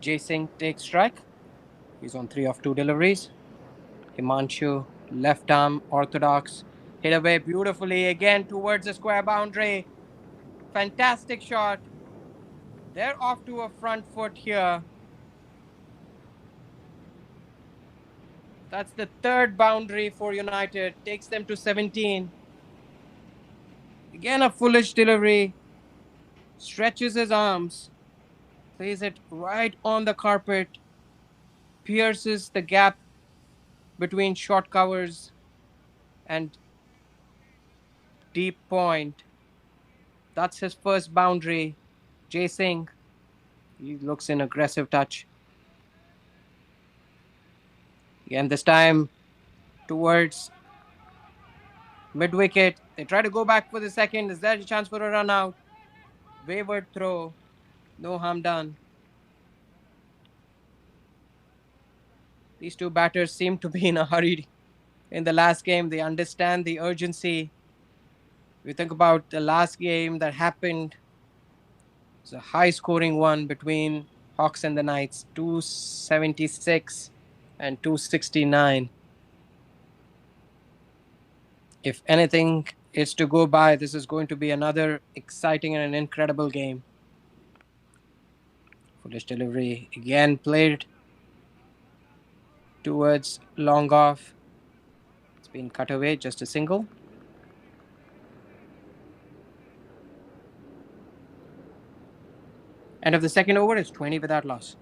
Jay Singh takes strike. He's on 3 of 2 deliveries. Himanshu, left arm, orthodox. Hit away beautifully again towards the square boundary. Fantastic shot. They're off to a front foot here. That's the third boundary for United. Takes them to 17. Again, a foolish delivery. Stretches his arms. Plays it right on the carpet. Pierces the gap between short covers and deep point. That's his first boundary. Jay Singh. He looks in aggressive touch. Again, this time towards mid wicket. They try to go back for the second. Is there a chance for a run out? Wayward throw. No harm done. These two batters seem to be in a hurry in the last game. They understand the urgency. If you think about the last game that happened, it's a high scoring one between Hawks and the Knights, 276 and 269. If anything is to go by, this is going to be another exciting and an incredible game. Foolish delivery again played towards long off. It's been cut away, just a single. End of the second over is 20 without loss.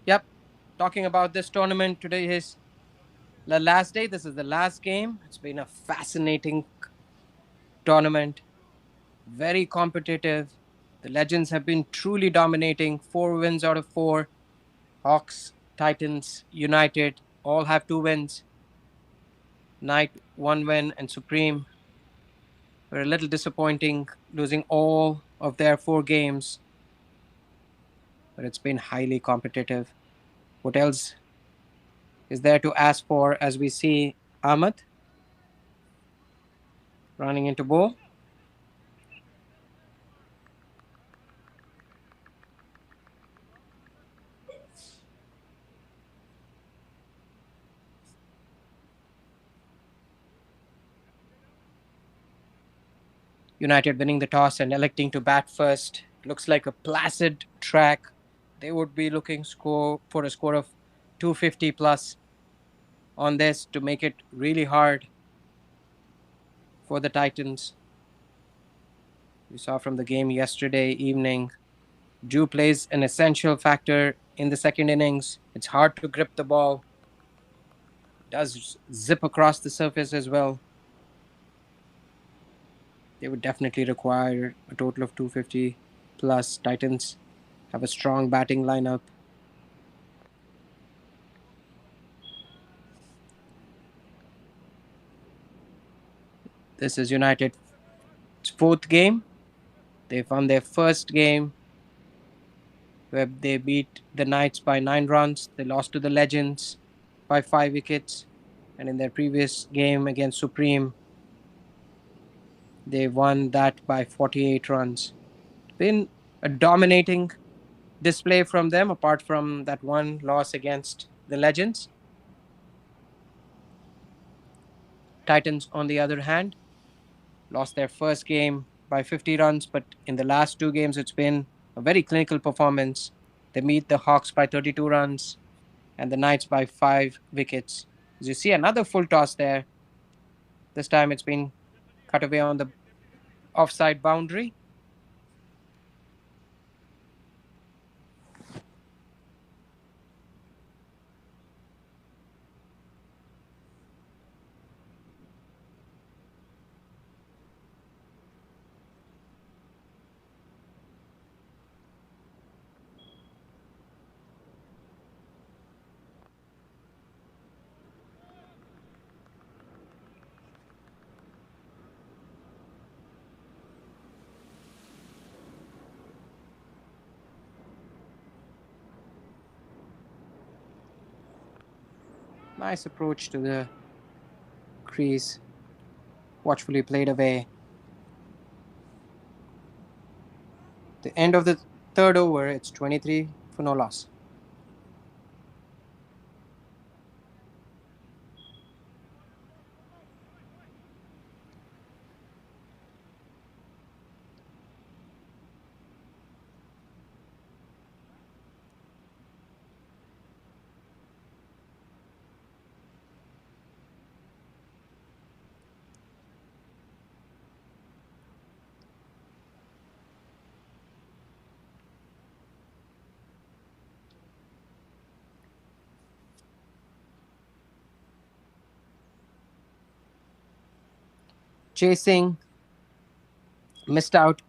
Yep. Talking about this tournament, today is the last day. This is the last game. It's been a fascinating tournament, very competitive. The Legends have been truly dominating. 4 wins out of 4. Hawks, Titans, United all have 2 wins. Knight 1 win, and Supreme were a little disappointing, losing all of their 4 games. But it's been highly competitive. What else is there to ask for as we see Ahmed running into bowl? United winning the toss and electing to bat first. Looks like a placid track. They would be looking score for a score of 250 plus on this to make it really hard for the Titans. We saw from the game yesterday evening, Drew plays an essential factor in the second innings. It's hard to grip the ball. Does zip across the surface as well. They would definitely require a total of 250 plus. Titans have a strong batting lineup. This is United's fourth game. They won their first game where they beat the Knights by 9 runs. They lost to the Legends by 5 wickets. And in their previous game against Supreme, they won that by 48 runs. Been a dominating display from them, apart from that one loss against the Legends. Titans, on the other hand, lost their first game by 50 runs, but in the last 2 games, it's been a very clinical performance. They meet the Hawks by 32 runs and the Knights by 5 wickets. As you see, another full toss there. This time it's been cut away on the offside boundary. Nice approach to the crease. Watchfully played away. The end of the third over, it's 23 for no loss. Chasing missed out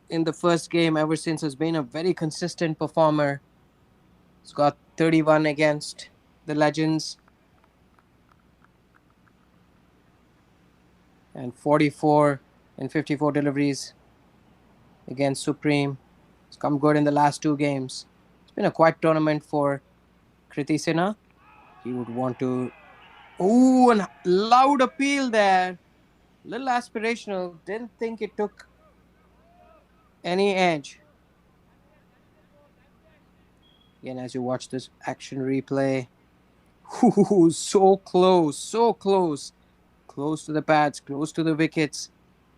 in the first game ever since has been a very consistent performer. He's got 31 against the Legends and 44 in 54 deliveries against Supreme. He's come good in the last two games. It's been a quiet tournament for Kriti Sinha. He would want to. Ooh, and loud appeal there. Little aspirational. Didn't think it took any edge. Again, as you watch this action replay, ooh, so close, so close. Close to the pads, close to the wickets,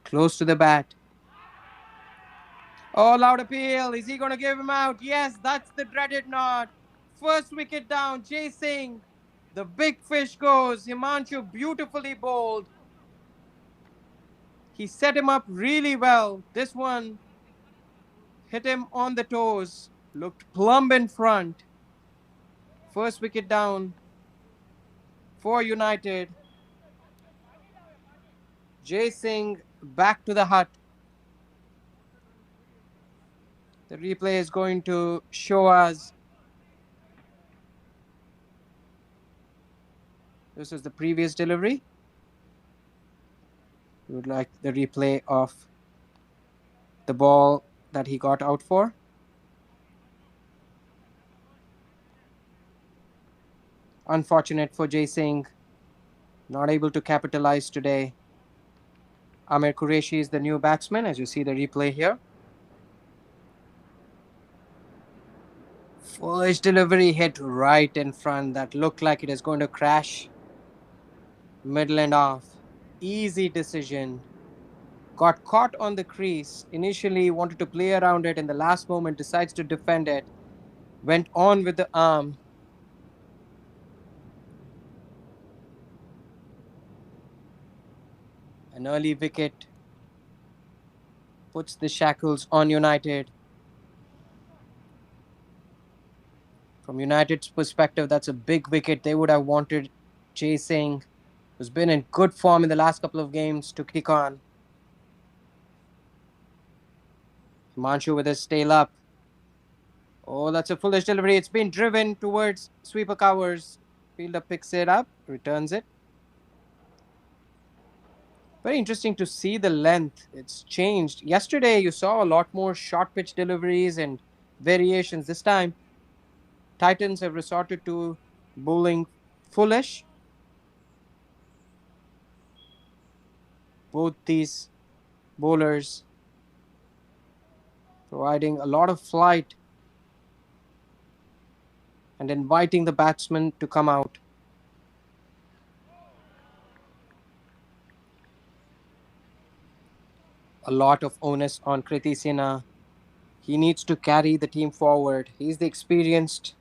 close to the bat. Oh, loud appeal. Is he going to give him out? Yes, that's the dreaded nod. First wicket down, Jay Singh. The big fish goes. Himanshu beautifully bowled. He set him up really well. This one hit him on the toes. Looked plumb in front. First wicket down for United. Jay Singh back to the hut. The replay is going to show us. This is the previous delivery. We would like the replay of the ball that he got out for. Unfortunate for Jay Singh. Not able to capitalize today. Amir Kureshi is the new batsman, as you see the replay here. First delivery hit right in front. That looked like it is going to crash. Middle and off. Easy decision. Got caught on the crease. Initially wanted to play around it. In the last moment decides to defend it. Went on with the arm. An early wicket puts the shackles on United. From United's perspective, that's a big wicket. They would have wanted Jay Singh, who's been in good form in the last couple of games, to kick on. Himanshu with his tail up. Oh, that's a foolish delivery. It's been driven towards sweeper covers. Fielder picks it up, returns it. Very interesting to see the length. It's changed. Yesterday, you saw a lot more short pitch deliveries and variations. This time, Titans have resorted to bowling foolish. Both these bowlers providing a lot of flight and inviting the batsman to come out. A lot of onus on Kriti Sinha. He needs to carry the team forward. He's the experienced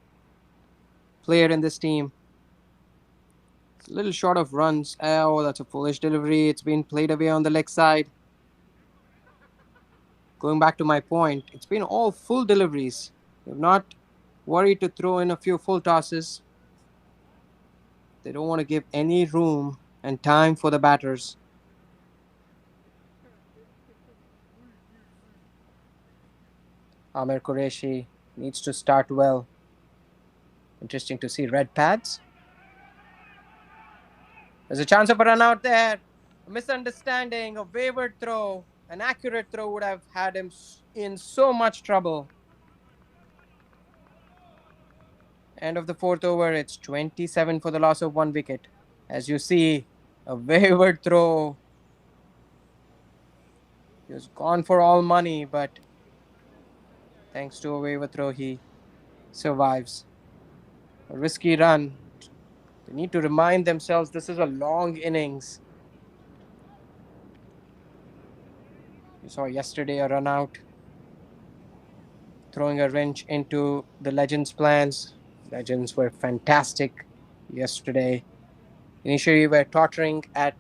player in this team. It's a little short of runs. Oh, that's a foolish delivery. It's been played away on the leg side. Going back to my point, it's been all full deliveries. They've not worried to throw in a few full tosses. They don't want to give any room and time for the batters. Amir Kureshi needs to start well. Interesting to see red pads. There's a chance of a run out there. A misunderstanding, a wayward throw. An accurate throw would have had him in so much trouble. End of the fourth over. It's 27 for the loss of 1 wicket. As you see, a wayward throw. He was gone for all money, but thanks to a wayward throw, he survives. A risky run. They need to remind themselves this is a long innings. You saw yesterday a run out, throwing a wrench into the Legends' plans. Legends were fantastic yesterday. Initially, were tottering at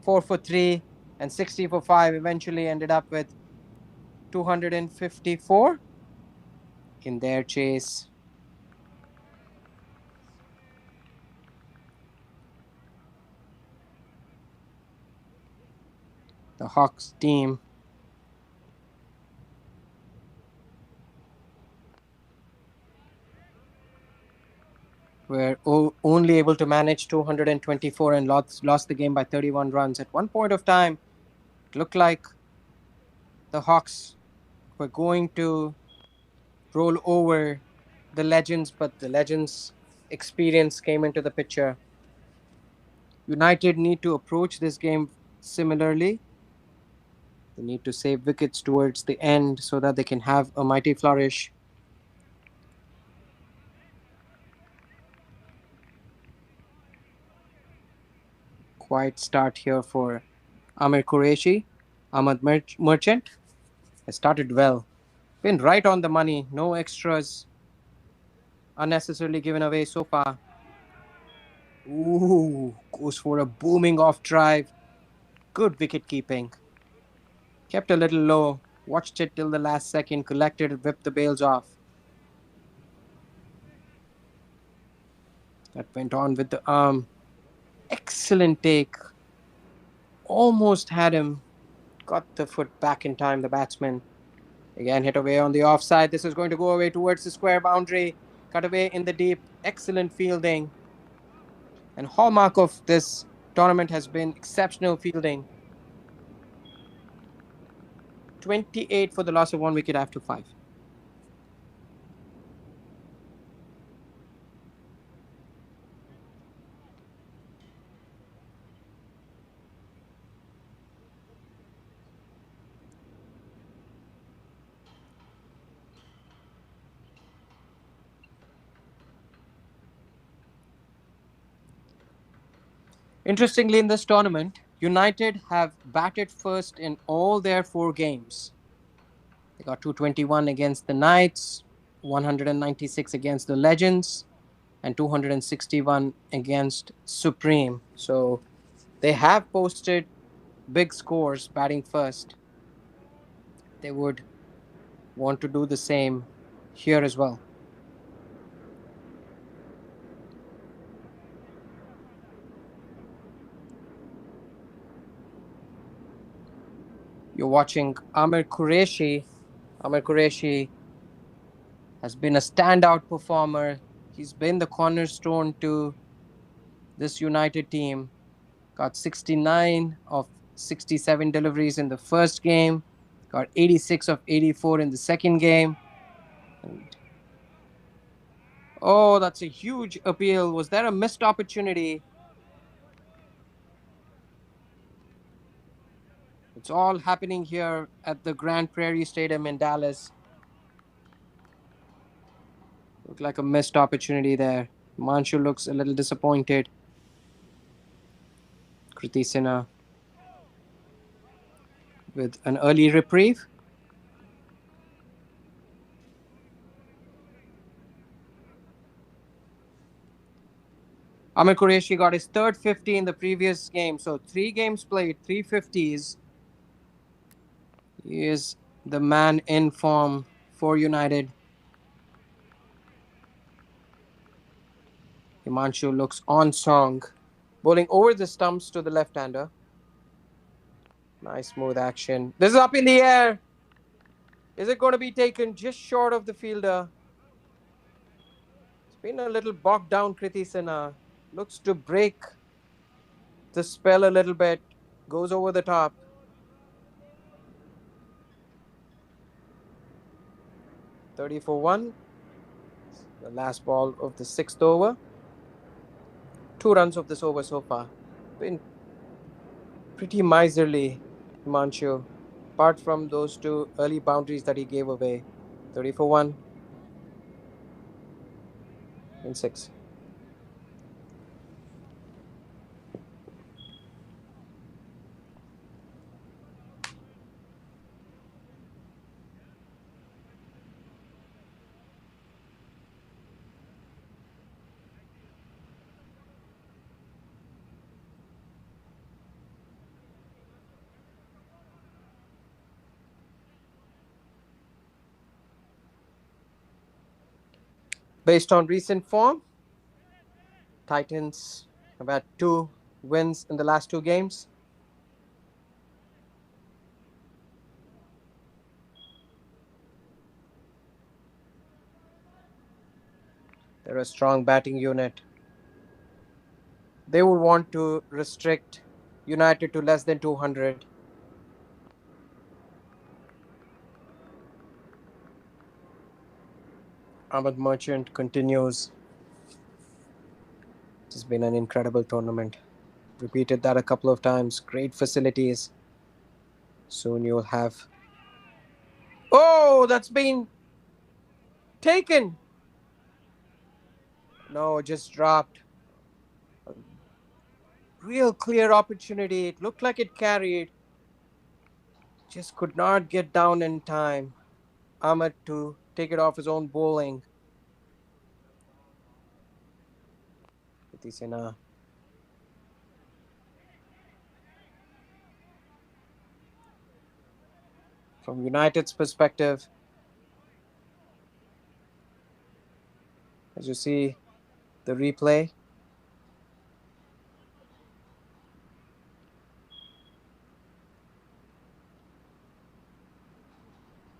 4 for 3 and 60 for 5. Eventually, ended up with 254 in their chase. The Hawks team were only able to manage 224 and lost the game by 31 runs. At one point of time, it looked like the Hawks were going to roll over the Legends, but the Legends' experience came into the picture. United need to approach this game similarly. They need to save wickets towards the end so that they can have a mighty flourish. Quiet start here for Amir Kureshi. Ahmad Merchant has started well. Been right on the money. No extras unnecessarily given away so far. Ooh, goes for a booming off drive. Good wicket keeping. Kept a little low. Watched it till the last second. Collected, whipped the bails off. That went on with the arm. Excellent take. Almost had him. Got the foot back in time, the batsman. Again, hit away on the offside. This is going to go away towards the square boundary. Cut away in the deep. Excellent fielding. And hallmark of this tournament has been exceptional fielding. 28 for the loss of 1 wicket after 5. Interestingly, in this tournament, United have batted first in all their 4 games. They got 221 against the Knights, 196 against the Legends, and 261 against Supreme. So they have posted big scores batting first. They would want to do the same here as well. You're watching Amir Kureshi. Amir Kureshi has been a standout performer. He's been the cornerstone to this United team. Got 69 of 67 deliveries in the first game. Got 86 of 84 in the second game. And oh, that's a huge appeal. Was there a missed opportunity? It's all happening here at the Grand Prairie Stadium in Dallas. Looked like a missed opportunity there. Manshu looks a little disappointed. Kriti Sinha with an early reprieve. Amir Kureshi got his third 50 in the previous game. So 3 games played, 350s. He is the man in form for United. Himanshu looks on song. Bowling over the stumps to the left-hander. Nice smooth action. This is up in the air. Is it going to be taken just short of the fielder? It's been a little bogged down, Kriti Sinha. Looks to break the spell a little bit. Goes over the top. 30 for 1. The last ball of the sixth over. 2 runs of this over so far. Been pretty miserly, Himanshu. Apart from those two early boundaries that he gave away. 30 for 1 in 6. Based on recent form, Titans have had 2 wins in the last 2 games. They're a strong batting unit. They would want to restrict United to less than 200. Ahmed Merchant continues. It's been an incredible tournament. Repeated that a couple of times. Great facilities. Soon you'll have. Oh, that's been taken. No, just dropped. Real clear opportunity. It looked like it carried. Just could not get down in time. Ahmed to take it off his own bowling. Sena. From United's perspective, as you see the replay,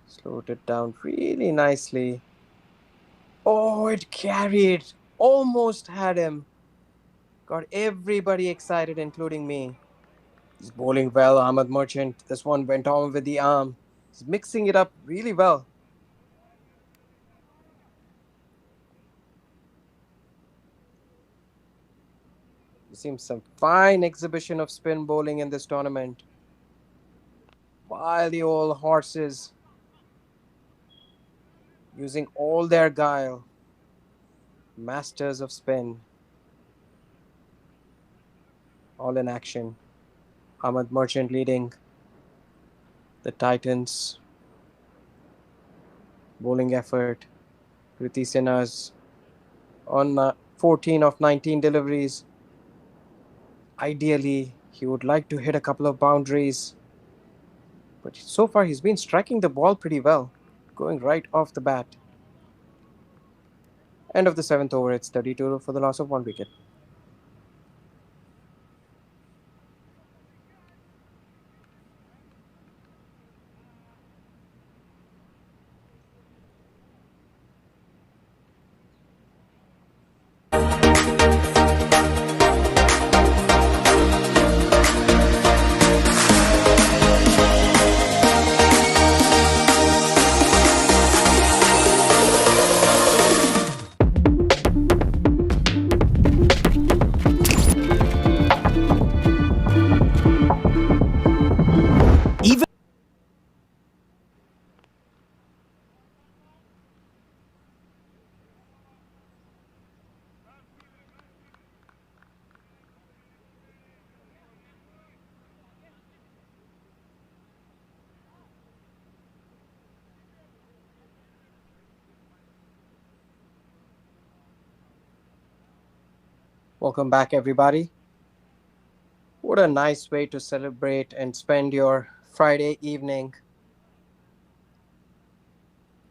slowed it down really nicely. Oh, it carried. Almost had him. Got everybody excited, including me. He's bowling well, Ahmed Merchant. This one went on with the arm. He's mixing it up really well. It seems some fine exhibition of spin bowling in this tournament. While the old horses using all their guile, masters of spin, all in action. Ahmed Merchant leading the Titans bowling effort. Kriti Sinha's on 14 of 19 deliveries. Ideally, he would like to hit a couple of boundaries, but so far he's been striking the ball pretty well, going right off the bat. End of the seventh over, it's 32 for the loss of 1 wicket. Welcome back, everybody. What a nice way to celebrate and spend your Friday evening.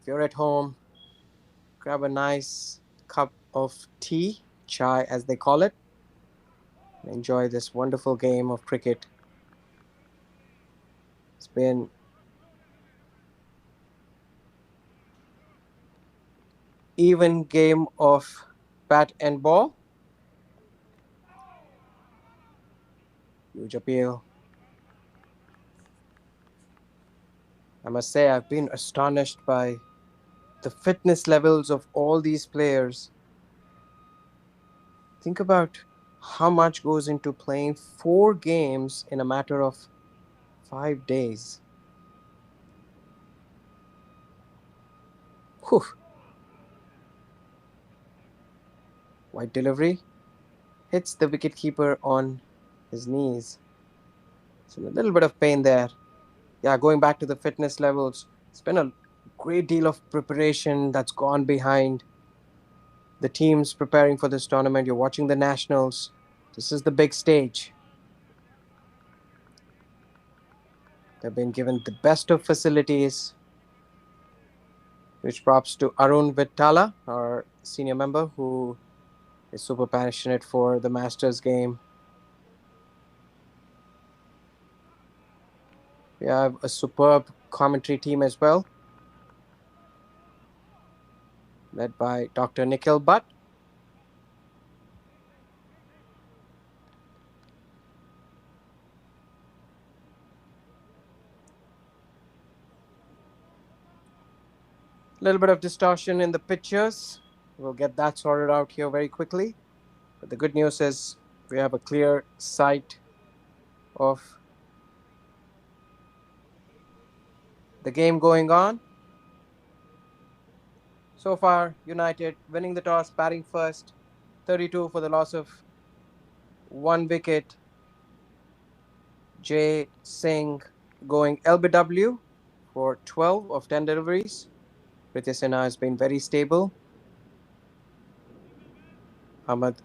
If you're at home, grab a nice cup of tea, chai as they call it, and enjoy this wonderful game of cricket. It's been even game of bat and ball. Huge appeal. I must say, I've been astonished by the fitness levels of all these players. Think about how much goes into playing 4 games in a matter of 5 days. Whew. Wide delivery hits the wicketkeeper on his knees. So a little bit of pain there. Yeah, going back to the fitness levels, it's been a great deal of preparation that's gone behind the teams preparing for this tournament. You're watching the nationals. This is the big stage. They've been given the best of facilities, which props to Arun Vittala, our senior member, who is super passionate for the Masters game. We have a superb commentary team as well, led by Dr. Nikhil Butt. A little bit of distortion in the pictures. We'll get that sorted out here very quickly. But the good news is we have a clear sight of the game going on. So far, United winning the toss, batting first, 32 for the loss of 1 wicket. Jay Singh going LBW for 12 of 10 deliveries. Prithvi Sinha has been very stable. Amir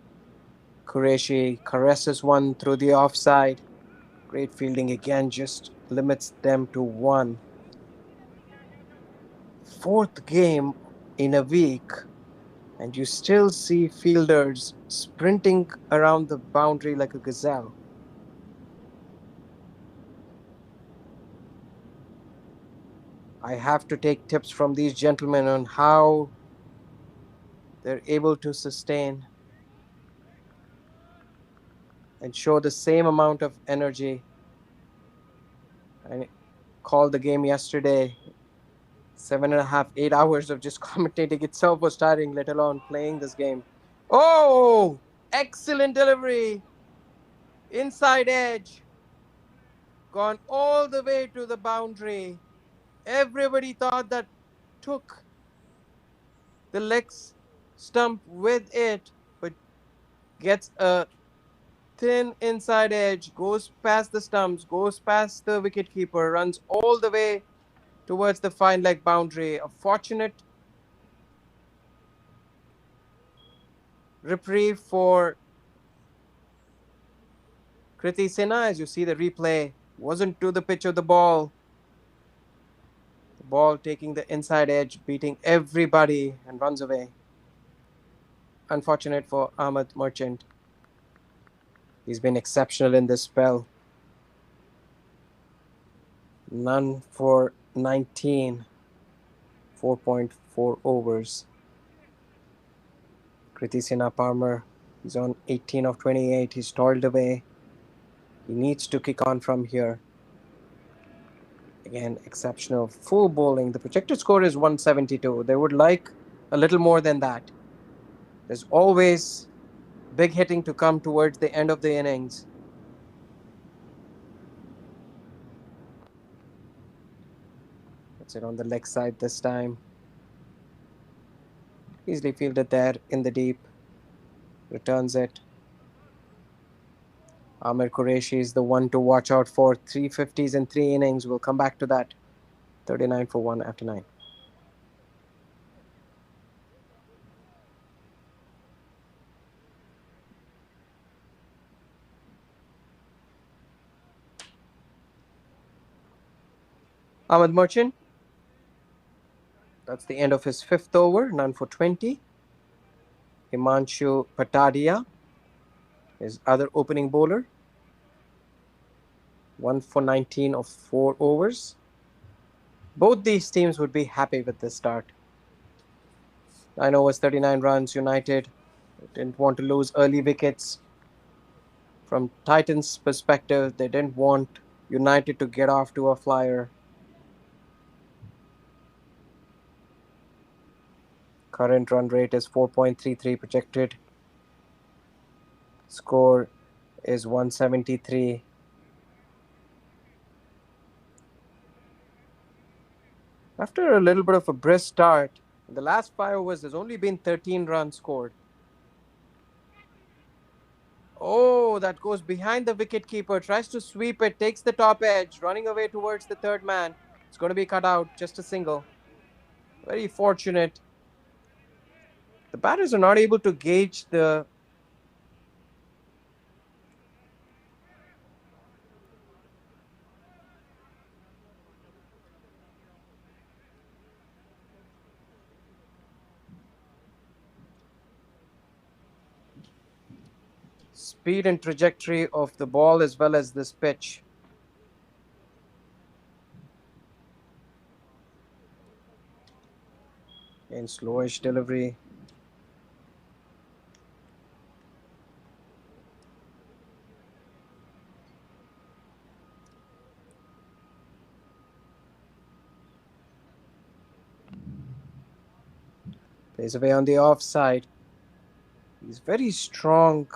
Kureshi caresses one through the offside. Great fielding again, just limits them to one. Fourth game in a week, and you still see fielders sprinting around the boundary like a gazelle. I have to take tips from these gentlemen on how they're able to sustain and show the same amount of energy. I called the game yesterday. 7.5, 8 hours of just commentating itself was tiring, let alone playing this game. Oh, excellent delivery. Inside edge. Gone all the way to the boundary. Everybody thought that took the legs stump with it, but gets a thin inside edge, goes past the stumps, goes past the wicketkeeper, runs all the way towards the fine leg boundary. A fortunate reprieve for Kriti Sinha. As you see the replay, wasn't to the pitch of the ball. The ball taking the inside edge, beating everybody and runs away. Unfortunate for Ahmed Merchant. He's been exceptional in this spell. None for 19. 4.4 overs. Kriti Sinha Palmer, he's on 18 of 28. He's toiled away. He needs to kick on from here. Again, exceptional full bowling. The projected score is 172. They would like a little more than that. There's always big hitting to come towards the end of the innings. That's it on the leg side this time. Easily fielded there in the deep. Returns it. Amir Kureshi is the one to watch out for. 350s in 3 innings. We'll come back to that. 39 for 1 after 9. Ahmed Merchant. That's the end of his 5th over. None for 20. Himanshu Patadia, his other opening bowler. 1 for 19 of 4 overs. Both these teams would be happy with this start. 9 overs, 39 runs. United didn't want to lose early wickets. From Titans' perspective, they didn't want United to get off to a flyer. Current run rate is 4.33. Projected score is 173. After a little bit of a brisk start, in the last 5 overs, there's only been 13 runs scored. Oh, that goes behind the wicket keeper, tries to sweep it, takes the top edge, running away towards the third man. It's going to be cut out, just a single. Very fortunate. The batters are not able to gauge the speed and trajectory of the ball as well as this pitch. In slowish delivery. Plays away on the offside. He's very strong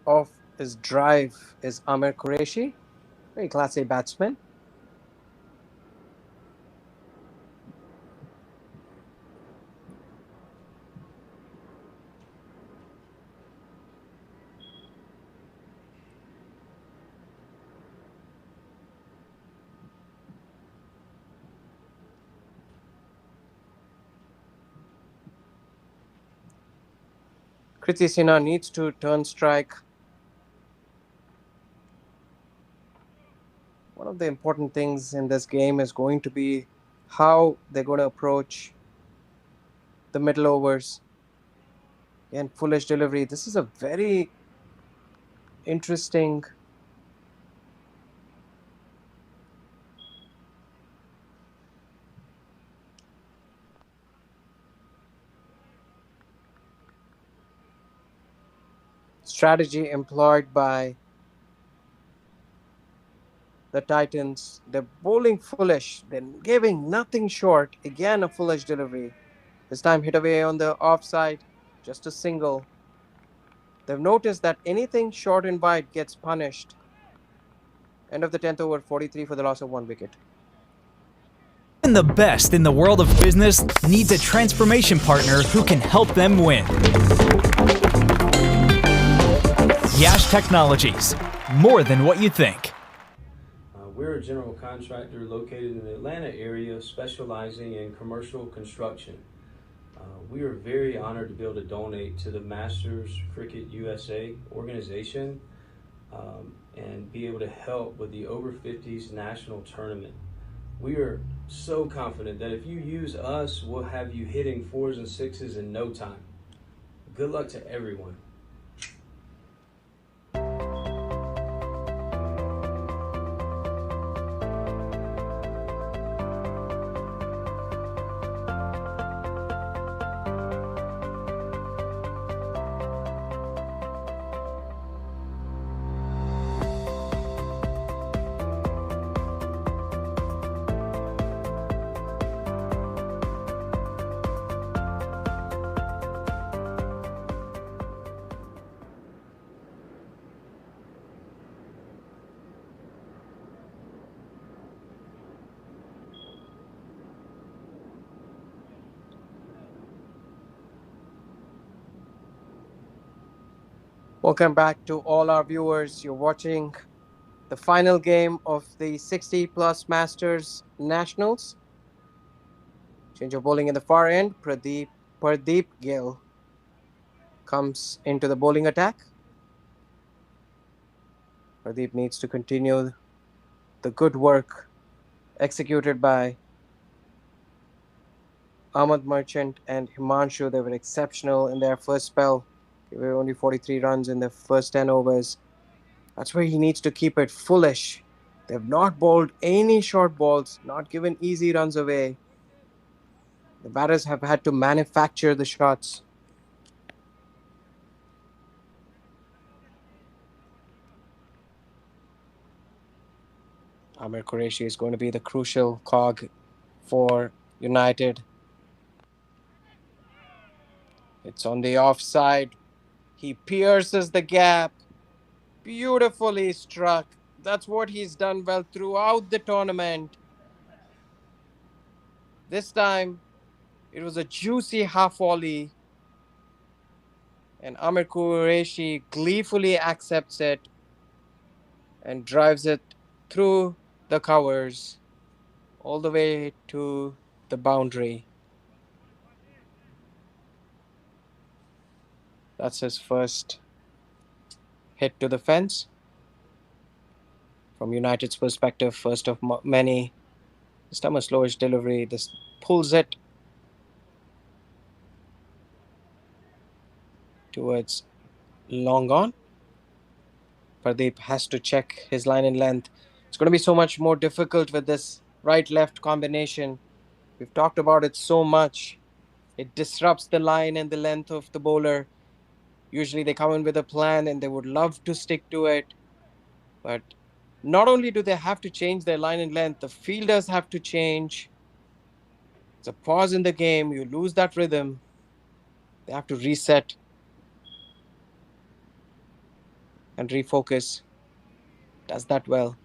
off his drive is Amir Kureshi. Very class A batsman. Kriti Sinha needs to turn strike. One of the important things in this game is going to be how they're going to approach the middle overs. Again, foolish delivery. This is a very interesting strategy employed by the Titans. They're bowling foolish. They're giving nothing short. Again, a foolish delivery. This time hit away on the offside. Just a single. They've noticed that anything short and wide gets punished. End of the 10th over, 43 for the loss of 1 wicket. Even the best in the world of business needs a transformation partner who can help them win. Yash Technologies, more than what you think. We're a general contractor located in the Atlanta area specializing in commercial construction. We are very honored to be able to donate to the Masters Cricket USA organization and be able to help with the Over 50s National Tournament. We are so confident that if you use us, we'll have you hitting 4s and 6s in no time. Good luck to everyone. Welcome back to all our viewers. You're watching the final game of the 60 plus Masters Nationals. Change of bowling in the far end. Pradeep Gill comes into the bowling attack. Pradeep needs to continue the good work executed by Ahmad Merchant and Himanshu. They were exceptional in their first spell. They were only 43 runs in the first 10 overs. That's where he needs to keep it foolish. They've not bowled any short balls, not given easy runs away. The batters have had to manufacture the shots. Amir Kureshi is going to be the crucial cog for United. It's on the offside. He pierces the gap. Beautifully struck. That's what he's done well throughout the tournament. This time, it was a juicy half volley, and Amir Kureshi gleefully accepts it and drives it through the covers all the way to the boundary. That's his first hit to the fence. From United's perspective, first of many. This time a slowish delivery. This pulls it towards long on. Pradeep has to check his line and length. It's going to be so much more difficult with this right left combination. We've talked about it so much. It disrupts the line and the length of the bowler. Usually they come in with a plan and they would love to stick to it. But not only do they have to change their line and length, the fielders have to change. It's a pause in the game. You lose that rhythm. They have to reset and refocus. Does that well.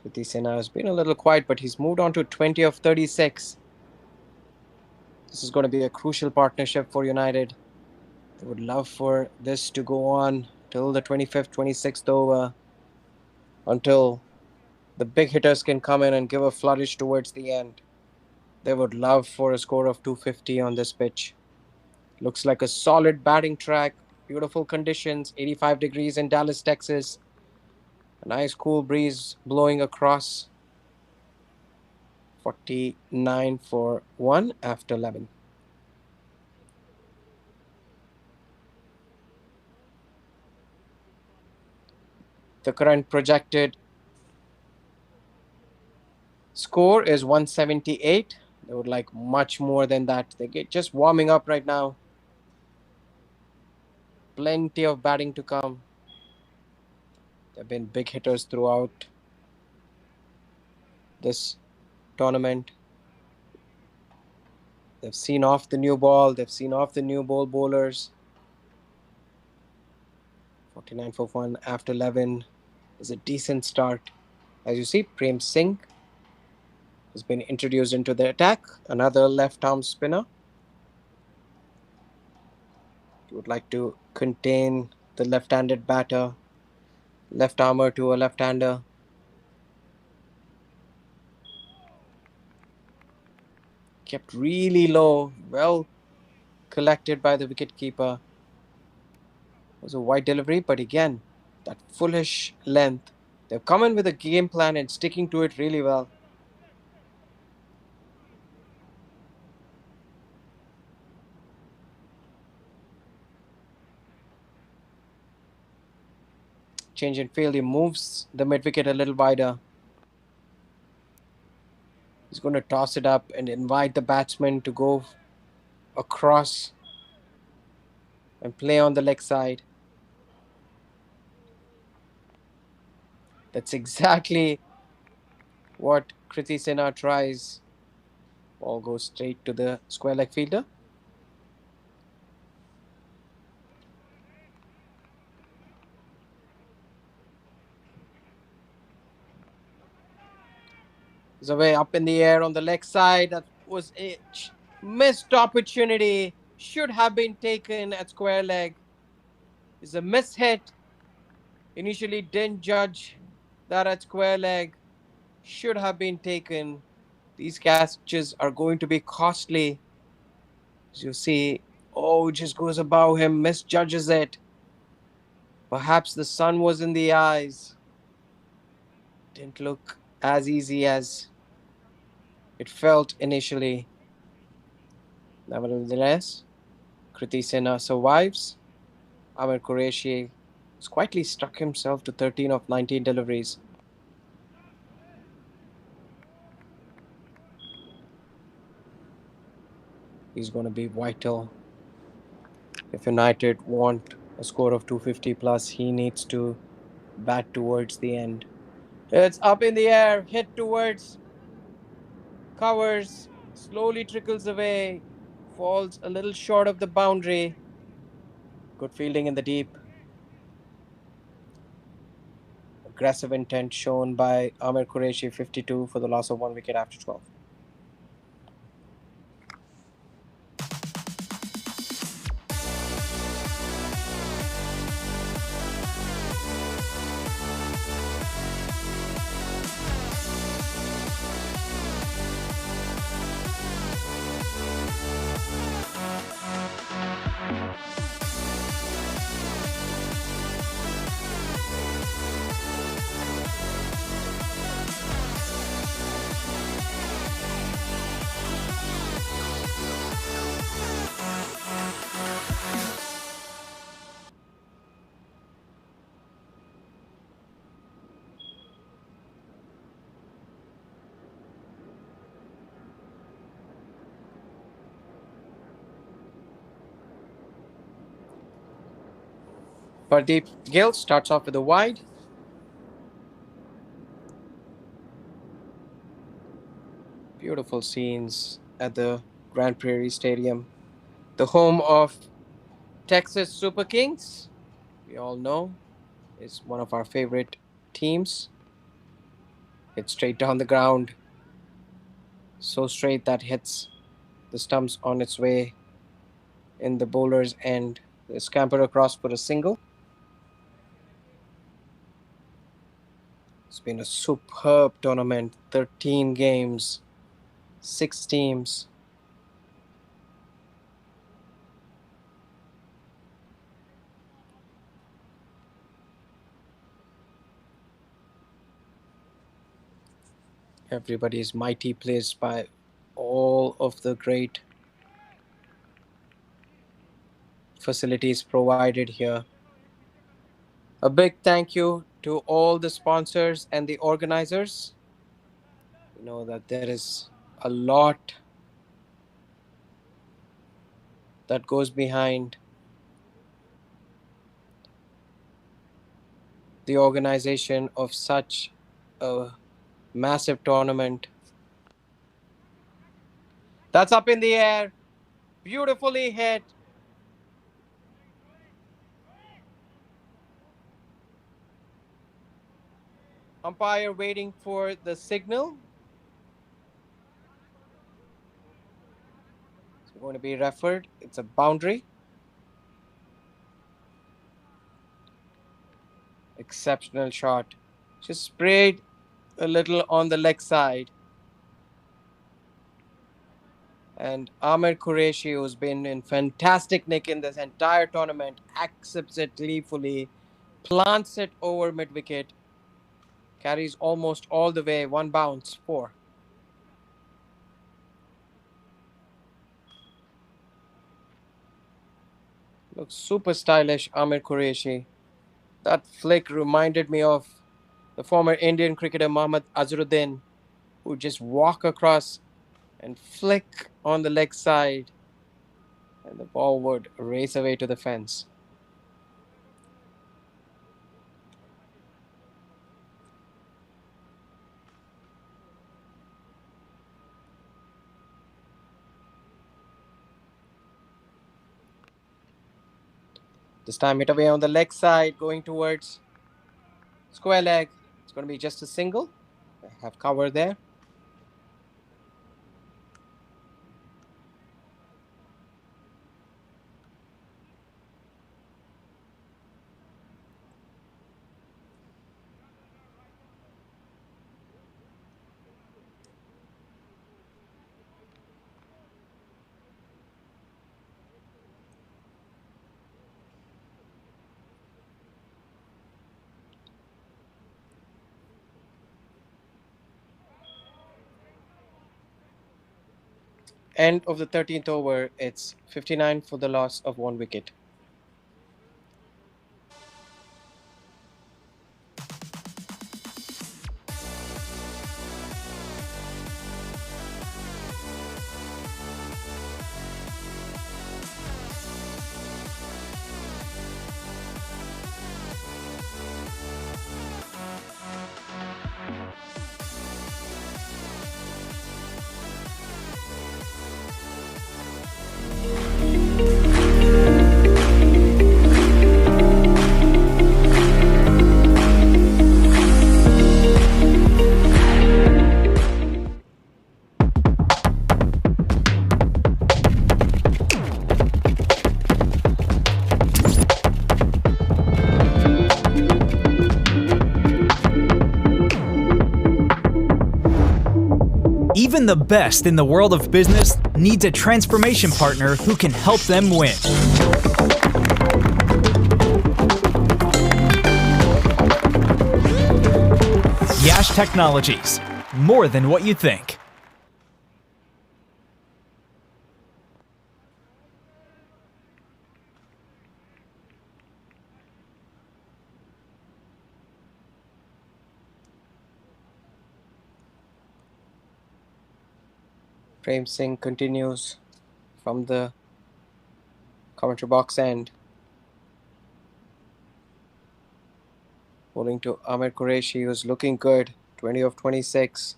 Kriti Sena has been a little quiet, but he's moved on to 20 of 36. This is going to be a crucial partnership for United. They would love for this to go on till the 25th, 26th over, until the big hitters can come in and give a flourish towards the end. They would love for a score of 250 on this pitch. Looks like a solid batting track. Beautiful conditions, 85 degrees in Dallas, Texas. A nice cool breeze blowing across. 49 for 1 after 11. The current projected score is 178. They would like much more than that. They get just warming up right now. Plenty of batting to come. There have been big hitters throughout this tournament. They've seen off the new ball. They've seen off the new ball bowlers. 49 for 1 after 11 is a decent start. As you see, Prem Singh has been introduced into the attack. Another left arm spinner. He would like to contain the left-handed batter. Left armour to a left-hander. Kept really low. Well collected by the wicketkeeper. It was a wide delivery, but again, that foolish length. They've come in with a game plan and sticking to it really well. Change in field. He moves the mid wicket a little wider. He's going to toss it up and invite the batsman to go across and play on the leg side. That's exactly what Kriti Sena tries. Ball goes straight to the square leg fielder. Is away up in the air on the leg side. That was a missed opportunity. Should have been taken at square leg. Is a miss hit. Initially didn't judge that at square leg. Should have been taken. These catches are going to be costly. As you see, oh, just goes above him, misjudges it. Perhaps the sun was in the eyes. Didn't look as easy as it felt initially. Nevertheless, Kriti Sena survives. Amir Kureshi has quietly stuck himself to 13 of 19 deliveries. He's going to be vital. If United want a score of 250 plus, he needs to bat towards the end. It's up in the air, hit towards covers, slowly trickles away, falls a little short of the boundary. Good fielding in the deep. Aggressive intent shown by Amir Kureshi, 52 for the loss of 1 wicket after 12. Pardeep Gill starts off with a wide. Beautiful scenes at the Grand Prairie Stadium, the home of Texas Super Kings. We all know is one of our favorite teams. Hits straight down the ground, so straight that hits the stumps on its way in the bowler's end. They scamper across for a single. It's been a superb tournament. 13 games, 6 teams. Everybody's mighty plays by all of the great facilities provided here. A big thank you to all the sponsors and the organizers. You know that there is a lot that goes behind the organization of such a massive tournament. That's up in the air. Beautifully hit. Umpire waiting for the signal. It's going to be referred. It's a boundary. Exceptional shot. Just sprayed a little on the leg side. And Amir Kureshi, who's been in fantastic nick in this entire tournament, accepts it gleefully, plants it over mid wicket, carries almost all the way, one bounce, 4. Looks super stylish, Amir Kureshi. That flick reminded me of the former Indian cricketer Mohammad Azharuddin, who just walk across and flick on the leg side, and the ball would race away to the fence. This time hit away on the leg side, going towards square leg. It's going to be just a single. I have cover there. End of the 13th over. It's 59 for the loss of 1 wicket. Even the best in the world of business needs a transformation partner who can help them win. Yash Technologies, more than what you think. Prem Singh continues from the commentary box end. Bowling to Amir Kureshi, who's looking good. 20 of 26.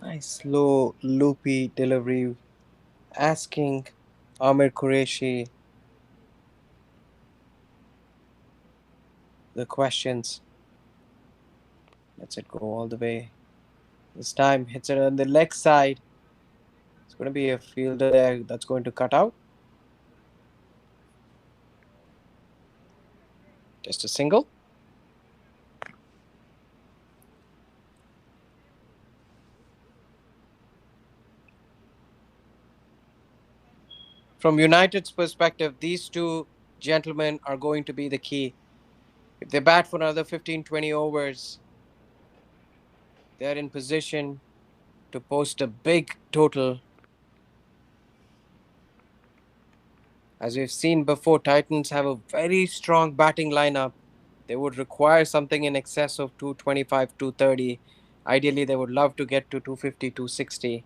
Nice slow, loopy delivery. Asking Amir Kureshi the questions. Lets it go all the way. This time hits it on the leg side. It's going to be a fielder there that's going to cut out. Just a single. From United's perspective, these two gentlemen are going to be the key. If they bat for another 15-20 overs, they're in position to post a big total. As we've seen before, Titans have a very strong batting lineup. They would require something in excess of 225, 230. Ideally, they would love to get to 250, 260.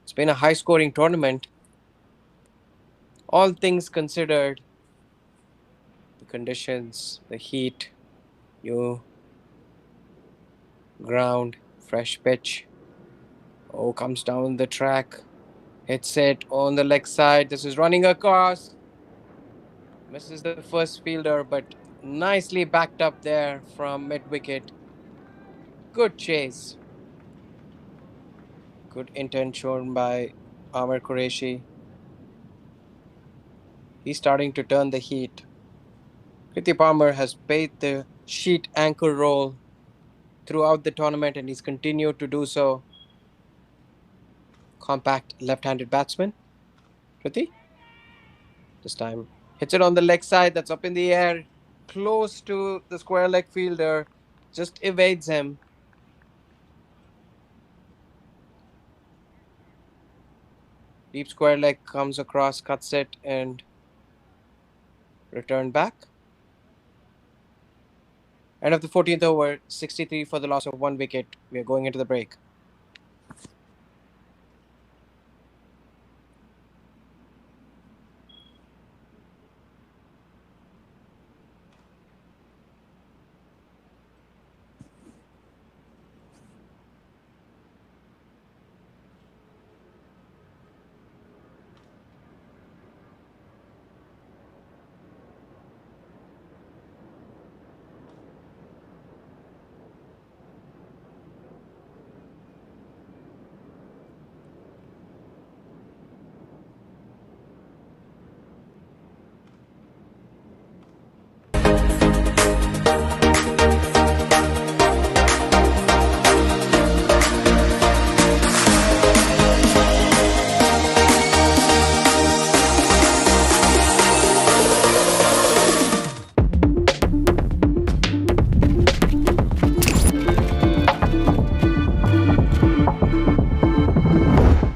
It's been a high-scoring tournament. All things considered, the conditions, the heat, new ground, fresh pitch. Oh, comes down the track. Hits it on the leg side. This is running across. Misses the first fielder, but nicely backed up there from mid-wicket. Good chase. Good intent shown by Amir Kureshi. He's starting to turn the heat. Kriti Palmer has played the sheet anchor role throughout the tournament, and he's continued to do so. Compact left-handed batsman. Kriti. This time hits it on the leg side. That's up in the air. Close to the square leg fielder. Just evades him. Deep square leg comes across, cuts it, and return back. End of the 14th over, 63 for the loss of 1 wicket. We are going into the break.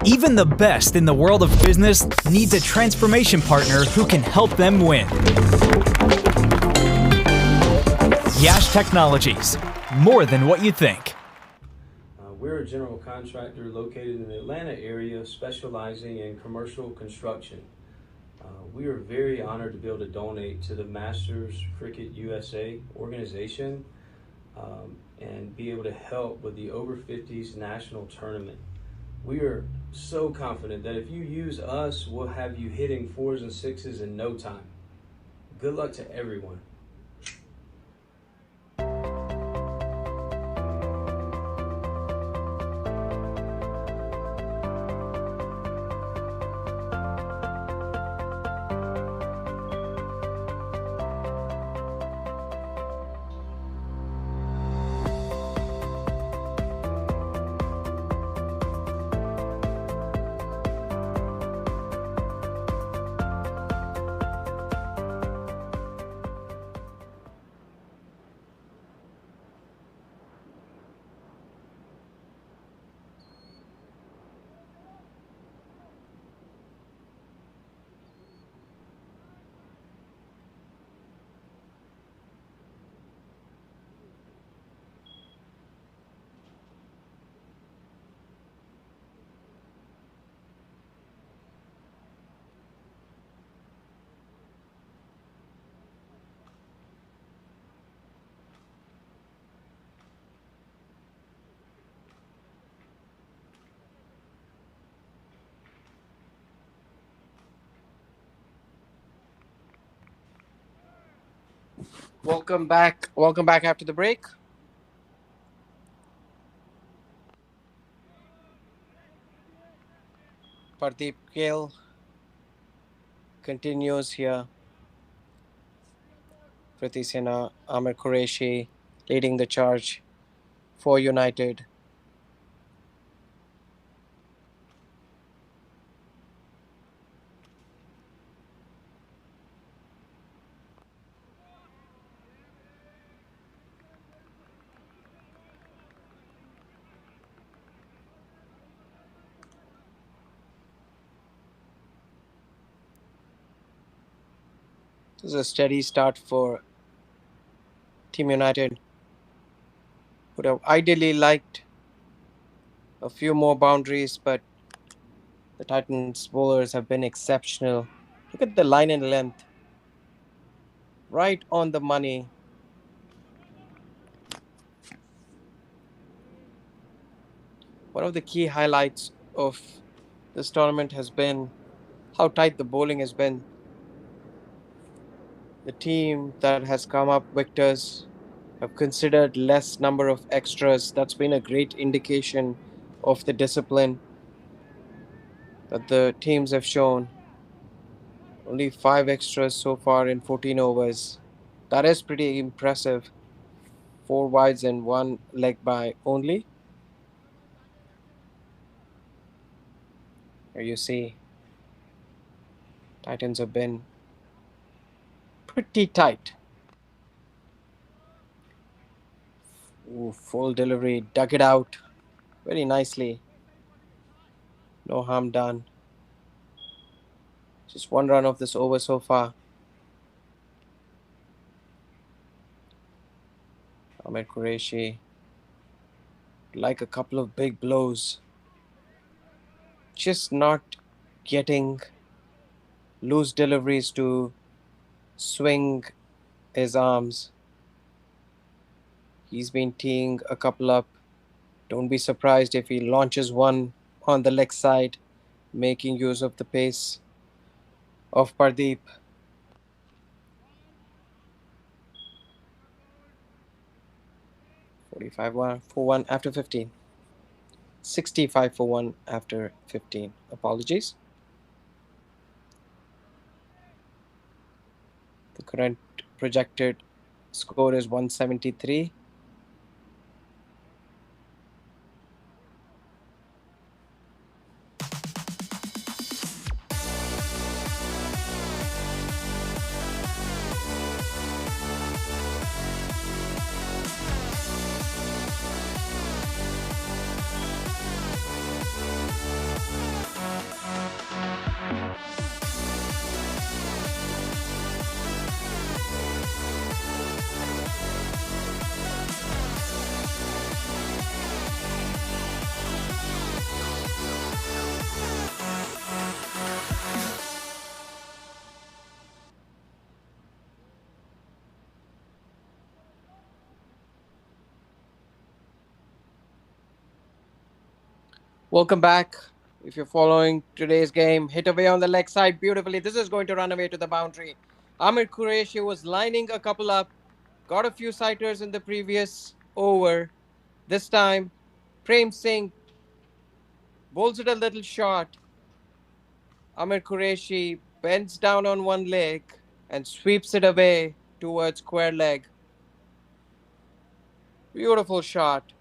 Even the best in the world of business needs a transformation partner who can help them win. Yash Technologies, more than what you think. We're a general contractor located in the Atlanta area specializing in commercial construction. We are very honored to be able to donate to the Masters Cricket USA organization and be able to help with the Over 50s national tournament. We are so confident that if you use us, we'll have you hitting 4s and 6s in no time. Good luck to everyone. Welcome back. Welcome back after the break. Pardeep Gill continues here. Priti Sinha, Amir Kureshi leading the charge for United. This is a steady start for Team United. Would have ideally liked a few more boundaries, but the Titans bowlers have been exceptional. Look at the line and length, right on the money. One of the key highlights of this tournament has been how tight the bowling has been. The team that has come up victors have considered less number of extras. That's been a great indication of the discipline that the teams have shown. Only 5 extras so far in 14 overs. That is pretty impressive. 4 wides and 1 leg by only. Here you see Titans have been pretty tight. Ooh, full delivery, dug it out very nicely. No harm done. Just 1 run of this over so far. Amir Kureshi, like a couple of big blows, just not getting loose deliveries to swing his arms. He's been teeing a couple up. Don't be surprised if he launches one on the leg side, making use of the pace of Pardeep. 45 1 for 1 after 15. 65 for 1 after 15. Apologies. The current projected score is 173. Welcome back. If you're following today's game, hit away on the leg side beautifully. This is going to run away to the boundary. Amir Kureshi was lining a couple up, got a few sighters in the previous over. This time, Prem Singh bowls it a little short. Amir Kureshi bends down on one leg and sweeps it away towards square leg. Beautiful shot.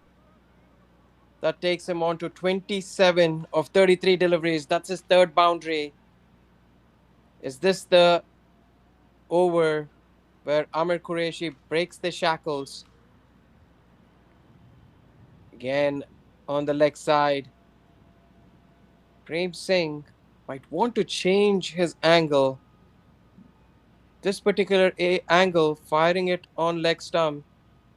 That takes him on to 27 of 33 deliveries. That's his third boundary. Is this the over where Amir Kureshi breaks the shackles? Again on the leg side. Prem Singh might want to change his angle. This particular angle, firing it on leg stump,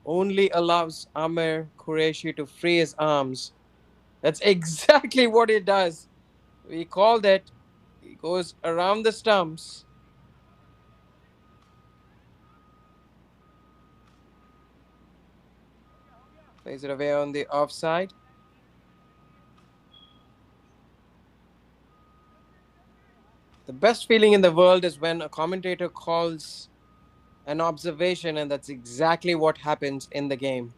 only allows Amir Kureshi to free his arms. That's exactly what he does. We called it. He goes around the stumps. Plays it away on the offside. The best feeling in the world is when a commentator calls an observation, and that's exactly what happens in the game.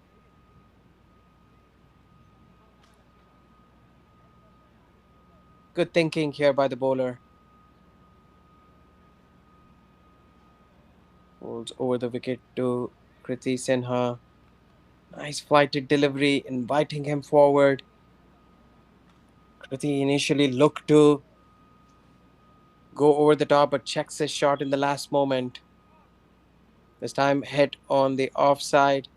Good thinking here by the bowler. Holds over the wicket to Kriti Sinha. Nice flighted delivery, inviting him forward. Kriti initially looked to go over the top, but checks his shot in the last moment. This time hit on the offside.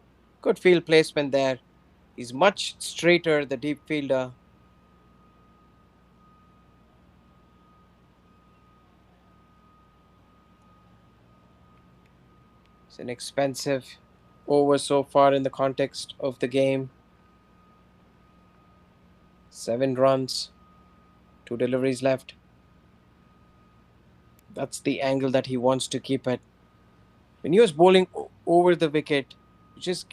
Good field placement there. He's much straighter, the deep fielder. It's an expensive over so far in the context of the game. 7 runs, 2 deliveries left. That's the angle that he wants to keep it. When he was bowling over the wicket, just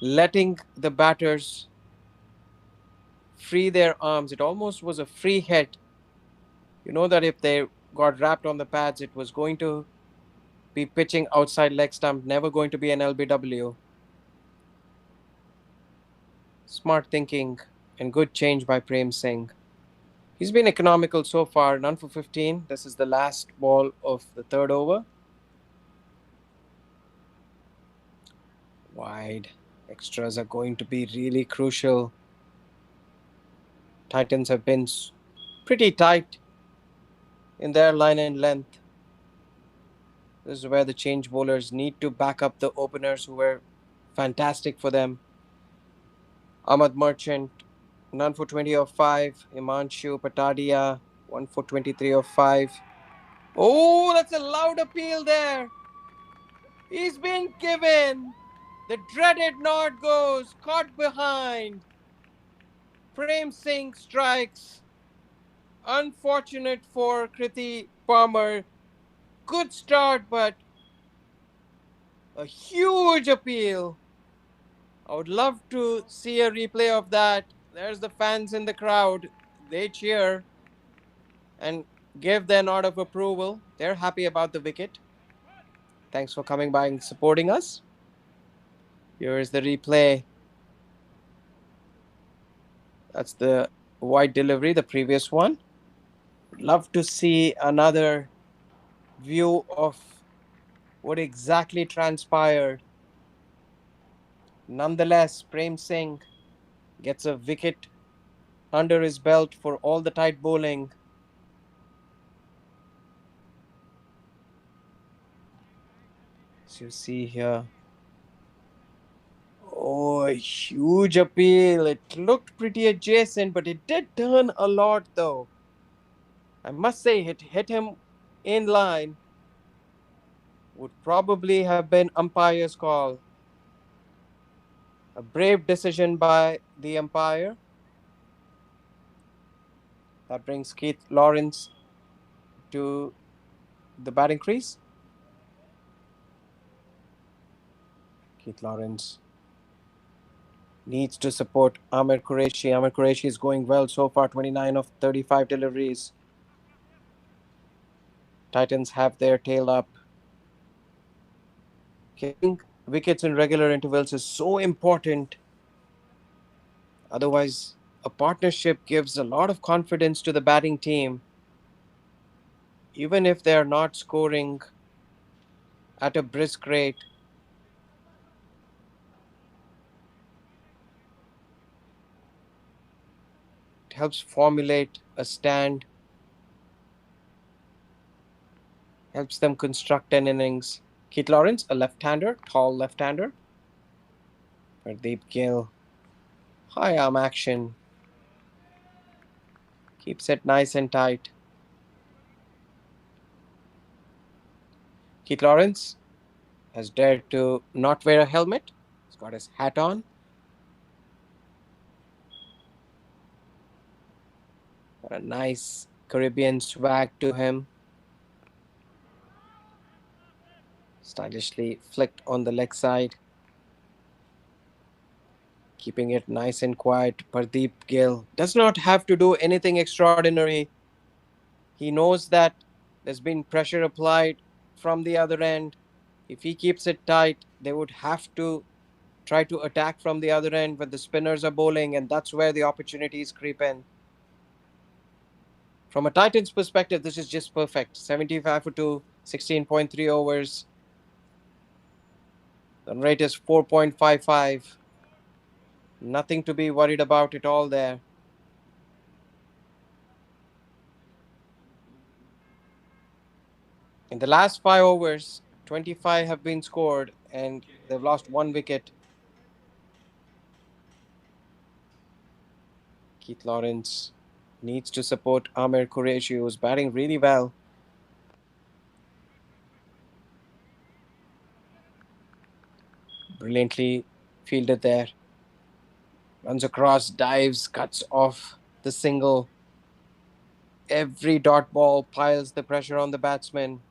letting the batters free their arms, it almost was a free hit. You know that if they got wrapped on the pads, it was going to be pitching outside leg stump, never going to be an LBW. Smart thinking and good change by Prem Singh. He's been economical so far, none for 15. This is the last ball of the third over. Wide. Extras are going to be really crucial. Titans have been pretty tight in their line and length. This is where the change bowlers need to back up the openers who were fantastic for them. Ahmad Merchant, none for 20 of 5. Imanshu Patadia, 1 for 23 of 5. Oh, that's a loud appeal there. He's been given. The dreaded nod goes, caught behind. Prem Singh strikes. Unfortunate for Kriti Palmer. Good start, but a huge appeal. I would love to see a replay of that. There's the fans in the crowd. They cheer and give their nod of approval. They're happy about the wicket. Thanks for coming by and supporting us. Here is the replay. That's the wide delivery, the previous one. Love to see another view of what exactly transpired. Nonetheless, Prem Singh gets a wicket under his belt for all the tight bowling. As you see here. Oh, a huge appeal. It looked pretty adjacent, but it did turn a lot though. I must say, it hit him in line. Would probably have been umpire's call. A brave decision by the umpire. That brings Keith Lawrence to the batting crease. Keith Lawrence needs to support Amir Kureshi. Amir Kureshi is going well so far, 29 of 35 deliveries. Titans have their tail up. Getting wickets in regular intervals is so important. Otherwise, a partnership gives a lot of confidence to the batting team, even if they are not scoring at a brisk rate. It helps formulate a stand, helps them construct an innings. Keith Lawrence, a left-hander, tall left-hander. Pardeep Gill, high arm action, keeps it nice and tight. Keith Lawrence has dared to not wear a helmet. He's got his hat on. Got a nice Caribbean swag to him. Stylishly flicked on the leg side. Keeping it nice and quiet. Pardeep Gill does not have to do anything extraordinary. He knows that there's been pressure applied from the other end. If he keeps it tight, they would have to try to attack from the other end when the spinners are bowling, and that's where the opportunities creep in. From a Titans perspective, this is just perfect. 75 for 2, 16.3 overs. The rate is 4.55. Nothing to be worried about at all there. In the last 5 overs, 25 have been scored and they've lost one wicket. Keith Lawrence needs to support Amir Kureshi, who's batting really well. Brilliantly fielded there. Runs across, dives, cuts off the single. Every dot ball piles the pressure on the batsman.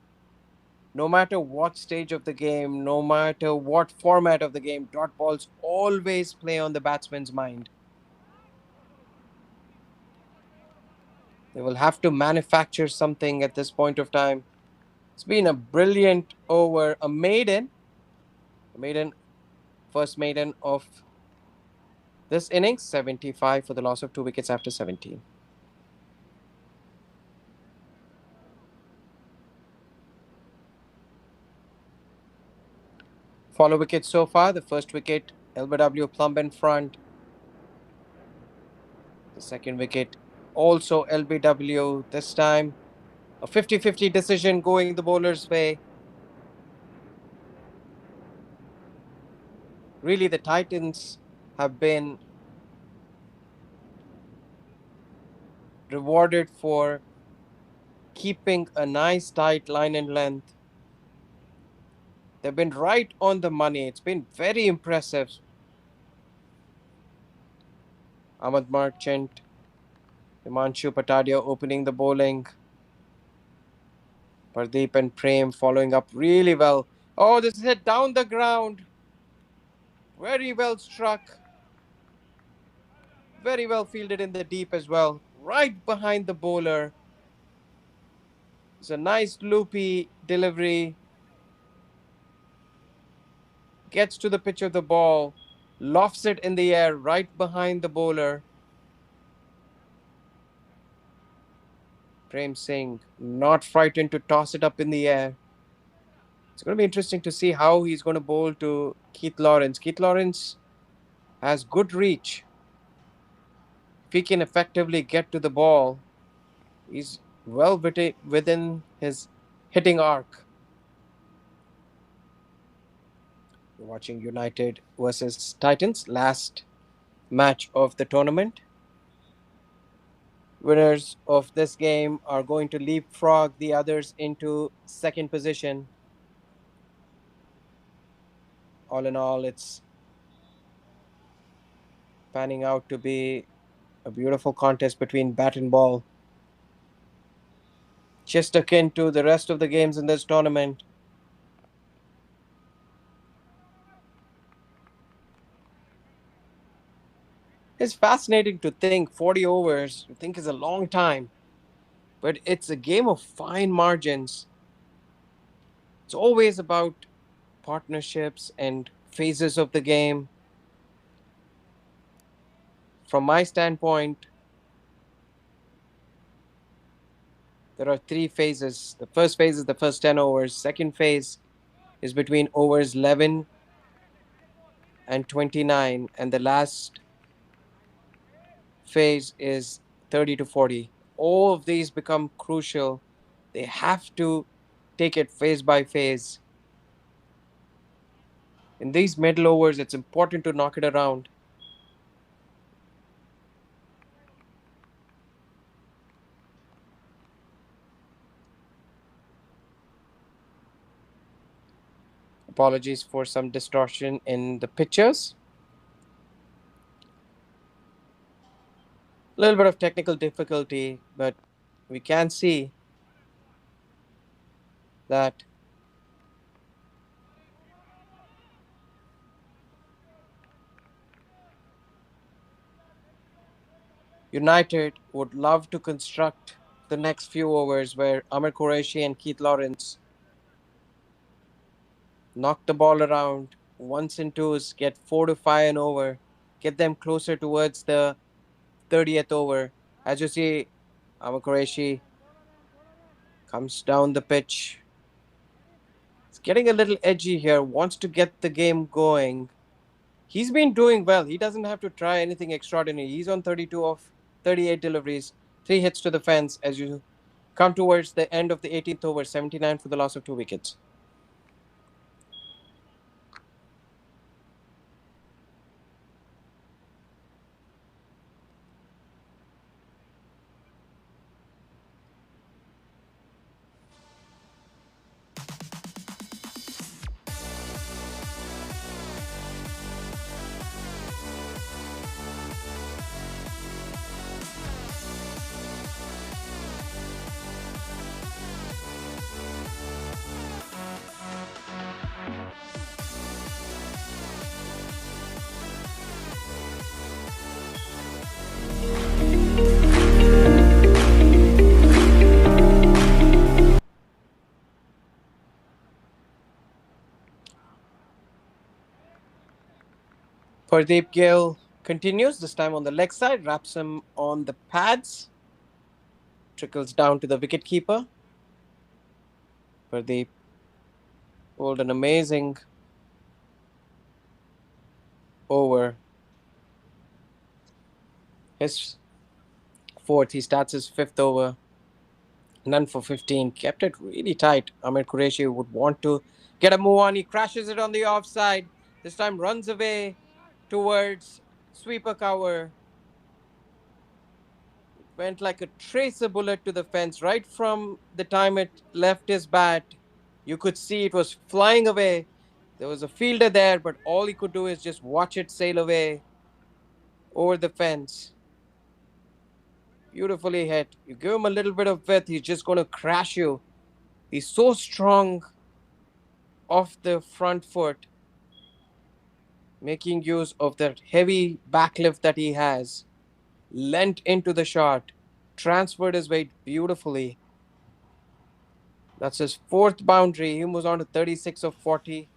No matter what stage of the game, no matter what format of the game, dot balls always play on the batsman's mind. They will have to manufacture something at this point of time. It's been a brilliant over, a maiden, first maiden of this innings, 75 for the loss of 2 wickets after 17. Follow wickets so far. The first wicket, LBW plumb in front. The second wicket, also LBW. This time, a 50-50 decision going the bowler's way. Really, the Titans have been rewarded for keeping a nice tight line and length. They've been right on the money. It's been very impressive. Ahmad Marchant, Himanshu Patadia opening the bowling. Pardeep and Prem following up really well. Oh, this is hit down the ground. Very well struck. Very well fielded in the deep as well. Right behind the bowler. It's a nice loopy delivery. Gets to the pitch of the ball. Lofts it in the air right behind the bowler. Prem Singh not frightened to toss it up in the air. It's going to be interesting to see how he's going to bowl to Keith Lawrence. Keith Lawrence has good reach. If he can effectively get to the ball, he's well within his hitting arc. You're watching United versus Titans, last match of the tournament. Winners of this game are going to leapfrog the others into second position. All in all, it's panning out to be a beautiful contest between bat and ball. Just akin to the rest of the games in this tournament. It's fascinating to think 40 overs, you think is a long time, but it's a game of fine margins. It's always about partnerships and phases of the game. From my standpoint, there are three phases. The first phase is the first 10 overs. Second phase is between overs 11 and 29. And the last phase is 30 to 40. All of these become crucial. They have to take it phase by phase. In these middle overs, it's important to knock it around. Apologies for some distortion in the pictures. A little bit of technical difficulty, but we can see that United would love to construct the next few overs where Amir Kureshi and Keith Lawrence Knock the ball around. Ones and twos, get 4 to 5 and over. Get them closer towards the 30th over. As you see, Amir Kureshi comes down the pitch. It's getting a little edgy here, wants to get the game going. He's been doing well. He doesn't have to try anything extraordinary. He's on 32 of 38 deliveries, 3 hits to the fence as you come towards the end of the 18th over, 79 for the loss of 2 wickets. Pardeep Gill continues, this time on the leg side, wraps him on the pads, trickles down to the wicket keeper. Pardeep bowled an amazing over. His fourth, he starts his fifth over, none for 15. Kept it really tight. Amir Kureshi would want to get a move on. He crashes it on the offside. This time runs away towards sweeper cover. Went like a tracer bullet to the fence right from the time it left his bat. You could see it was flying away. There was a fielder there, but all he could do is just watch it sail away over the fence. Beautifully hit. You give him a little bit of width, he's just going to crash you. He's so strong off the front foot, making use of that heavy backlift that he has. Leant into the shot, transferred his weight beautifully. That's his fourth boundary. He moves on to 36 of 40.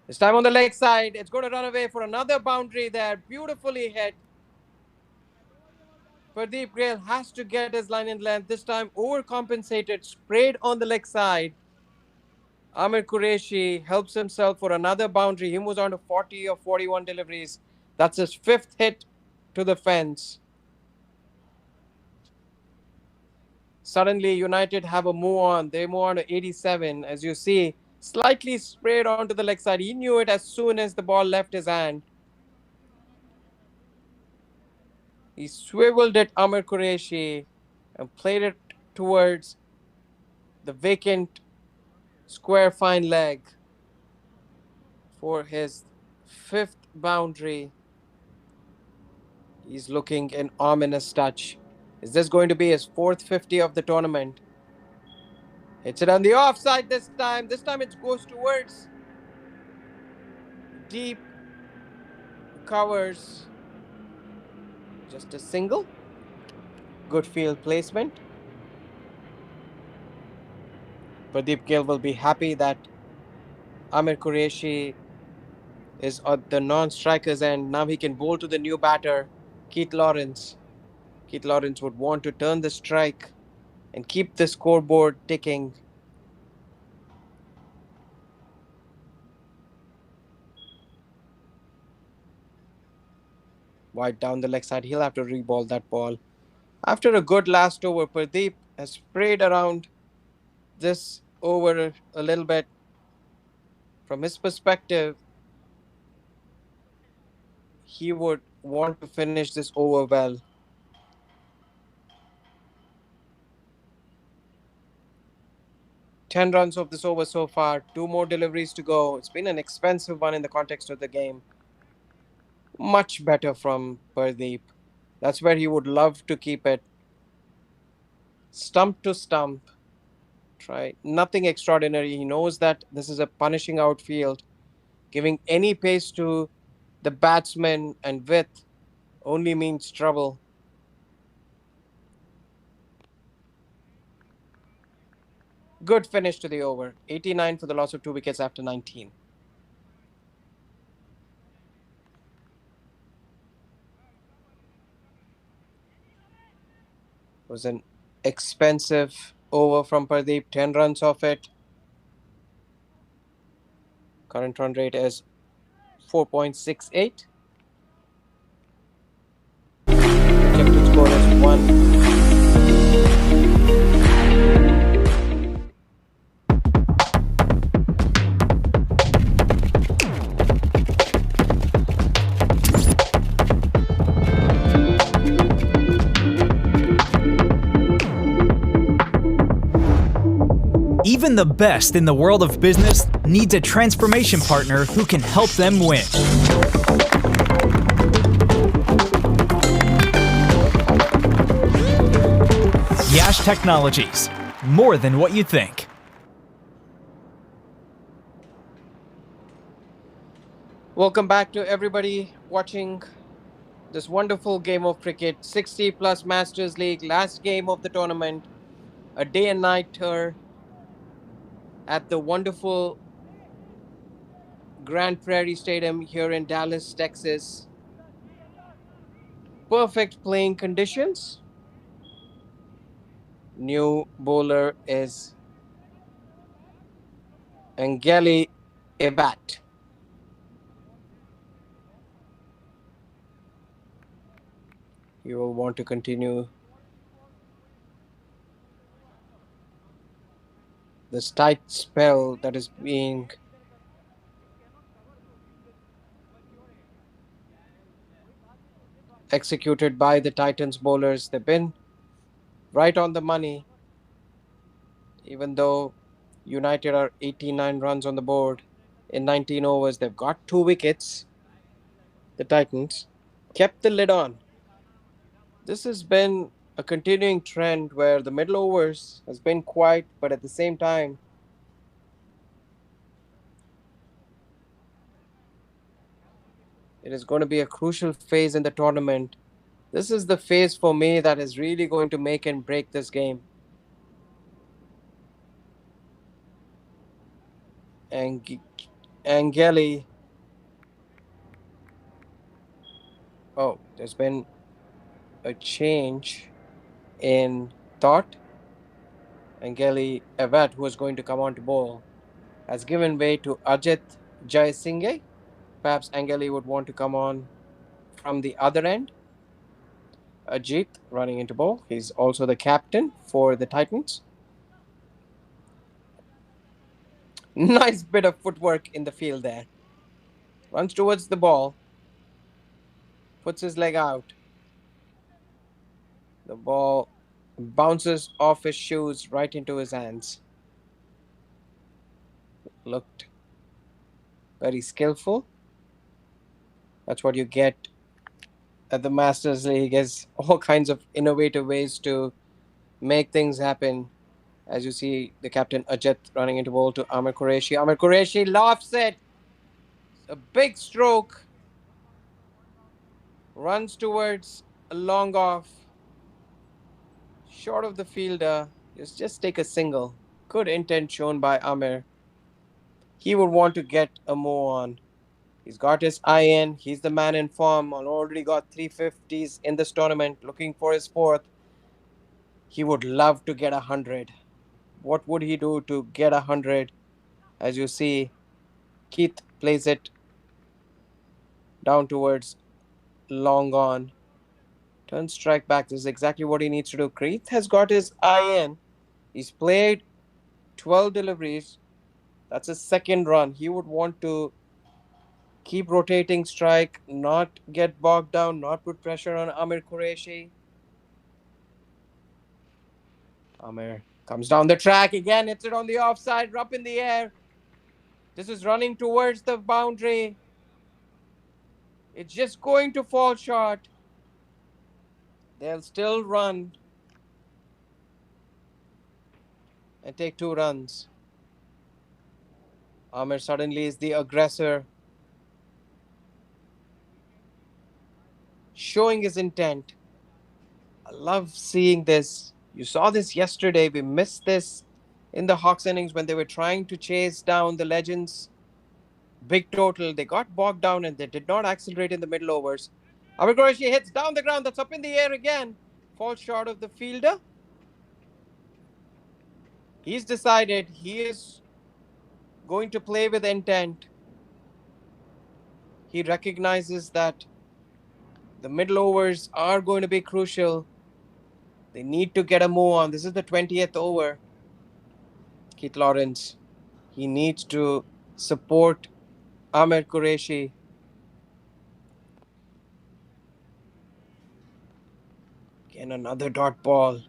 This time on the leg side, it's going to run away for another boundary there. Beautifully hit. Pradeep Grail has to get his line in length. This time overcompensated, sprayed on the leg side. Amir Kureshi helps himself for another boundary. He moves on to 40 of 41 deliveries. That's his fifth hit to the fence. Suddenly, United have a move on. They move on to 87. As you see, slightly sprayed onto the leg side. He knew it as soon as the ball left his hand. He swiveled it, Amir Kureshi, and played it towards the vacant square fine leg for his fifth boundary. He's looking an ominous touch. Is this going to be his fourth 50 of the tournament? Hits it on the offside this time. This time it goes towards deep covers. Just a single. Good field placement. Pradeep Gill will be happy that Amir Kureshi is at the non-strikers end. Now he can bowl to the new batter, Keith Lawrence. Keith Lawrence would want to turn the strike and keep the scoreboard ticking. Wide down the leg side. He'll have to re-ball that ball. After a good last over, Pradeep has sprayed around this over a little bit. From his perspective, he would want to finish this over well. 10 runs of this over so far, 2 more deliveries to go. It's been an expensive one in the context of the game. Much better from Pardeep. That's where he would love to keep it. Stump to stump. Try nothing extraordinary. He knows that this is a punishing outfield. Giving any pace to the batsman and width only means trouble. Good finish to the over. 89 for the loss of 2 wickets after 19. Was an expensive over from Pradeep. 10 runs off it. Current run rate is 4.68. Projected score is 1. Even the best in the world of business needs a transformation partner who can help them win. Yash Technologies. More than what you think. Welcome back to everybody watching this wonderful game of cricket. 60 plus Masters League, last game of the tournament. A day and night tour at the wonderful Grand Prairie Stadium here in Dallas, Texas. Perfect playing conditions. New bowler is Angeli Ebat. You will want to continue this tight spell that is being executed by the Titans bowlers. They've been right on the money, even though United are 89 runs on the board in 19 overs. They've got 2 wickets. The Titans kept the lid on. This has been a continuing trend where the middle overs has been quiet, but at the same time, it is going to be a crucial phase in the tournament. This is the phase for me that is really going to make and break this game. Angeli. Oh, there's been a change in thought. Angeli Avat, who is going to come on to bowl, has given way to Ajit Jaisinghe. Perhaps Angeli would want to come on from the other end. Ajit running into bowl. He's also the captain for the Titans. Nice bit of footwork in the field there. Runs towards the ball. Puts his leg out. The ball bounces off his shoes right into his hands. Looked very skillful. That's what you get at the Masters League, is all kinds of innovative ways to make things happen. As you see, the captain Ajit running into bowl to Amir Kureshi. Amir Kureshi lofts it. It's a big stroke. Runs towards a long off. Short of the fielder. Just take a single. Good intent shown by Amir. He would want to get a move on. He's got his eye in. He's the man in form. Already got 350s in this tournament. Looking for his fourth. He would love to get 100. What would he do to get 100? As you see, Keith plays it down towards long on. Turn strike back. This is exactly what he needs to do. Keith has got his eye in. He's played 12 deliveries. That's his second run. He would want to keep rotating strike, not get bogged down, not put pressure on Amir Kureshi. Amir comes down the track again, hits it on the offside, up in the air. This is running towards the boundary. It's just going to fall short. They'll still run and take 2 runs. Amir suddenly is the aggressor, showing his intent. I love seeing this. You saw this yesterday. We missed this in the Hawks innings when they were trying to chase down the Legends' big total. They got bogged down and they did not accelerate in the middle overs. Amir Kureshi hits down the ground. That's up in the air again. Falls short of the fielder. He's decided he is going to play with intent. He recognizes that the middle overs are going to be crucial. They need to get a move on. This is the 20th over. Keith Lawrence, he needs to support Amir Kureshi. Again, another dot ball.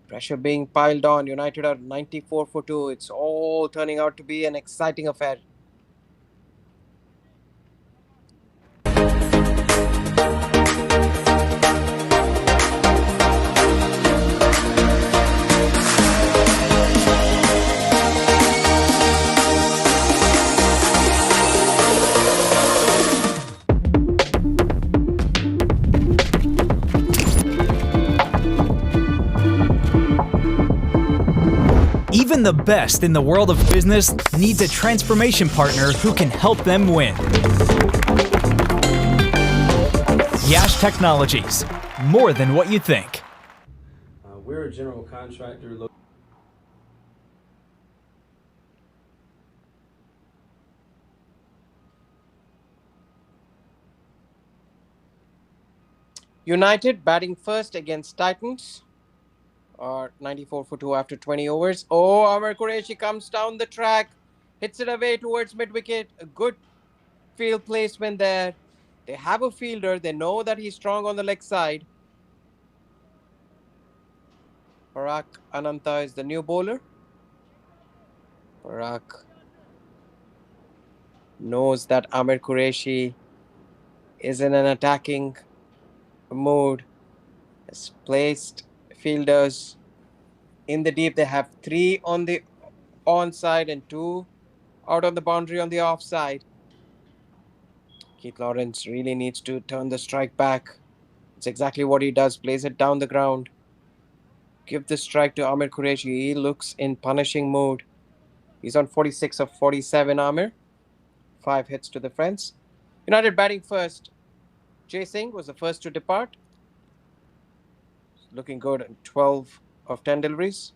Pressure being piled on. United are 94 for 2. It's all turning out to be an exciting affair. Even the best in the world of business needs a transformation partner who can help them win. Yash Technologies, more than what you think. We're a general contractor. United batting first against Titans. Are 94 for 2 after 20 overs. Oh, Amir Kureshi comes down the track, hits it away towards mid wicket. A good field placement there. They have a fielder. They know that he's strong on the leg side. Parag Ananta is the new bowler. Parag knows that Amir Kureshi is in an attacking mood. Has placed fielders in the deep. They have 3 on the onside and 2 out on the boundary on the offside. Keith Lawrence really needs to turn the strike back. It's exactly what he does. Plays it down the ground. Give the strike to Amir Kureshi. He looks in punishing mood. He's on 46 of 47, Amir. 5 hits to the fence. United batting first. Jay Singh was the first to depart. Looking good. 12 of 10 deliveries.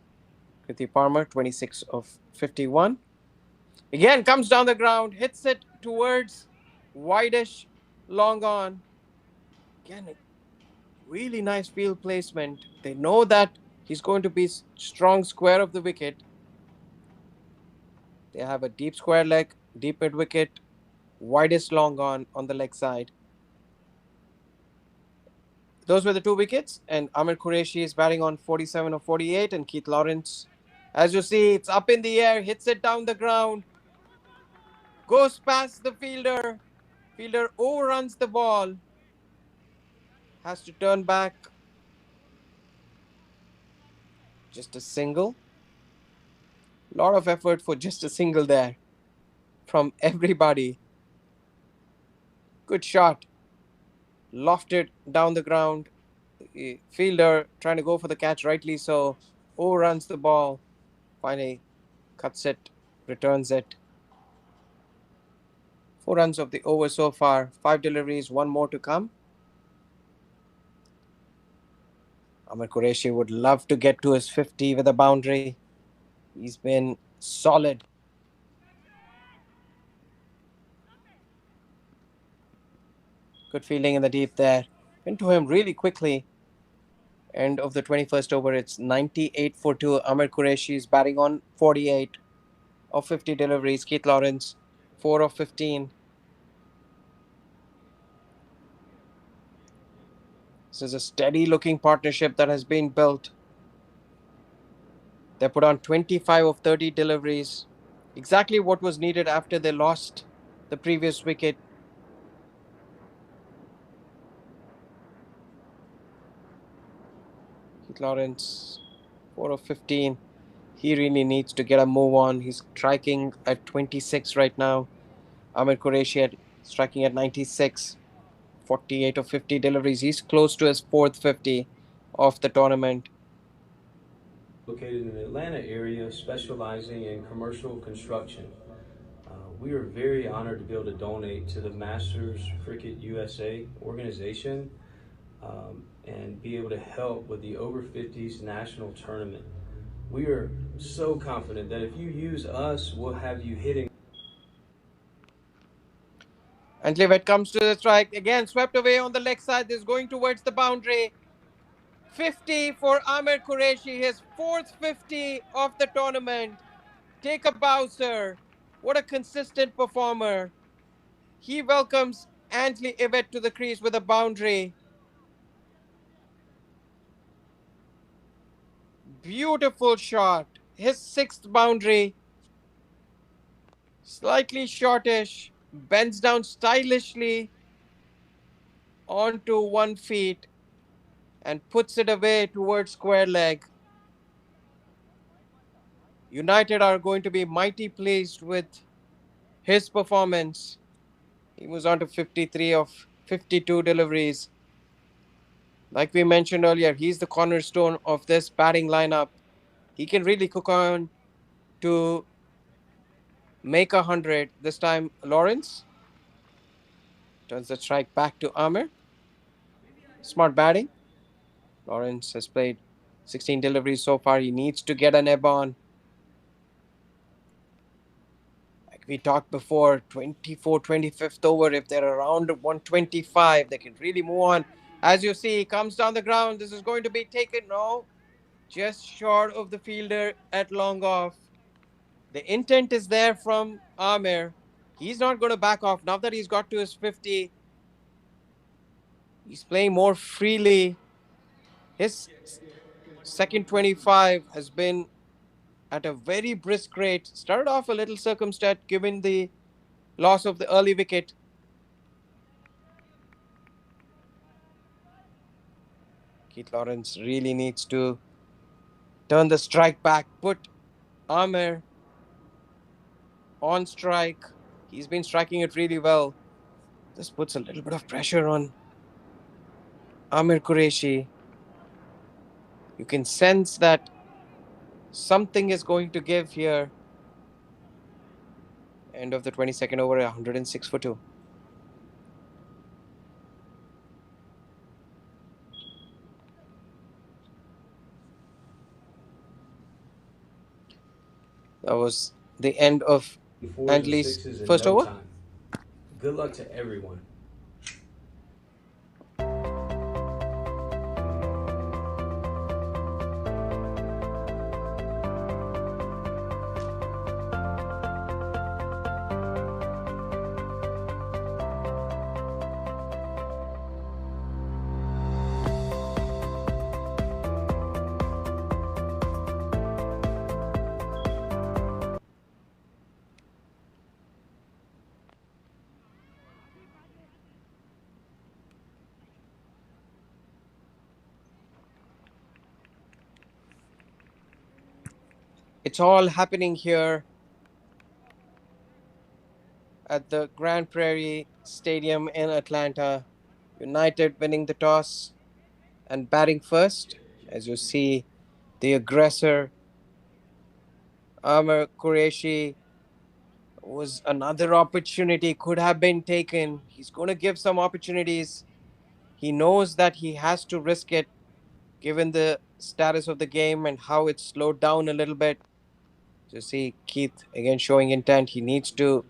Kriti Parmar, 26 of 51. Again, comes down the ground. Hits it towards wideish, long on. Again, really nice field placement. They know that he's going to be strong square of the wicket. They have a deep square leg, deep mid wicket, widest long on the leg side. Those were the 2 wickets, and Amir Kureshi is batting on 47 of 48, and Keith Lawrence, as you see, it's up in the air, hits it down the ground, goes past the fielder. Fielder overruns the ball, has to turn back. Just a single. Lot of effort for just a single there from everybody. Good shot. Lofted down the ground. The fielder trying to go for the catch, rightly so. Overruns the ball. Finally cuts it, returns it. 4 runs of the over so far. 5 deliveries, 1 more to come. Amir Kureshi would love to get to his 50 with a boundary. He's been solid. Good fielding in the deep there. Into him really quickly. End of the 21st over. It's 98 for 2. Amir Kureshi is batting on 48 of 50 deliveries. Keith Lawrence, 4 of 15. This is a steady looking partnership that has been built. They put on 25 of 30 deliveries. Exactly what was needed after they lost the previous wicket. Keith Lawrence, 4 of 15. He really needs to get a move on. He's striking at 26 right now. Amir Kureshi striking at 96. 48 of 50 deliveries. He's close to his 4th 50 of the tournament. Located in the Atlanta area, specializing in commercial construction. We are very honored to be able to donate to the Masters Cricket USA organization and be able to help with the Over 50s national tournament. We are so confident that if you use us, we'll have you hitting. And Levitt comes to the strike. Again, swept away on the leg side. This is going towards the boundary. 50 for Amir Kureshi, his fourth 50 of the tournament. Take a bow, sir. What a consistent performer. He welcomes Antley Ivet to the crease with a boundary. Beautiful shot. His sixth boundary. Slightly shortish. Bends down stylishly onto 1 feet and puts it away towards square leg. United are going to be mighty pleased with his performance. He was on to 53 of 52 deliveries. Like we mentioned earlier, he's the cornerstone of this batting lineup. He can really cook on to make 100. This time, Lawrence turns the strike back to Amir. Smart batting. Lawrence has played 16 deliveries so far. He needs to get an ebb on. Like we talked before, 24, 25th over. If they're around 125, they can really move on. As you see, he comes down the ground. This is going to be taken. No, just short of the fielder at long off. The intent is there from Amir. He's not going to back off. Now that he's got to his 50, he's playing more freely. His second 25 has been at a very brisk rate. Started off a little circumspect given the loss of the early wicket. Keith Lawrence really needs to turn the strike back, put Amir on strike. He's been striking it really well. This puts a little bit of pressure on Amir Kureshi. You can sense that something is going to give here. End of the 22nd over, 106 for 2. That was the end of Fours and Antley's sixes in first no over. time. Good luck to everyone. It's all happening here at the Grand Prairie Stadium in Atlanta. United winning the toss and batting first. As you see, the aggressor, Amir Kureshi, was another opportunity, could have been taken. He's going to give some opportunities. He knows that he has to risk it given the status of the game and how it's slowed down a little bit. You see Keith again showing intent. He needs to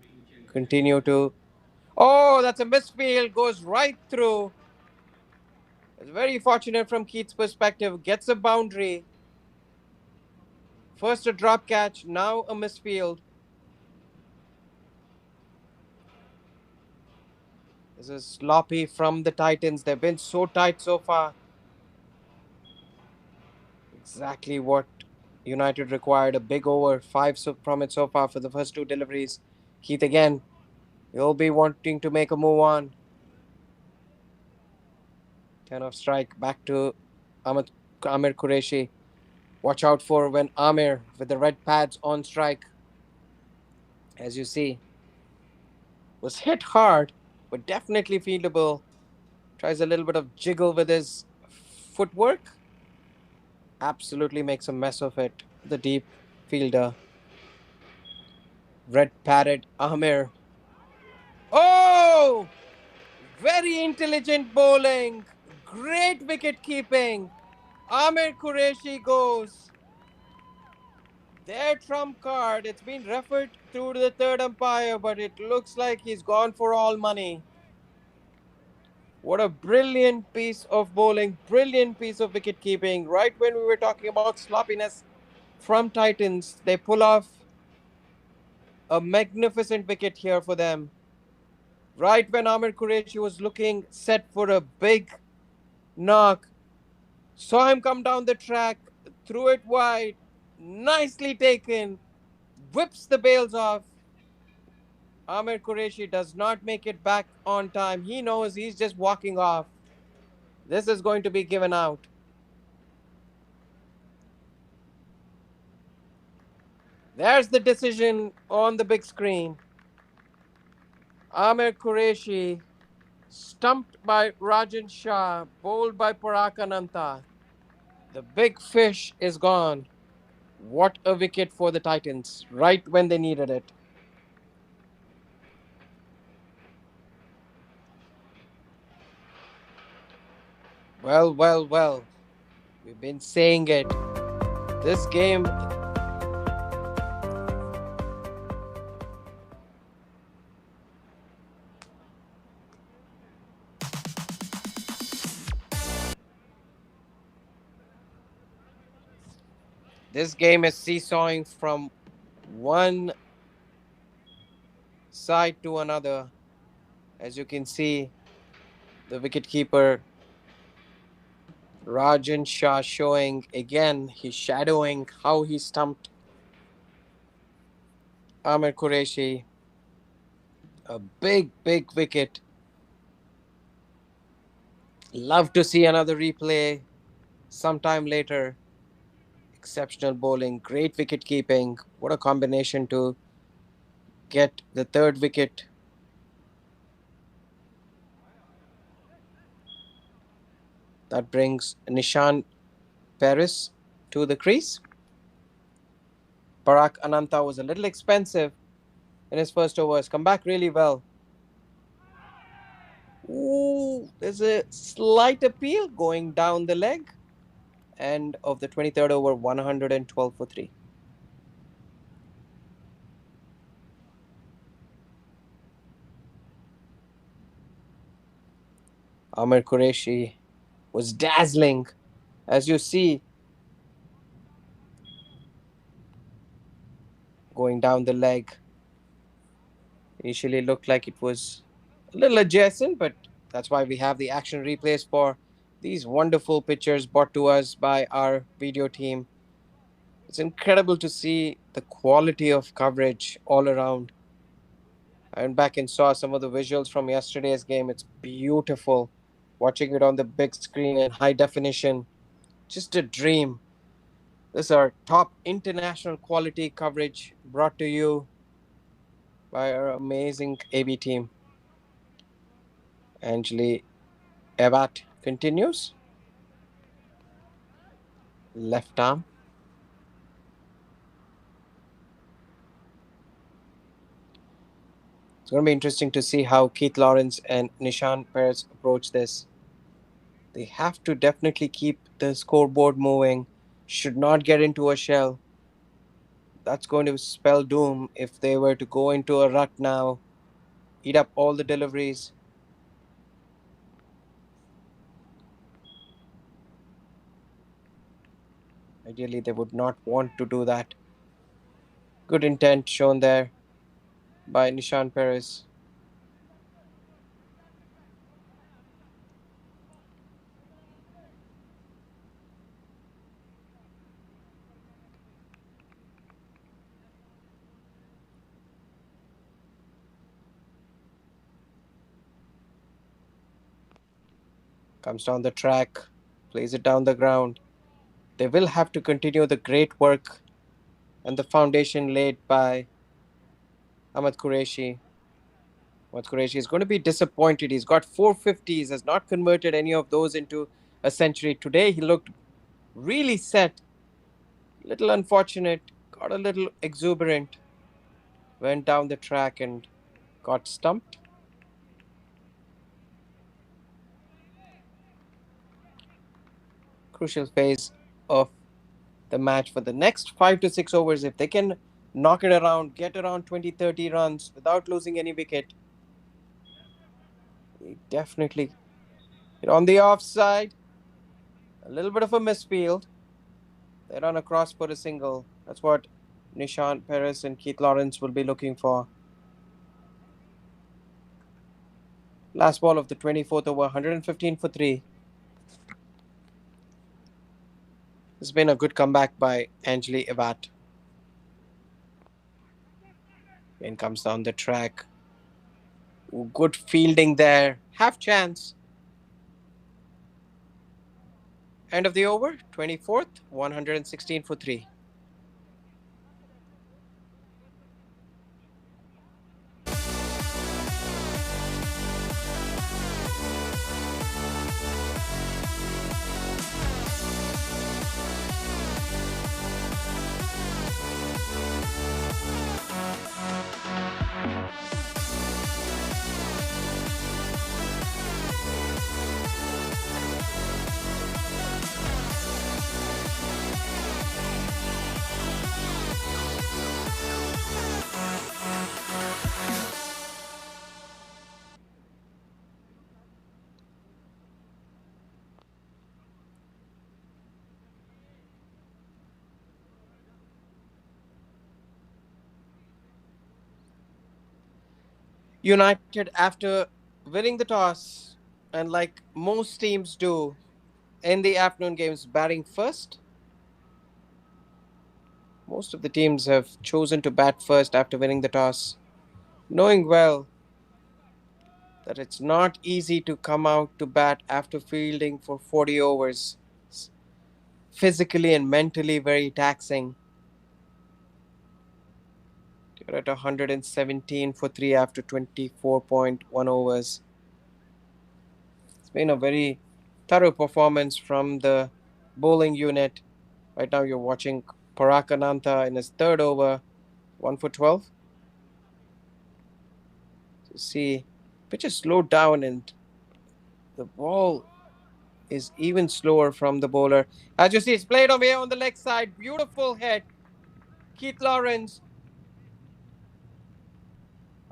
continue to. Oh, that's a misfield. Goes right through. It's very fortunate from Keith's perspective. Gets a boundary. First a drop catch, now a misfield. This is sloppy from the Titans. They've been so tight so far. Exactly what United required. A big over. Five from it so far for the first two deliveries. Keith again. He'll be wanting to make a move on. 10 off strike. Back to Amir Kureshi. Watch out for when Amir with the red pads on strike. As you see. Was hit hard, but definitely fieldable. Tries a little bit of jiggle with his footwork. Absolutely makes a mess of it. The deep fielder, red padded Amir. Oh! Very intelligent bowling. Great wicket keeping. Amir Kureshi goes. Their trump card. It's been referred through to the third umpire, but it looks like he's gone for all money. What a brilliant piece of bowling, brilliant piece of wicket keeping. Right when we were talking about sloppiness from Titans, they pull off a magnificent wicket here for them. Right when Amir Kureshi was looking set for a big knock, saw him come down the track, threw it wide, nicely taken, whips the bails off. Amir Kureshi does not make it back on time. He knows he's just walking off. This is going to be given out. There's the decision on the big screen. Amir Kureshi stumped by Rajan Shah, bowled by Parak Ananta. The big fish is gone. What a wicket for the Titans, right when they needed it. Well, well, well. We've been saying it. This game, this game is seesawing from one side to another. As you can see, the wicketkeeper Rajan Shah showing again, he's shadowing how he stumped Amir Qureshi. A big, big wicket. Love to see another replay sometime later. Exceptional bowling, great wicket keeping. What a combination to get the third wicket. That brings Nishan Paris to the crease. Parak Ananta was a little expensive in his first overs. Come back really well. Ooh, there's a slight appeal going down the leg. End of the 23rd over, 112 for 3. Amir Kureshi was dazzling. As you see, going down the leg. Initially looked like it was a little adjacent, but that's why we have the action replays for these wonderful pictures brought to us by our video team. It's incredible to see the quality of coverage all around. I went back and saw some of the visuals from yesterday's game. It's beautiful. Watching it on the big screen in high definition. Just a dream. This is our top international quality coverage brought to you by our amazing AB team. Angeli Ebat continues. Left arm. It's going to be interesting to see how Keith Lawrence and Nishan Perez approach this. They have to definitely keep the scoreboard moving. Should not get into a shell. That's going to spell doom if they were to go into a rut now, eat up all the deliveries. Ideally, they would not want to do that. Good intent shown there by Nishan Perez. Comes down the track, plays it down the ground. They will have to continue the great work and the foundation laid by Ahmed Qureshi. Ahmed Qureshi is going to be disappointed. He's got 450s, has not converted any of those into a century. Today he looked really set. Little unfortunate, got a little exuberant, went down the track and got stumped. Crucial phase of the match for the next 5 to 6 overs. If they can knock it around, get around 20, 30 runs without losing any wicket, definitely. On the offside, a little bit of a misfield. They run across for a single. That's what Nishant Perez and Keith Lawrence will be looking for. Last ball of the 24th over, 115 for 3. It's been a good comeback by Anjali Avat. In comes down the track. Good fielding there. Half chance. End of the over, 24th, 116 for 3. United, after winning the toss, and like most teams do in the afternoon games, batting first. Most of the teams have chosen to bat first after winning the toss, knowing well that it's not easy to come out to bat after fielding for 40 overs. It's physically and mentally very taxing. You're at 117 for 3 after 24.1 overs. It's been a very thorough performance from the bowling unit. Right now, you're watching Parakananta in his third over, 1 for 12. So see, pitch is slowed down and the ball is even slower from the bowler. As you see, it's played away on the leg side. Beautiful hit. Keith Lawrence,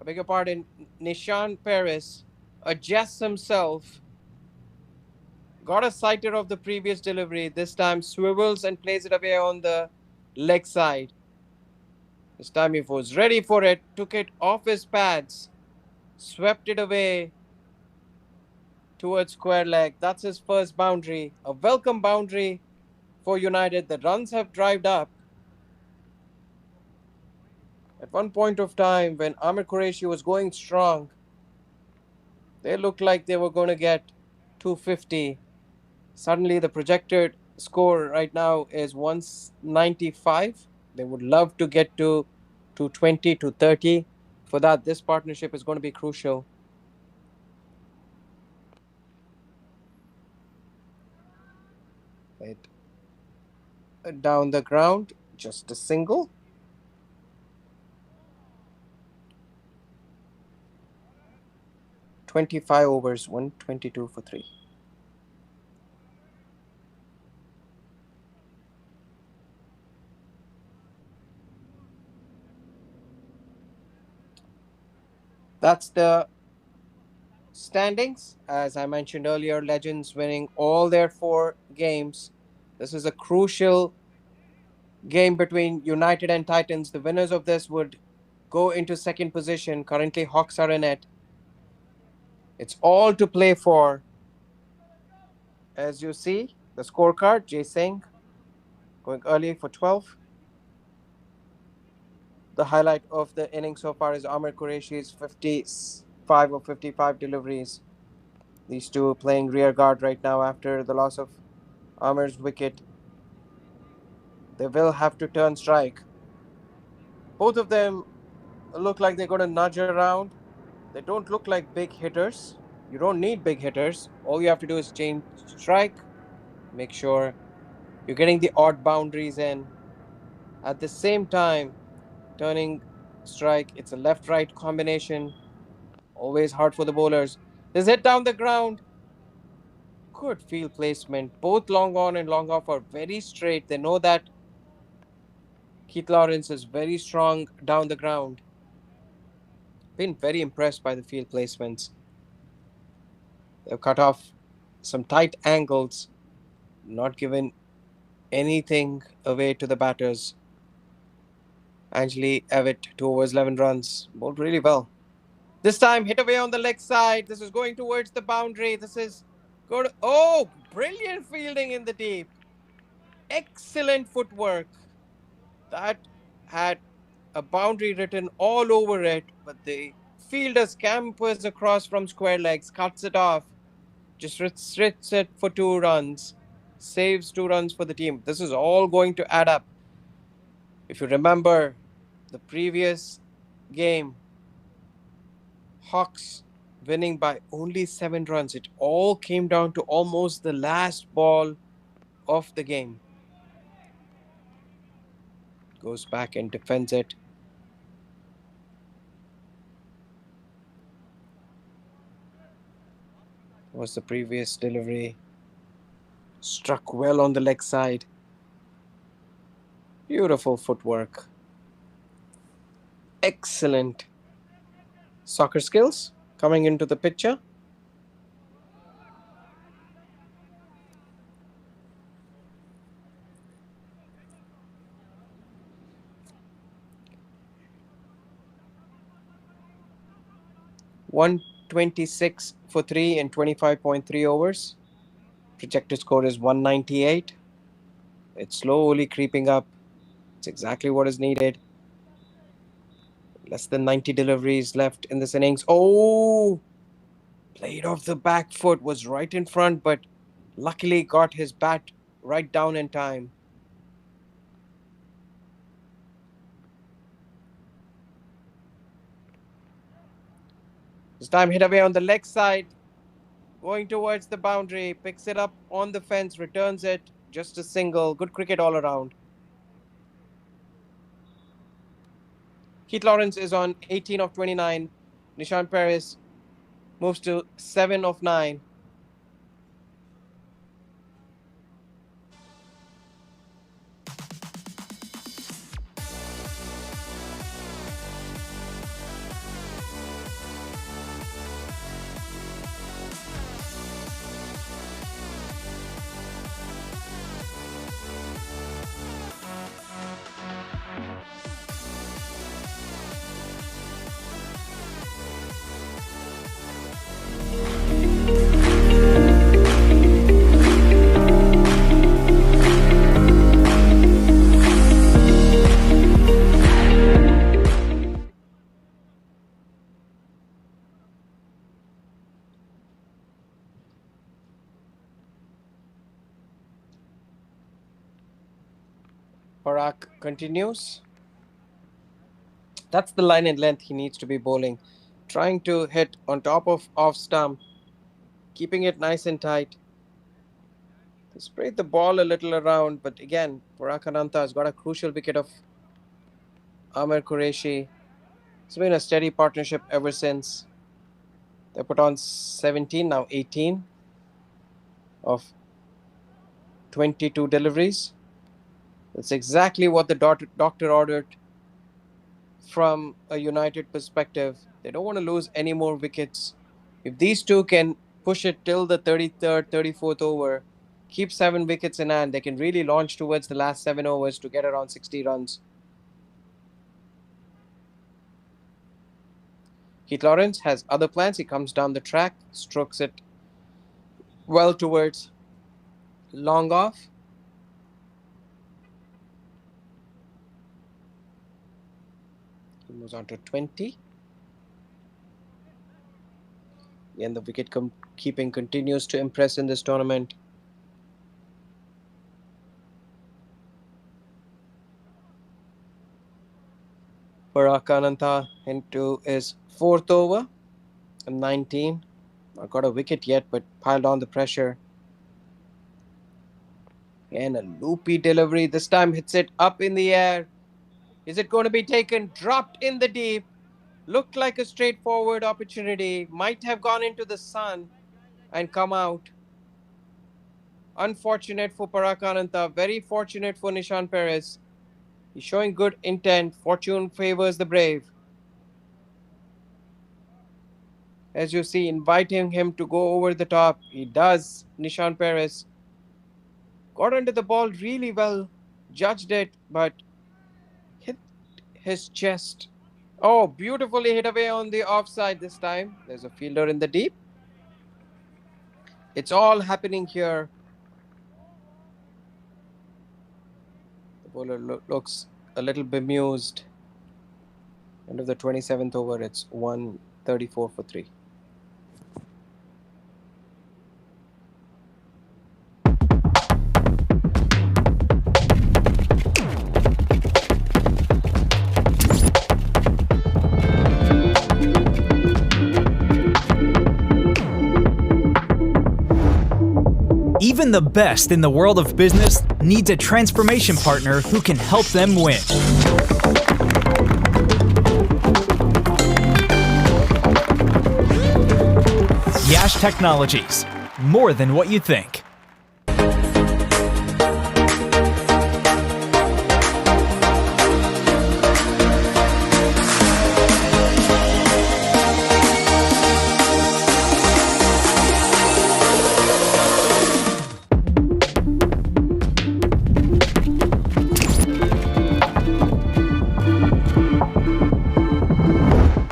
I beg your pardon, Nishan Paris adjusts himself. Got a sighter of the previous delivery. This time swivels and plays it away on the leg side. This time he was ready for it, took it off his pads, swept it away towards square leg. That's his first boundary. A welcome boundary for United. The runs have dried up. At one point of time, when Amir Kureshi was going strong, they looked like they were going to get 250. Suddenly, the projected score right now is 195. They would love to get to 220 to 30. For that, this partnership is going to be crucial. It down the ground, just a single. "25 overs, 122 for 3." That's the standings. As I mentioned earlier, Legends winning all their 4 games. This is a crucial game between United and Titans. The winners of this would go into second position. Currently, Hawks are in it. It's all to play for. As you see, the scorecard, Jay Singh going early for 12. The highlight of the inning so far is Amir Kureshi's 55 of 55 deliveries. These two playing rear guard right now after the loss of Amir's wicket. They will have to turn strike. Both of them look like they're going to nudge around. They don't look like big hitters. You don't need big hitters. All you have to do is change strike, make sure You're getting the odd boundaries in. At the same time, turning strike, it's a left right combination. Always hard for the bowlers. This hit down the ground. Good field placement. Both long on and long off are very straight. They know that Keith Lawrence is very strong down the ground. Been very impressed by the field placements. They've cut off some tight angles, not given anything away to the batters. Angeli Evitt, 2 overs, 11 runs. Bowled really well. This time, hit away on the leg side. This is going towards the boundary. This is good. Oh, brilliant fielding in the deep. Excellent footwork. That had a boundary written all over it, but the fielder scampers across from square legs, cuts it off, just restricts it for 2 runs, saves 2 runs for the team. This is all going to add up. If you remember the previous game, Hawks winning by only 7 runs. It all came down to almost the last ball of the game. Goes back and defends it. Was the previous delivery. Struck well on the leg side. Beautiful footwork. Excellent soccer skills coming into the picture. $126 for 3 in 25.3 overs. Projected score is 198. It's slowly creeping up. It's exactly what is needed. Less than 90 deliveries left in this innings. Oh! Played off the back foot, was right in front, but luckily got his bat right down in time. This time hit away on the leg side, going towards the boundary, picks it up on the fence, returns it, just a single. Good cricket all around. Keith Lawrence is on 18 of 29. Nishan Paris moves to 7 of 9. Parak continues. That's the line and length he needs to be bowling. Trying to hit on top of off stump, keeping it nice and tight. They sprayed the ball a little around, but again, Parak Ananta has got a crucial wicket of Amir Kureshi. It's been a steady partnership ever since. They put on 17, now 18 of 22 deliveries. That's exactly what the doctor ordered from a United perspective. They don't want to lose any more wickets. If these two can push it till the 33rd, 34th over, keep 7 wickets in hand, they can really launch towards the last 7 overs to get around 60 runs. Keith Lawrence has other plans. He comes down the track, strokes it well towards long off. He moves on to 20. Again, the wicket keeping continues to impress in this tournament. Parak Ananta into his 4th over, 19. Not got a wicket yet, but piled on the pressure. And a loopy delivery. This time hits it up in the air. Is it going to be taken? Dropped in the deep. Looked like a straightforward opportunity. Might have gone into the sun and come out. Unfortunate for Parakananta. Very fortunate for Nishan Perez. He's showing good intent. Fortune favors the brave. As you see, inviting him to go over the top. He does. Nishan Perez got under the ball really well. Judged it, but hit his chest. Oh, beautifully hit away on the offside this time. There's a fielder in the deep. It's all happening here. The bowler looks a little bemused. End of the 27th over, it's 134 for 3. Even the best in the world of business needs a transformation partner who can help them win. Yash Technologies, more than what you think.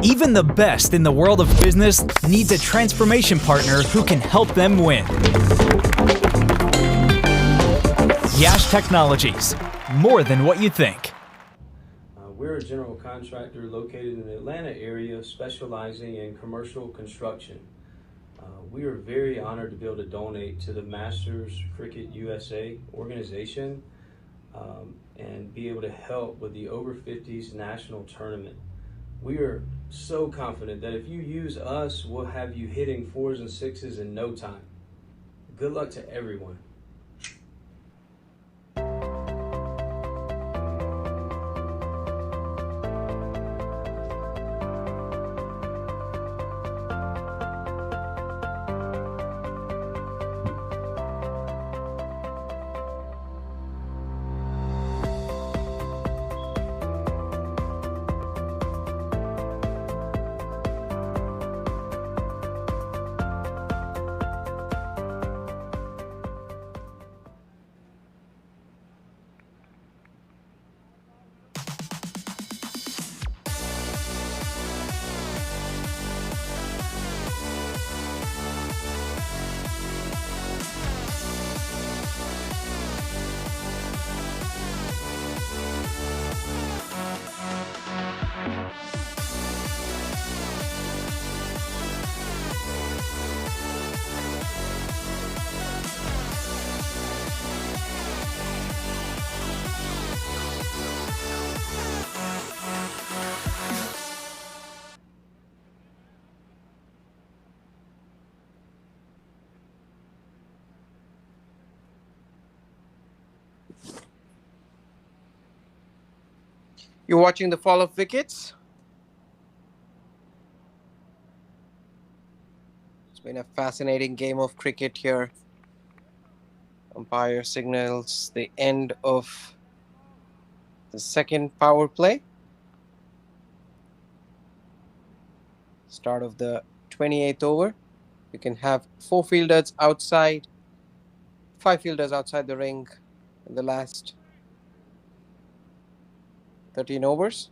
Even the best in the world of business needs a transformation partner who can help them win. Yash Technologies, more than what you think. We're a general contractor located in the Atlanta area specializing in commercial construction. We are very honored to be able to donate to the Masters Cricket USA organization and be able to help with the Over 50s national tournament. We are so confident that if you use us, we'll have you hitting 4s and 6s in no time. Good luck to everyone. You're watching the fall of wickets. It's been a fascinating game of cricket here. Umpire signals the end of the second power play. Start of the 28th over. You can have 4 fielders outside, 5 fielders outside the ring in the last 13 overs.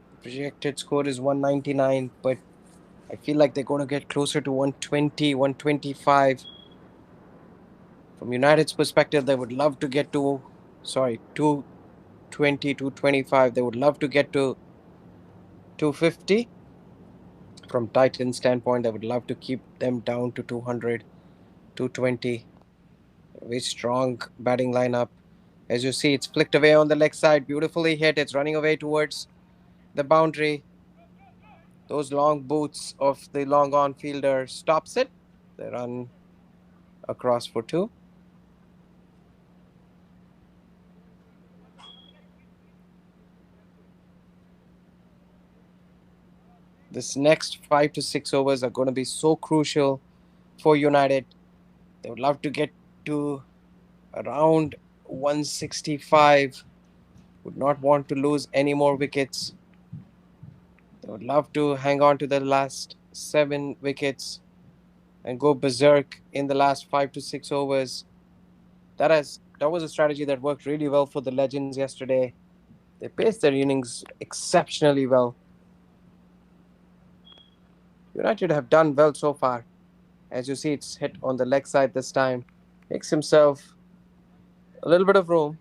The projected score is 199, but I feel like they're going to get closer to 120, 125. From United's perspective, they would love to get to, 220, 225. They would love to get to 250. From Titan's standpoint, they would love to keep them down to 200, 220. Very strong batting lineup. As you see, it's flicked away on the leg side. Beautifully hit. It's running away towards the boundary. Those long boots of the long on fielder stops it. They run across for two. This next 5 to 6 overs are going to be so crucial for United. They would love to get to around 165. Would not want to lose any more wickets. They would love to hang on to the last 7 wickets and go berserk in the last 5 to 6 overs. That was a strategy that worked really well for the Legends yesterday. They paced their innings exceptionally well. United have done well so far. As you see, it's hit on the leg side this time. Makes himself a little bit of room.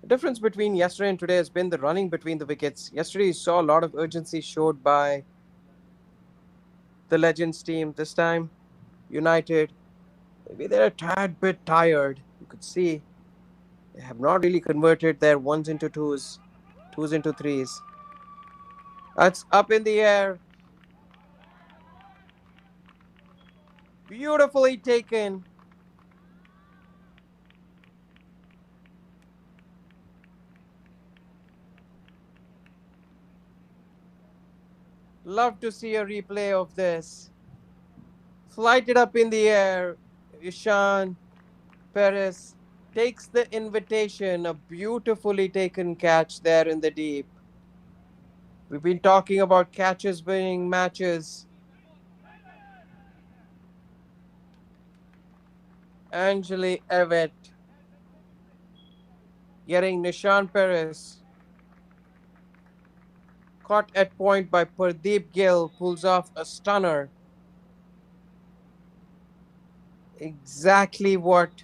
The difference between yesterday and today has been the running between the wickets. Yesterday, you saw a lot of urgency showed by the Legends team. This time, United, maybe they're a tad bit tired. You could see they have not really converted their ones into twos, twos into threes. That's up in the air. Beautifully taken. Love to see a replay of this. Flighted up in the air. Ishan Perez takes the invitation. A beautifully taken catch there in the deep. We've been talking about catches winning matches. Angeli Evett getting Nishan Perez. Caught at point by Pardeep Gill. Pulls off a stunner. Exactly what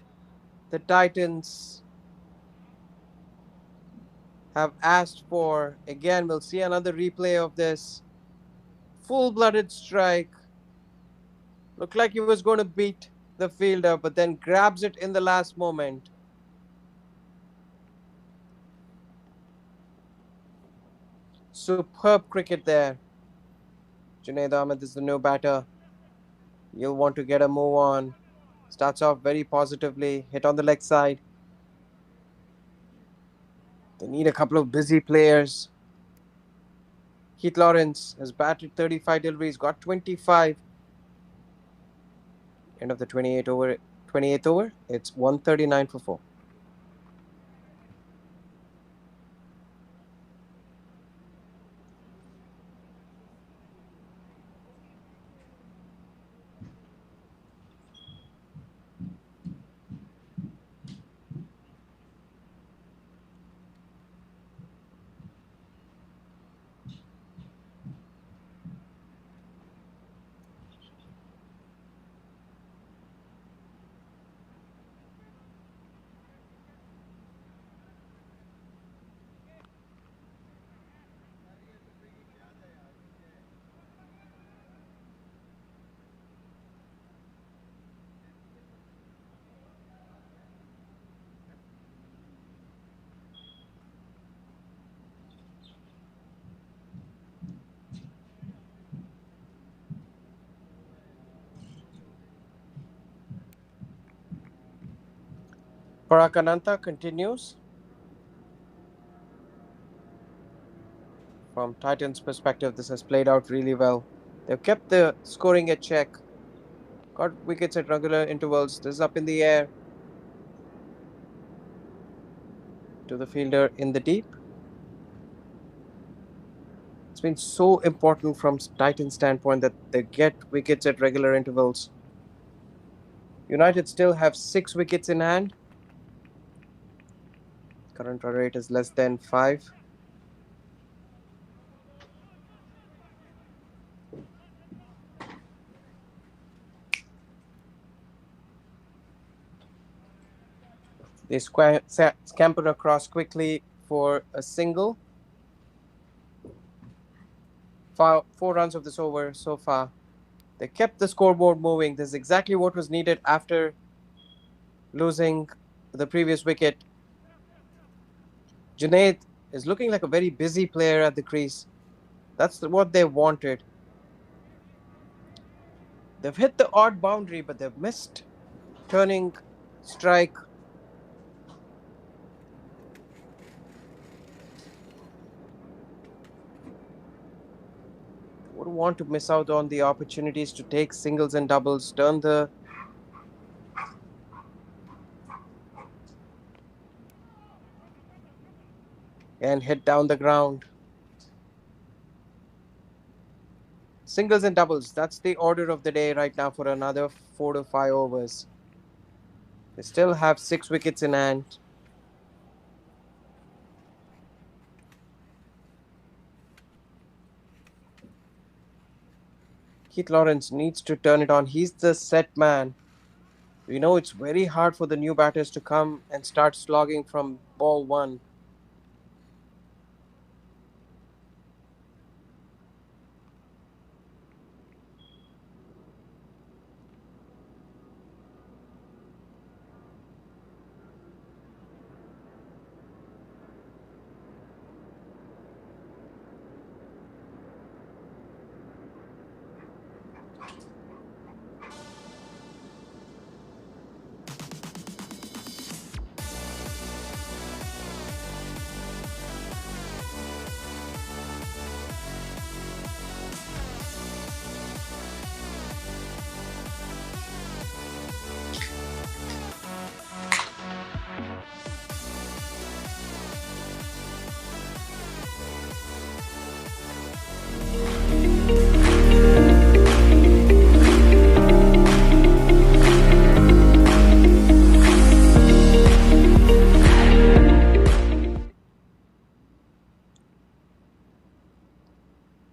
the Titans have asked for. Again, we'll see another replay of this. Full-blooded strike. Looked like he was going to beat the fielder, but then grabs it in the last moment. Superb cricket there. Junaid Ahmed is the new batter. You'll want to get a move on. Starts off very positively. Hit on the leg side. They need a couple of busy players. Keith Lawrence has batted 35 deliveries, got 25. End of the 28th over. It's 139 for 4. Parakananta continues. From Titans' perspective, this has played out really well. They've kept the scoring at check. Got wickets at regular intervals. This is up in the air to the fielder in the deep. It's been so important from Titans' standpoint that they get wickets at regular intervals. United still have 6 wickets in hand. Current run rate is less than 5. They scamper across quickly for a single. 4 runs of this over so far. They kept the scoreboard moving. This is exactly what was needed after losing the previous wicket. Junaid is looking like a very busy player at the crease. That's what they wanted. They've hit the odd boundary, but they've missed turning strike. Would want to miss out on the opportunities to take singles and doubles, turn the and hit down the ground. Singles and doubles, that's the order of the day right now for another 4 to 5 overs. They still have 6 wickets in hand. Keith Lawrence needs to turn it on. He's the set man. We know it's very hard for the new batters to come and start slogging from ball one.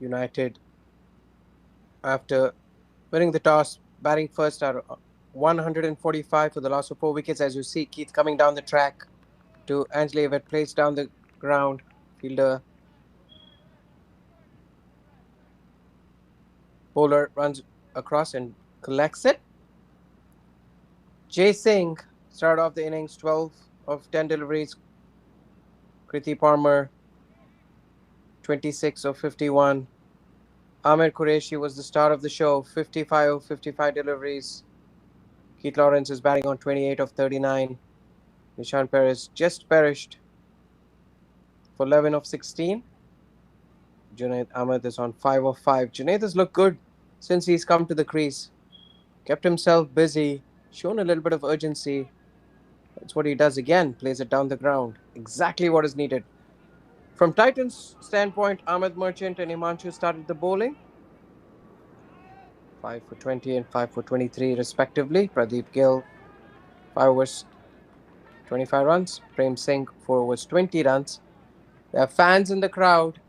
United, after winning the toss, batting first are 145 for the loss of 4 wickets. As you see, Keith coming down the track to Angelo Everett, placed down the ground. Fielder bowler runs across and collects it. Jay Singh started off the innings 12 of 10 deliveries. Kriti Palmer 26 of 51. Amir Kureshi was the star of the show, 55 of 55 deliveries. Keith Lawrence is batting on 28 of 39. Nishan Perez just perished for 11 of 16. Junaid Ahmed is on 5 of 5. Junaid has looked good since he's come to the crease. Kept himself busy, shown a little bit of urgency. That's what he does again, plays it down the ground. Exactly what is needed. From Titans' standpoint, Ahmed Merchant and Himanshu started the bowling. 5 for 20 and 5 for 23 respectively. Pradeep Gill, 5 overs, 25 runs. Prem Singh, 4 overs, 20 runs. There are fans in the crowd.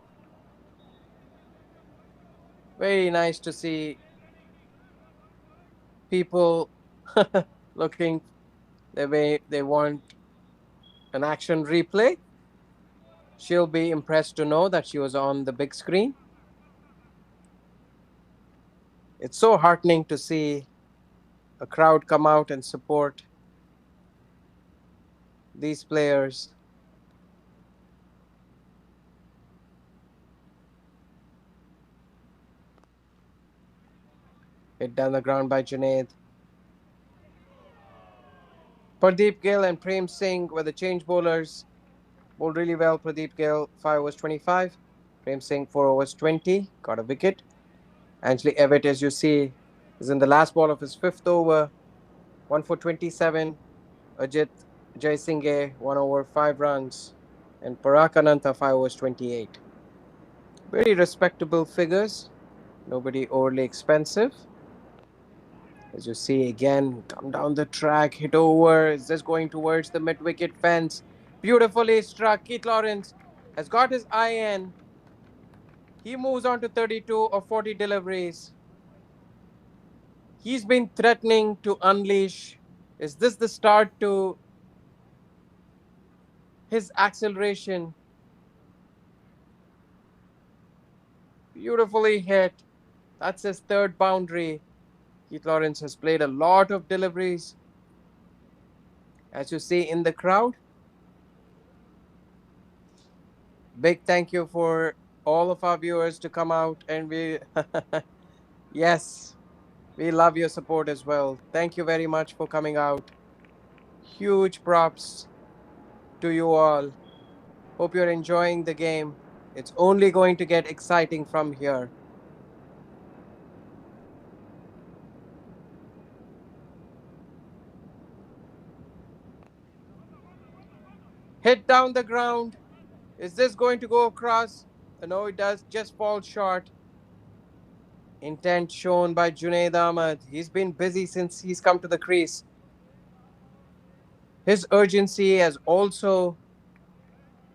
Very nice to see people looking the way they want an action replay. She'll be impressed to know that she was on the big screen. It's so heartening to see a crowd come out and support these players. Hit down the ground by Junaid. Pradeep Gill and Prem Singh were the change bowlers. Bowled really well. Pradeep Gill, 5 overs 25. Prem Singh, 4 overs 20. Got a wicket. Angelo Everett, as you see, is in the last ball of his 5th over. 1 for 27. Ajit Jaisinghe, 1 over 5 runs. And Parak Ananta, 5 overs 28. Very respectable figures. Nobody overly expensive. As you see again, come down the track, hit over. Is this going towards the mid-wicket fence? Beautifully struck. Keith Lawrence has got his eye in. He moves on to 32 of 40 deliveries. He's been threatening to unleash. Is this the start to his acceleration? Beautifully hit. That's his 3rd boundary. Keith Lawrence has played a lot of deliveries. As you see in the crowd, Big thank you for all of our viewers to come out, and we, yes, we love your support as well. Thank you very much for coming out. Huge props to you all. Hope you're enjoying the game. It's only going to get exciting from here. Hit down the ground. Is this going to go across? No, it does just fall short. Intent shown by Junaid Ahmed. He's been busy since he's come to the crease. His urgency has also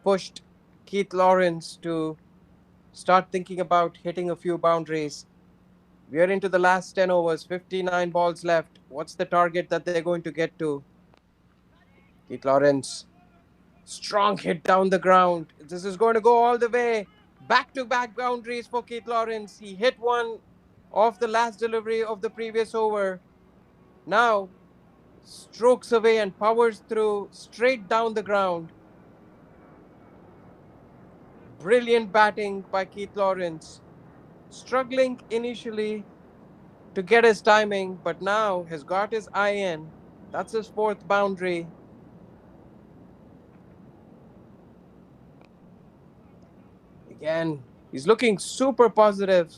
pushed Keith Lawrence to start thinking about hitting a few boundaries. We're into the last 10 overs, 59 balls left. What's the target that they're going to get to? Keith Lawrence, strong hit down the ground. This is going to go all the way. Back to back boundaries for Keith Lawrence. He hit one off the last delivery of the previous over. Now, strokes away and powers through straight down the ground. Brilliant batting by Keith Lawrence. Struggling initially to get his timing, but now has got his eye in. That's his fourth boundary. Again, he's looking super positive.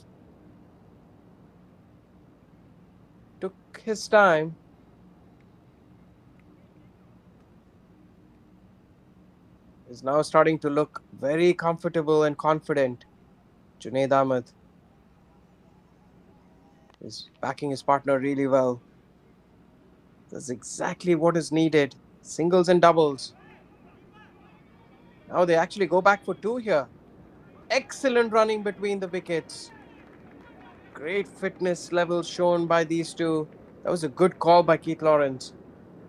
Took his time. Is now starting to look very comfortable and confident. Junaid Ahmed is backing his partner really well. That's exactly what is needed. Singles and doubles. Now they actually go back for two here. Excellent running between the wickets. Great fitness levels shown by these two. That was a good call by Keith Lawrence.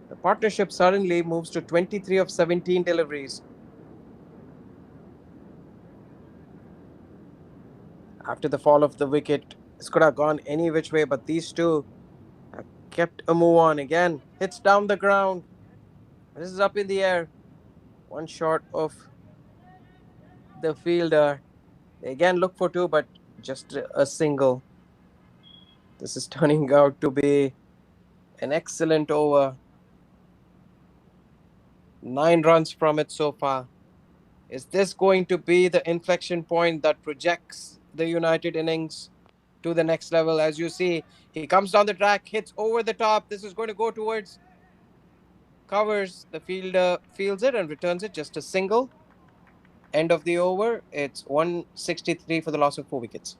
The partnership suddenly moves to 23 of 17 deliveries. After the fall of the wicket, this could have gone any which way, but these two have kept a move on. Again, hits down the ground. This is up in the air. One short of the fielder. They again look for two, but just a single. This is turning out to be an excellent over. 9 runs from it so far. Is this going to be the inflection point that projects the United innings to the next level? As you see, he comes down the track, hits over the top. This is going to go towards covers. The fielder fields it and returns it. Just a single. End of the over. It's 163 for the loss of 4 wickets.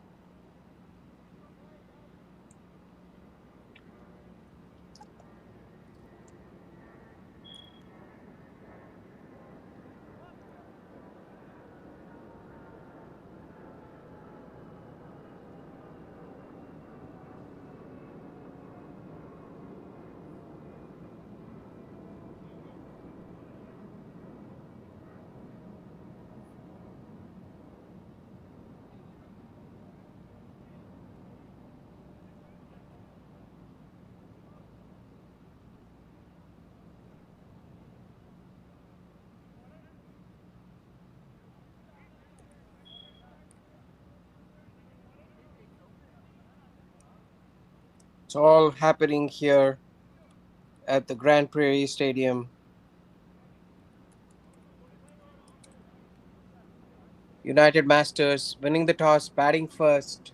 It's all happening here at the Grand Prairie Stadium. United Masters winning the toss, batting first.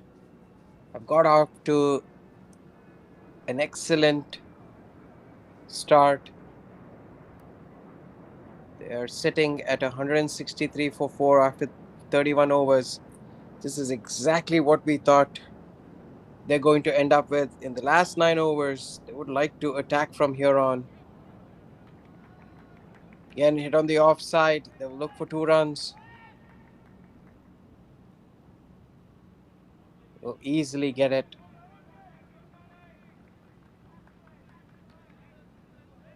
Have got off to an excellent start. They are sitting at 163 for 4 after 31 overs. This is exactly what we thought they're going to end up with in the last 9 overs. They would like to attack from here on. Again, hit on the offside. They'll look for 2 runs. Will easily get it.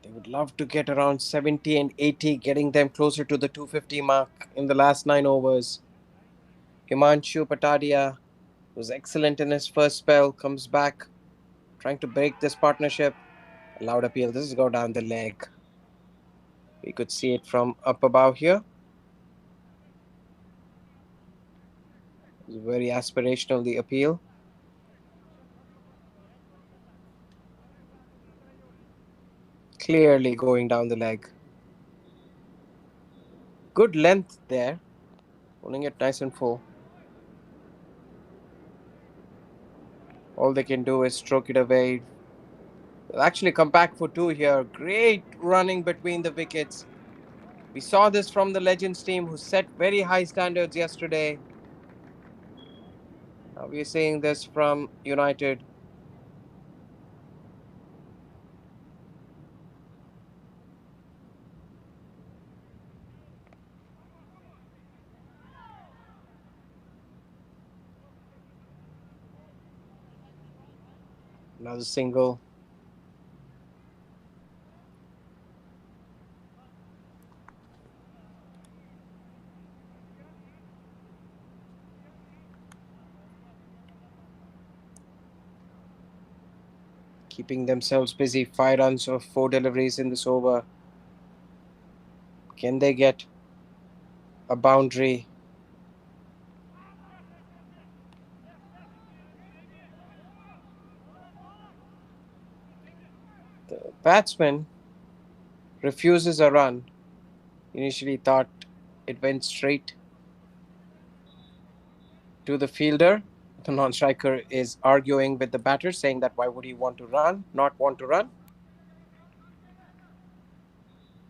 They would love to get around 70 and 80, getting them closer to the 250 mark in the last 9 overs. Himanshu Patadia was excellent in his first spell, comes back, trying to break this partnership. A loud appeal. This is go down the leg. We could see it from up above here. It's very aspirational, the appeal. Clearly going down the leg. Good length there. Pulling it nice and full. All they can do is stroke it away. They'll actually come back for two here. Great running between the wickets. We saw this from the Legends team who set very high standards yesterday. Now we're seeing this from United. Another single. Keeping themselves busy. 5 runs of 4 deliveries in this over. Can they get a boundary? The batsman refuses a run. Initially thought it went straight to the fielder. The non-striker is arguing with the batter, saying that why would he want to run, not want to run?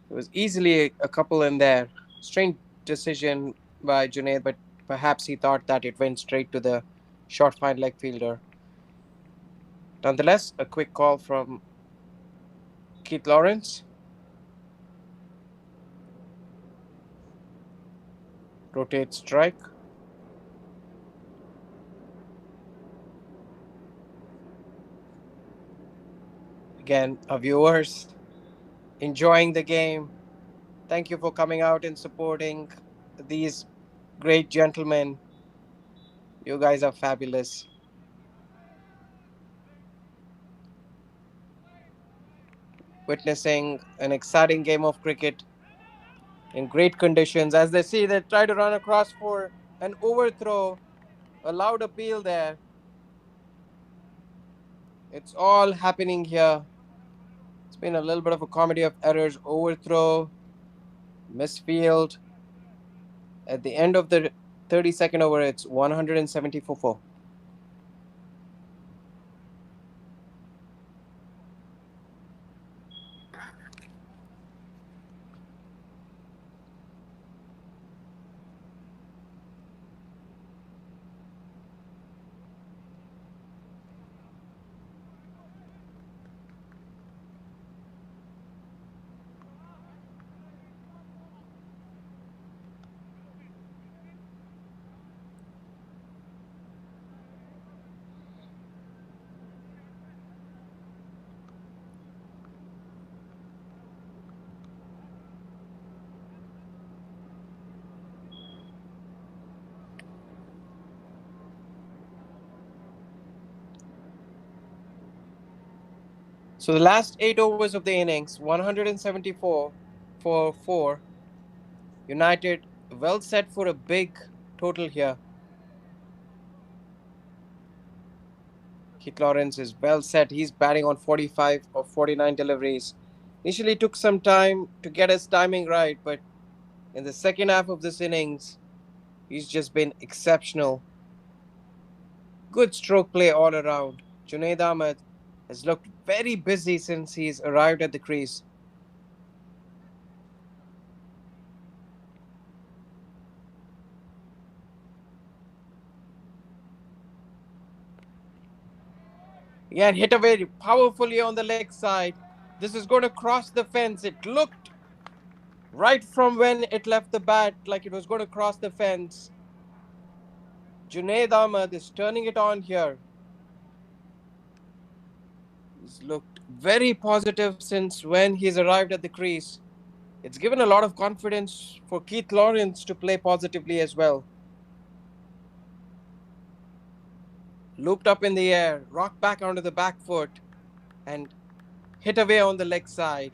It was easily a couple in there. Strange decision by Junaid, but perhaps he thought that it went straight to the short fine leg fielder. Nonetheless, a quick call from Keith Lawrence. Rotate strike. Again, our viewers enjoying the game. Thank you for coming out and supporting these great gentlemen. You guys are fabulous. Witnessing an exciting game of cricket in great conditions. As they see, they try to run across for an overthrow. A loud appeal there. It's all happening here. It's been a little bit of a comedy of errors. Overthrow, misfield. At the end of the 32nd over, it's 170 for 4. So the last 8 overs of the innings, 174 for 4. United well set for a big total here. Keith Lawrence is well set. He's batting on 45 or 49 deliveries. Initially took some time to get his timing right, but in the second half of this innings, he's just been exceptional. Good stroke play all around. Junaid Ahmed has looked very busy since he's arrived at the crease. Yeah, hit away powerfully on the leg side. This is going to cross the fence. It looked right from when it left the bat like it was going to cross the fence. Junaid Ahmed is turning it on here. He's looked very positive since when he's arrived at the crease. It's given a lot of confidence for Keith Lawrence to play positively as well. Looped up in the air, rocked back onto the back foot, and hit away on the leg side.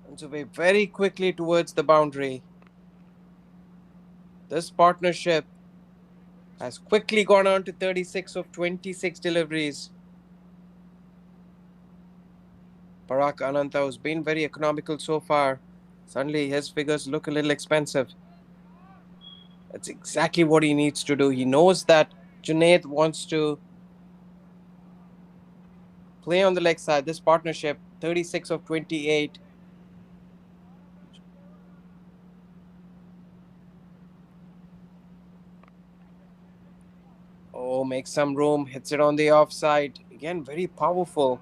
Runs away very quickly towards the boundary. This partnership has quickly gone on to 36 of 26 deliveries. Parag Ananta has been very economical so far. Suddenly his figures look a little expensive. That's exactly what he needs to do. He knows that Junaid wants to play on the leg side. This partnership, 36 of 28. Oh, makes some room, hits it on the offside. Again, very powerful.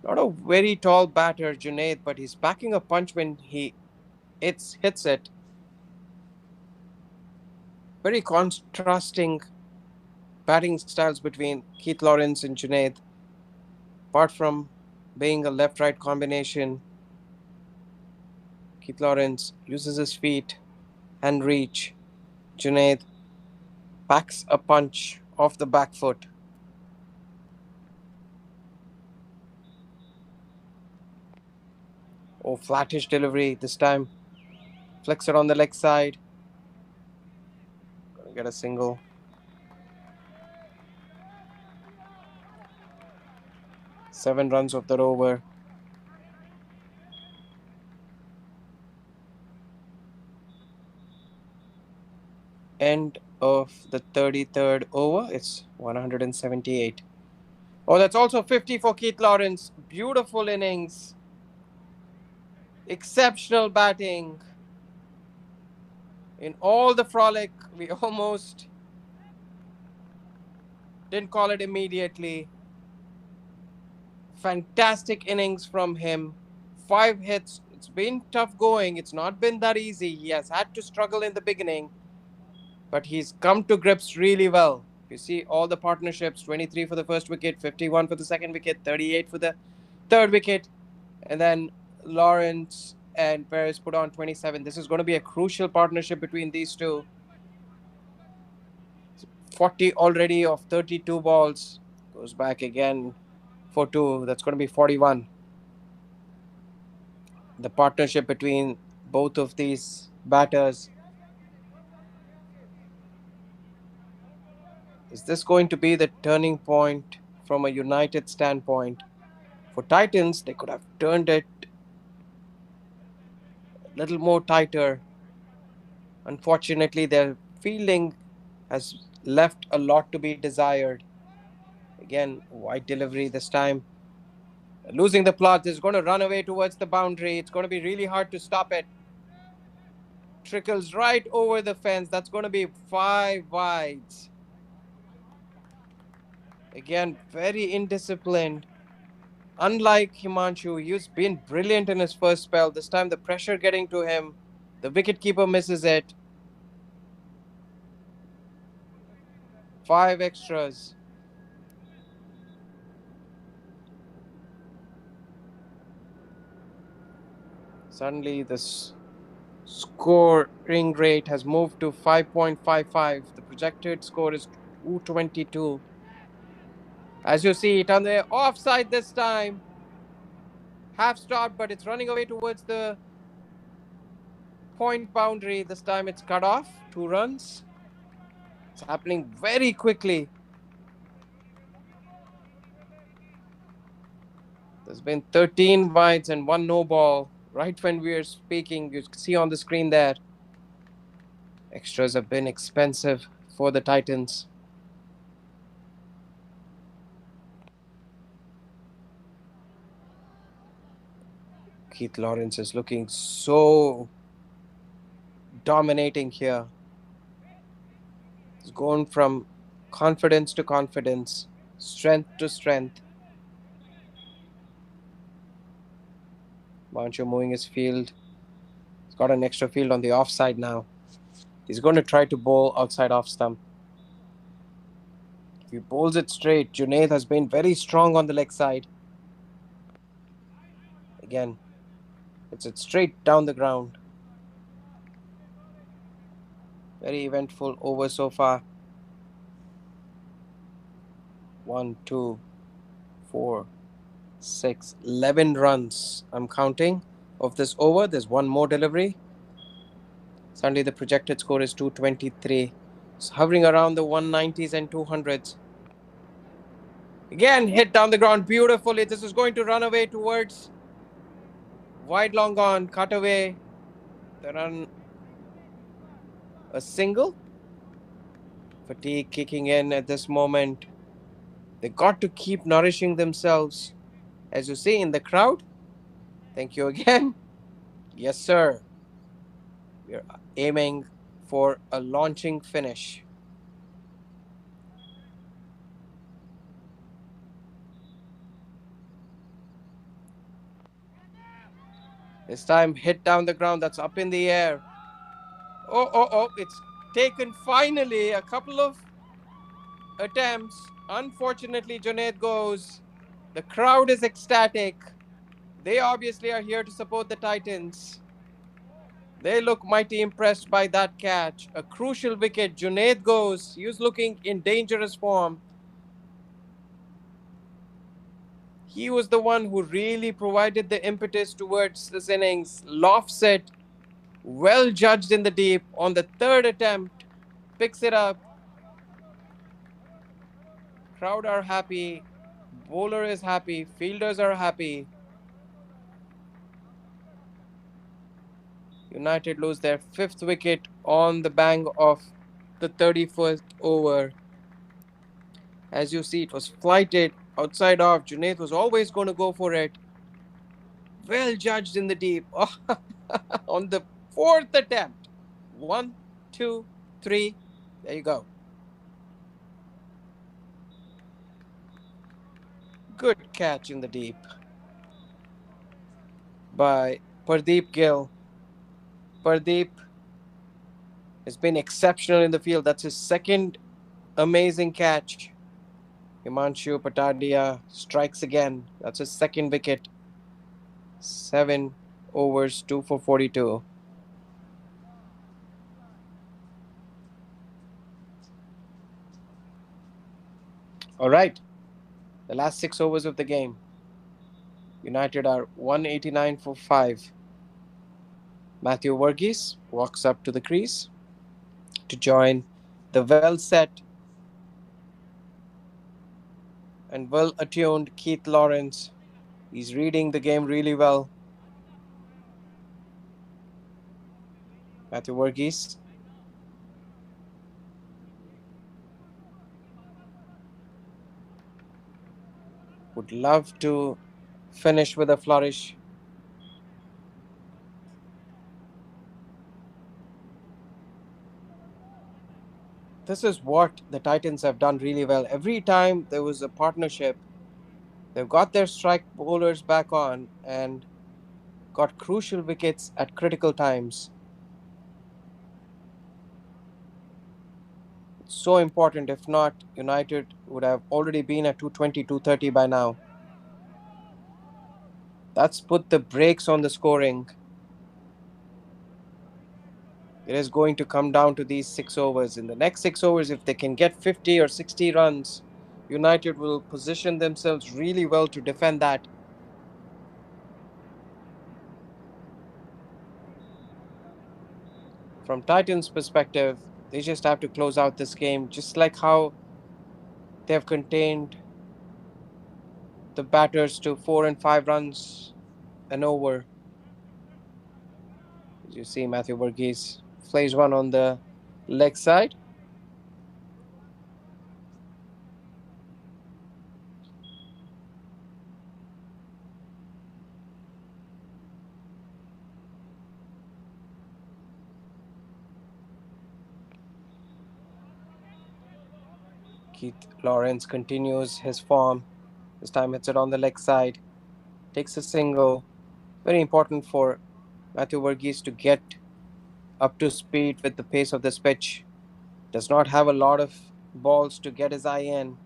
Not a very tall batter, Junaid, but he's packing a punch when he hits it. Very contrasting batting styles between Keith Lawrence and Junaid. Apart from being a left right combination, Keith Lawrence uses his feet and reach. Junaid packs a punch off the back foot. Oh, flattish delivery this time. Flicks it on the leg side. Gonna get a single. Seven runs off that over. End of the 33rd over. It's 178. Oh, that's also 50 for Keith Lawrence. Beautiful innings. Exceptional batting. In all the frolic, we almost didn't call it immediately. Fantastic innings from him. 5 hits. It's been tough going. It's not been that easy. He has had to struggle in the beginning, but he's come to grips really well. You see all the partnerships, 23 for the first wicket, 51 for the second wicket, 38 for the third wicket, and then Lawrence and Perez put on 27. This is going to be a crucial partnership between these two. 40 already of 32 balls. Goes back again for two. That's going to be 41. The partnership between both of these batters. Is this going to be the turning point from a United standpoint? For Titans, they could have turned it a little more tighter. Unfortunately, their fielding has left a lot to be desired. Again, wide delivery this time. Losing the plot is going to run away towards the boundary. It's going to be really hard to stop it. Trickles right over the fence. That's going to be 5 wides. Again, very indisciplined. Unlike Himanshu, he's been brilliant in his first spell. This time the pressure getting to him. The wicketkeeper misses it. 5 extras. Suddenly, this scoring rate has moved to 5.55. The projected score is 222. As you see it on the offside this time. Half stopped, but it's running away towards the point boundary. This time it's cut off. 2 runs. It's happening very quickly. There's been 13 wides and 1 no ball. Right when we are speaking, you see on the screen there. Extras have been expensive for the Titans. Keith Lawrence is looking so dominating here. He's gone from confidence to confidence, strength to strength. Mancho moving his field. He's got an extra field on the offside now. He's going to try to bowl outside off stump. If he bowls it straight, Junaid has been very strong on the leg side. Again, it's it straight down the ground. Very eventful over so far. 1, 2, 4, 6, 11 runs. I'm counting of this over. There's one more delivery. Suddenly the projected score is 223. It's hovering around the 190s and 200s. Again, hit down the ground beautifully. This is going to run away towards wide long on, cut away. The run, a single. Fatigue kicking in at this moment. They got to keep nourishing themselves. As you see in the crowd. Thank you again. Yes, sir. We're aiming for a launching finish. This time, hit down the ground. That's up in the air. Oh, oh, oh. It's taken finally. A couple of attempts. Unfortunately, Junaid goes. The crowd is ecstatic. They obviously are here to support the Titans. They look mighty impressed by that catch. A crucial wicket. Junaid goes. He was looking in dangerous form. He was the one who really provided the impetus towards this innings. Lofts it, well judged in the deep on the third attempt, picks it up. Crowd are happy, bowler is happy, fielders are happy. United lose their fifth wicket on the bang of the 31st over. As you see, it was flighted outside off. Junaid was always going to go for it. Well judged in the deep on the fourth attempt. One, two, three. There you go. Good catch in the deep by Pardeep Gill. Pardeep has been exceptional in the field. That's his second amazing catch. Himanshu Patadia strikes again. That's his second wicket. 7 overs, 2 for 42. All right. The last 6 overs of the game. United are 189 for 5. Matthew Verghese walks up to the crease to join the well set and well attuned Keith Lawrence. He's reading the game really well. Matthew Verghese would love to finish with a flourish. This is what the Titans have done really well. Every time there was a partnership, they've got their strike bowlers back on and got crucial wickets at critical times. It's so important. If not, United would have already been at 220, 230 by now. That's put the brakes on the scoring. It is going to come down to these 6 overs. In the next 6 overs, if they can get 50 or 60 runs, United will position themselves really well to defend that. From Titans' perspective, they just have to close out this game, just like how they have contained the batters to 4 and 5 runs an over. As you see, Matthew Verghese plays one on the leg side. Keith Lawrence continues his form. This time hits it on the leg side. Takes a single. Very important for Matthew Verghese to get up to speed with the pace of this pitch. Does not have a lot of balls to get his eye in.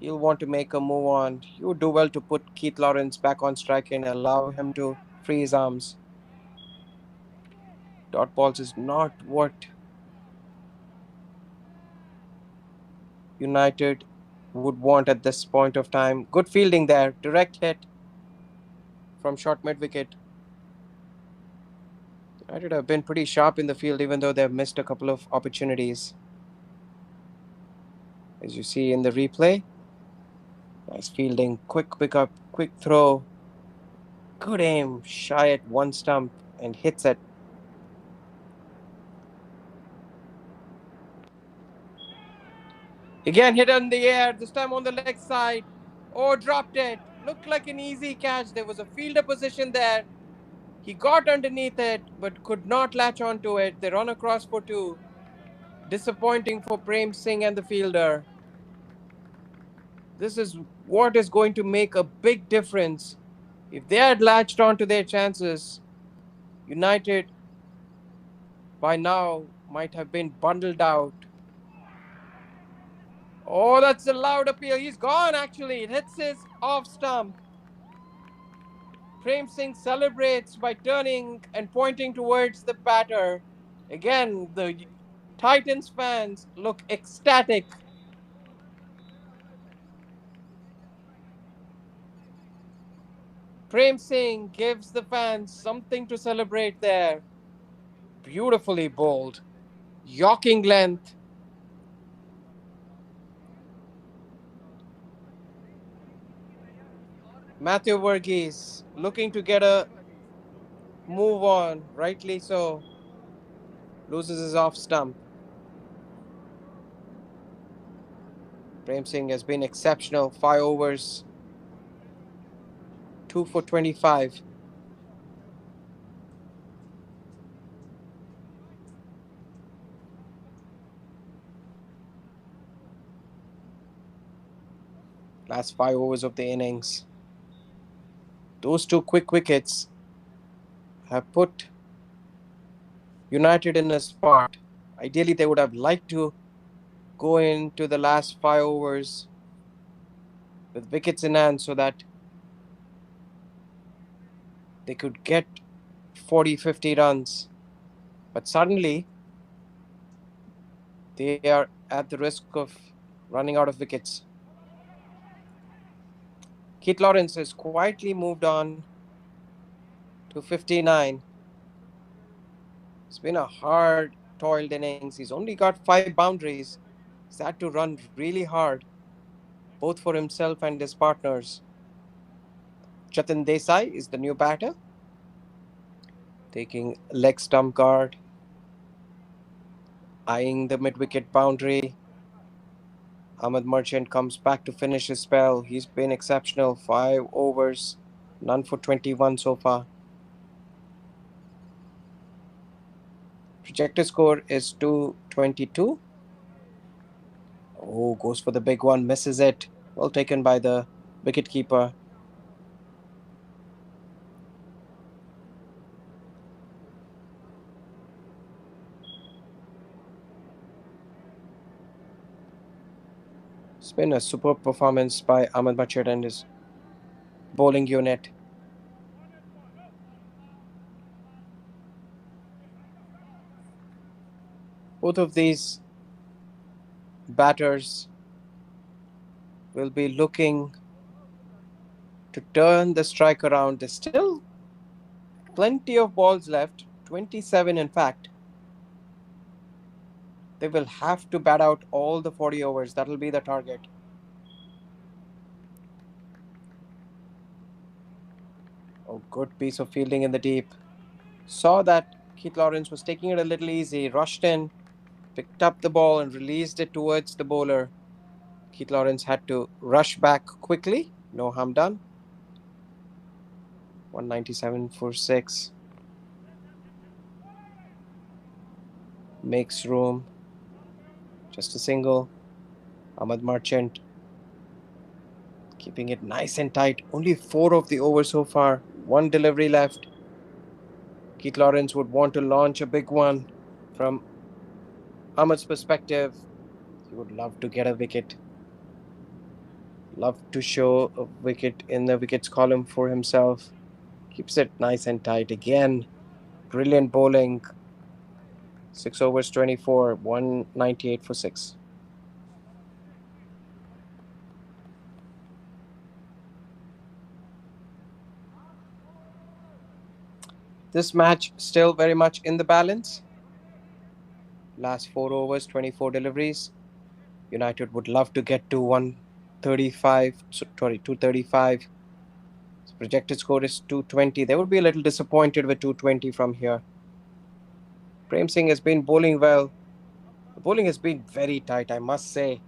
He'll want to make a move on. He would do well to put Keith Lawrence back on strike and allow him to free his arms. Dot balls is not what United would want at this point of time. Good fielding there. Direct hit from short mid wicket. United have been pretty sharp in the field even though they've missed a couple of opportunities. as you see in the replay. Nice fielding, quick pickup, quick throw, good aim, shy at one stump, and hits it. Again, hit in the air, this time on the leg side. Oh, dropped it. Looked like an easy catch. There was a fielder position there. He got underneath it, but could not latch onto it. They run across for two. Disappointing for Prem Singh and the fielder. This is what is going to make a big difference. If they had latched onto their chances, United by now might have been bundled out. Oh, that's a loud appeal. He's gone actually. It hits his off stump. Prem Singh celebrates by turning and pointing towards the batter. Again, the Titans fans look ecstatic. Prem Singh gives the fans something to celebrate there. Beautifully bowled. Yorking length. Matthew Verghese looking to get a move on, rightly so. Loses his off stump. Prem Singh has been exceptional. 5 overs, 2 for 25. Last 5 overs of the innings. Those two quick wickets have put United in a spot. Ideally, they would have liked to go into the last 5 overs with wickets in hand so that they could get 40, 50 runs. But suddenly, they are at the risk of running out of wickets. Keith Lawrence has quietly moved on to 59. It's been a hard, toiled innings. He's only got 5 boundaries. He's had to run really hard, both for himself and his partners. Jatin Desai is the new batter, taking leg stump guard, eyeing the mid-wicket boundary. Ahmed Merchant comes back to finish his spell. He's been exceptional. 5 overs, none for 21 so far. Projected score is 222. Oh, goes for the big one, misses it. Well taken by the wicketkeeper. It's been a superb performance by Ahmed Merchant and his bowling unit. Both of these batters will be looking to turn the strike around. There's still plenty of balls left, 27 in fact. They will have to bat out all the 40 overs. That'll be the target. Oh, good piece of fielding in the deep. Saw that Keith Lawrence was taking it a little easy, rushed in, picked up the ball and released it towards the bowler. Keith Lawrence had to rush back quickly. No harm done. 197 for 6. Makes room. Just a single. Ahmed Merchant keeping it nice and tight. Only 4 of the overs so far. 1 delivery left. Keith Lawrence would want to launch a big one. From Ahmed's perspective, he would love to get a wicket. Love to show a wicket in the wickets column for himself. Keeps it nice and tight again. Brilliant bowling. 6 overs, 24, 198 for 6. This match still very much in the balance. Last 4 overs, 24 deliveries. United would love to get to 135, sorry, 235. So projected score is 220. They would be a little disappointed with 220 from here. Prem Singh has been bowling well. The bowling has been very tight, I must say.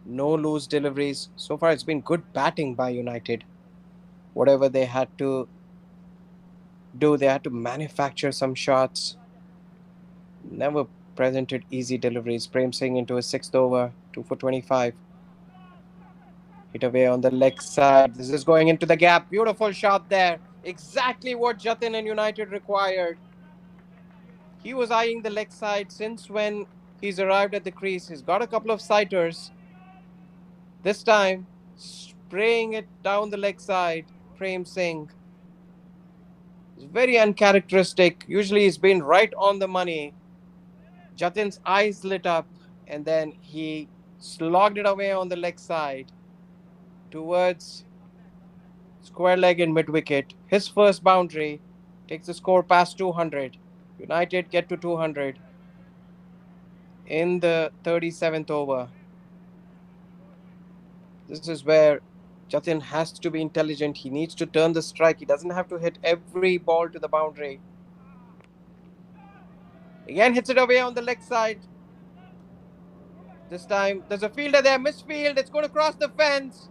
No loose deliveries. So far, it's been good batting by United. Whatever they had to do, they had to manufacture some shots. Never presented easy deliveries. Prem Singh into his sixth over, 2 for 25. Hit away on the leg side. This is going into the gap. Beautiful shot there. Exactly what Jatin and United required. He was eyeing the leg side since when he's arrived at the crease. He's got a couple of sighters. This time, spraying it down the leg side. Prem Singh. It's very uncharacteristic. Usually he's been right on the money. Jatin's eyes lit up and then he slogged it away on the leg side towards square leg and mid wicket. His first boundary takes the score past 200. United get to 200 in the 37th over. This is where Jatin has to be intelligent. He needs to turn the strike. He doesn't have to hit every ball to the boundary. Again, hits it away on the leg side. This time, there's a fielder there. Misfield. It's going to cross the fence.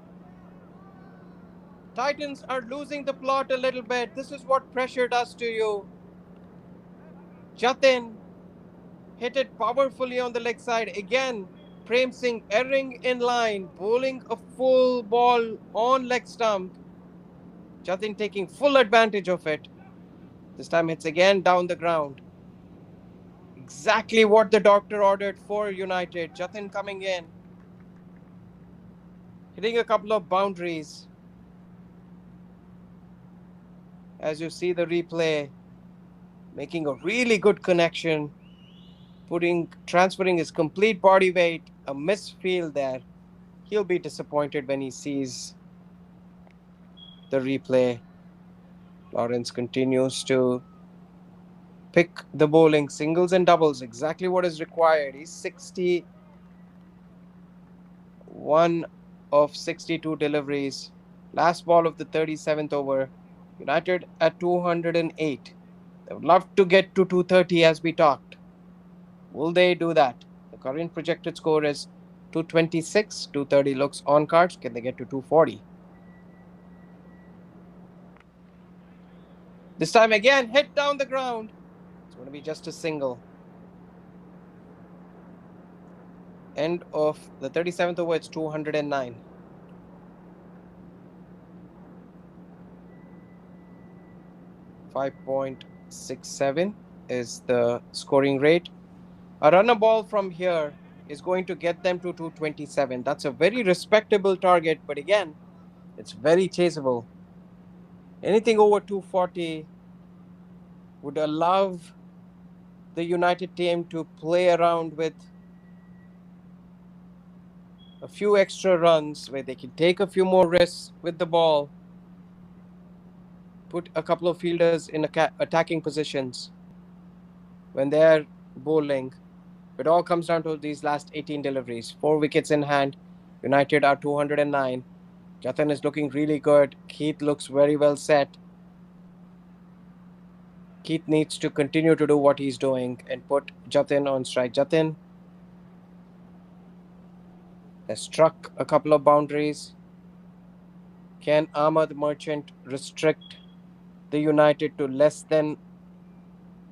Titans are losing the plot a little bit. This is what pressure does to you. Jatin hit it powerfully on the leg side. Again, Prem Singh erring in line, bowling a full ball on leg stump. Jatin taking full advantage of it. This time hits again down the ground. Exactly what the doctor ordered for United. Jatin coming in, hitting a couple of boundaries. As you see the replay, making a really good connection, transferring his complete body weight, a misfield there. He'll be disappointed when he sees the replay. Lawrence continues to pick the bowling, singles and doubles, exactly what is required. He's 61 of 62 deliveries. Last ball of the 37th over. United at 208. They would love to get to 230 as we talked. Will they do that? The current projected score is 226. 230 looks on cards. Can they get to 240? This time again, hit down the ground. It's going to be just a single. End of the 37th over, it's 209. 5.67 is the scoring rate. A runner ball from here is going to get them to 227. That's a very respectable target, but again, it's very chaseable. Anything over 240 would allow the United team to play around with a few extra runs where they can take a few more risks with the ball, put a couple of fielders in attacking positions when they're bowling. It all comes down to these last 18 deliveries. 4 wickets in hand. United are 209. Jatin is looking really good. Keith looks very well set. Keith needs to continue to do what he's doing and put Jatin on strike. Jatin has struck a couple of boundaries. Can Ahmad Merchant restrict the United to less than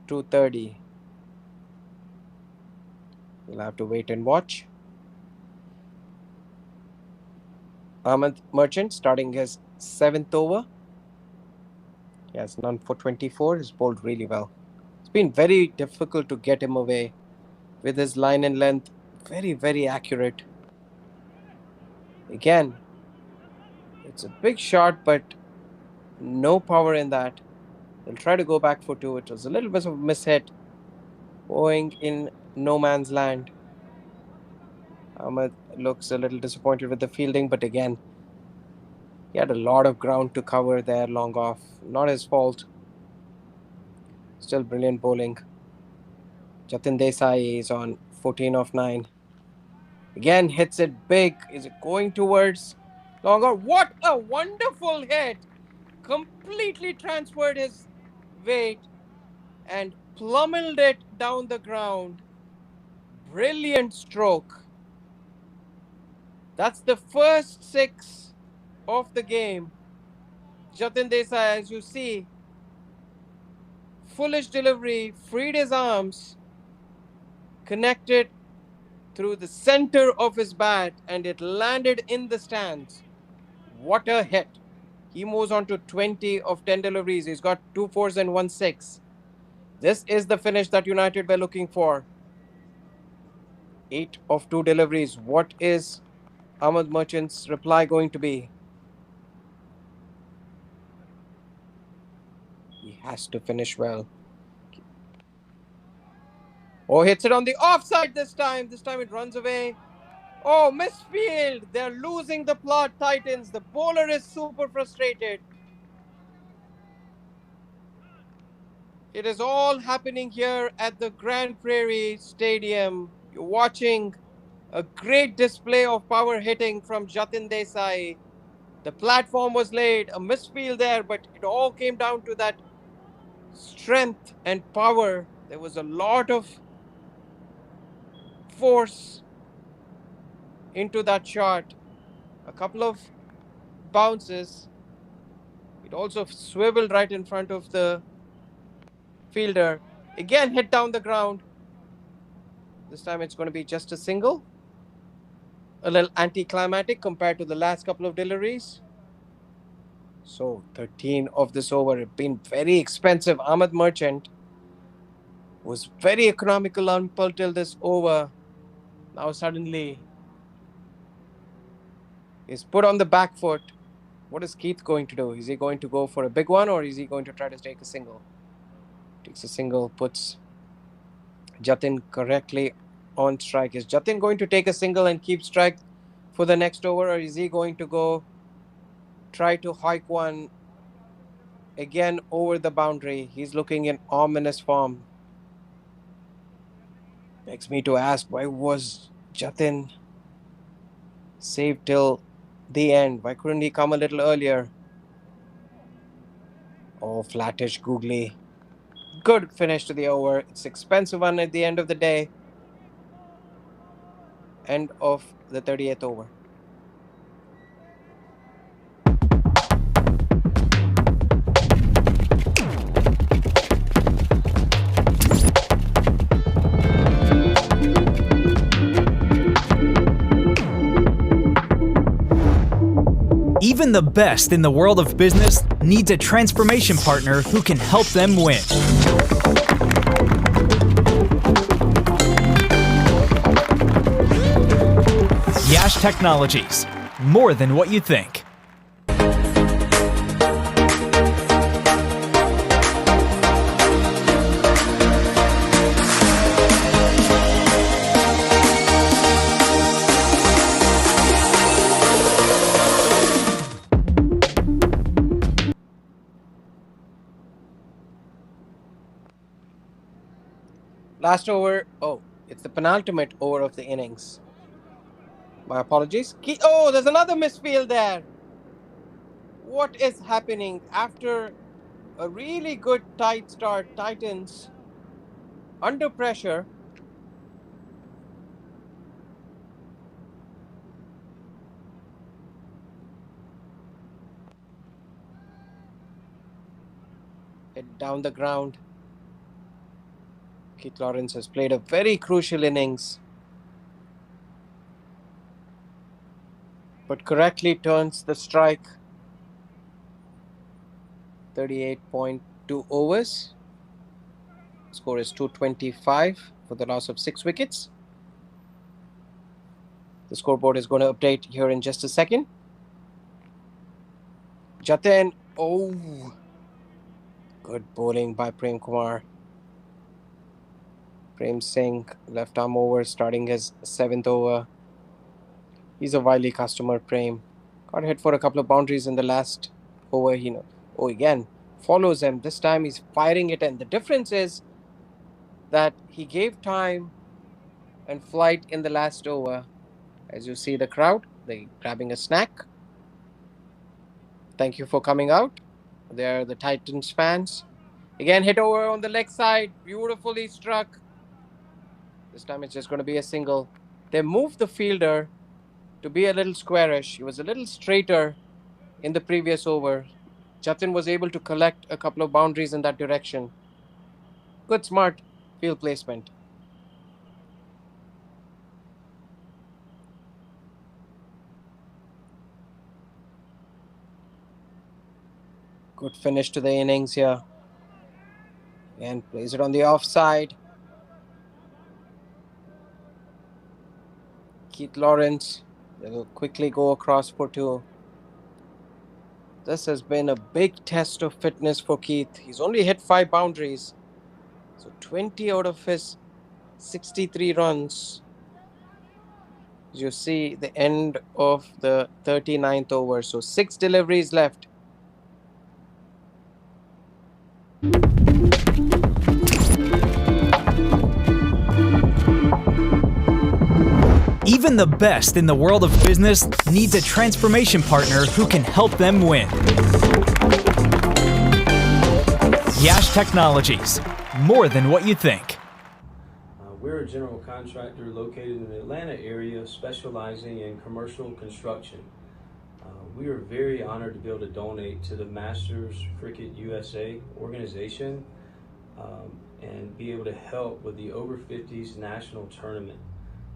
230? We'll have to wait and watch. Ahmad Merchant starting his 7th over. He has none for 24. He's bowled really well. It's been very difficult to get him away with his line and length. Very, very accurate. Again, it's a big shot, but no power in that. They'll try to go back for 2. It was a little bit of a mishit, going in no man's land. Ahmed looks a little disappointed with the fielding, but again, he had a lot of ground to cover there long off. Not his fault. Still brilliant bowling. Jatin Desai is on 14 of 9. Again, hits it big. Is it going towards longer? What a wonderful hit! Completely transferred his weight and plummeled it down the ground. Brilliant stroke. That's the first six of the game. Jatin Desai, as you see, foolish delivery, freed his arms, connected through the center of his bat, and it landed in the stands. What a hit! He moves on to 20 of 10 deliveries. He's got two fours and one six. This is the finish that United were looking for. 8 of 2 deliveries. What is Ahmed Merchant's reply going to be? He has to finish well. Oh, hits it on the offside this time. This time it runs away. Oh, misfield. They're losing the plot, Titans. The bowler is super frustrated. It is all happening here at the Grand Prairie Stadium. You're watching a great display of power hitting from Jatin Desai. The platform was laid, a misfield there, but it all came down to that strength and power. There was a lot of force into that shot. A couple of bounces. It also swiveled right in front of the fielder. Again, hit down the ground. This time it's going to be just a single. A little anticlimactic compared to the last couple of deliveries. So 13 of this over have been very expensive. Ahmed Merchant was very economical until this over. Now suddenly is put on the back foot. What is Keith going to do? Is he going to go for a big one or is he going to try to take a single? Takes a single, puts Jatin correctly on strike. Is Jatin going to take a single and keep strike for the next over, or is he going to go try to hike one again over the boundary? He's looking in ominous form. Begs me to ask, why was Jatin saved till the end? Why couldn't he come a little earlier? Oh, flattish, googly. Good finish to the over. It's expensive one at the end of the day. End of the 38th over. Even the best in the world of business needs a transformation partner who can help them win. Yash Technologies. More than what you think. Last over. Oh, it's the penultimate over of the innings. My apologies. Oh, there's another misfield there. What is happening after a really good tight start? Titans under pressure. Hit down the ground. Keith Lawrence has played a very crucial innings, but correctly turns the strike. 38.2 overs. Score is 225 for the loss of 6 wickets. The scoreboard is going to update here in just a second. Jatin, oh, good bowling by Prem Kumar. Prem Singh, left arm over, starting his 7th over. He's a wily customer, Prem. Got hit for a couple of boundaries in the last over. Oh, again, follows him. This time he's firing it, and the difference is that he gave time and flight in the last over. As you see the crowd, they grabbing a snack. Thank you for coming out. They're the Titans fans. Again, hit over on the leg side. Beautifully struck. This time it's just going to be a single. They moved the fielder to be a little squarish. He was a little straighter in the previous over. Jatin was able to collect a couple of boundaries in that direction. Good, smart field placement. Good finish to the innings here. And plays it on the offside. Keith Lawrence will quickly go across for two. This has been a big test of fitness for Keith. He's only hit 5 boundaries. So 20 out of his 63 runs. You see the end of the 39th over. So 6 deliveries left. Even the best in the world of business needs a transformation partner who can help them win. Yash Technologies, more than what you think. We're a general contractor located in the Atlanta area specializing in commercial construction. We are very honored to be able to donate to the Masters Cricket USA organization and be able to help with the Over 50s national tournament.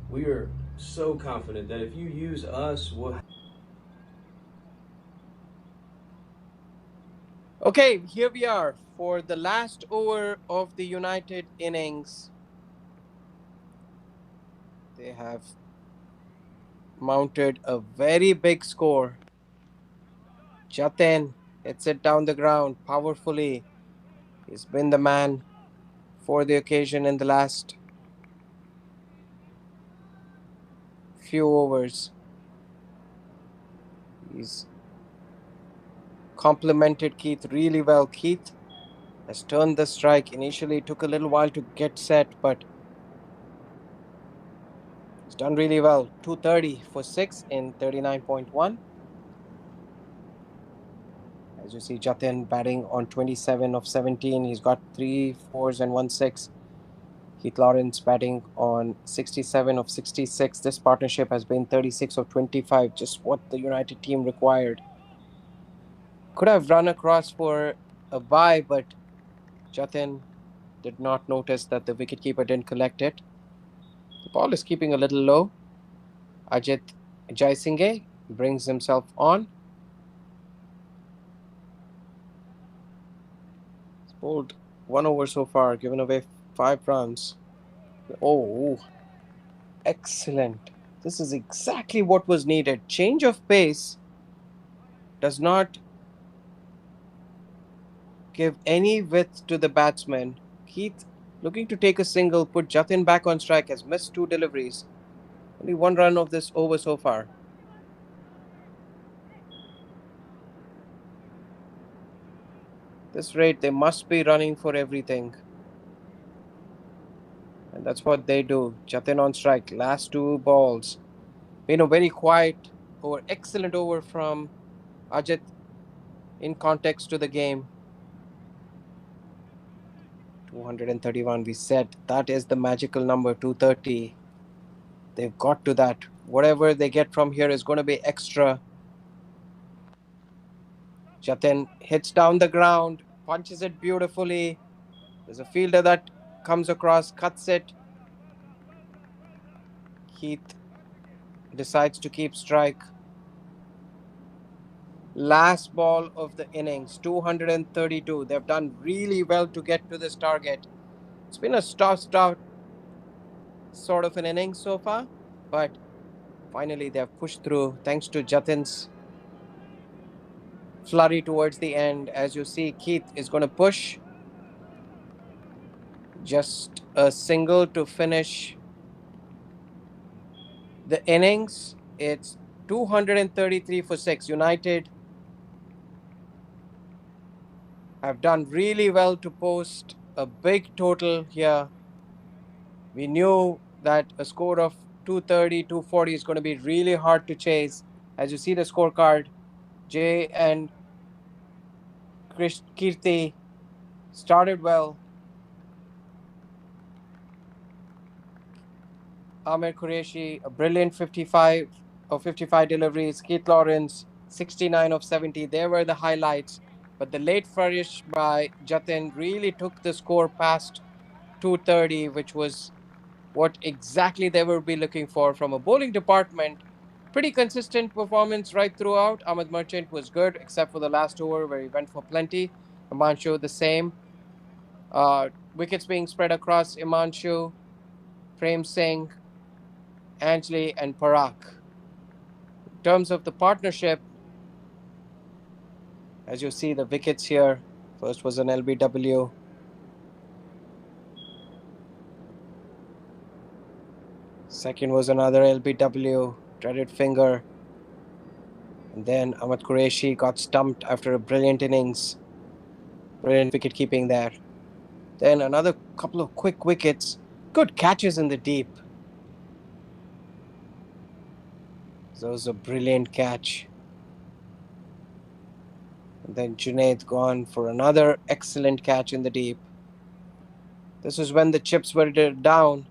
We are so confident that if you use us, we'll... Okay, here we are for the last over of the United innings. They have mounted a very big score. Jatin hits it down the ground powerfully. He's been the man for the occasion in the last few overs. He's complimented Keith really well. Keith has turned the strike. Initially, it took a little while to get set, but he's done really well. 230 for 6 in 39.1. As you see, Jatin batting on 27 of 17. He's got 3 fours and 1 6. Keith Lawrence batting on 67 of 66. This partnership has been 36 of 25, just what the United team required. Could have run across for a bye, but Jatin did not notice that the wicketkeeper didn't collect it. The ball is keeping a little low. Ajit Jaisinghe brings himself on. He's bowled 1 over so far, given away 5 runs. Oh, excellent. This is exactly what was needed. Change of pace does not give any width to the batsman. Keith, looking to take a single, put Jatin back on strike, has missed 2 deliveries. Only 1 run of this over so far. This rate, they must be running for everything. And that's what they do. Jatin on strike. Last 2 balls. Been a very quiet over. Excellent over from Ajit in context to the game. 231, we said. That is the magical number, 230. They've got to that. Whatever they get from here is going to be extra. Jatin hits down the ground, punches it beautifully. There's a fielder that comes across, cuts it. Keith decides to keep strike. Last ball of the innings, 232. They've done really well to get to this target. It's been a start sort of an innings so far, but finally they've pushed through thanks to Jatin's flurry towards the end. As you see, Keith is going to push. Just a single to finish the innings. It's 233 for 6. United have done really well to post a big total here. We knew that a score of 230, 240 is going to be really hard to chase. As you see the scorecard, Jay and Kirti started well. Amir Kureshi, a brilliant 55 deliveries. Keith Lawrence, 69 of 70. They were the highlights. But the late flourish by Jatin really took the score past 230, which was what exactly they would be looking for from a bowling department. Pretty consistent performance right throughout. Ahmed Merchant was good, except for the last over where he went for plenty. Imanshu the same. Wickets being spread across Imanshu, Prem Singh, Anjali, and Parak. In terms of the partnership, as you see the wickets here, first was an LBW. Second was another LBW, dreaded finger. And then Ahmed Kureshi got stumped after a brilliant innings. Brilliant wicket keeping there. Then another couple of quick wickets. Good catches in the deep. That was a brilliant catch. And then Junaid gone for another excellent catch in the deep. This was when the chips were down.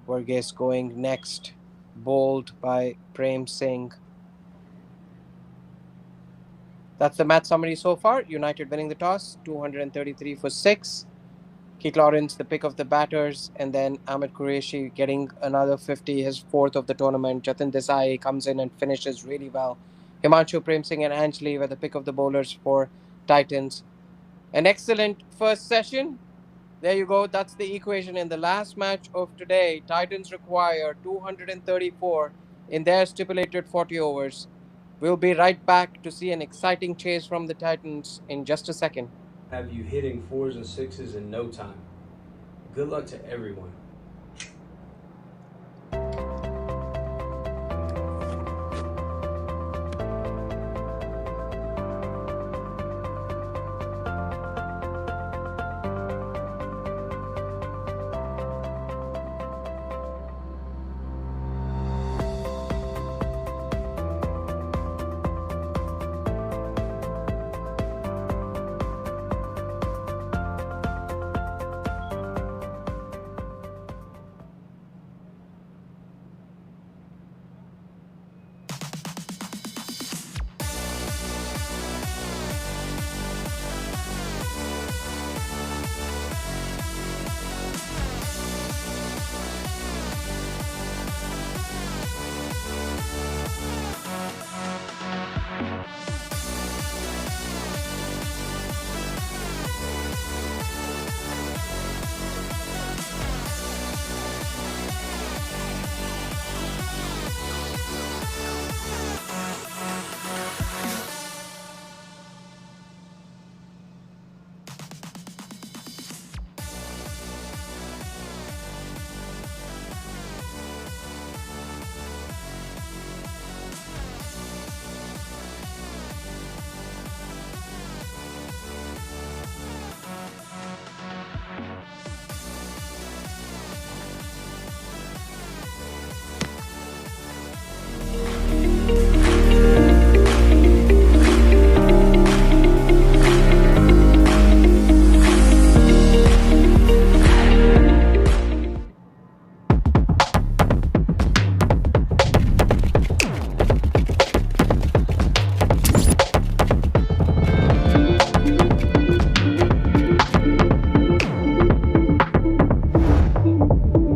Varghese going next, bowled by Prem Singh. That's the match summary so far. United winning the toss, 233 for 6. Keith Lawrence, the pick of the batters, and then Amir Kureshi getting another 50, his fourth of the tournament. Jatin Desai comes in and finishes really well. Himanshu, Prem Singh, and Anjali were the pick of the bowlers for Titans. An excellent first session. There you go. That's the equation in the last match of today. Titans require 234 in their stipulated 40 overs. We'll be right back to see an exciting chase from the Titans in just a second. Have you hitting 4s and 6s in no time. Good luck to everyone.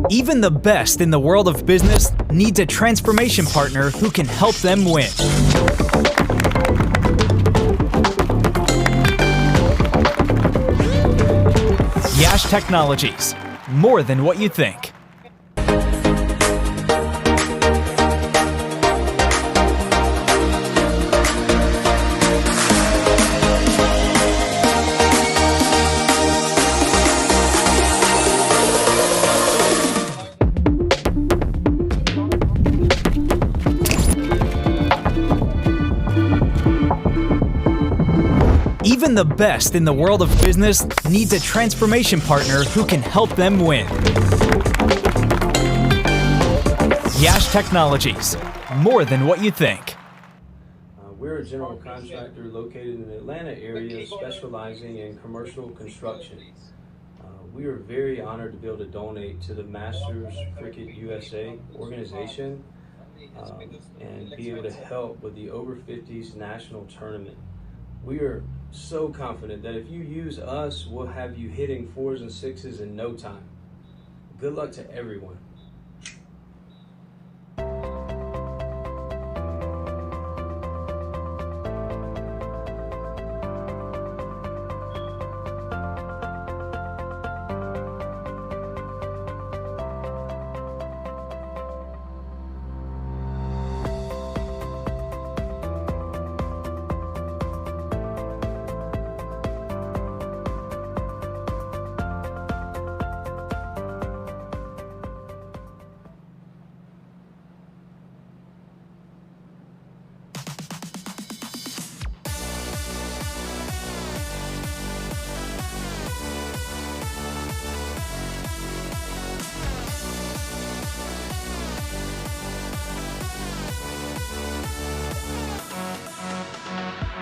Even the best in the world of business needs a transformation partner who can help them win. Yash Technologies, more than what you think. Even the best in the world of business needs a transformation partner who can help them win. Yash Technologies, more than what you think. We're a general contractor located in the Atlanta area specializing in commercial construction. We are very honored to be able to donate to the Masters Cricket USA organization and be able to help with the over 50s national tournament. We are so confident that if you use us, we'll have you hitting 4s and 6s in no time. Good luck to everyone.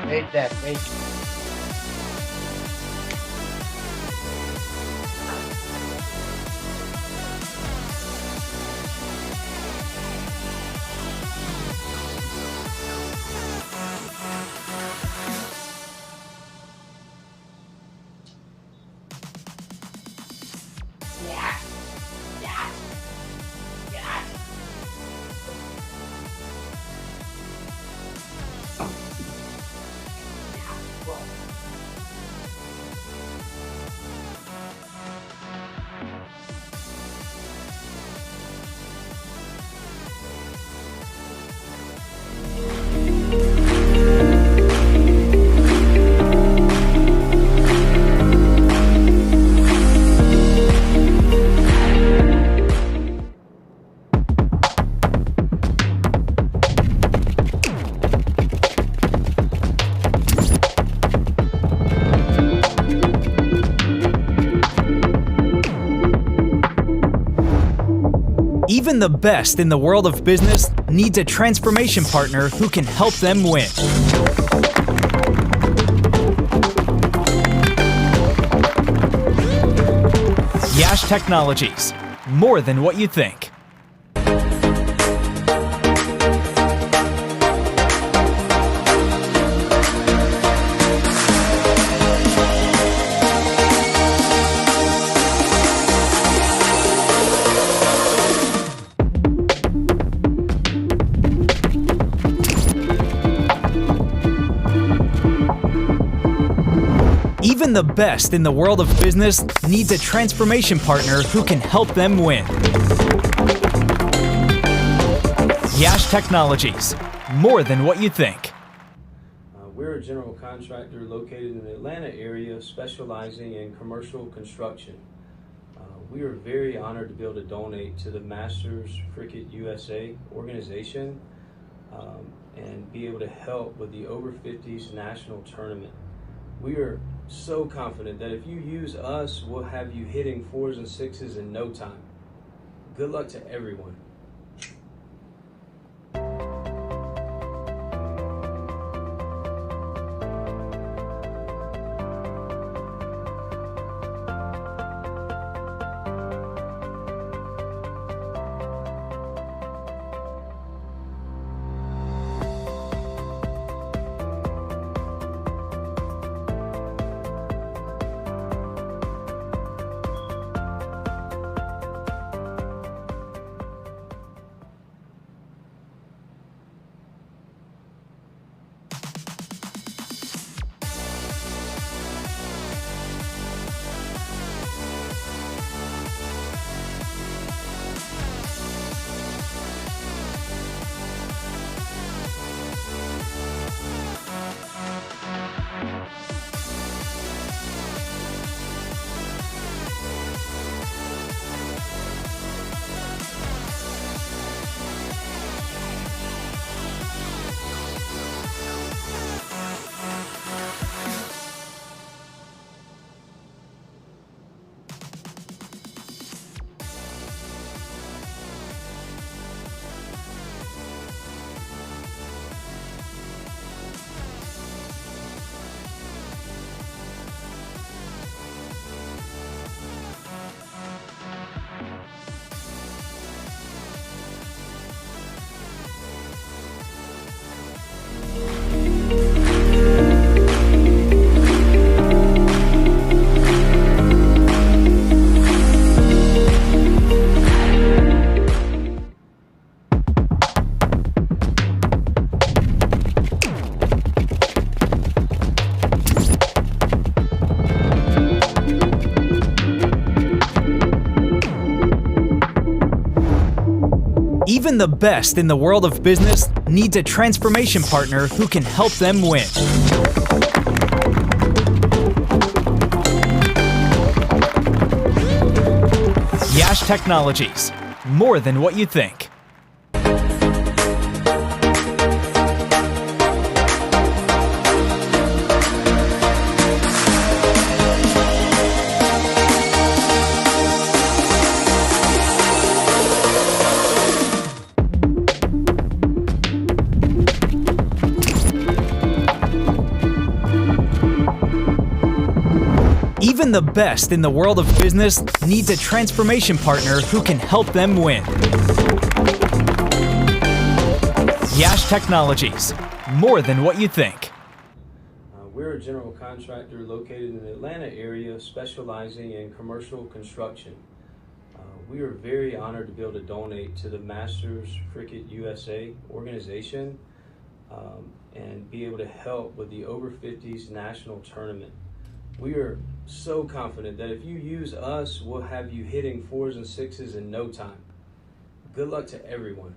Wait there, wait. Even the best in the world of business needs a transformation partner who can help them win. Yash Technologies, more than what you think. Even the best in the world of business needs a transformation partner who can help them win. Yash Technologies, more than what you think. We're a general contractor located in the Atlanta area specializing in commercial construction. We are very honored to be able to donate to the Masters Cricket USA organization and be able to help with the over 50s national tournament. We are so confident that if you use us, we'll have you hitting 4s and 6s in no time. Good luck to everyone. Even the best in the world of business needs a transformation partner who can help them win. Yash Technologies, more than what you think. Even the best in the world of business needs a transformation partner who can help them win. Yash Technologies, more than what you think. We're a general contractor located in the Atlanta area specializing in commercial construction. We are very honored to be able to donate to the Masters Cricket USA organization and be able to help with the Over 50s national tournament. We are so confident that if you use us, we'll have you hitting 4s and 6s in no time. Good luck to everyone.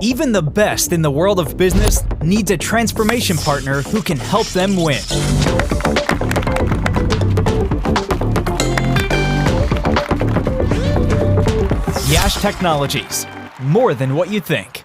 Even the best in the world of business needs a transformation partner who can help them win. Yash Technologies, more than what you think.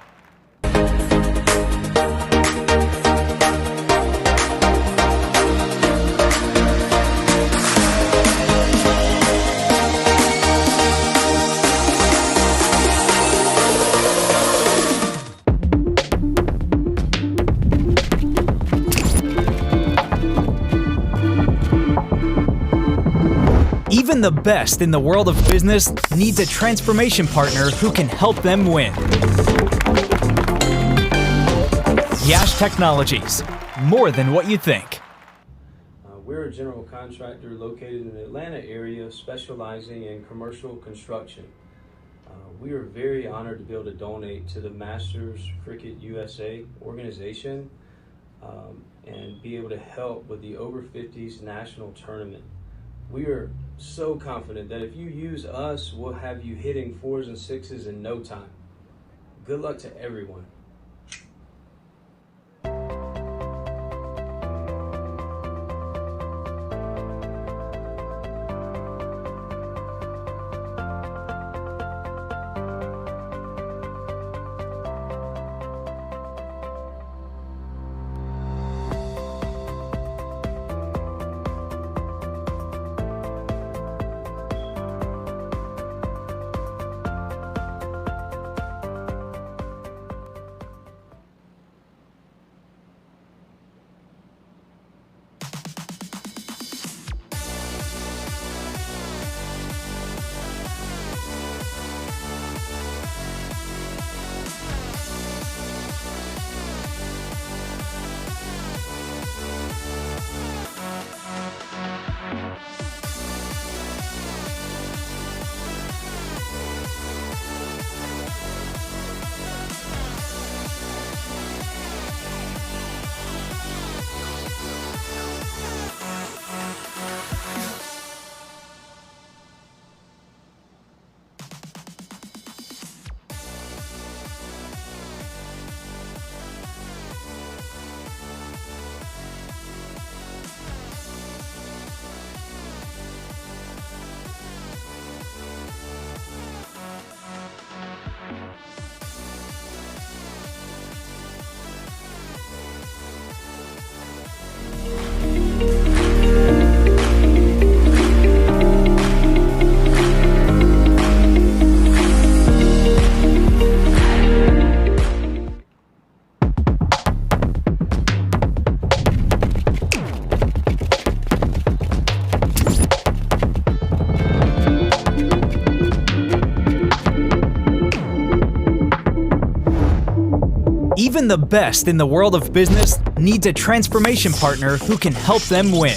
Even the best in the world of business needs a transformation partner who can help them win. Yash Technologies, more than what you think. We're a general contractor located in the Atlanta area specializing in commercial construction. We are very honored to be able to donate to the Masters Cricket USA organization and be able to help with the Over 50s national tournament. We are so confident that if you use us, we'll have you hitting 4s and 6s in no time. Good luck to everyone. Even the best in the world of business needs a transformation partner who can help them win.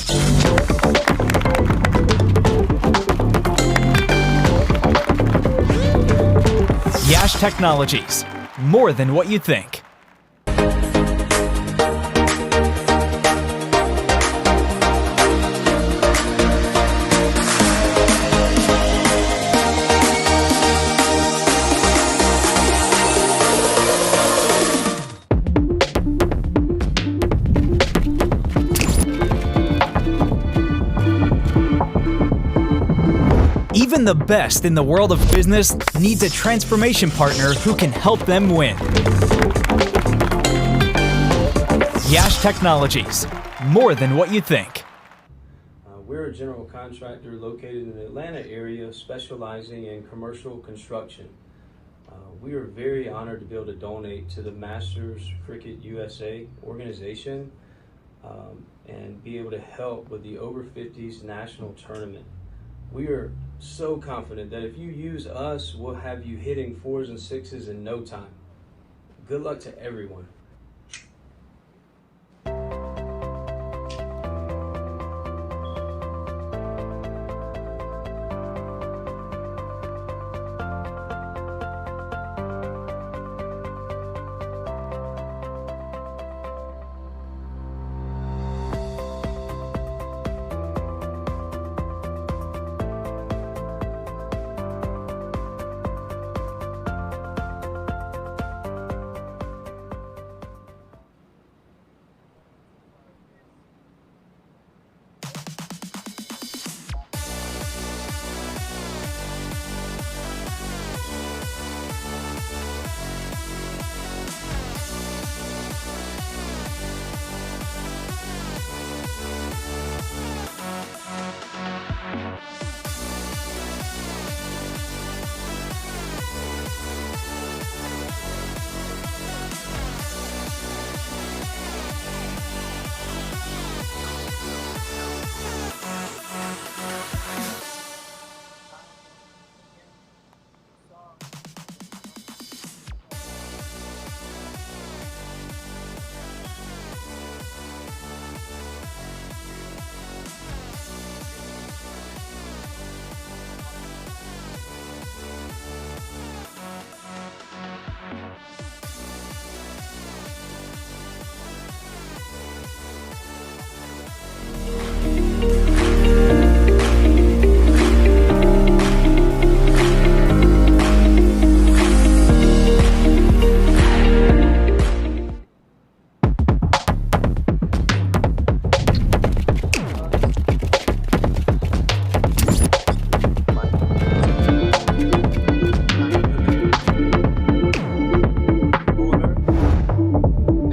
Yash Technologies, more than what you think. Even the best in the world of business needs a transformation partner who can help them win. Yash Technologies, more than what you think. We're a general contractor located in the Atlanta area specializing in commercial construction. We are very honored to be able to donate to the Masters Cricket USA organization and be able to help with the Over 50s national tournament. We are so confident that if you use us, we'll have you hitting 4s and 6s in no time. Good luck to everyone.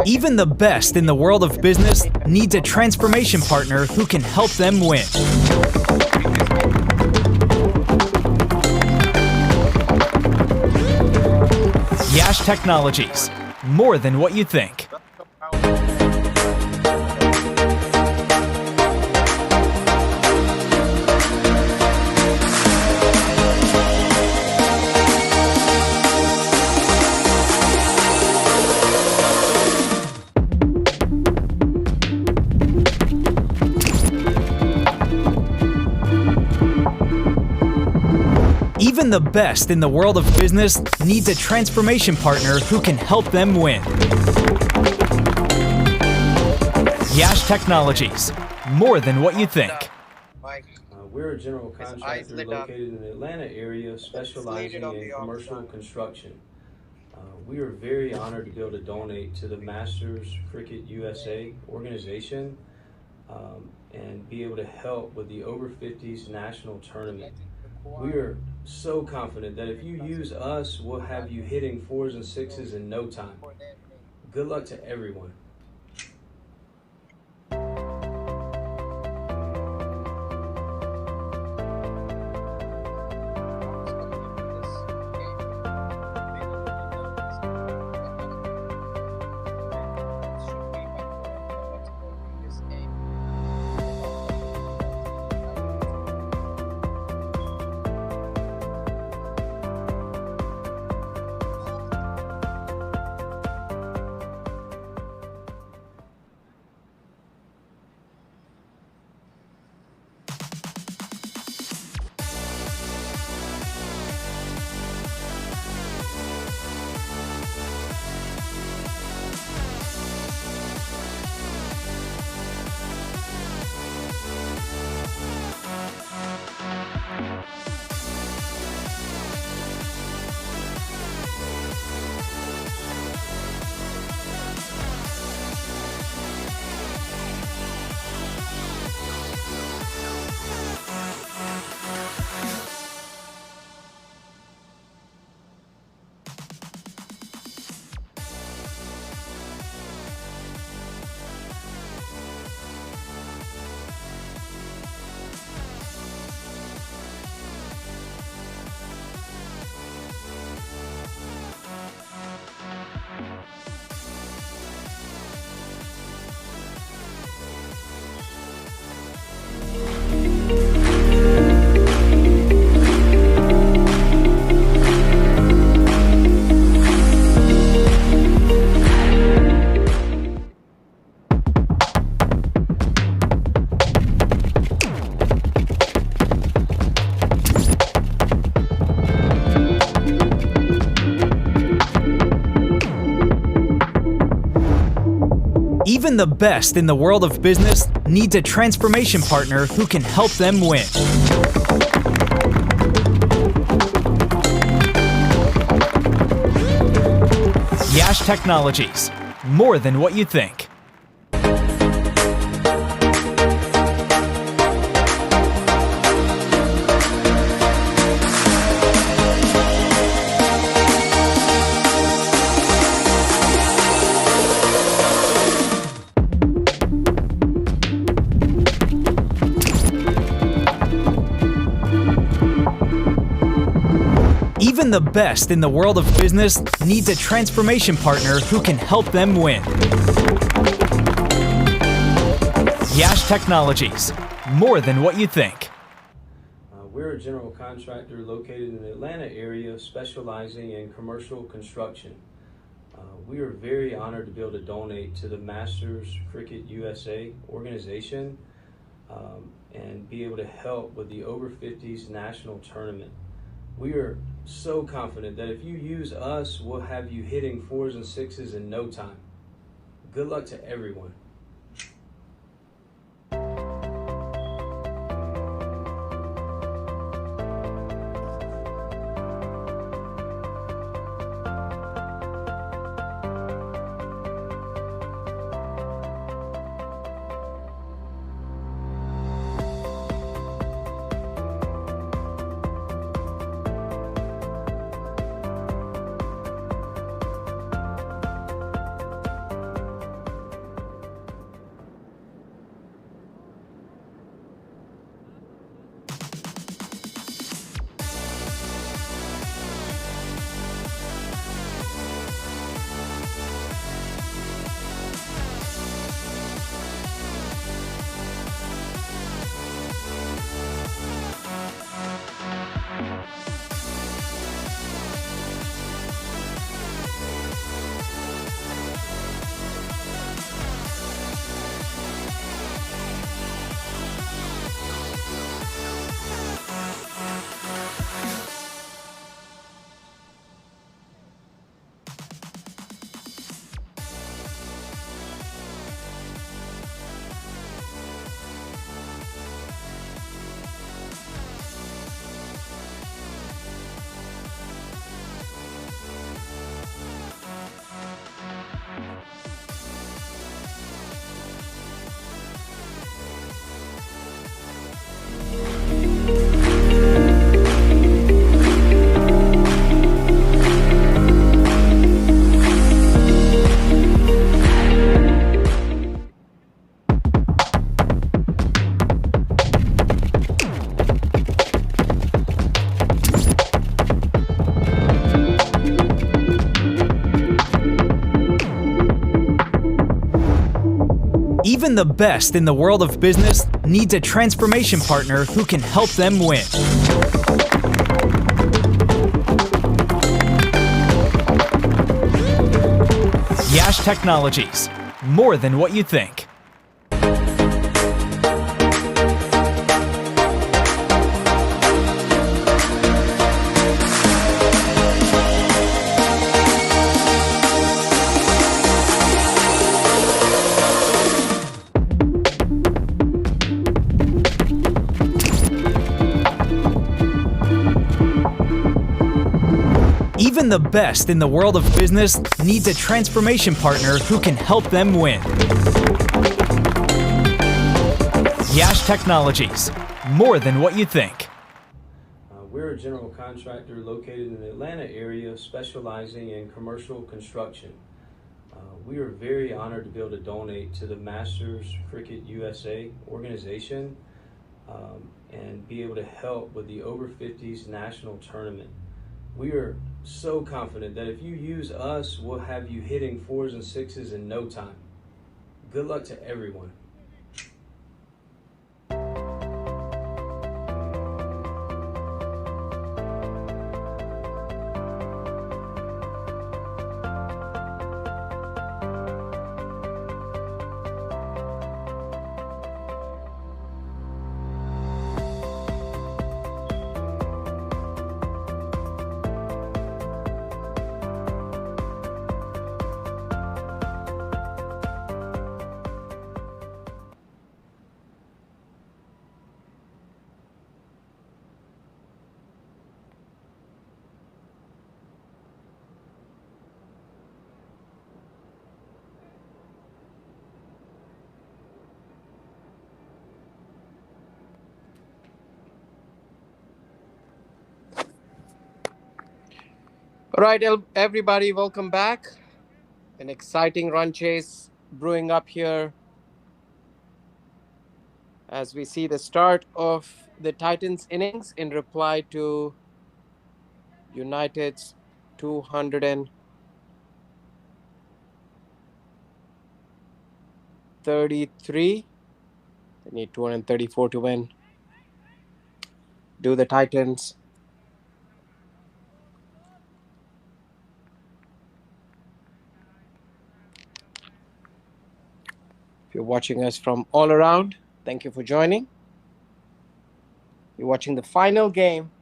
Even the best in the world of business needs a transformation partner who can help them win. Yash Technologies, more than what you think. Even the best in the world of business needs a transformation partner who can help them win. Yash Technologies, more than what you think. We're a general contractor located in the Atlanta area specializing in commercial construction. We are very honored to be able to donate to the Masters Cricket USA organization and be able to help with the Over 50s national tournament. We are so confident that if you use us, we'll have you hitting 4s and 6s in no time. Good luck to everyone. Even the best in the world of business needs a transformation partner who can help them win. Yash Technologies, more than what you think. Even the best in the world of business needs a transformation partner who can help them win. Yash Technologies, more than what you think. We're a general contractor located in the Atlanta area specializing in commercial construction. We are very honored to be able to donate to the Masters Cricket USA organization and be able to help with the Over 50s national tournament. We are so confident that if you use us, we'll have you hitting 4s and 6s in no time. Good luck to everyone. Even the best in the world of business needs a transformation partner who can help them win. Yash Technologies, more than what you think. Even the best in the world of business needs a transformation partner who can help them win. Yash Technologies, more than what you think. We're a general contractor located in the Atlanta area specializing in commercial construction. We are very honored to be able to donate to the Masters Cricket USA organization and be able to help with the Over 50s national tournament. We are so confident that if you use us, we'll have you hitting 4s and 6s in no time. Good luck to everyone. All right, everybody, welcome back. An exciting run chase brewing up here as we see the start of the Titans' innings in reply to United's 233. They need 234 to win. Do the Titans. If you're watching us from all around, thank you for joining. You're watching the final game,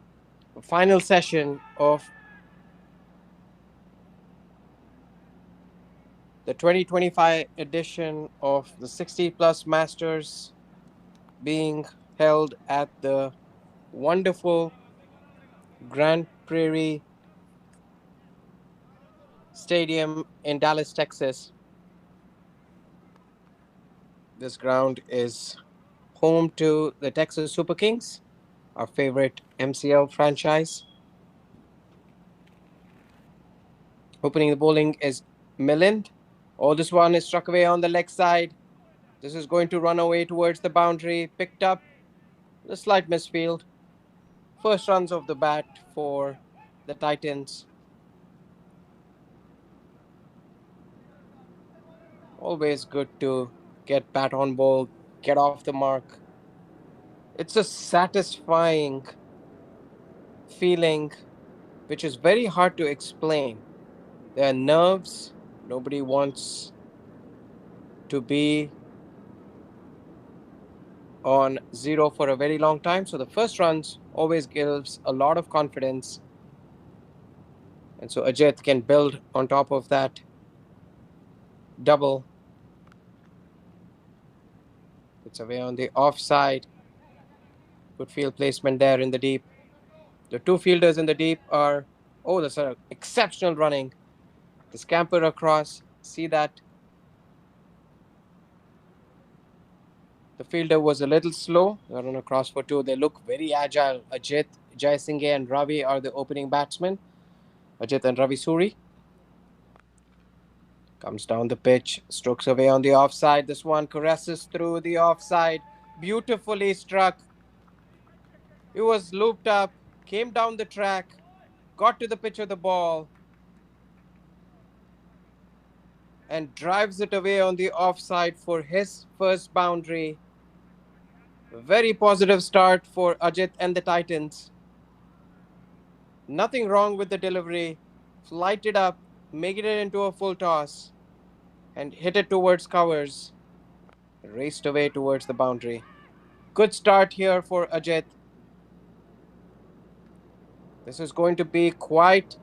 the final session of the 2025 edition of the 60 plus Masters being held at the wonderful Grand Prairie Stadium in Dallas, Texas. This ground is home to the Texas Super Kings, our favorite MCL franchise. Opening the bowling is Milland. Oh, this one is struck away on the leg side. This is going to run away towards the boundary. Picked up the slight misfield. First runs of the bat for the Titans. Always good to get bat on ball, get off the mark. It's a satisfying feeling which is very hard to explain. There are nerves. Nobody wants to be on zero for a very long time. So the first runs always gives a lot of confidence. And so Ajit can build on top of that double. It's away on the offside. Good field placement there in the deep. The two fielders in the deep are, oh, that's an exceptional running. The scamper across, see that. The fielder was a little slow. They run across for two. They look very agile. Ajit, Jaisinghe, and Ravi are the opening batsmen. Ajit and Ravi Suri. Comes down the pitch, strokes away on the offside. This one caresses through the offside. Beautifully struck. It was looped up, came down the track, got to the pitch of the ball, and drives it away on the offside for his first boundary. Very positive start for Ajit and the Titans. Nothing wrong with the delivery. Flight it up, make it into a full toss, and hit it towards covers. Raced away towards the boundary. Good start here for Ajit. This is going to be quite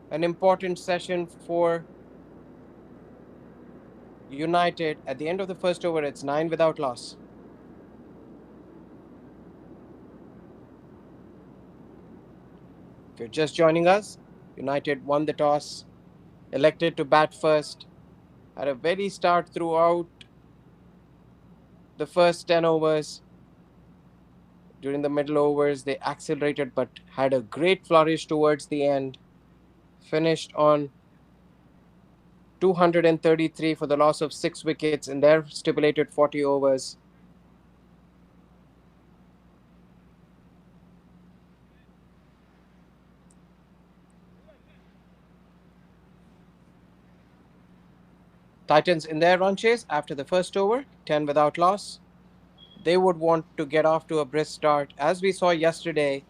an important session for United. At the end of the first over, it's 9 without loss. If you're just joining us, United won the toss, elected to bat first, had a very start throughout the first 10 overs. During the middle overs, they accelerated but had a great flourish towards the end. Finished on 233 for the loss of 6 wickets in their stipulated 40 overs. Titans in their run chase after the first over, 10 without loss. They would want to get off to a brisk start. As we saw yesterday,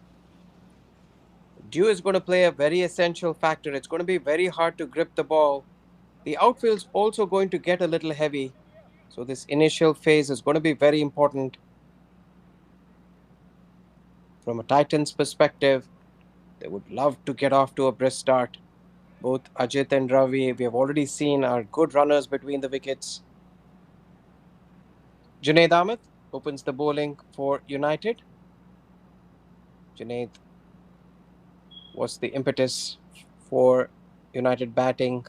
dew is going to play a very essential factor. It's going to be very hard to grip the ball. The outfield's also going to get a little heavy. So this initial phase is going to be very important. From a Titans perspective, they would love to get off to a brisk start. Both Ajit and Ravi, we have already seen, are good runners between the wickets. Junaid Ahmed opens the bowling for United. Junaid was the impetus for United batting.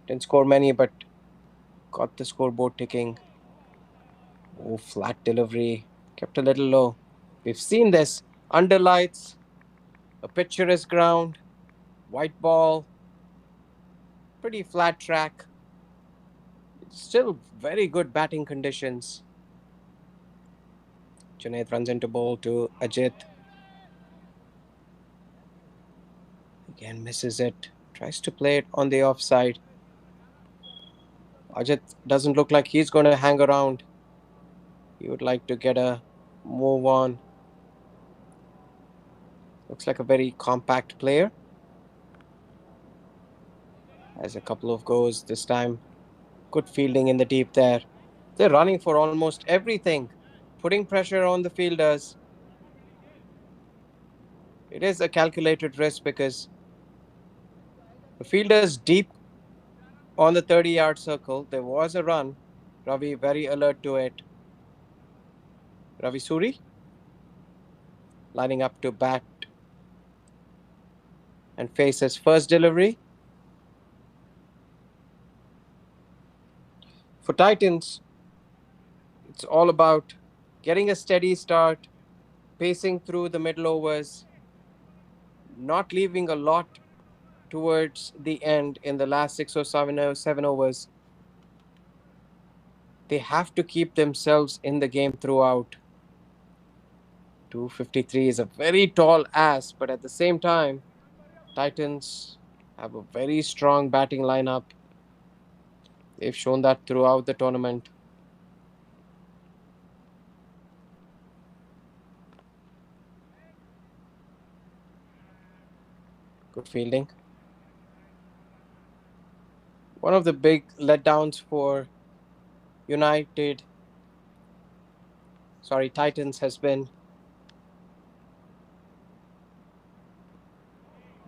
Didn't score many, but got the scoreboard ticking. Oh, flat delivery. Kept a little low. We've seen this under lights. A picturesque ground, white ball, pretty flat track. Still very good batting conditions. Junaid runs into ball to Ajit. Again misses it. Tries to play it on the offside. Ajit doesn't look like he's going to hang around. He would like to get a move on. Looks like a very compact player. Has a couple of goes this time. Good fielding in the deep there. They're running for almost everything, putting pressure on the fielders. It is a calculated risk because the fielders deep on the 30-yard circle. There was a run. Ravi very alert to it. Ravi Suri lining up to bat and face his first delivery. For Titans, it's all about getting a steady start, pacing through the middle overs, not leaving a lot towards the end in the last 6 or 7 overs. They have to keep themselves in the game throughout. 253 is a very tall ask, but at the same time, Titans have a very strong batting lineup. They've shown that throughout the tournament. Good fielding. One of the big letdowns for United, sorry, Titans has been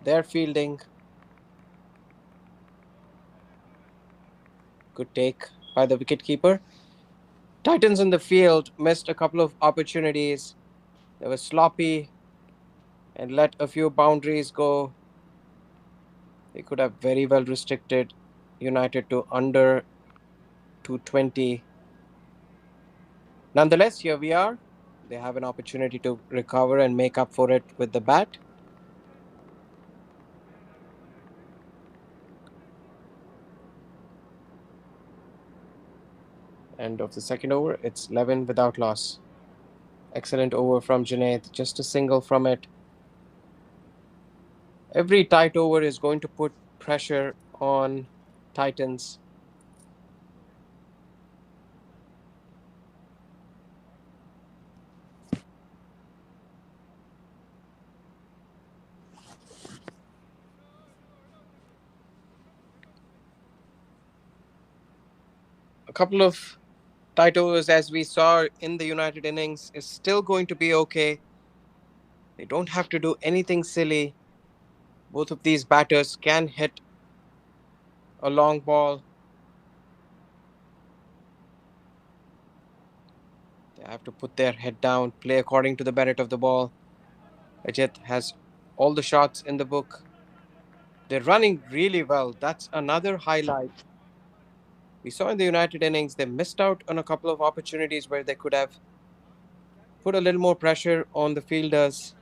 their fielding. Good take by the wicketkeeper. Titans in the field missed a couple of opportunities. They were sloppy and let a few boundaries go. They could have very well restricted United to under 220. Nonetheless, here we are. They have an opportunity to recover and make up for it with the bat. End of the second over. It's 11 without loss. Excellent over from Junaid. Just a single from it. Every tight over is going to put pressure on Titans. A couple of tight overs, as we saw in the United innings, is still going to be okay. They don't have to do anything silly. Both of these batters can hit a long ball. They have to put their head down, play according to the merit of the ball. Ajit has all the shots in the book. They're running really well. That's another highlight. We saw in the United innings, they missed out on a couple of opportunities where they could have put a little more pressure on the fielders.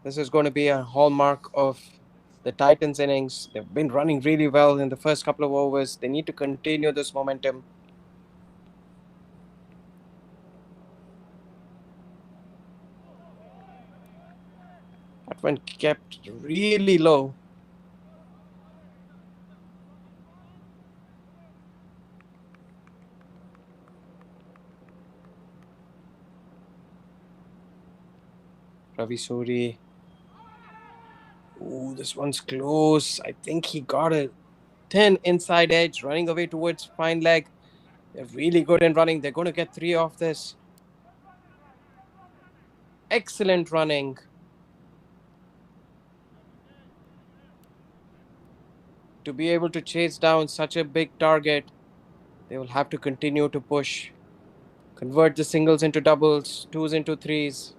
This is going to be a hallmark of the Titans innings. They've been running really well in the first couple of overs. They need to continue this momentum. That one kept really low. Ravi Suri. Ooh, this one's close. I think he got a thin inside edge, running away towards fine leg. They're really good in running. They're going to get three off this. Excellent running. To be able to chase down such a big target, they will have to continue to push, convert the singles into doubles, twos into threes.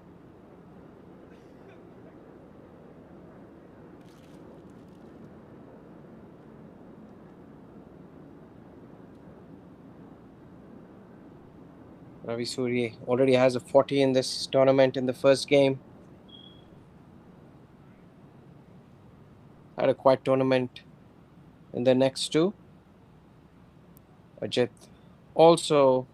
Ravi Suri already has a 40 in this tournament in the first game. Had a quiet tournament in the next two. Ajit also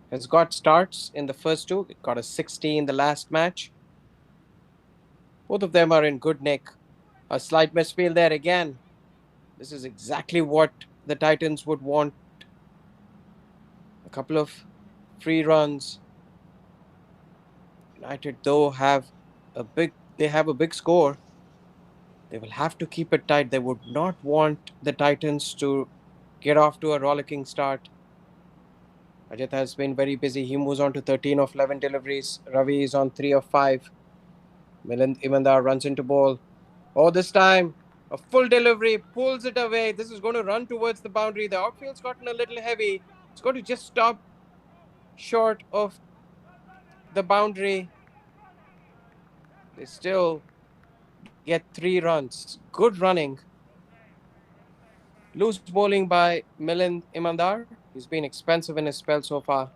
has got starts in the first two. It got a 60 in the last match. Both of them are in good nick. A slight misfield there again. This is exactly what the Titans would want. A couple of free runs. United though have a big score. They will have to keep it tight. They would not want the Titans to get off to a rollicking start. Ajit has been very busy. He moves on to 13 of 11 deliveries. Ravi is on 3 of 5. Milind Imandar runs into ball. Oh, this time a full delivery, pulls it away. This is going to run towards the boundary. The outfield's gotten a little heavy. It's going to just stop short of the boundary. They still get 3 runs. Good running. Loose bowling by Milind Imandar. He's been expensive in his spell so far.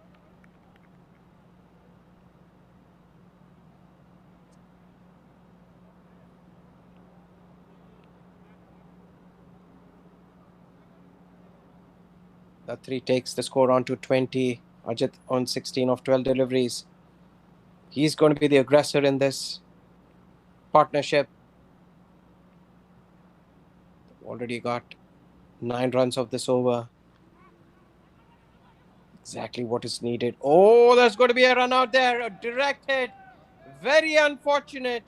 That 3 takes the score on to 20. Ajit on 16 of 12 deliveries. He's going to be the aggressor in this partnership. Already got 9 runs of this over. Exactly what is needed. Oh, there's going to be a run out there. A direct hit. Very unfortunate.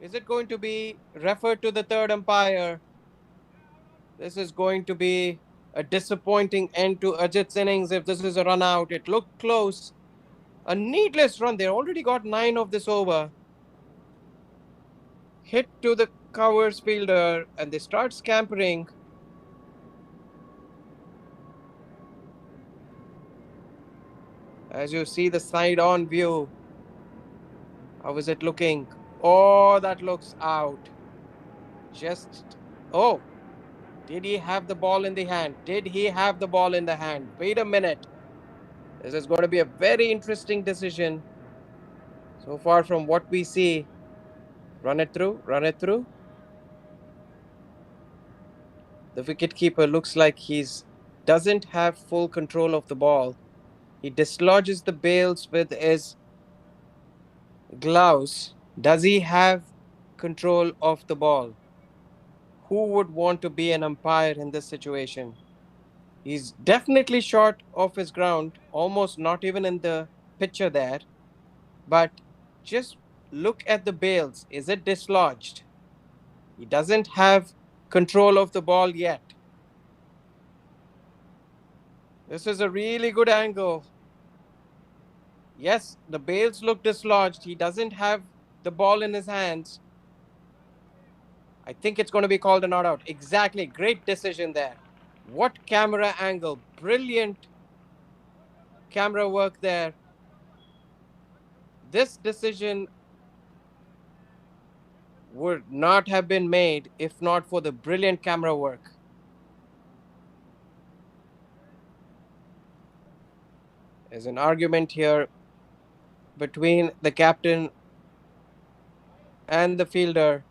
Is it going to be referred to the third umpire? This is going to be a disappointing end to Ajit's innings if this is a run out. It looked close. A needless run. They already got 9 of this over. Hit to the covers fielder and they start scampering. As you see the side on view, how is it looking? Oh, that looks out. Just, oh, did he have the ball in the hand? Did he have the ball in the hand? Wait a minute. This is going to be a very interesting decision. So far from what we see, run it through, run it through. The wicketkeeper looks like he's doesn't have full control of the ball. He dislodges the bails with his gloves. Does he have control of the ball? Who would want to be an umpire in this situation? He's definitely short of his ground, almost not even in the picture there. But just look at the bails. Is it dislodged? He doesn't have control of the ball yet. This is a really good angle. Yes, the bails look dislodged. He doesn't have the ball in his hands. I think it's going to be called a not out. Exactly. Great decision there. What camera angle. Brilliant camera work there. This decision would not have been made if not for the brilliant camera work. There's an argument here between the captain and the fielder.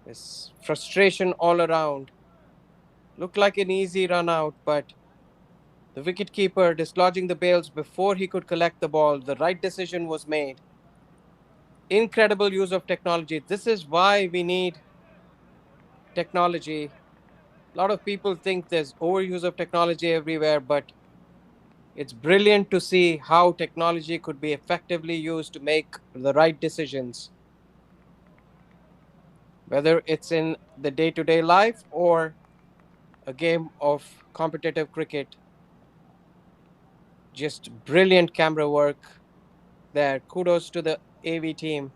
There's frustration all around. Looked like an easy run out, but the wicketkeeper dislodging the bails before he could collect the ball. The right decision was made. Incredible use of technology. This is why we need technology. A lot of people think there's overuse of technology everywhere, but it's brilliant to see how technology could be effectively used to make the right decisions, whether it's in the day to day life or a game of competitive cricket. Just brilliant camera work there. Kudos to the AV team.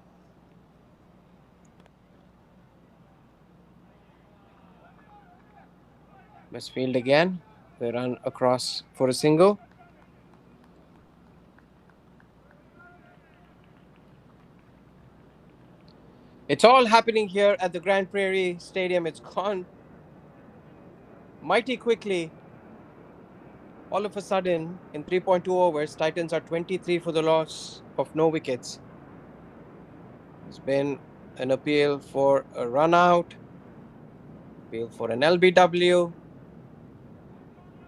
Misfield again. They run across for a single. It's all happening here at the Grand Prairie Stadium. It's gone mighty quickly. All of a sudden, in 3.2 overs, Titans are 23 for the loss of no wickets. There's been an appeal for a run out, appeal for an LBW,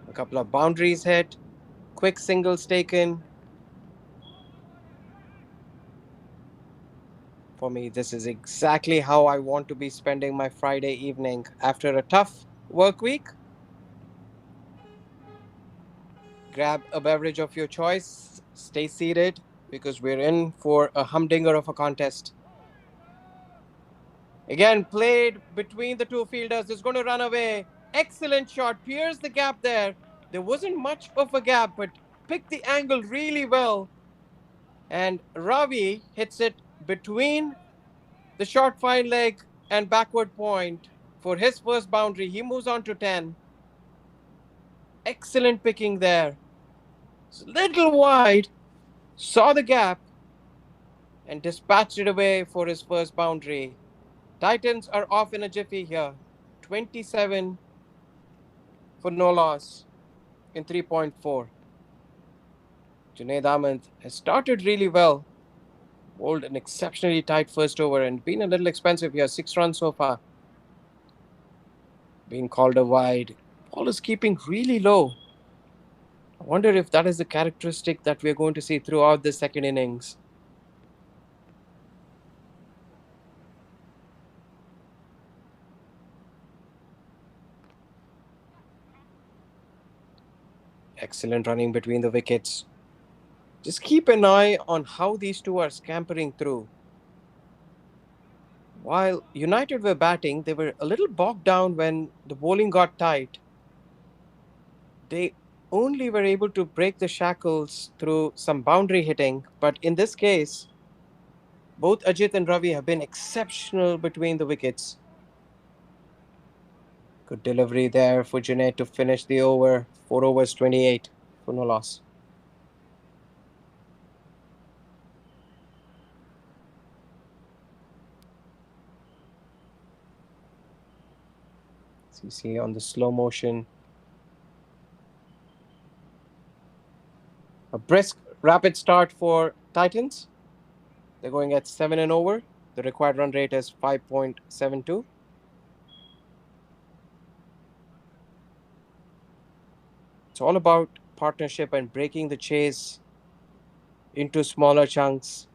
a couple of boundaries hit, quick singles taken. For me, this is exactly how I want to be spending my Friday evening after a tough work week. Grab a beverage of your choice, stay seated because we're in for a humdinger of a contest. Again, played between the two fielders, is going to run away. Excellent shot, pierced the gap there. There wasn't much of a gap, but picked the angle really well. And Ravi hits it between the short fine leg and backward point for his first boundary. He moves on to 10. Excellent picking there. It's a little wide, saw the gap, and dispatched it away for his first boundary. Titans are off in a jiffy here. 27 for no loss in 3.4. Junaid Ahmed has started really well. Bowled an exceptionally tight first over and been a little expensive here. 6 runs so far. Being called a wide. Ball is keeping really low. I wonder if that is the characteristic that we're going to see throughout the second innings. Excellent running between the wickets. Just keep an eye on how these two are scampering through. While United were batting, they were a little bogged down when the bowling got tight. They only were able to break the shackles through some boundary hitting, but in this case, both Ajit and Ravi have been exceptional between the wickets. Good delivery there for Junaid to finish the over. 4 overs, 28 for no loss. So you see on the slow motion, a brisk, rapid start for Titans. They're going at 7 and over. The required run rate is 5.72. It's all about partnership and breaking the chase into smaller chunks.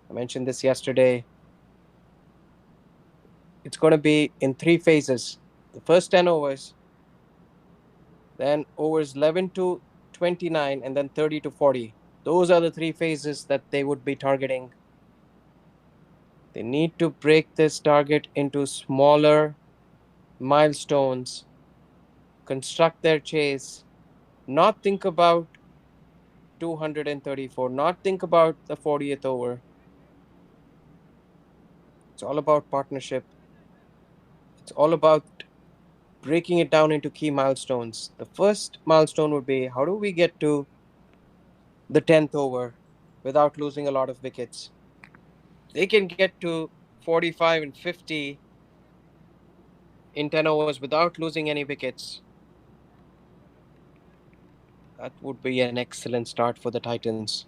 I mentioned this yesterday. It's going to be in 3 phases. The first 10 overs, then overs 11 to 29, and then 30 to 40. Those are the 3 phases that they would be targeting. They need to break this target into smaller milestones, construct their chase, not think about 234, not think about the 40th over. It's all about partnership. It's all about breaking it down into key milestones. The first milestone would be how do we get to the 10th over without losing a lot of wickets? They can get to 45 and 50 in 10 overs without losing any wickets. That would be an excellent start for the Titans.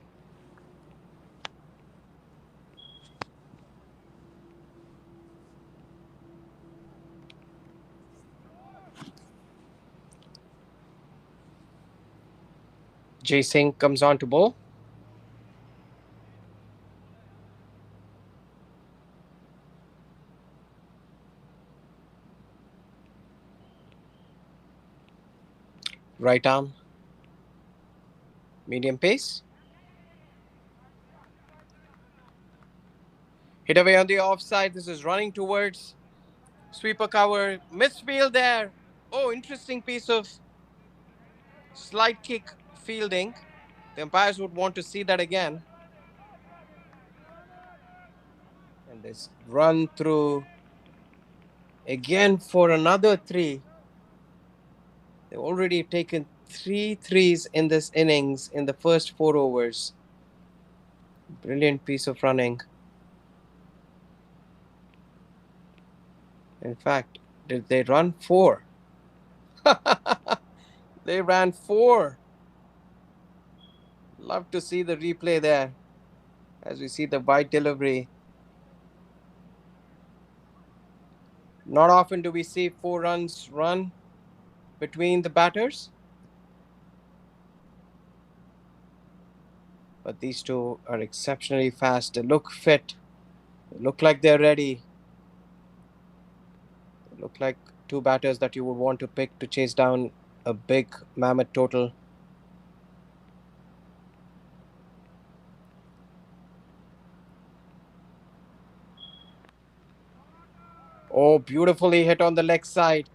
Jay Singh comes on to bowl. Right arm, medium pace. Hit away on the offside. This is running towards sweeper cover. Misfield there. Oh, interesting piece of slide kick fielding. The umpires would want to see that again. And this run through again for another three. They've already taken 3 threes in this innings in the first 4 overs. Brilliant piece of running. In fact, did they run four? They ran four. Love to see the replay there as we see the wide delivery. Not often do we see 4 runs run between the batters, but these two are exceptionally fast. They look fit. They look like they're ready. They look like two batters that you would want to pick to chase down a big mammoth total. Oh, beautifully hit on the leg side.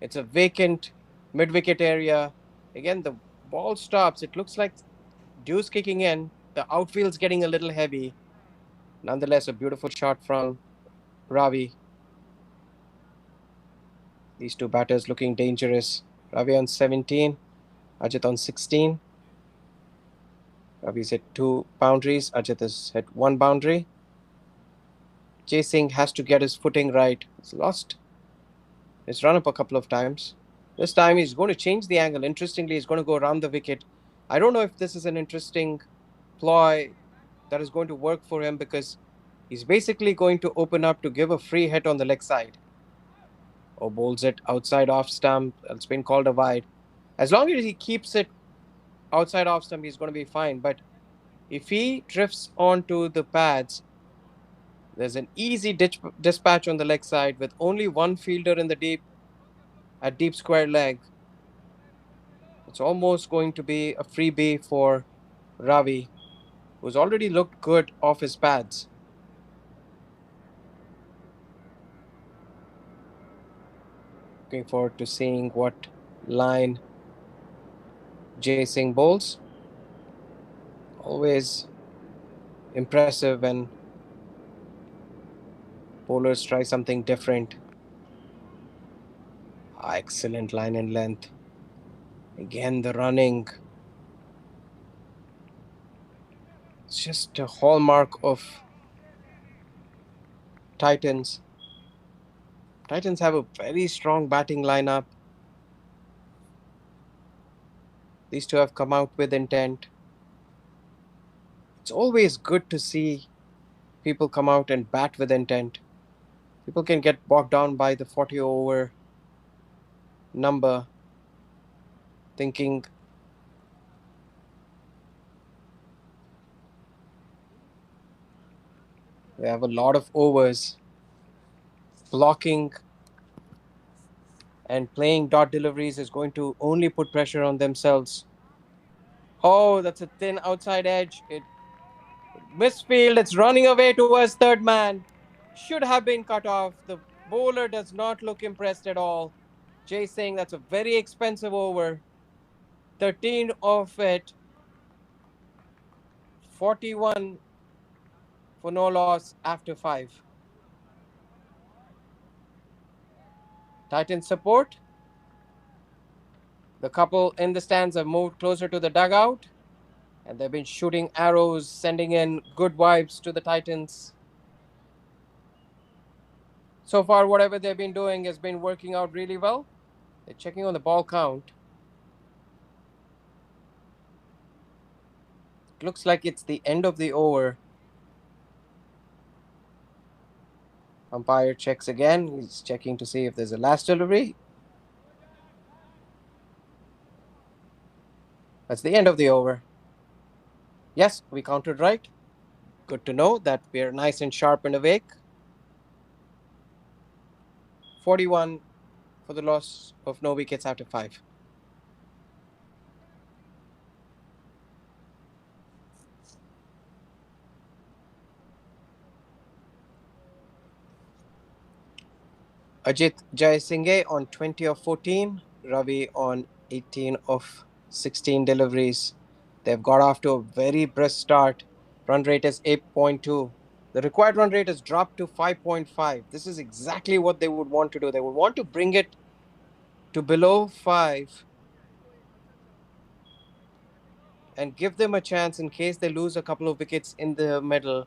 It's a vacant mid wicket area. Again, the ball stops. It looks like deuce kicking in. The outfield's getting a little heavy. Nonetheless, a beautiful shot from Ravi. These two batters looking dangerous. Ravi on 17, Ajit on 16. Ravi's hit 2 boundaries. Ajit has hit 1 boundary. Jay Singh has to get his footing right. He's lost his run up a couple of times. This time he's going to change the angle. Interestingly, he's going to go around the wicket. I don't know if this is an interesting ploy that is going to work for him because he's basically going to open up to give a free hit on the leg side. Or bowls it outside off stump. It's been called a wide. As long as he keeps it outside off stump, he's going to be fine. But if he drifts onto the pads, there's an easy dispatch on the leg side with only one fielder in the deep square leg. It's almost going to be a freebie for Ravi, who's already looked good off his pads. Looking forward to seeing what line Jay Singh bowls. Always impressive when bowlers try something different. Excellent line and length. Again, the running. It's just a hallmark of Titans. Titans have a very strong batting lineup. These two have come out with intent. It's always good to see people come out and bat with intent. People can get bogged down by the 40 over number, thinking they have a lot of overs. Blocking and playing dot deliveries is going to only put pressure on themselves. Oh, that's a thin outside edge. It misfield. It's running away towards third man. Should have been cut off. The bowler does not look impressed at all. Jay saying that's a very expensive over. 13 of it. 41 for no loss after 5. Titan support. The couple in the stands have moved closer to the dugout, and they've been shooting arrows, sending in good vibes to the Titans. So far, whatever they've been doing has been working out really well. They're checking on the ball count. It looks like it's the end of the over. Umpire checks again. He's checking to see if there's a last delivery. That's the end of the over. Yes, we counted right. Good to know that we're nice and sharp and awake. 41 for the loss of no wickets after 5. Ajit Jayasinghe on 20 of 14, Ravi on 18 of 16 deliveries. They've got off to a very brisk start. Run rate is 8.2. The required run rate has dropped to 5.5. This is exactly what they would want to do. They would want to bring it to below 5 and give them a chance in case they lose a couple of wickets in the middle.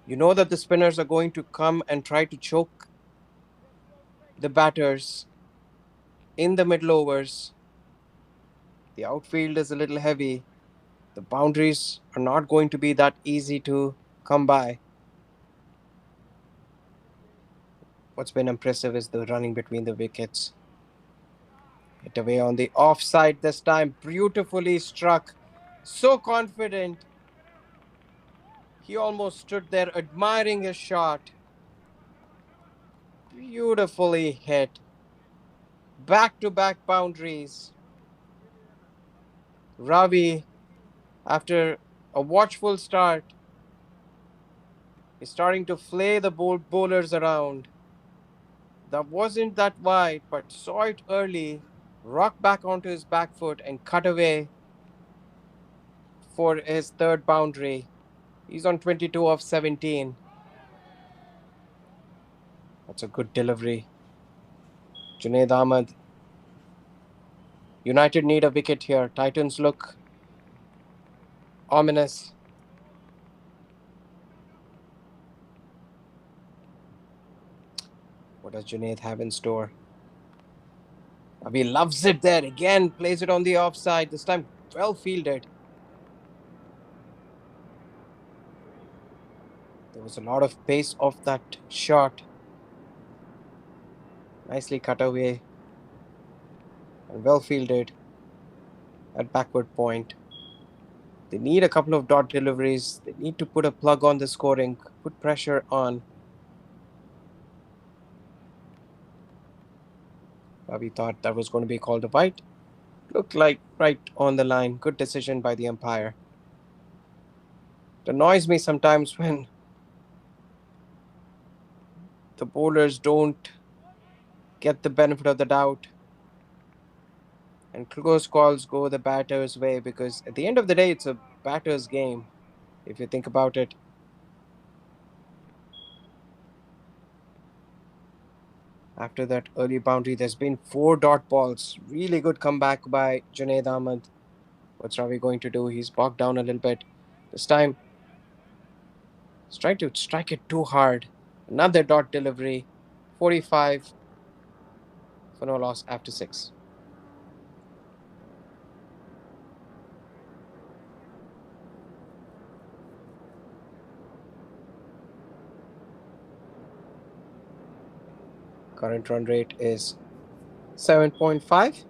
You know that the spinners are going to come and try to choke the batters in the middle overs. The outfield is a little heavy. The boundaries are not going to be that easy to come by. What's been impressive is the running between the wickets. Hit away on the offside this time. Beautifully struck. So confident. He almost stood there admiring his shot. Beautifully hit. Back to back boundaries. Ravi, after a watchful start, is starting to flay the bowlers around. That wasn't that wide, but saw it early, rocked back onto his back foot, and cut away for his third boundary. He's on 22 of 17. That's a good delivery. Junaid Ahmed. United need a wicket here. Titans look ominous. What does Junaid have in store? Avi loves it there. Again, plays it on the offside. This time, well fielded. There was a lot of pace off that shot. Nicely cut away and well fielded at backward point. They need a couple of dot deliveries. They need to put a plug on the scoring, put pressure on. Ravi thought that was going to be called a bite. Looked like right on the line. Good decision by the umpire. It annoys me sometimes when the bowlers don't get the benefit of the doubt and close calls go the batter's way, because at the end of the day, it's a batter's game, if you think about it. After that early boundary, there's been four dot balls. Really good comeback by Junaid Ahmed. What's Ravi going to do? He's bogged down a little bit. This time, he's trying to strike it too hard. Another dot delivery. 45 for no loss after six. Current run rate is 7.5.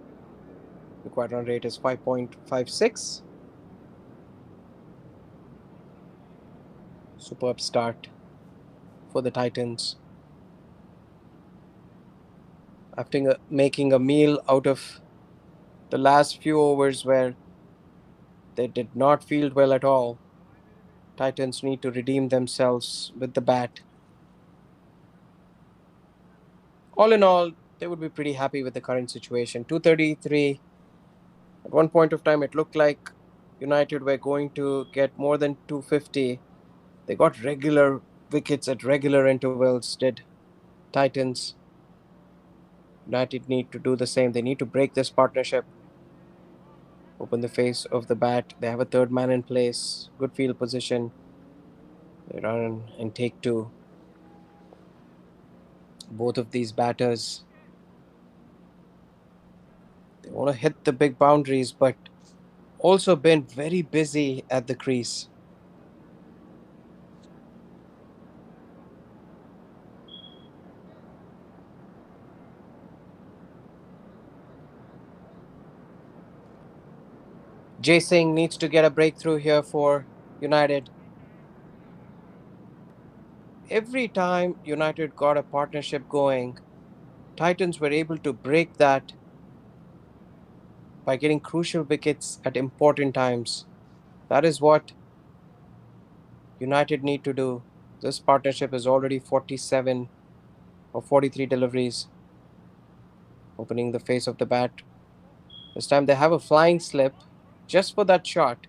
Required run rate is 5.56. Superb start for the Titans. After making a meal out of the last few overs where they did not field well at all, Titans need to redeem themselves with the bat. All in all, they would be pretty happy with the current situation. 233. At one point of time, it looked like United were going to get more than 250. They got regular wickets at regular intervals, did Titans. United need to do the same. They need to break this partnership, open the face of the bat. They have a third man in place, good field position. They run and take two. Both of these batters, they want to hit the big boundaries, but also been very busy at the crease. Jay Singh needs to get a breakthrough here for United. Every time United got a partnership going, Titans were able to break that by getting crucial wickets at important times. That is what United need to do. This partnership is already 47 or 43 deliveries. Opening the face of the bat. This time they have a flying slip just for that shot.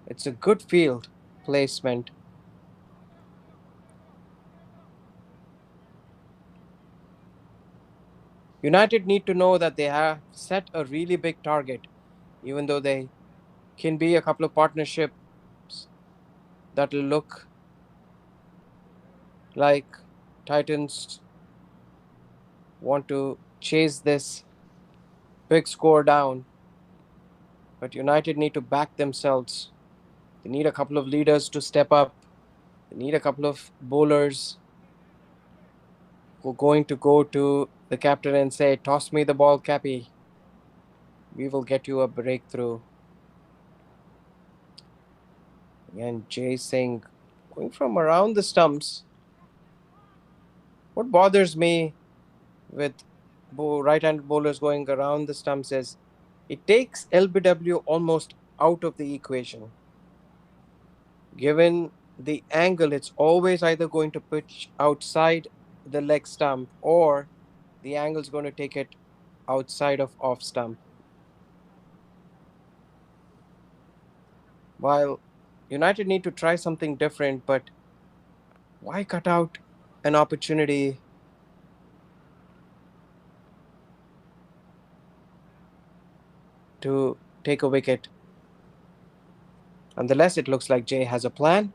It's a good field placement. United need to know that they have set a really big target, even though they can be a couple of partnerships that will look like Titans want to chase this big score down, but United need to back themselves. They need a couple of leaders to step up. They need a couple of bowlers who are going to go to the captain and say, "Toss me the ball, Cappy. We will get you a breakthrough." And Jay Singh going from around the stumps. What bothers me with right-handed bowlers going around the stumps is it takes LBW almost out of the equation. Given the angle, it's always either going to pitch outside the leg stump or the angle's going to take it outside of off stump. While United need to try something different, but why cut out an opportunity to take a wicket? Nonetheless, it looks like Jay has a plan.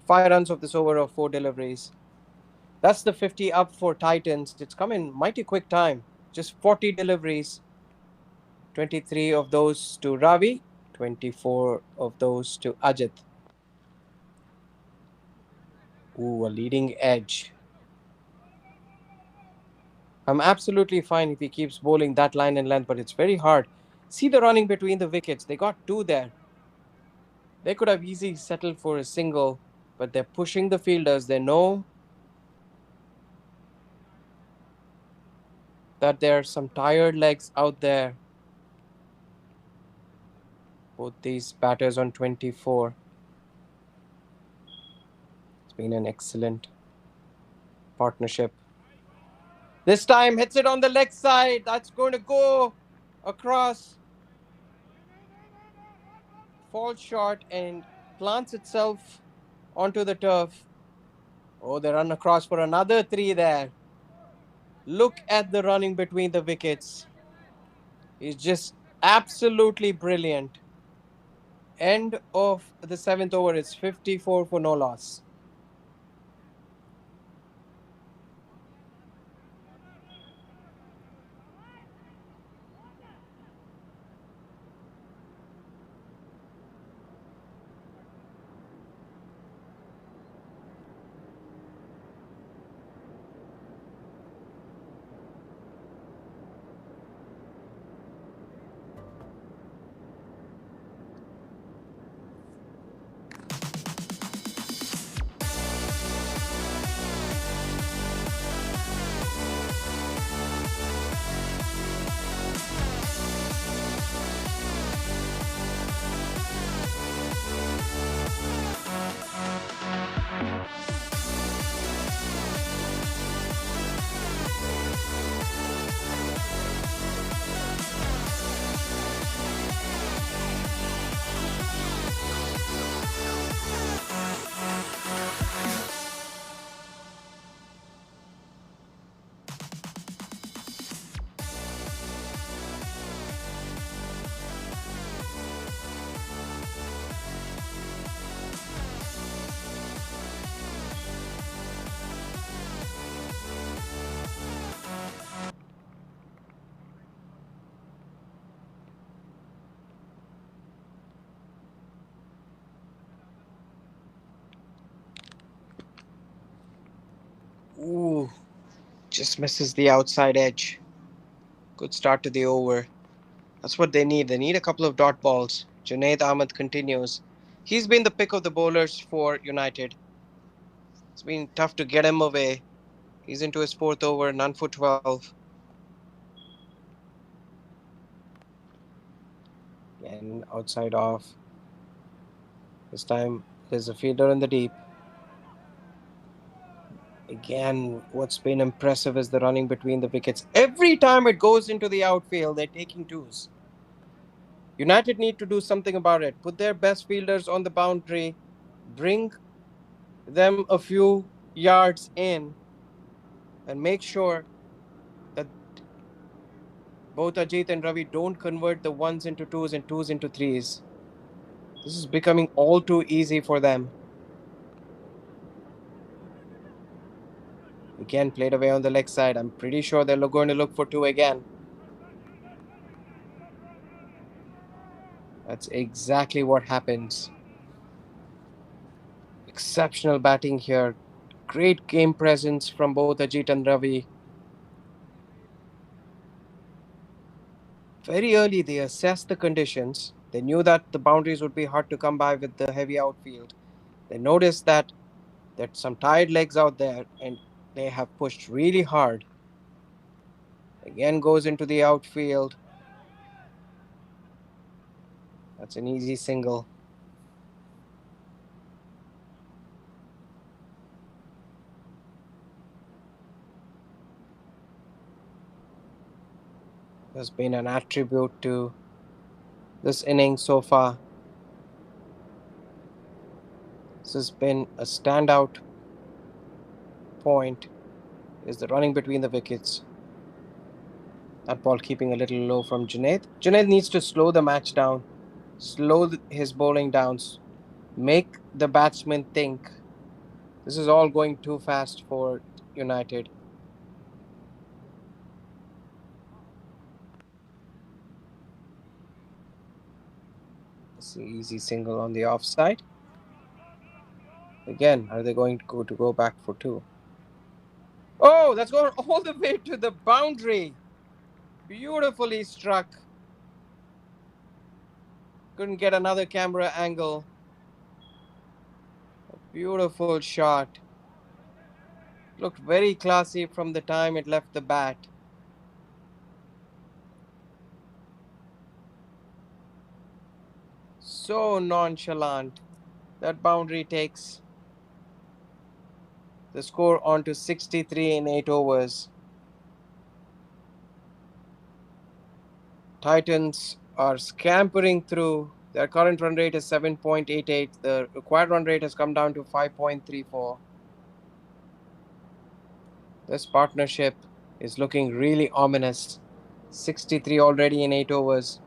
5 runs of this over of 4 deliveries. That's the 50 up for Titans. It's come in mighty quick time. Just 40 deliveries, 23 of those to Ravi, 24 of those to Ajit. Ooh, a leading edge. I'm absolutely fine if he keeps bowling that line and length, but it's very hard. See the running between the wickets. They got two there. They could have easily settled for a single, but they're pushing the fielders. They know that there are some tired legs out there. Both these batters on 24. It's been an excellent partnership. This time hits it on the leg side. That's going to go across, falls short, and plants itself onto the turf. Oh, they run across for another three there. Look at the running between the wickets. He's just absolutely brilliant. End of the seventh over. It's 54 for no loss. Ooh, just misses the outside edge. Good start to the over. That's what they need. They need a couple of dot balls. Junaid Ahmed continues. He's been the pick of the bowlers for United. It's been tough to get him away. He's into his fourth over, none for 12. Again, outside off. This time there's a fielder in the deep. Again, what's been impressive is the running between the wickets. Every time it goes into the outfield, they're taking twos. United need to do something about it. Put their best fielders on the boundary, bring them a few yards in, and make sure that both Ajit and Ravi don't convert the ones into twos and twos into threes. This is becoming all too easy for them. Again, played away on the leg side. I'm pretty sure they're going to look for two again. That's exactly what happens. Exceptional batting here. Great game presence from both Ajit and Ravi. Very early, they assessed the conditions. They knew that the boundaries would be hard to come by with the heavy outfield. They noticed that there's some tired legs out there and they have pushed really hard. Again goes into the outfield. That's an easy single. Has been an attribute to this inning so far. This has been a standout point is the running between the wickets. That ball keeping a little low from Junaid. Junaid needs to slow the match down, slow his bowling down, make the batsman think. This is all going too fast for United. It's an easy single on the offside. Again, are they going to go back for two? Oh, that's going all the way to the boundary. Beautifully struck. Couldn't get another camera angle. A beautiful shot. Looked very classy from the time it left the bat. So nonchalant. That boundary takes the score on to 63 in 8 overs. Titans are scampering through. Their current run rate is 7.88. The required run rate has come down to 5.34. This partnership is looking really ominous. 63 already in 8 overs.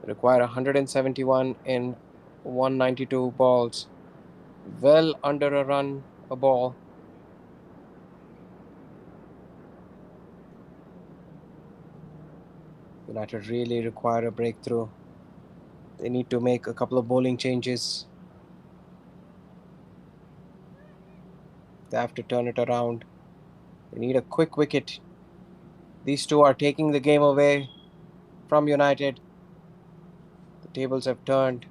Require 171 in 192 balls. Well under a run a ball. United really require a breakthrough. They need to make a couple of bowling changes. They have to turn it around. They need a quick wicket. These two are taking the game away from United. The tables have turned.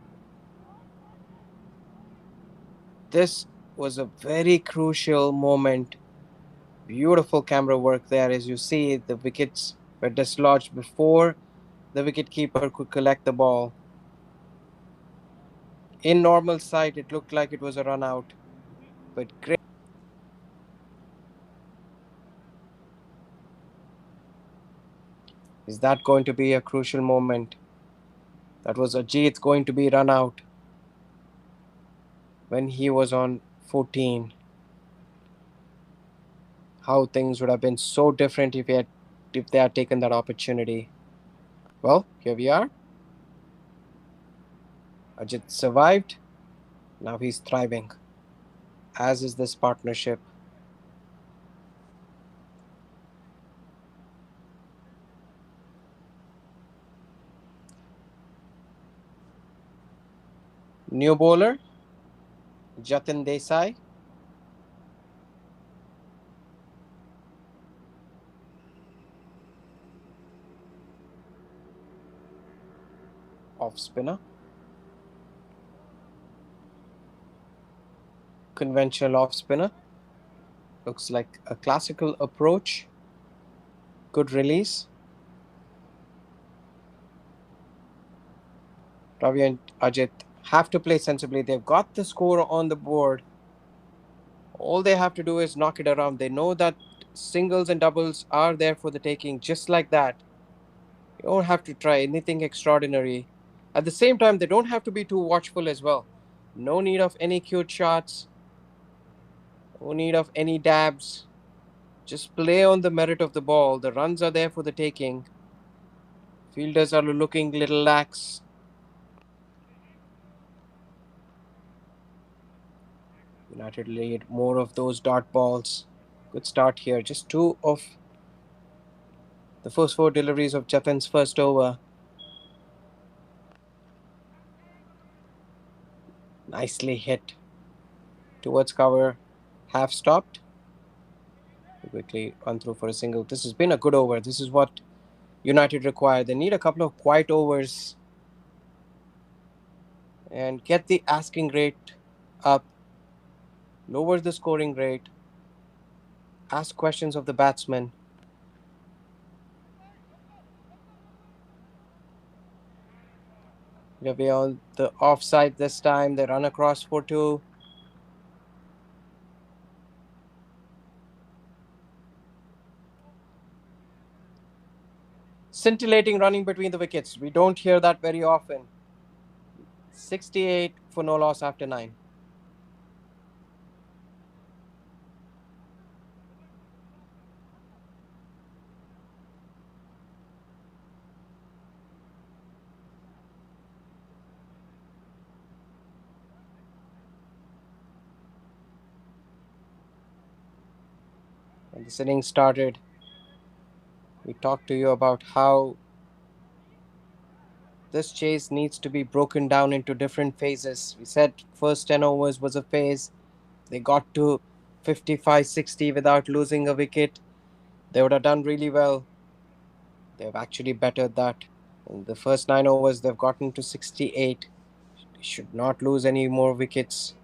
This was a very crucial moment. Beautiful camera work there. As you see, the wickets were dislodged before the wicketkeeper could collect the ball. In normal sight, it looked like it was a run out. But great. Is that going to be a crucial moment? That was Ajit going to be run out when he was on 14. How things would have been so different if they had taken that opportunity. Well, here we are. Ajit survived. Now he's thriving, as is this partnership. New bowler, Jatin Desai. Off spinner. Conventional off spinner. Looks like a classical approach. Good release. Ravi and Ajit have to play sensibly. They've got the score on the board. All they have to do is knock it around. They know that singles and doubles are there for the taking, just like that. You don't have to try anything extraordinary. At the same time, they don't have to be too watchful as well. No need of any cute shots. No need of any dabs. Just play on the merit of the ball. The runs are there for the taking. Fielders are looking little lax. United laid more of those dot balls. Good start here. Just two of the first four deliveries of Japan's first over. Nicely hit towards cover. Half stopped. Quickly run through for a single. This has been a good over. This is what United require. They need a couple of quiet overs and get the asking rate up, lower the scoring rate, ask questions of the batsmen. They'll be on the offside this time. They run across for two. Scintillating running between the wickets. We don't hear that very often. 68 for no loss after nine. When this inning started, we talked to you about how this chase needs to be broken down into different phases. We said first 10 overs was a phase. They got to 55, 60 without losing a wicket. They would have done really well. They've actually bettered that. In the first 9 overs, they've gotten to 68. They should not lose any more wickets.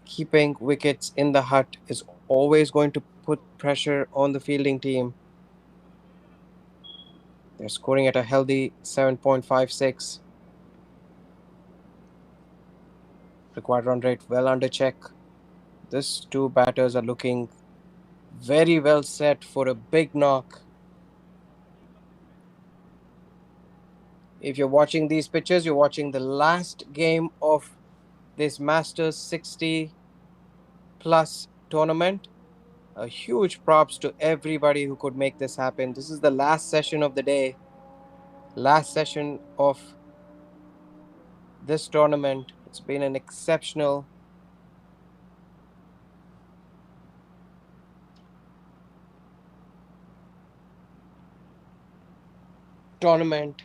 Keeping wickets in the hut is always going to put pressure on the fielding team. They're scoring at a healthy 7.56. Required run rate well under check. These two batters are looking very well set for a big knock. If you're watching these pictures, you're watching the last game of this Masters 60 plus tournament. A huge props to everybody who could make this happen. This is the last session of the day, last session of this tournament. It's been an exceptional tournament.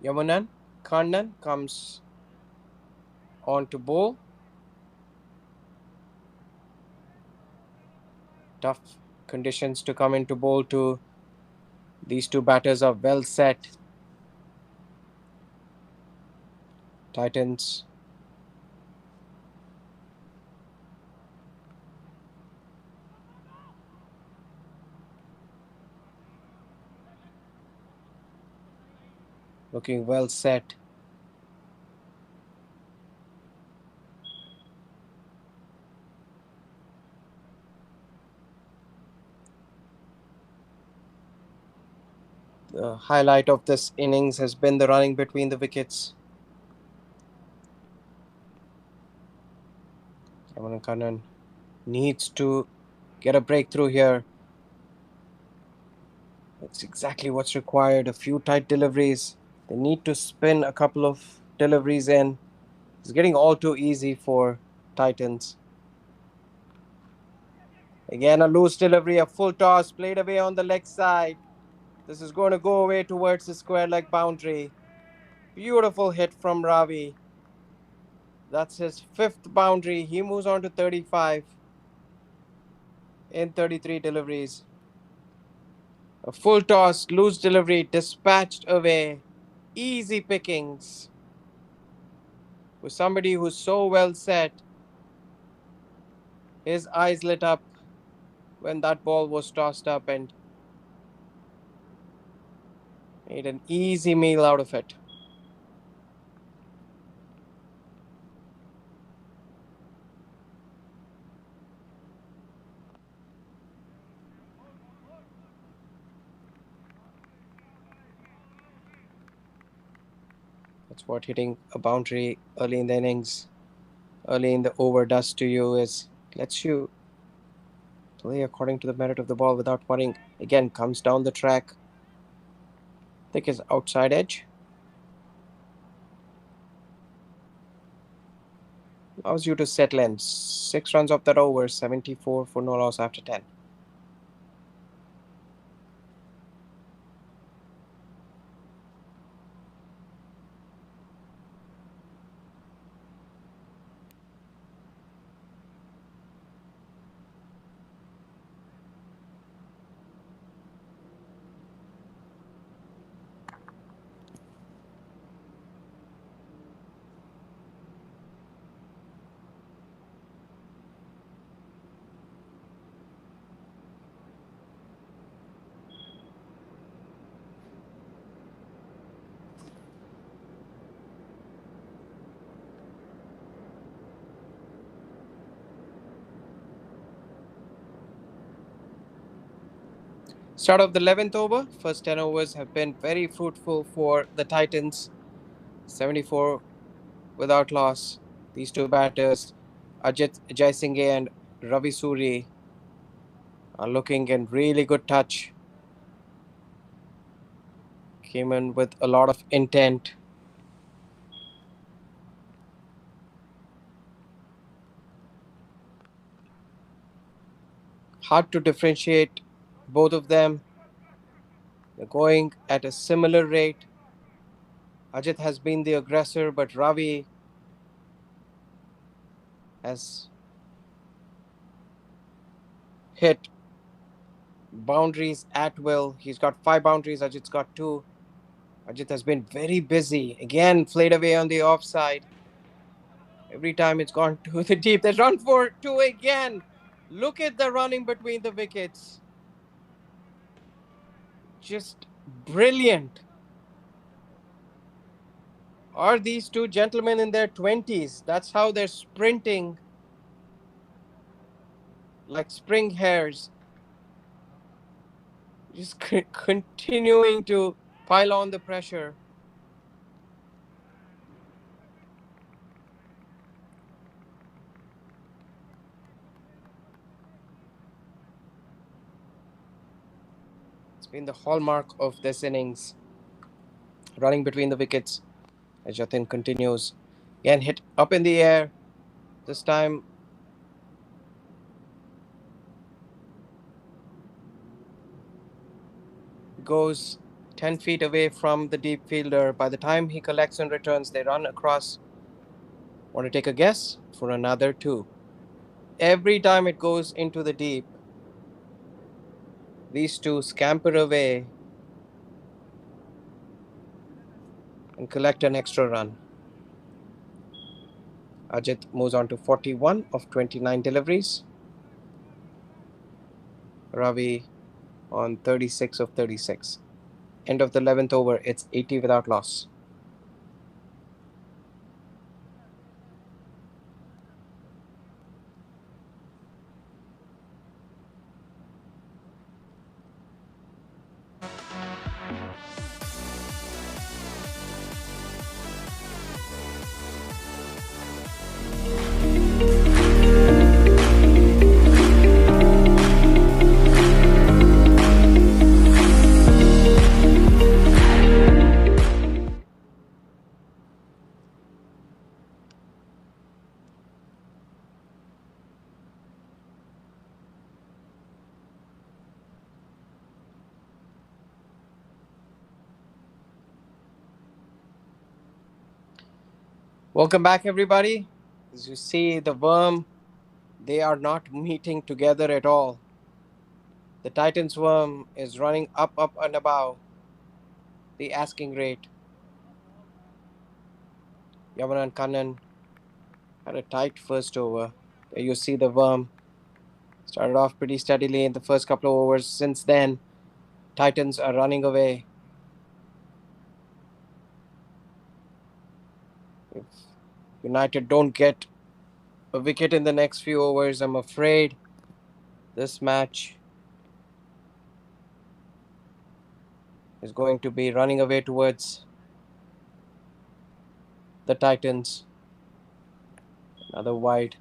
Yamanan Kannan comes on to bowl. Tough conditions to come into bowl too. These two batters are well set. Titans looking well set. The highlight of this innings has been the running between the wickets. Yamanan Kannan needs to get a breakthrough here. That's exactly what's required. A few tight deliveries. They need to spin a couple of deliveries in. It's getting all too easy for Titans. Again, a loose delivery, a full toss played away on the leg side. This is going to go away towards the square leg boundary. Beautiful hit from Ravi. That's his fifth boundary. He moves on to 35 in 33 deliveries. A full toss, loose delivery, dispatched away. Easy pickings. With somebody who's so well set, his eyes lit up when that ball was tossed up and made an easy meal out of it. That's what hitting a boundary early in the innings, early in the over does to you, is lets you play according to the merit of the ball without worrying. Again, comes down the track. I think his outside edge allows you to settle in. 6 runs off that over, 74 for no loss after 10. Start of the 11th over. First 10 overs have been very fruitful for the Titans. 74 without loss. These two batters, Ajit Jaisinghe and Ravi Suri, are looking in really good touch. Came in with a lot of intent. Hard to differentiate both of them. They're going at a similar rate. Ajit has been the aggressor, but Ravi has hit boundaries at will. He's got 5 boundaries, Ajit's got 2. Ajit has been very busy. Again, played away on the offside. Every time it's gone to the deep. There's run for 2 again. Look at the running between the wickets. Just brilliant. Are these two gentlemen in their 20s? That's how they're sprinting like spring hares. Just continuing to pile on the pressure. It's been the hallmark of this innings. Running between the wickets as Jatin continues. Again, hit up in the air. This time, goes 10 feet away from the deep fielder. By the time he collects and returns, they run across. Want to take a guess? For another 2. Every time it goes into the deep, these two scamper away and collect an extra run. Ajit moves on to 41 of 29 deliveries. Ravi on 36 of 36. End of the 11th over, it's 80 without loss. Welcome back, everybody. As you see, the worm, they are not meeting together at all. The Titans worm is running up and above the asking rate. Yamanan Kannan had a tight first over. There you see the worm started off pretty steadily in the first couple of overs. Since then, Titans are running away. If United don't get a wicket in the next few overs, I'm afraid this match is going to be running away towards the Titans. Another wide.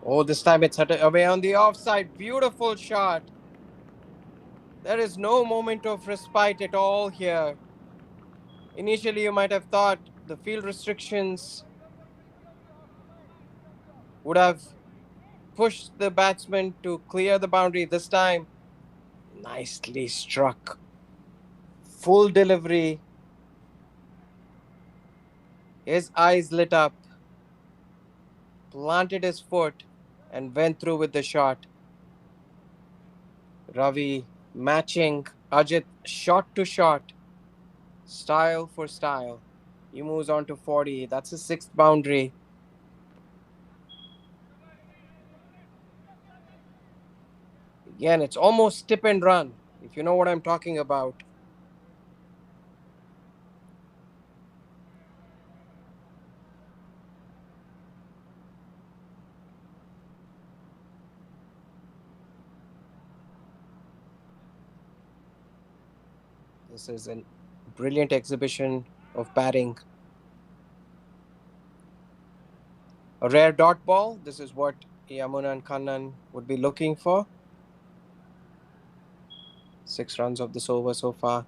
Oh, this time it's away on the offside. Beautiful shot. There is no moment of respite at all here. Initially, you might have thought the field restrictions would have pushed the batsman to clear the boundary. This time, nicely struck. Full delivery. His eyes lit up, planted his foot, and went through with the shot. Ravi matching Ajit shot to shot, style for style. He moves on to 40. That's his sixth boundary. Again, it's almost tip and run, if you know what I'm talking about. This is a brilliant exhibition of batting. A rare dot ball. This is what Yamuna and Kannan would be looking for. 6 runs of this over so far.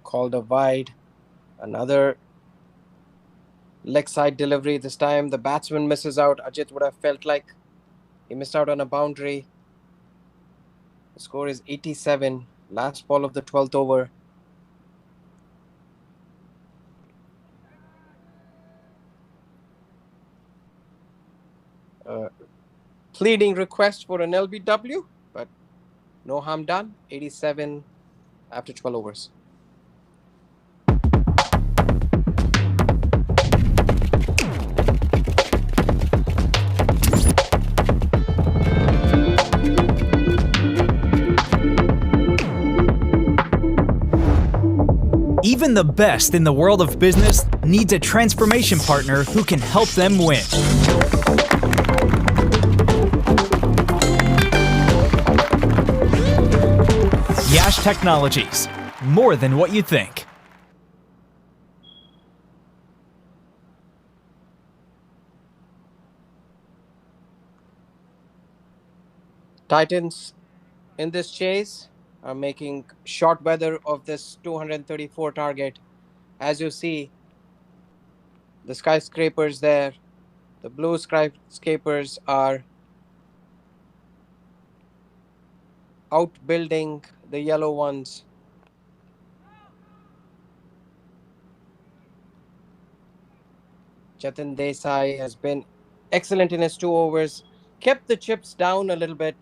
Called a wide. Another leg side delivery. This time the batsman misses out. Ajit would have felt like he missed out on a boundary. The score is 87. Last ball of the 12th over. Pleading request for an LBW, but no harm done. 87 after 12 overs. Even the best in the world of business needs a transformation partner who can help them win. Yash Technologies, more than what you think. Titans in this chase are making short weather of this 234 target. As you see, the skyscrapers there, the blue skyscrapers are outbuilding the yellow ones. Jatin Desai has been excellent in his 2 overs, kept the chips down a little bit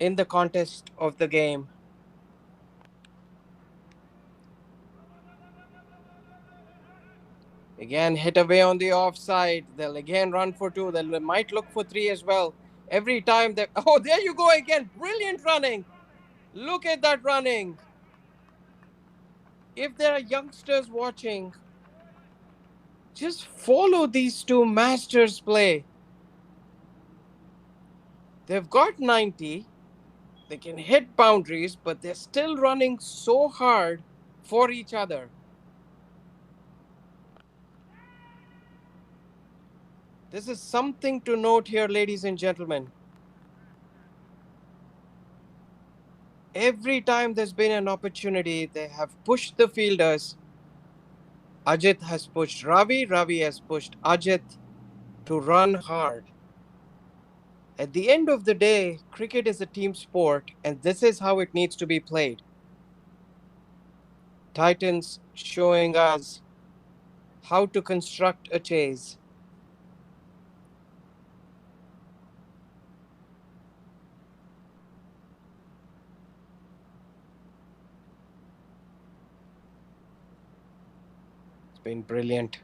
in the contest of the game. Again, hit away on the offside. They'll again run for two. They might look for three as well. Every time they. Oh, there you go again. Brilliant running. Look at that running. If there are youngsters watching, just follow these two masters play. They've got 90. They can hit boundaries, but they're still running so hard for each other. This is something to note here, ladies and gentlemen. Every time there's been an opportunity, they have pushed the fielders. Ajit has pushed Ravi, Ravi has pushed Ajit to run hard. At the end of the day, cricket is a team sport, and this is how it needs to be played. Titans showing us how to construct a chase. Been brilliant.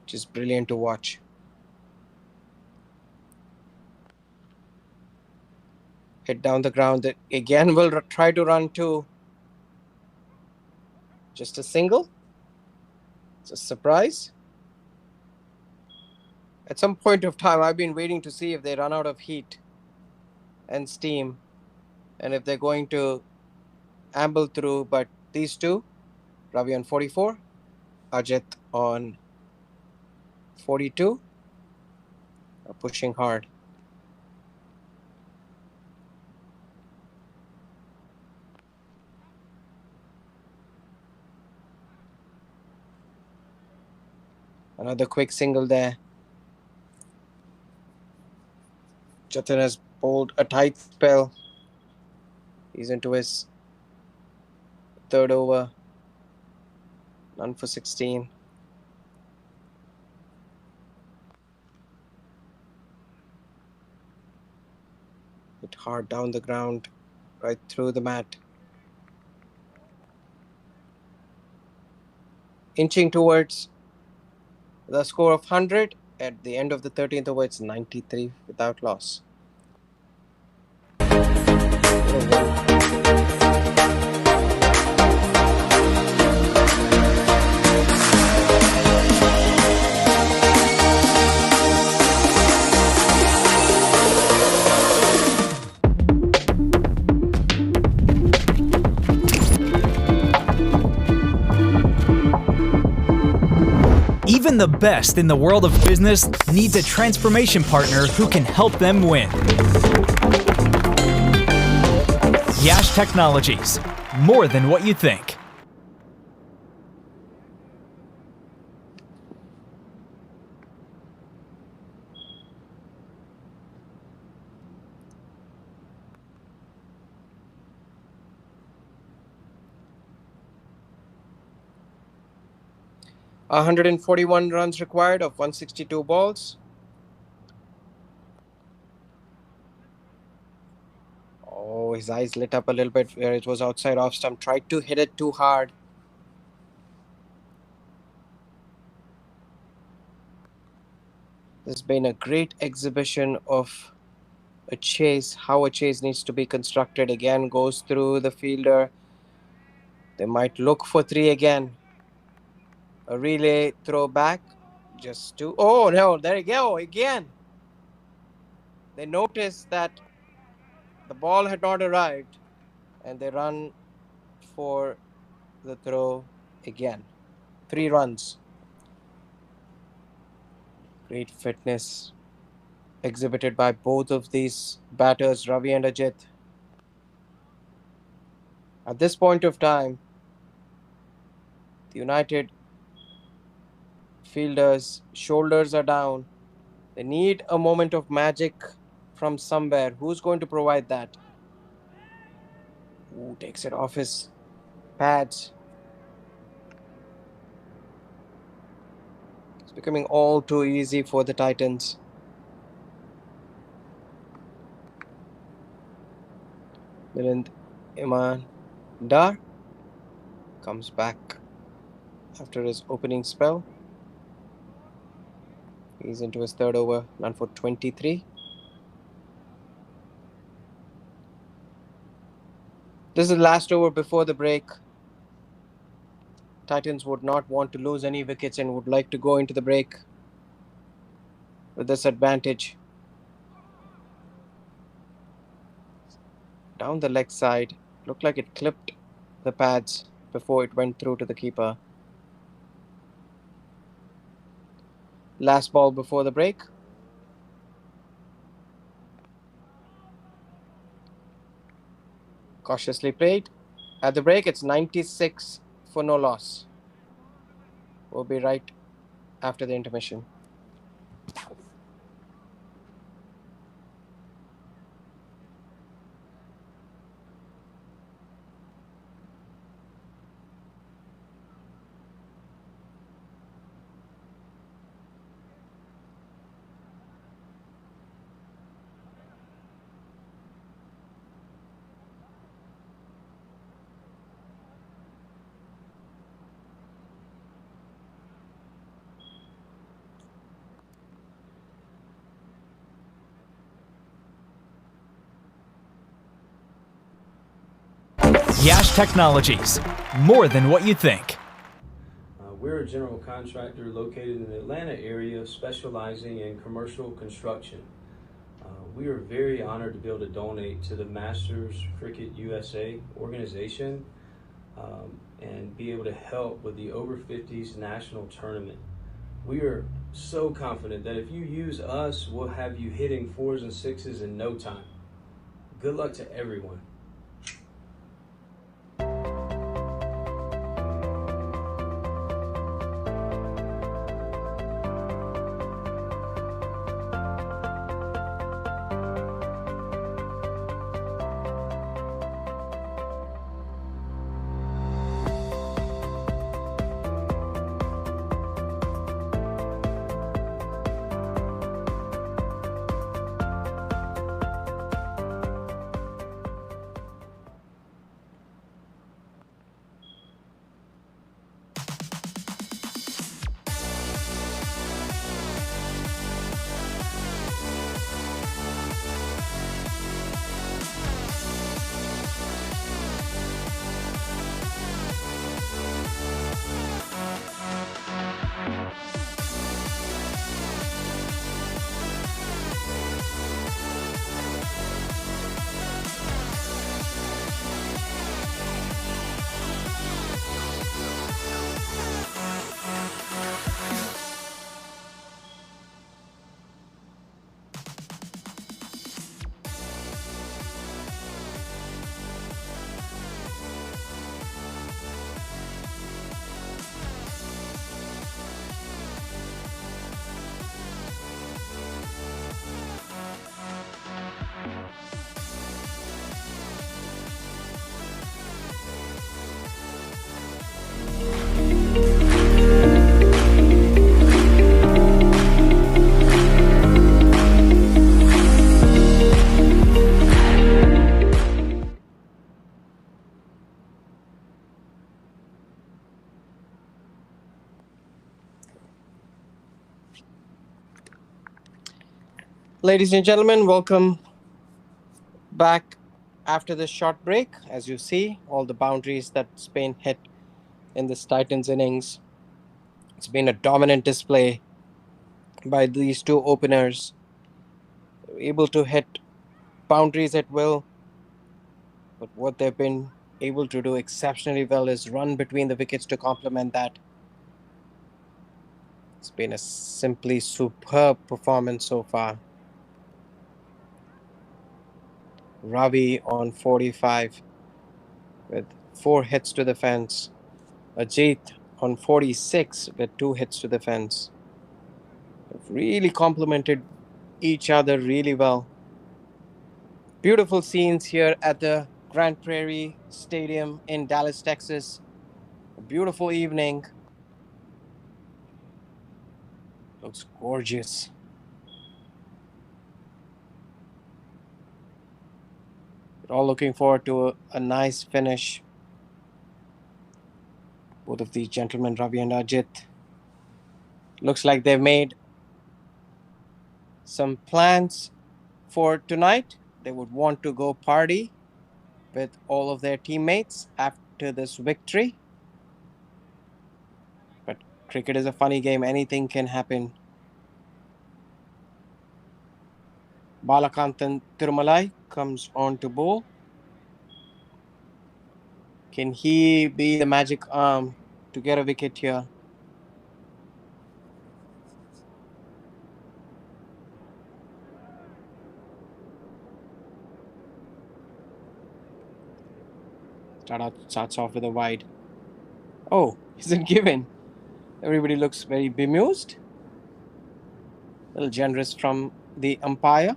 Just brilliant to watch. Hit down the ground. That again will try to run to just a single. It's a surprise. At some point of time, I've been waiting to see if they run out of heat and steam and if they're going to amble through. But these two, Ravi on 44, Ajit on 42, are pushing hard. Another quick single there. Jatin has bowled a tight spell. He's into his third over. None for 16. Hit hard down the ground, right through the mat. Inching towards the score of 100. At the end of the 13th over, it's 93 without loss. Even the best in the world of business needs a transformation partner who can help them win. Yash Technologies, more than what you think. One 141 runs required of 162 balls. Oh, his eyes lit up a little bit where it was outside off stump. Tried to hit it too hard. There's been a great exhibition of a chase, how a chase needs to be constructed. Again, goes through the fielder. They might look for three again. A relay throw back. Just to. Oh, no, there you go. Again. They noticed that the ball had not arrived and they run for the throw again. 3 runs. Great fitness exhibited by both of these batters, Ravi and Ajit. At this point of time, the United fielders' shoulders are down. They need a moment of magic from somewhere. Who's going to provide that? Ooh, takes it off his pads. It's becoming all too easy for the Titans. Milind Imandar comes back after his opening spell. He's into his third over, none for 23. This is the last over before the break. Titans would not want to lose any wickets and would like to go into the break with this advantage. Down the leg side, looked like it clipped the pads before it went through to the keeper. Last ball before the break. Cautiously played. At the break, it's 96 for no loss. We'll be right after the intermission. Yash Technologies. More than what you think. We're a general contractor located in the Atlanta area specializing in commercial construction. We are very honored to be able to donate to the Masters Cricket USA organization and be able to help with the Over 50s national tournament. We are so confident that if you use us, we'll have you hitting 4s and 6s in no time. Good luck to everyone. Ladies and gentlemen, welcome back after this short break. As you see, all the boundaries that Spain hit in this Titans innings. It's been a dominant display by these two openers, able to hit boundaries at will. But what they've been able to do exceptionally well is run between the wickets to complement that. It's been a simply superb performance so far. Ravi on 45 with 4 hits to the fence. Ajit on 46 with 2 hits to the fence. They've really complemented each other really well. Beautiful scenes here at the Grand Prairie Stadium in Dallas, Texas. A beautiful evening. Looks gorgeous. We're all looking forward to a nice finish. Both of these gentlemen, Ravi and Ajit, looks like they've made some plans for tonight. They would want to go party with all of their teammates after this victory. But cricket is a funny game, anything can happen. Balakantan Tirumalai comes on to bowl. Can he be the magic arm to get a wicket here? Starts off with a wide. Oh, isn't given. Everybody looks very bemused. A little generous from the umpire.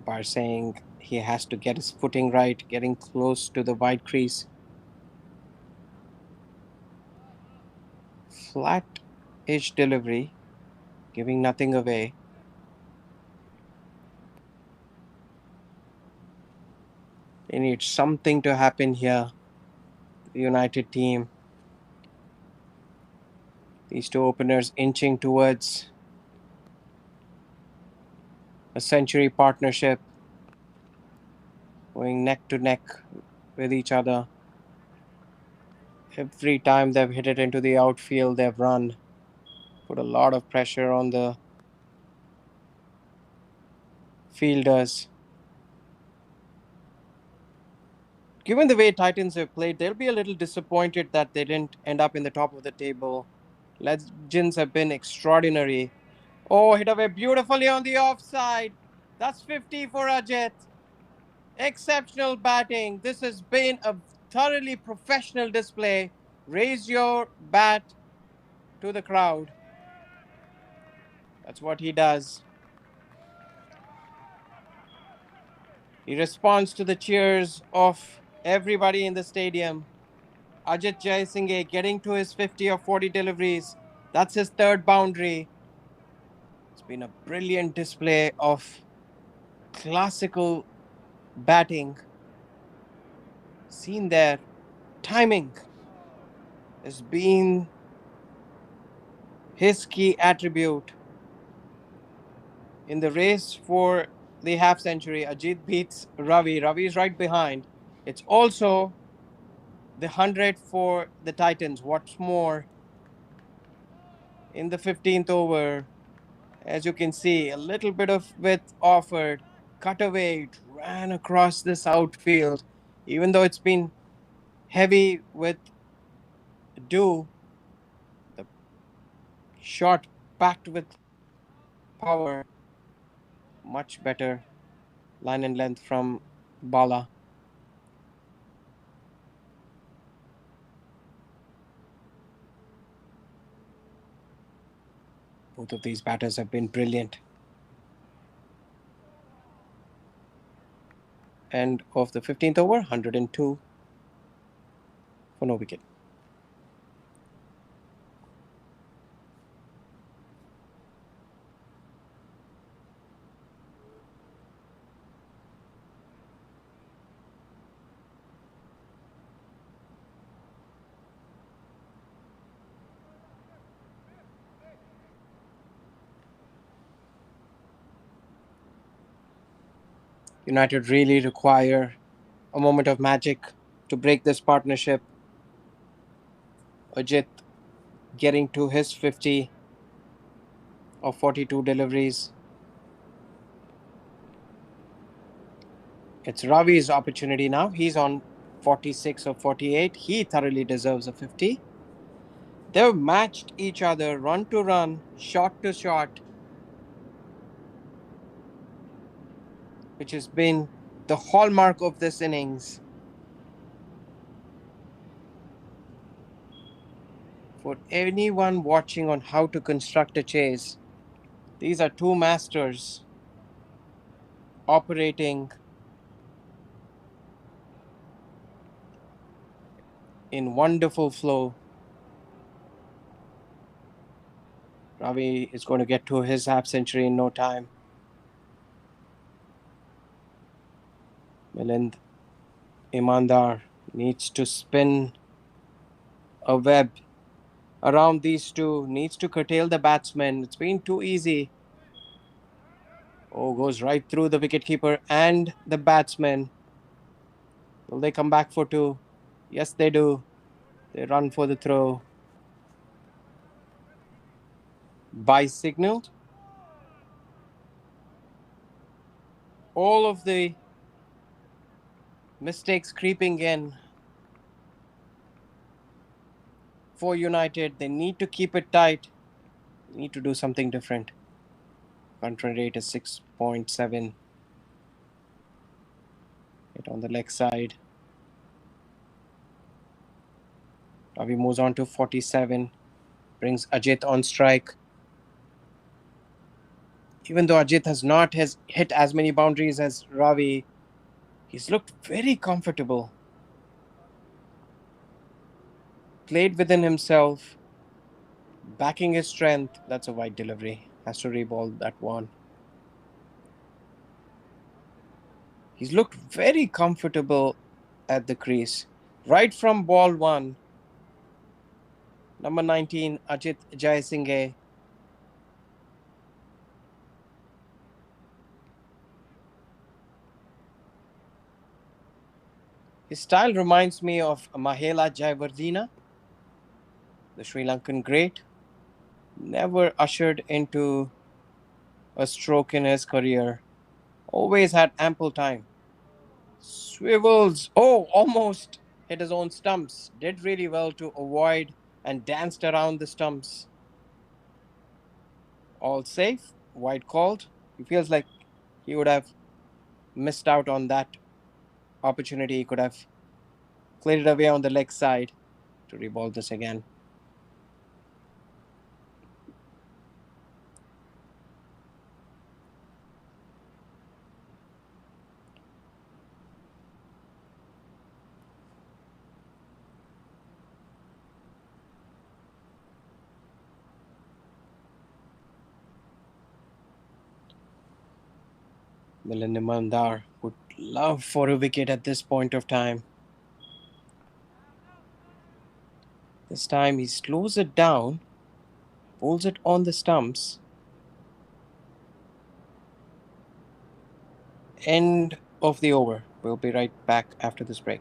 Umpire saying he has to get his footing right, getting close to the wide crease. Flat-ish delivery, giving nothing away. They need something to happen here. The United team. These two openers inching towards a century partnership going neck to neck with each other. Every time they've hit it into the outfield, they've run, put a lot of pressure on the fielders. Given the way Titans have played, they'll be a little disappointed that they didn't end up in the top of the table. Legends have been extraordinary. Oh, hit away beautifully on the offside. That's 50 for Ajit. Exceptional batting. This has been a thoroughly professional display. Raise your bat to the crowd. That's what he does. He responds to the cheers of everybody in the stadium. Ajit Jaisinghe getting to his 50 or 40 deliveries. That's his third boundary. It's been a brilliant display of classical batting. Seen there, timing has been his key attribute. In the race for the half century, Ajit beats Ravi. Ravi is right behind. It's also the 100 for the Titans. What's more, in the 15th over, as you can see, a little bit of width offered. Cutaway, it ran across this outfield. Even though it's been heavy with dew, the shot packed with power. Much better line and length from Bala. Both of these batters have been brilliant. End of the 15th over, 102 for no wicket. United really require a moment of magic to break this partnership. Ajit getting to his 50 of 42 deliveries. It's Ravi's opportunity now. He's on 46 of 48. He thoroughly deserves a 50. They've matched each other run to run, shot to shot, which has been the hallmark of this innings. For anyone watching on how to construct a chase, these are two masters operating in wonderful flow. Ravi is going to get to his half century in no time. Milind Imandar needs to spin a web around these two, needs to curtail the batsman. It's been too easy. Oh, goes right through the wicketkeeper and the batsman. Will they come back for two? Yes, they do. They run for the throw. By signaled. All of the mistakes creeping in for United. They need to keep it tight. They need to do something different. Run rate is 6.7. Hit on the leg side. Ravi moves on to 47. Brings Ajit on strike. Even though Ajit has hit as many boundaries as Ravi, he's looked very comfortable. Played within himself, backing his strength. That's a wide delivery. Has to reball that one. He's looked very comfortable at the crease. Right from ball one, number 19, Ajit Jaisinghe. His style reminds me of Mahela Jayawardena, the Sri Lankan great. Never ushered into a stroke in his career. Always had ample time. Swivels. Oh, almost hit his own stumps. Did really well to avoid and danced around the stumps. All safe. Wide called. He feels like he would have missed out on that opportunity. He could have cleared it away on the leg side to reball this again. Milind Mandar would love for a wicket at this point of time. This time he slows it down, pulls it on the stumps. End of the over. We'll be right back after this break.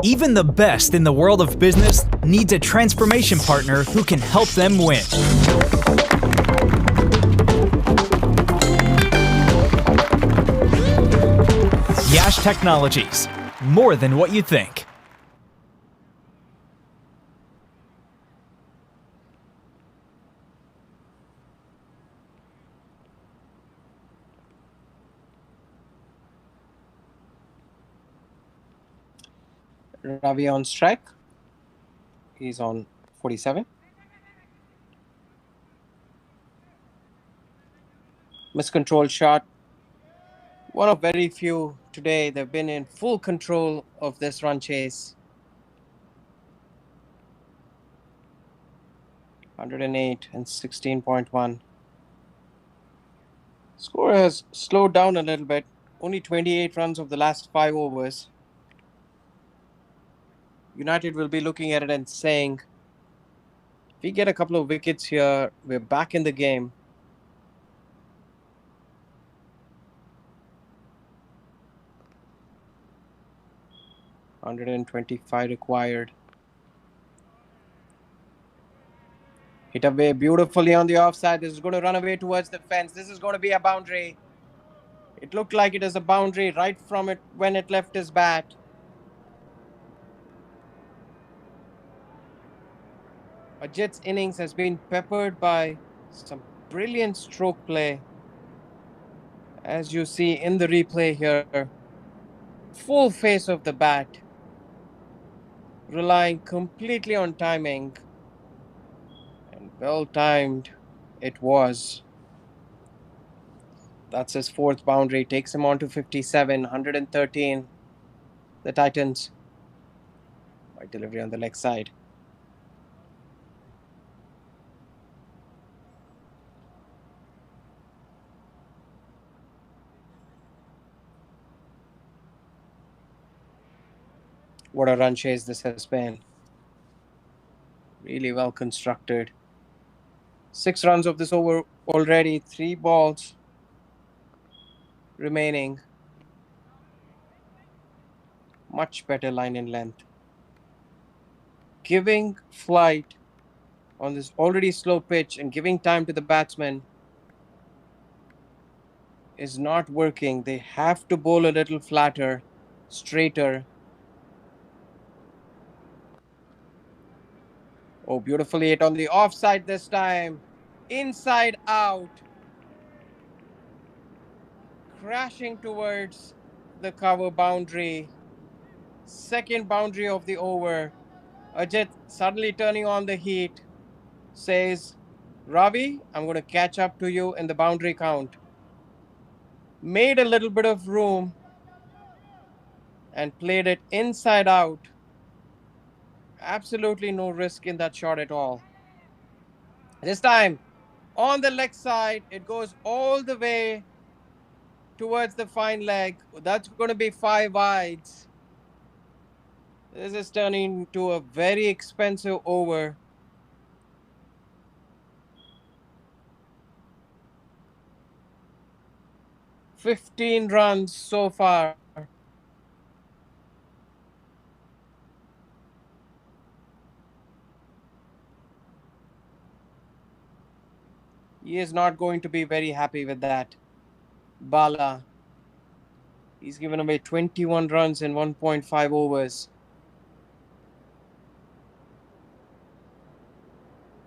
Even the best in the world of business needs a transformation partner who can help them win. Yash Technologies, more than what you think. Ravi on strike. He's on 47. Miscontrolled shot. One of very few today. They've been in full control of this run chase. 108 and 16.1. Score has slowed down a little bit. Only 28 runs of the last 5 overs. United will be looking at it and saying, if we get a couple of wickets here, we're back in the game. $125 required. Hit away beautifully on the offside. This is going to run away towards the fence. This is going to be a boundary. It looked like it is a boundary right from it when it left his bat. Ajit's innings has been peppered by some brilliant stroke play. As you see in the replay here, full face of the bat, relying completely on timing. And well timed it was. That's his 4th boundary. Takes him on to 57, 113. The Titans. By delivery on the leg side. What a run chase this has been. Really well constructed. 6 runs of this over already. 3 balls remaining. Much better line in length. Giving flight on this already slow pitch and giving time to the batsman is not working. They have to bowl a little flatter, straighter. Oh, beautifully hit on the offside this time. Inside out. Crashing towards the cover boundary. 2nd boundary of the over. Ajit suddenly turning on the heat. Says, Ravi, I'm going to catch up to you in the boundary count. Made a little bit of room and played it inside out. Absolutely no risk in that shot at all. This time, on the leg side, it goes all the way towards the fine leg. That's going to be 5 wides. This is turning into a very expensive over. $15 so far. He is not going to be very happy with that. Bala. He's given away 21 runs in 1.5 overs.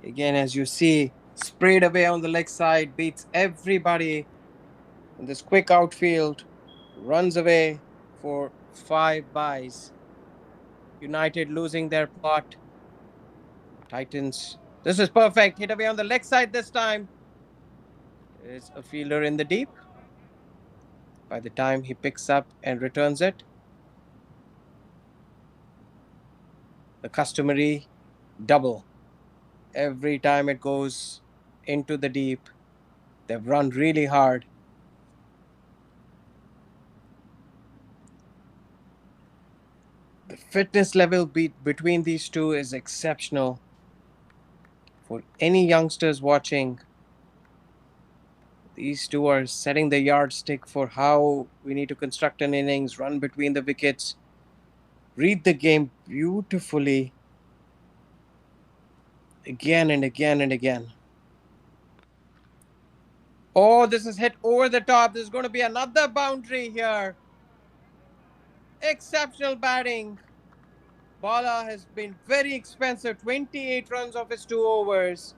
Again, as you see, sprayed away on the leg side, beats everybody in this quick outfield, runs away for 5 buys. United losing their plot. Titans. This is perfect. Hit away on the leg side this time. There's a fielder in the deep. By the time he picks up and returns it, the customary double. Every time it goes into the deep, they've run really hard. The fitness level between these two is exceptional. For any youngsters watching, these two are setting the yardstick for how we need to construct an innings, run between the wickets, read the game beautifully again and again and again. Oh, this is hit over the top. There's going to be another boundary here. Exceptional batting. Bala has been very expensive. 28 runs off his 2 overs.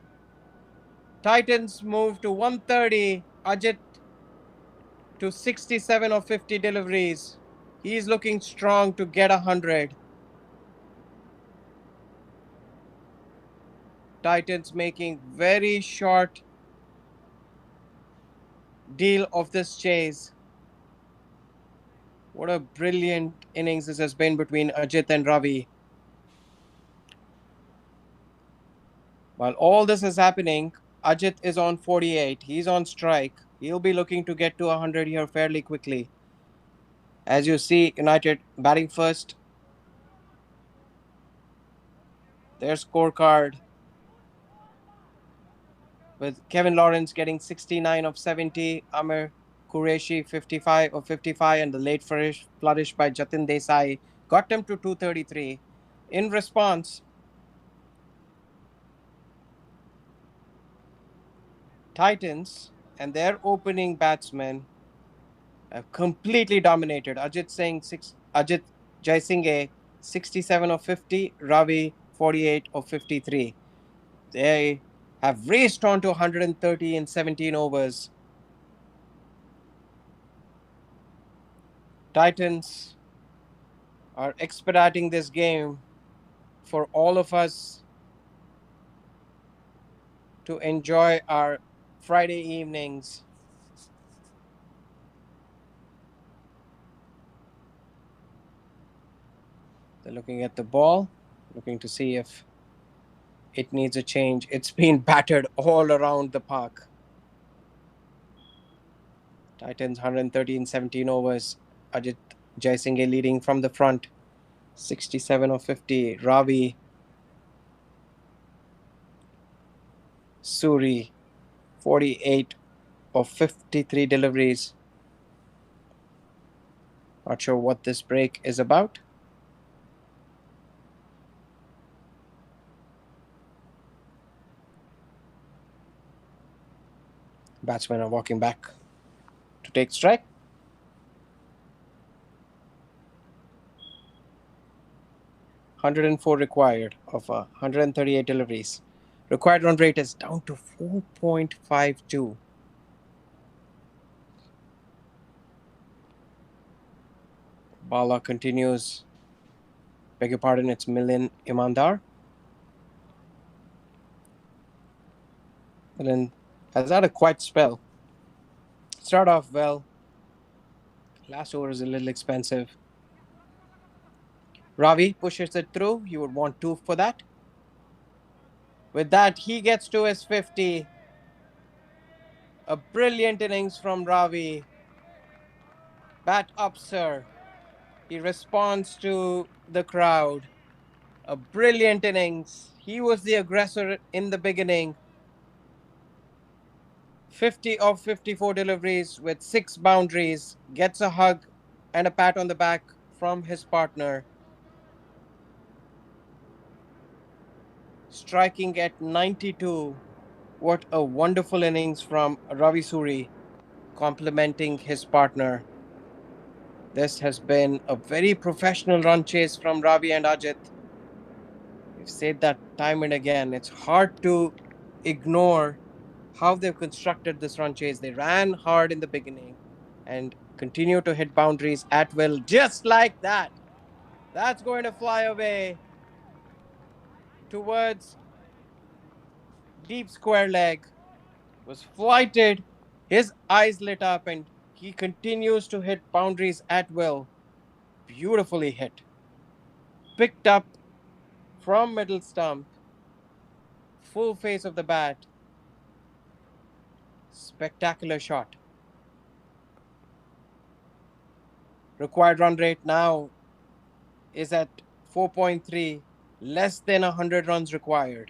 Titans move to 130. Ajit to 67 of 50 deliveries. He's looking strong to get 100. Titans making very short deal of this chase. What a brilliant innings this has been between Ajit and Ravi. While all this is happening, Ajit is on 48. He's on strike. He'll be looking to get to 100 here fairly quickly. As you see, United batting first. Their scorecard with Kevin Lawrence getting 69 of 70, Amir Kureshi 55 of 55, and the late flourish by Jatin Desai got them to 233. In response, Titans and their opening batsmen have completely dominated. Ajit Jaisinghe 67 of 50, Ravi 48 of 53. They have raced on to 130 in 17 overs. Titans are expediting this game for all of us to enjoy our Friday evenings. They're looking at the ball, looking to see if it needs a change. It's been battered all around the park. Titans 130 in 17 overs. Ajit Jaisinghe leading from the front. 67 of 50. Ravi. Suri. 48 of 53 deliveries. Not sure what this break is about. Batsmen are walking back to take strike. $104 required of 138 deliveries. Required run rate is down to 4.52. Bala continues. Beg your pardon, it's Milind Imandar. Milind has had a quiet spell. Start off well. Last over is a little expensive. Ravi pushes it through. You would want 2 for that. With that, he gets to his 50. A brilliant innings from Ravi. Bat up, sir. He responds to the crowd. A brilliant innings. He was the aggressor in the beginning. 50 of 54 deliveries with 6 boundaries. Gets a hug and a pat on the back from his partner. Striking at 92. What a wonderful innings from Ravi Suri, complimenting his partner. This has been a very professional run chase from Ravi and Ajit. We've said that time and again. It's hard to ignore how they've constructed this run chase. They ran hard in the beginning and continue to hit boundaries at will, just like that. That's going to fly away towards deep square leg. Was flighted. His eyes lit up and he continues to hit boundaries at will. Beautifully hit. Picked up from middle stump. Full face of the bat. Spectacular shot. Required run rate now is at 4.3, less than 100 runs required.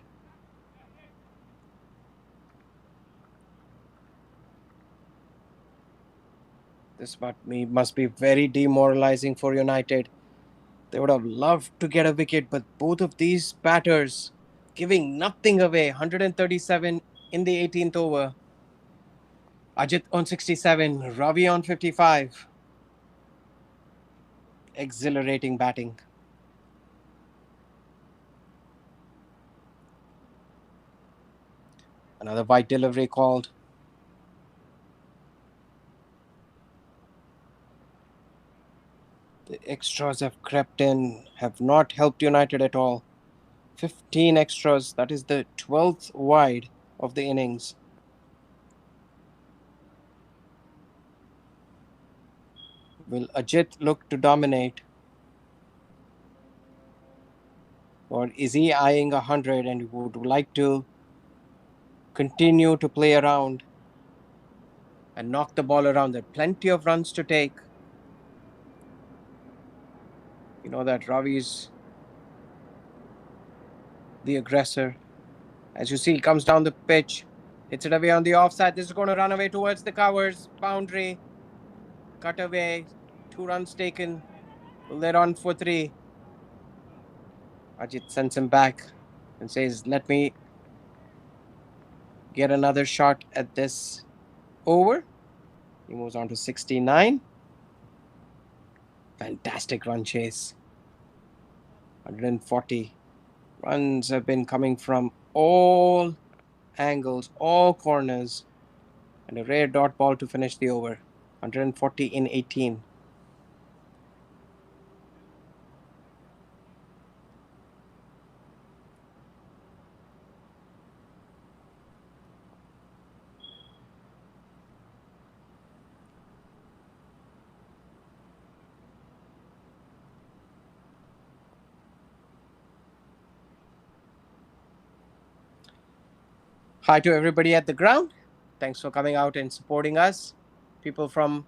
This must be very demoralizing for United. They would have loved to get a wicket, but both of these batters giving nothing away. 137 in the 18th over. Ajit on 67, Ravi on 55. Exhilarating batting. Another wide delivery called. The extras have crept in, have not helped United at all. 15 extras, that is the 12th wide of the innings. Will Ajit look to dominate? Or is he eyeing 100 and would like to continue to play around and knock the ball around? There are plenty of runs to take. You know that Ravi's the aggressor. As you see, he comes down the pitch, hits it away on the offside. This is going to run away towards the covers. Boundary, cut away, 2 runs taken. Will they run for 3? Ajit sends him back and says, let me get another shot at this over. He moves on to 69. Fantastic run chase. 140 runs have been coming from all angles, all corners, and a rare dot ball to finish the over. 140 in 18. Hi to everybody at the ground. Thanks for coming out and supporting us. People from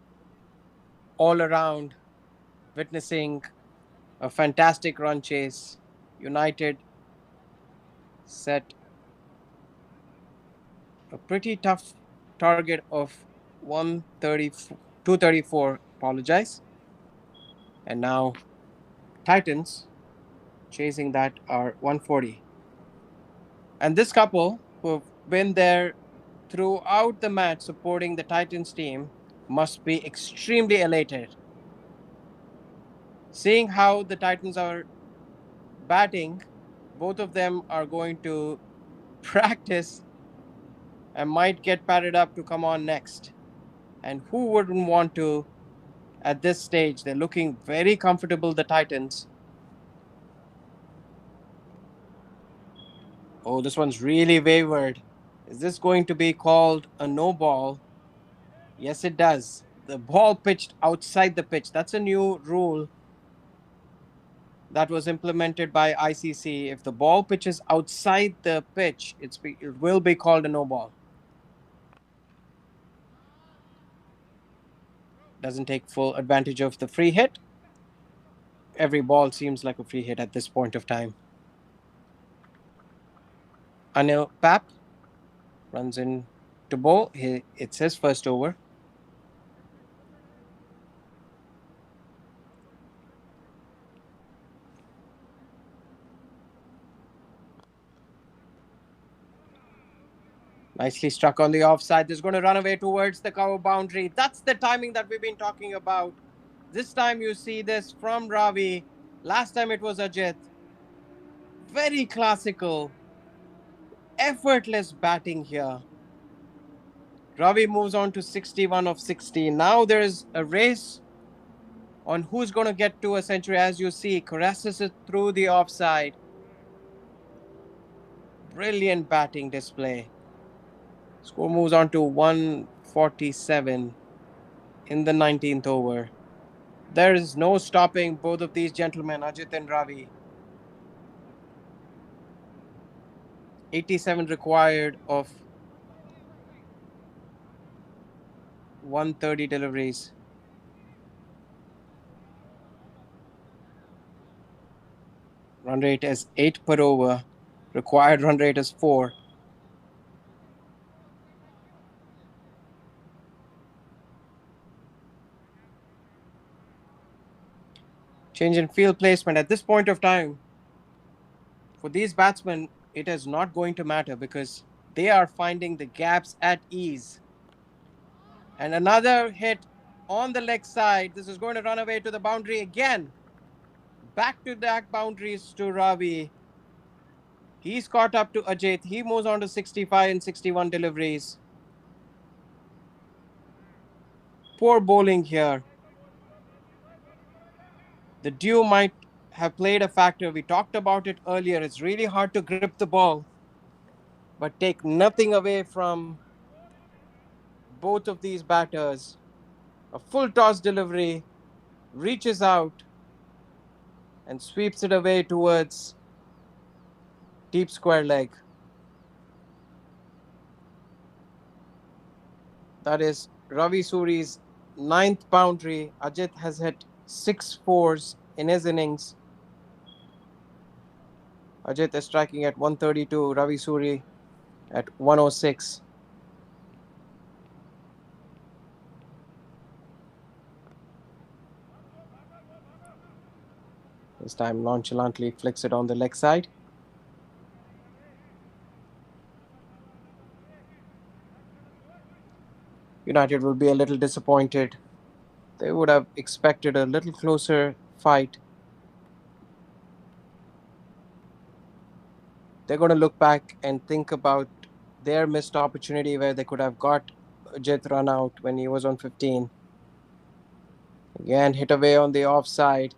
all around witnessing a fantastic run chase. United set a pretty tough target of 130, 234. Apologize. And now Titans chasing that are 140. And this couple who've been there throughout the match supporting the Titans team must be extremely elated. Seeing how the Titans are batting, both of them are going to practice and might get padded up to come on next. And who wouldn't want to at this stage? They're looking very comfortable, the Titans. Oh, this one's really wavered. Is this going to be called a no ball? Yes, it does. The ball pitched outside the pitch. That's a new rule that was implemented by ICC. If the ball pitches outside the pitch, it will be called a no ball. doesn't take full advantage of the free hit. Every ball seems like a free hit at this point of time. Anil Pap runs in to bowl. It's his first over. Nicely struck on the offside. This is going to run away towards the cover boundary. That's the timing that we've been talking about. This time you see this from Ravi. Last time it was Ajit. Very classical, effortless batting here. Ravi moves on to 61 of 60. Now there is a race on who's going to get to a century. As you see, caresses it through the offside. Brilliant batting display. Score moves on to 147 in the 19th over. There is no stopping both of these gentlemen, Ajit and Ravi. 87 required of 130 deliveries. Run rate is 8 per over. Required run rate is 4. Change in field placement. At this point of time, for these batsmen, it is not going to matter because they are finding the gaps at ease. And another hit on the leg side. This is going to run away to the boundary again. Back to back boundaries to Ravi. He's caught up to Ajit. He moves on to 65 and 61 deliveries. Poor bowling here. The dew might have played a factor. We talked about it earlier. It's really hard to grip the ball, but take nothing away from both of these batters. A full toss delivery, reaches out and sweeps it away towards deep square leg. That is Ravi Suri's 9th boundary. Ajit has hit 6 fours in his innings. Ajit is striking at 132, Ravi Suri at 106. This time nonchalantly flicks it on the leg side. United will be a little disappointed. They would have expected a little closer fight. They're going to look back and think about their missed opportunity where they could have got Ajit run out when he was on 15. Again, hit away on the offside.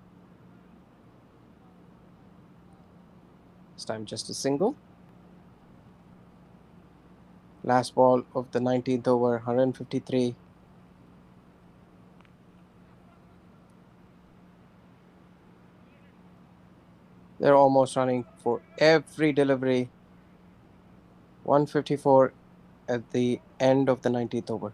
This time just a single. Last ball of the 19th over, 153. They're almost running for every delivery. 154 at the end of the 19th over.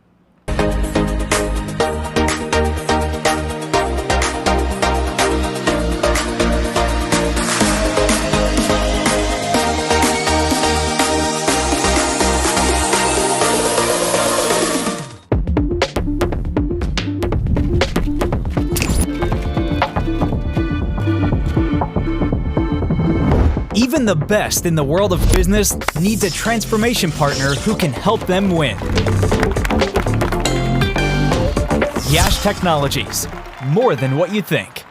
Even the best in the world of business needs a transformation partner who can help them win. Yash Technologies, more than what you think.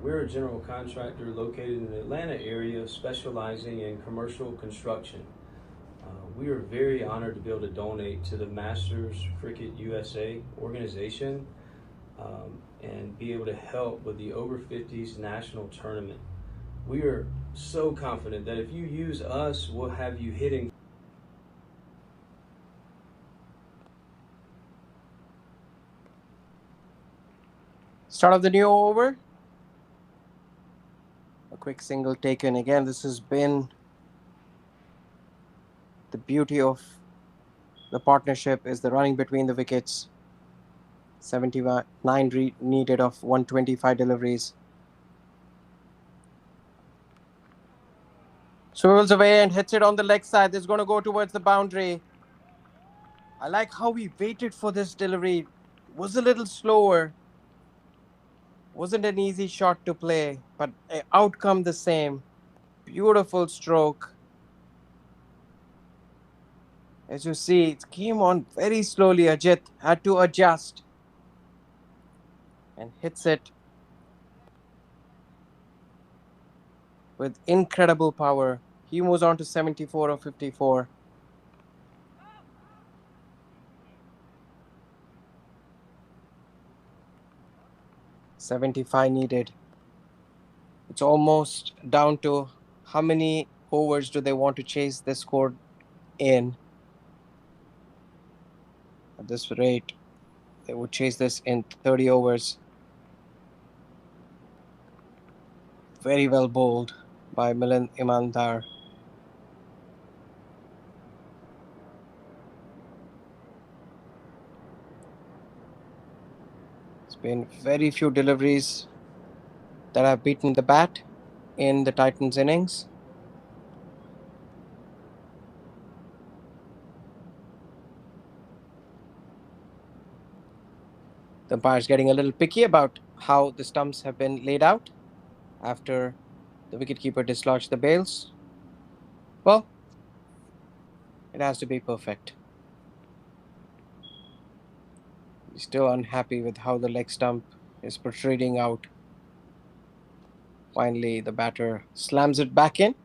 We're a general contractor located in the Atlanta area specializing in commercial construction. We are very honored to be able to donate to the Masters Cricket USA organization and be able to help with the Over 50s national tournament. We are so confident that if you use us, we'll have you hitting. Start of the new over. A quick single taken. Again, this has been the beauty of the partnership is the running between the wickets. 79 needed of 125 deliveries. Swivels away and hits it on the leg side. This is going to go towards the boundary. I like how he waited for this delivery. Was a little slower. Wasn't an easy shot to play, but outcome the same. Beautiful stroke. As you see, it came on very slowly. Ajit had to adjust and hits it with incredible power. He moves on to 74 of 54. 75 needed. It's almost down to how many overs do they want to chase this score in. At this rate, they would chase this in 30 overs. Very well bowled by Milan Imandar. It's been very few deliveries that have beaten the bat in the Titans innings. The umpire's getting a little picky about how the stumps have been laid out after the wicketkeeper dislodged the bails. Well, it has to be perfect. He's still unhappy with how the leg stump is protruding out. Finally, the batter slams it back in.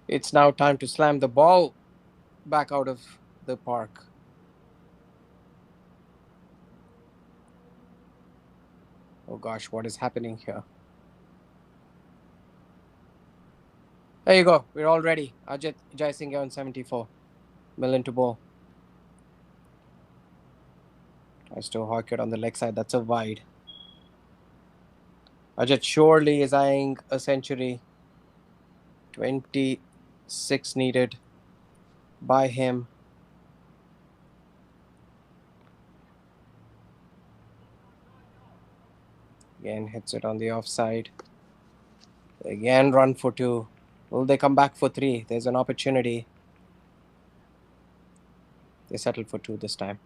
It's now time to slam the ball back out of the park. Oh gosh, what is happening here? There you go. We're all ready. Ajit Jaisingh on 74. Millen to bowl. Tries to hawk it on the leg side. That's a wide. Ajit surely is eyeing a century. 26 needed by him. Again hits it on the offside. Again run for two. Will they come back for three? There's an opportunity. They settled for two this time.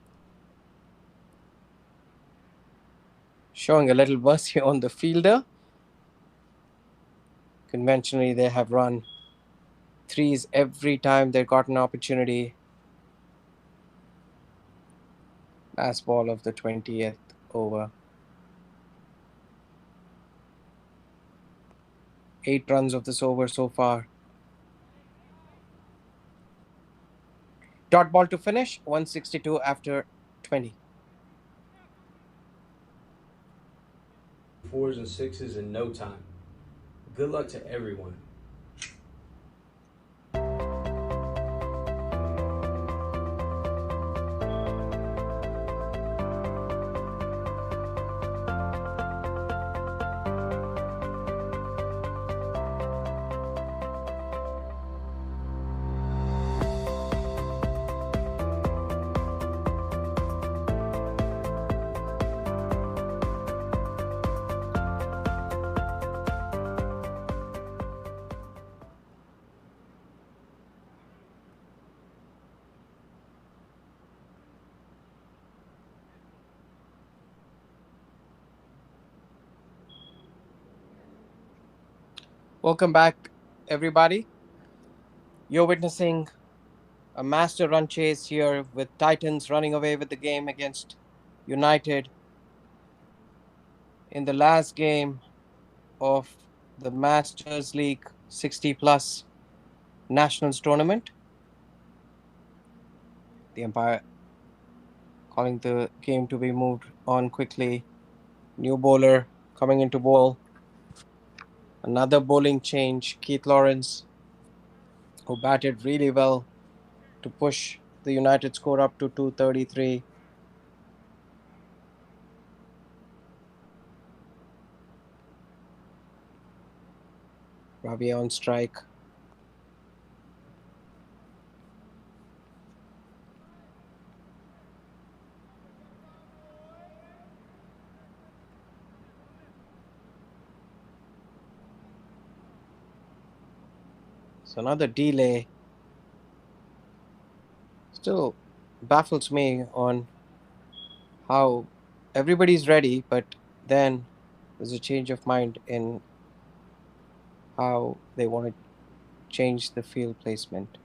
Showing a little mercy on the fielder. Conventionally, they have run threes every time they've got an opportunity. Last ball of the 20th over. 8 runs of this over so far. Dot ball to finish, 162 after 20. Fours and sixes in no time. Good luck to everyone. Welcome back, everybody. You're witnessing a master run chase here with Titans running away with the game against United in the last game of the Masters League 60 plus Nationals tournament. The umpire calling the game to be moved on quickly. New bowler coming into bowl. Another bowling change. Keith Lawrence, who batted really well to push the United score up to 233. Ravi on strike. So another delay still baffles me on how everybody's ready, but then there's a change of mind in how they want to change the field placement.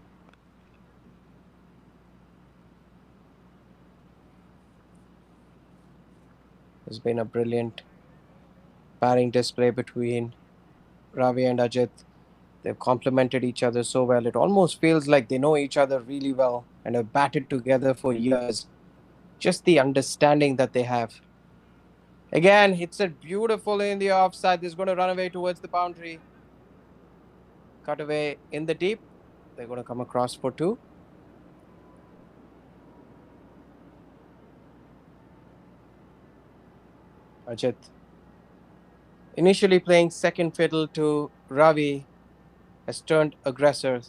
There's been a brilliant batting display between Ravi and Ajit. They've complemented each other so well. It almost feels like they know each other really well and have batted together for years. Just the understanding that they have. Again, hits it beautifully in the offside. This is going to run away towards the boundary. Cut away in the deep. They're going to come across for two. Ajit, initially playing second fiddle to Ravi, has turned aggressor.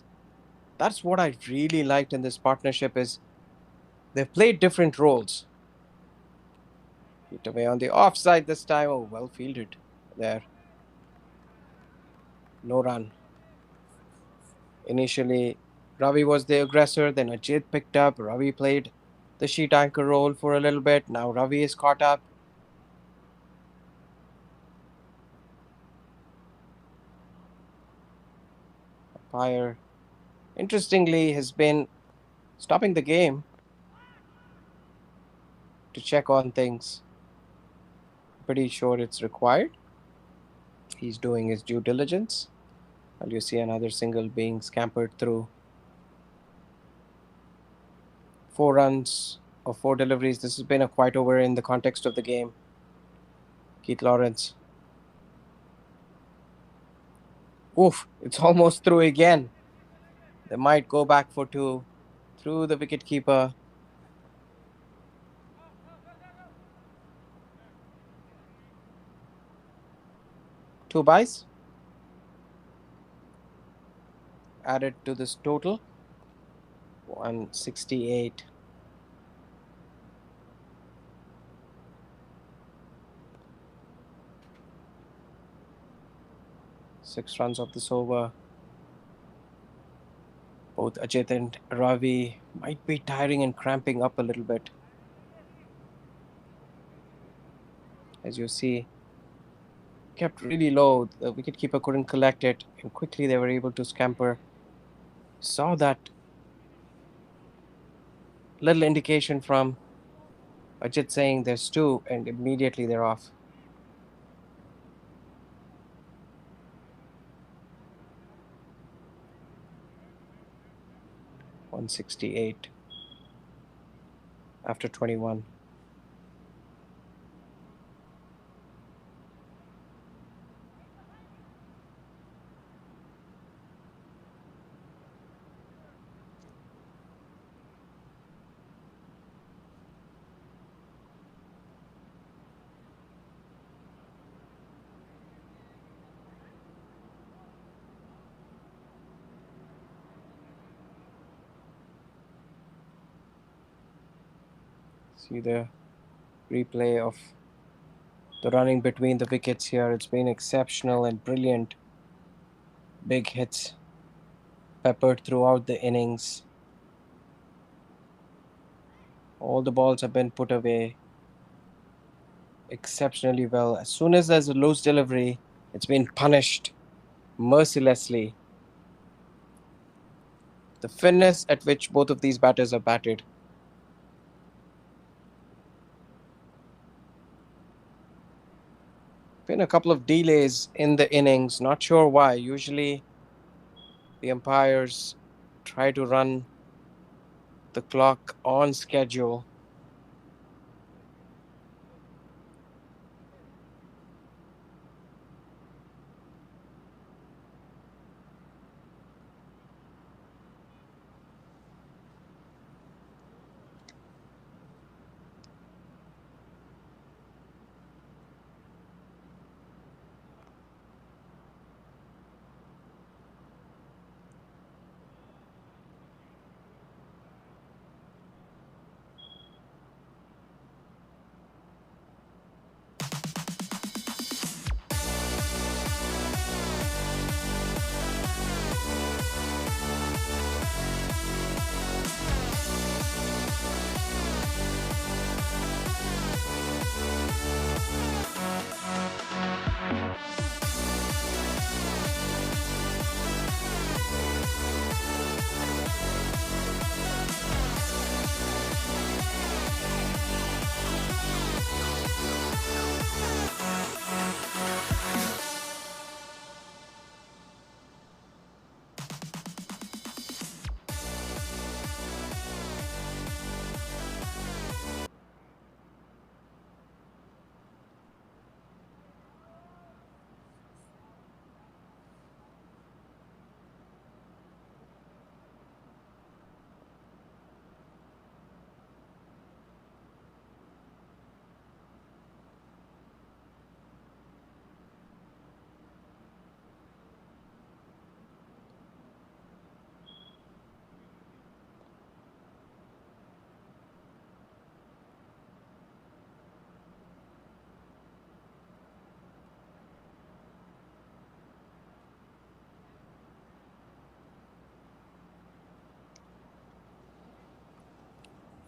That's what I really liked in this partnership is they've played different roles. Hit away on the offside this time. Oh, well fielded there. No run. Initially, Ravi was the aggressor, then Ajit picked up. Ravi played the sheet anchor role for a little bit. Now Ravi is caught up. Umpire, interestingly, has been stopping the game to check on things. Pretty sure it's required. He's doing his due diligence. And you see another single being scampered through. 4 runs or 4 deliveries. This has been a quite over in the context of the game. Keith Lawrence. Oof, it's almost through again. They might go back for two through the wicket keeper. Two byes added to this total 168. Six runs of this over. Both Ajit and Ravi might be tiring and cramping up a little bit. As you see, kept really low. The wicketkeeper couldn't collect it, and quickly they were able to scamper. Saw that little indication from Ajit saying there's two, and immediately they're off. 168 after 21. See the replay of the running between the wickets here. It's been exceptional and brilliant. Big hits peppered throughout the innings. All the balls have been put away exceptionally well. As soon as there's a loose delivery, it's been punished mercilessly. The finesse at which both of these batters are batted. Been a couple of delays in the innings. Not sure why. Usually the umpires try to run the clock on schedule.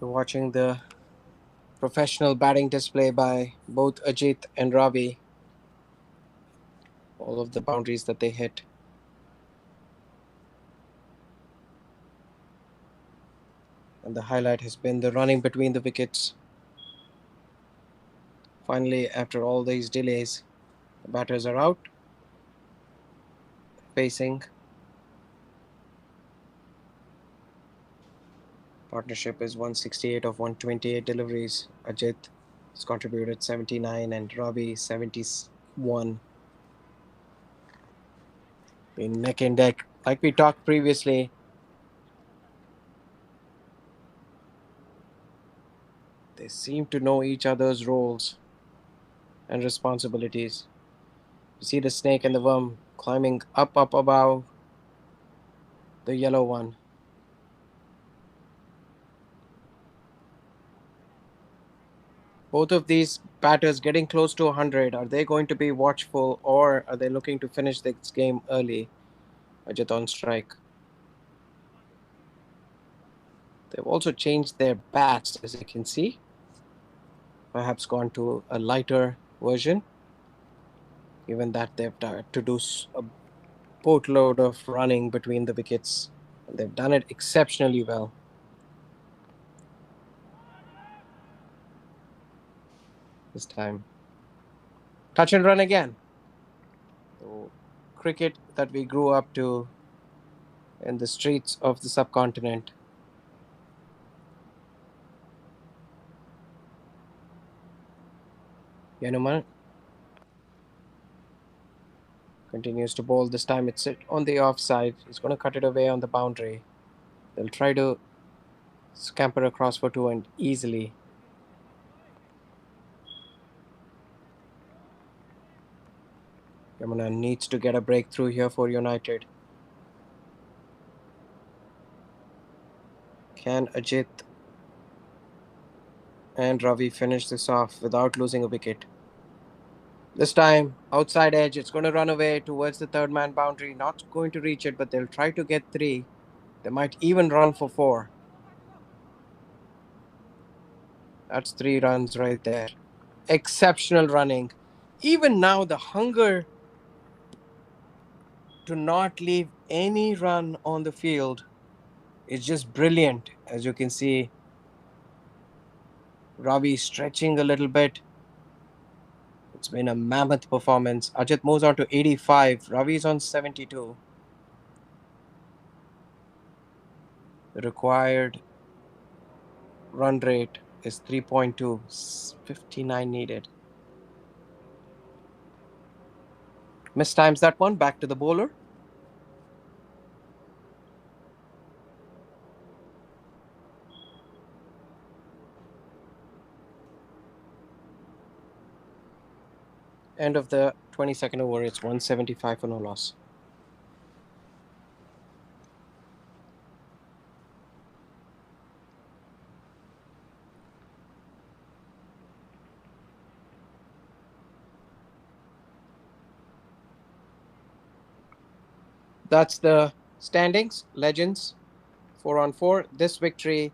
You're watching the professional batting display by both Ajit and Ravi. All of the boundaries that they hit. And the highlight has been the running between the wickets. Finally, after all these delays, the batters are out, facing. Partnership is 168 of 128 deliveries. Ajit has contributed 79 and Ravi 71. Been neck and neck. Like we talked previously, they seem to know each other's roles and responsibilities. You see the snake and the worm climbing up above the yellow one. Both of these batters getting close to 100. Are they going to be watchful or are they looking to finish this game early? Ajit on strike. They've also changed their bats, as you can see. Perhaps gone to a lighter version, given that they've had to do a boatload of running between the wickets. And they've done it exceptionally well this time. Touch and run again. So, cricket that we grew up to in the streets of the subcontinent. Yanuman continues to bowl. This time it's on the offside. He's going to cut it away on the boundary. They'll try to scamper across for two and easily. Yamuna needs to get a breakthrough here for United. Can Ajit and Ravi finish this off without losing a wicket? This time, outside edge, it's going to run away towards the third man boundary. Not going to reach it, but they'll try to get three. They might even run for four. That's 3 runs right there. Exceptional running. Even now, the hunger to not leave any run on the field is just brilliant. As you can see, Ravi stretching a little bit. It's been a mammoth performance. Ajit moves on to 85. Ravi's on 72. The required run rate is 3.2. 59 needed. Mistimes that one. Back to the bowler. End of the 22nd over. It's 175 for no loss. That's the standings. Legends. 4-on-4. This victory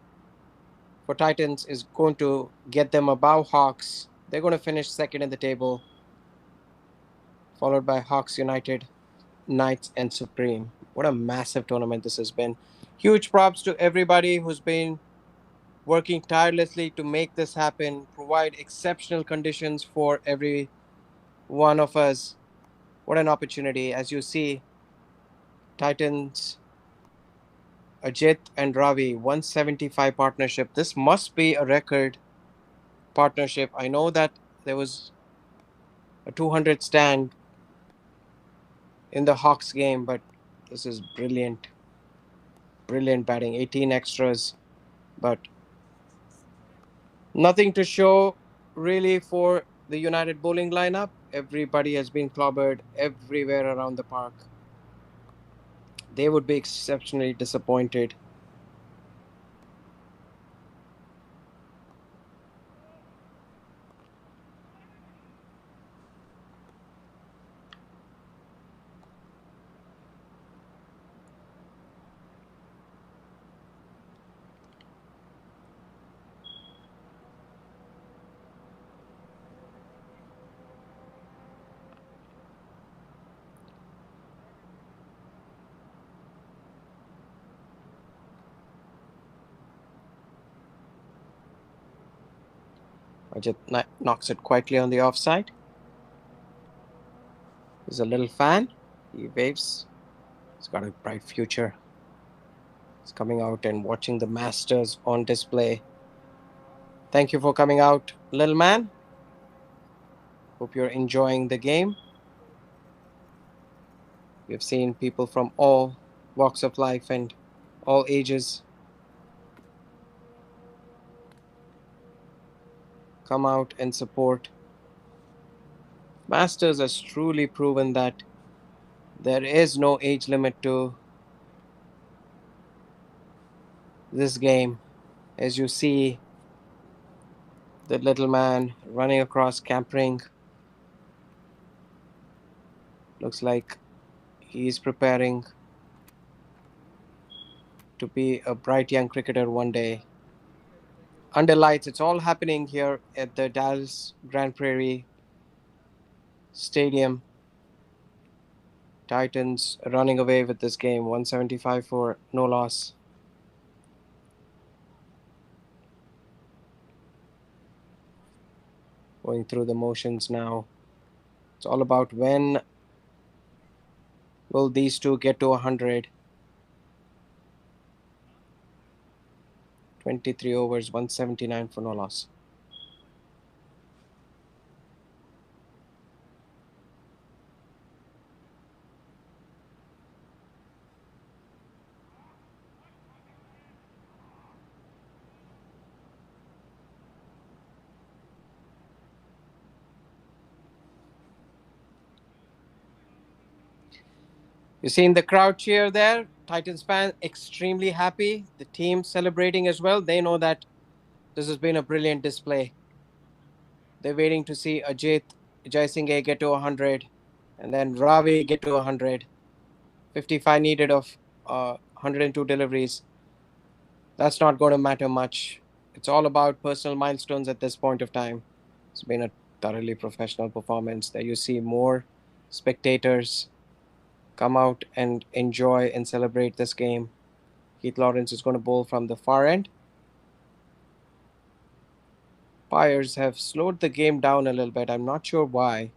for Titans is going to get them above Hawks. They're going to finish second in the table, followed by Hawks United, Knights, and Supreme. What a massive tournament this has been. Huge props to everybody who's been working tirelessly to make this happen, provide exceptional conditions for every one of us. What an opportunity. As you see, Titans, Ajit, and Ravi, 175 partnership. This must be a record partnership. I know that there was a 200 stand in the Hawks game, but this is brilliant. Brilliant batting. 18 extras, but nothing to show really for the United bowling lineup. Everybody has been clobbered everywhere around the park. They would be exceptionally disappointed. Ajit knocks it quietly on the offside. He's a little fan. He waves. He's got a bright future. He's coming out and watching the Masters on display. Thank you for coming out, little man. Hope you're enjoying the game. We've seen people from all walks of life and all ages come out and support. Masters has truly proven that there is no age limit to this game. As you see, the little man running across, campering. Looks like he's preparing to be a bright young cricketer one day. Under lights, it's all happening here at the Dallas Grand Prairie Stadium. Titans running away with this game, 175 for no loss. Going through the motions now. It's all about when will these two get to 100. 23 overs, 179 for no loss. You're seeing the crowd cheer there. Titans fan extremely happy. The team celebrating as well. They know that this has been a brilliant display. They're waiting to see Ajit Jaisinghe get to 100 and then Ravi get to 100. 55 needed of 102 deliveries. That's not going to matter much. It's all about personal milestones at this point of time. It's been a thoroughly professional performance. There you see more spectators come out and enjoy and celebrate this game. Keith Lawrence is going to bowl from the far end. Pyres have slowed the game down a little bit. I'm not sure why.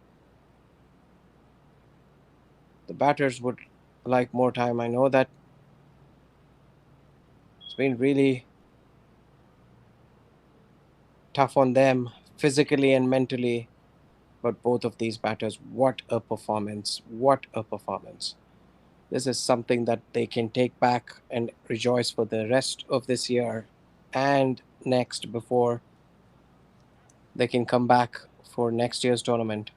The batters would like more time. I know that it's been really tough on them physically and mentally. But both of these batters, what a performance! What a performance! This is something that they can take back and rejoice for the rest of this year and next before they can come back for next year's tournament.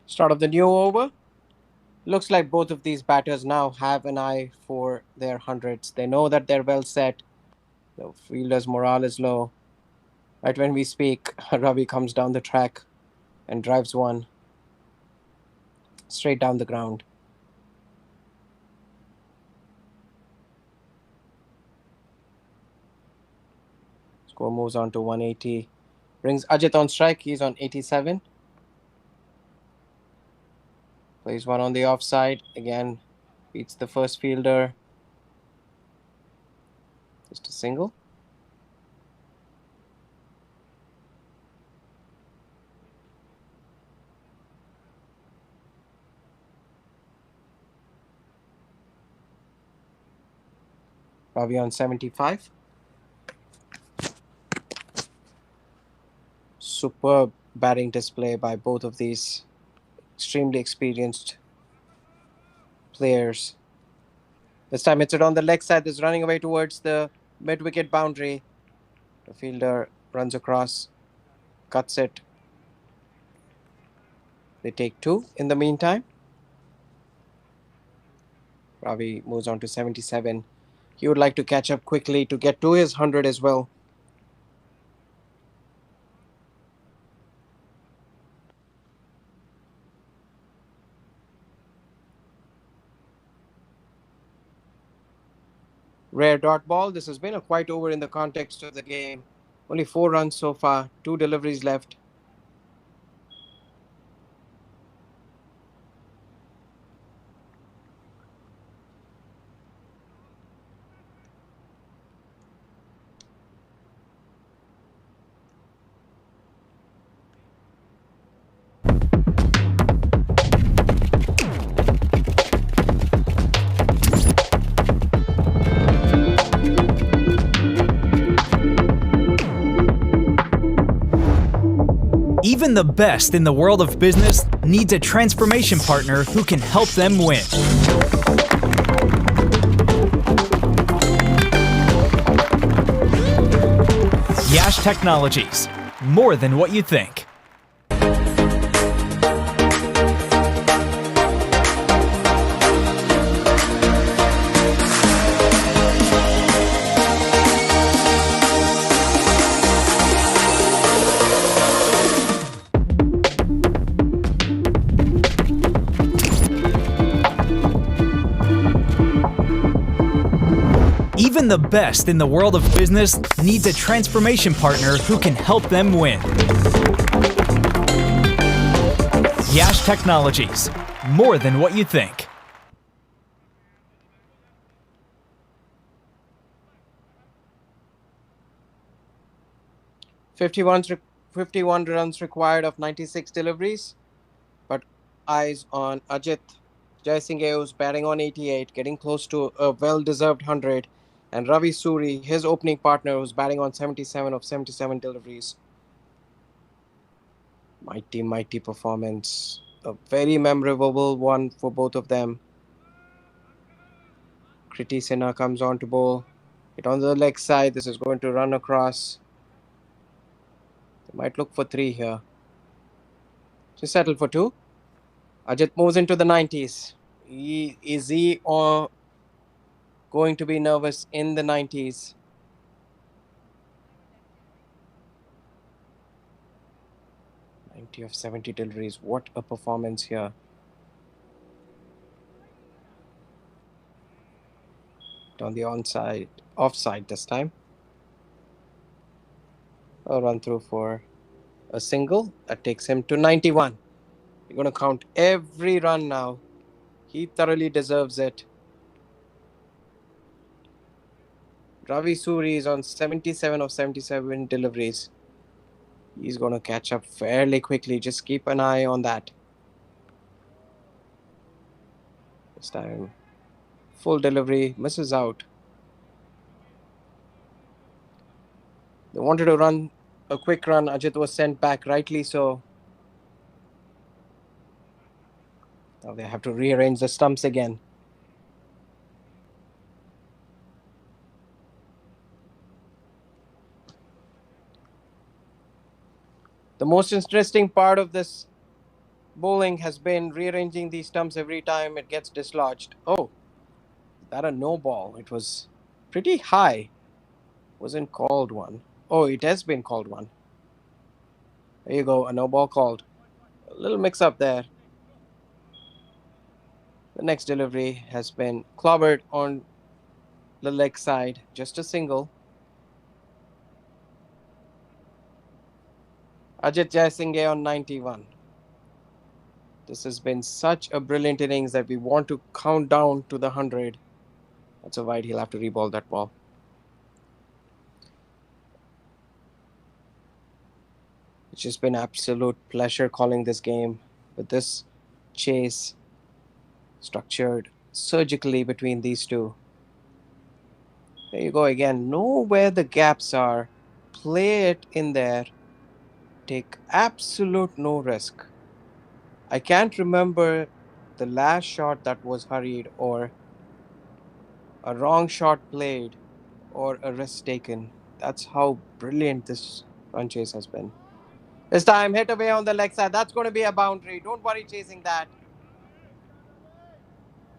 Start of the new over. Looks like both of these batters now have an eye for their hundreds. They know that they're well set. The fielder's morale is low. Right when we speak, Ravi comes down the track and drives one straight down the ground. Score moves on to 180. Brings Ajit on strike. He's on 87. Plays one on the offside. Again, beats the first fielder. Just a single. Ravi on 75. Superb batting display by both of these extremely experienced players. This time it's it on the leg side. This running away towards the mid wicket boundary. The fielder runs across, cuts it. They take two in the meantime. Ravi moves on to 77. He would like to catch up quickly to get to his 100 as well. Rare dot ball. This has been a quite over in the context of the game. Only 4 runs so far, 2 deliveries left. Even the best in the world of business needs a transformation partner who can help them win. Yash Technologies, more than what you think. Even the best in the world of business needs a transformation partner who can help them win. Yash Technologies, more than what you think. 51 runs required of 96 deliveries, but eyes on Ajit. Jaisinghe, who's batting on 88, getting close to a well-deserved 100, and Ravi Suri, his opening partner, who's batting on 77 of 77 deliveries. Mighty, mighty performance. A very memorable one for both of them. Kriti Sinha comes on to bowl. Hit on the leg side. This is going to run across. They might look for 3 here. Just settle for 2. Ajit moves into the 90s. Is he going to be nervous in the 90s? Of 70 deliveries. What a performance here. On the offside this time. A run through for a single. That takes him to 91. You're going to count every run now. He thoroughly deserves it. Ravi Suri is on 77 of 77 deliveries. He's going to catch up fairly quickly. Just keep an eye on that. This time, full delivery, misses out. They wanted to run a quick run. Ajit was sent back, rightly so. Now they have to rearrange the stumps again. The most interesting part of this bowling has been rearranging these stumps every time it gets dislodged. Oh, is that a no ball? It was pretty high. Wasn't called one. Oh, it has been called one. There you go, a no ball called. A little mix up there. The next delivery has been clobbered on the leg side. Just a single. Ajit Jaisinghe on 91. This has been such a brilliant innings that we want to count down to the 100. That's a wide. He'll have to reball that ball. It's just been absolute pleasure calling this game with this chase structured surgically between these two. There you go again. Know where the gaps are. Play it in there. Take absolute no risk. I can't remember the last shot that was hurried or a wrong shot played, or a risk taken. That's how brilliant this run chase has been. This time, hit away on the leg side. That's going to be a boundary. Don't worry chasing that.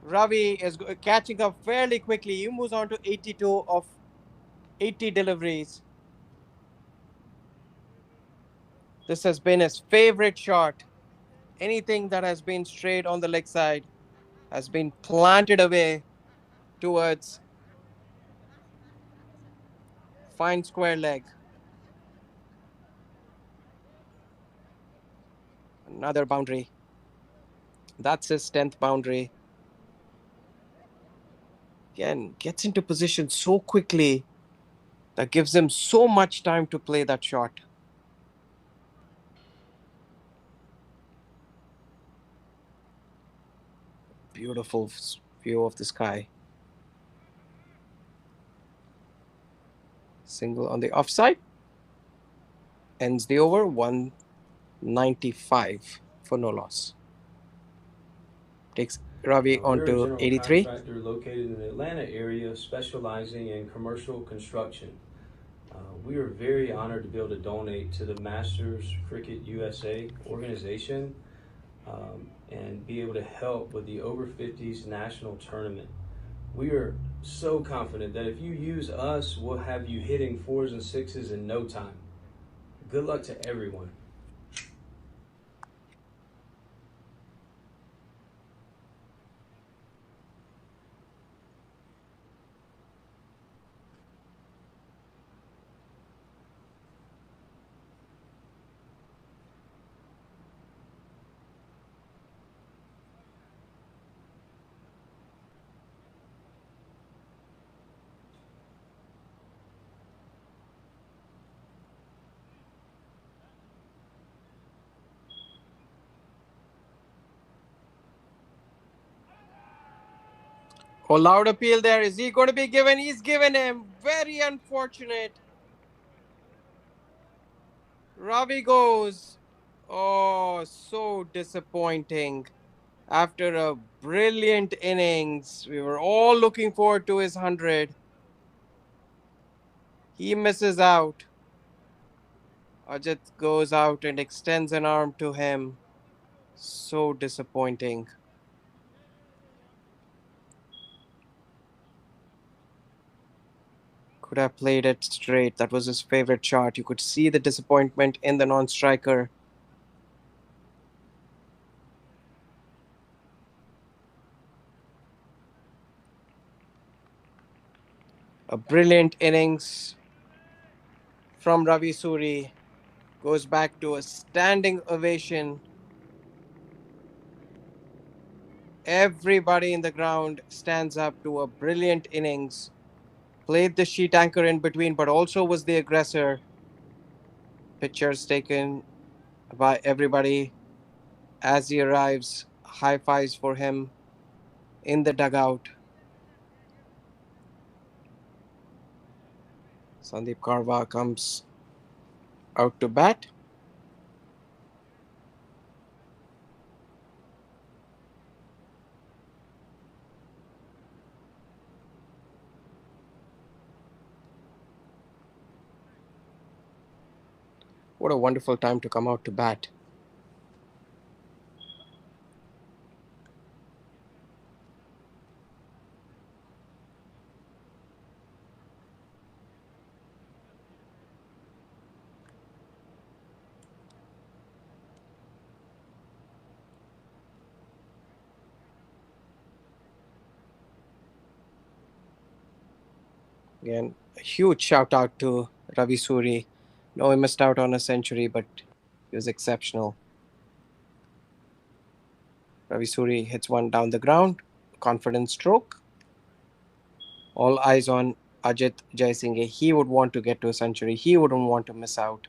Ravi is catching up fairly quickly. He moves on to 82 of 80 deliveries. This has been his favorite shot. Anything that has been straight on the leg side has been planted away towards fine square leg. Another boundary. That's his 10th boundary. Again, gets into position so quickly that gives him so much time to play that shot. Beautiful view of the sky. Single on the offside. Ends the over 195 for no loss. Takes Ravi on We're a to general 83. contractor located in the Atlanta area specializing in commercial construction. We are very honored to be able to donate to the Masters Cricket USA organization and be able to help with the Over 50s national tournament. We are so confident that if you use us, we'll have you hitting fours and sixes in no time. Good luck to everyone. Oh, loud appeal there. Is he going to be given? He's given him. Very unfortunate. Ravi goes. Oh, so disappointing. After a brilliant innings, we were all looking forward to his 100. He misses out. Ajit goes out and extends an arm to him. So disappointing. Could have played it straight. That was his favorite shot. You could see the disappointment in the non striker. A brilliant innings from Ravi Suri. Goes back to a standing ovation. Everybody in the ground stands up to a brilliant innings. Played the sheet anchor in between, but also was the aggressor. Pictures taken by everybody as he arrives. High fives for him in the dugout. Sandeep Karwa comes out to bat. What a wonderful time to come out to bat. Again, a huge shout out to Ravi Suri. No, he missed out on a century, but he was exceptional. Ravi Suri hits one down the ground. Confident stroke. All eyes on Ajit Jaisinghe. He would want to get to a century. He wouldn't want to miss out.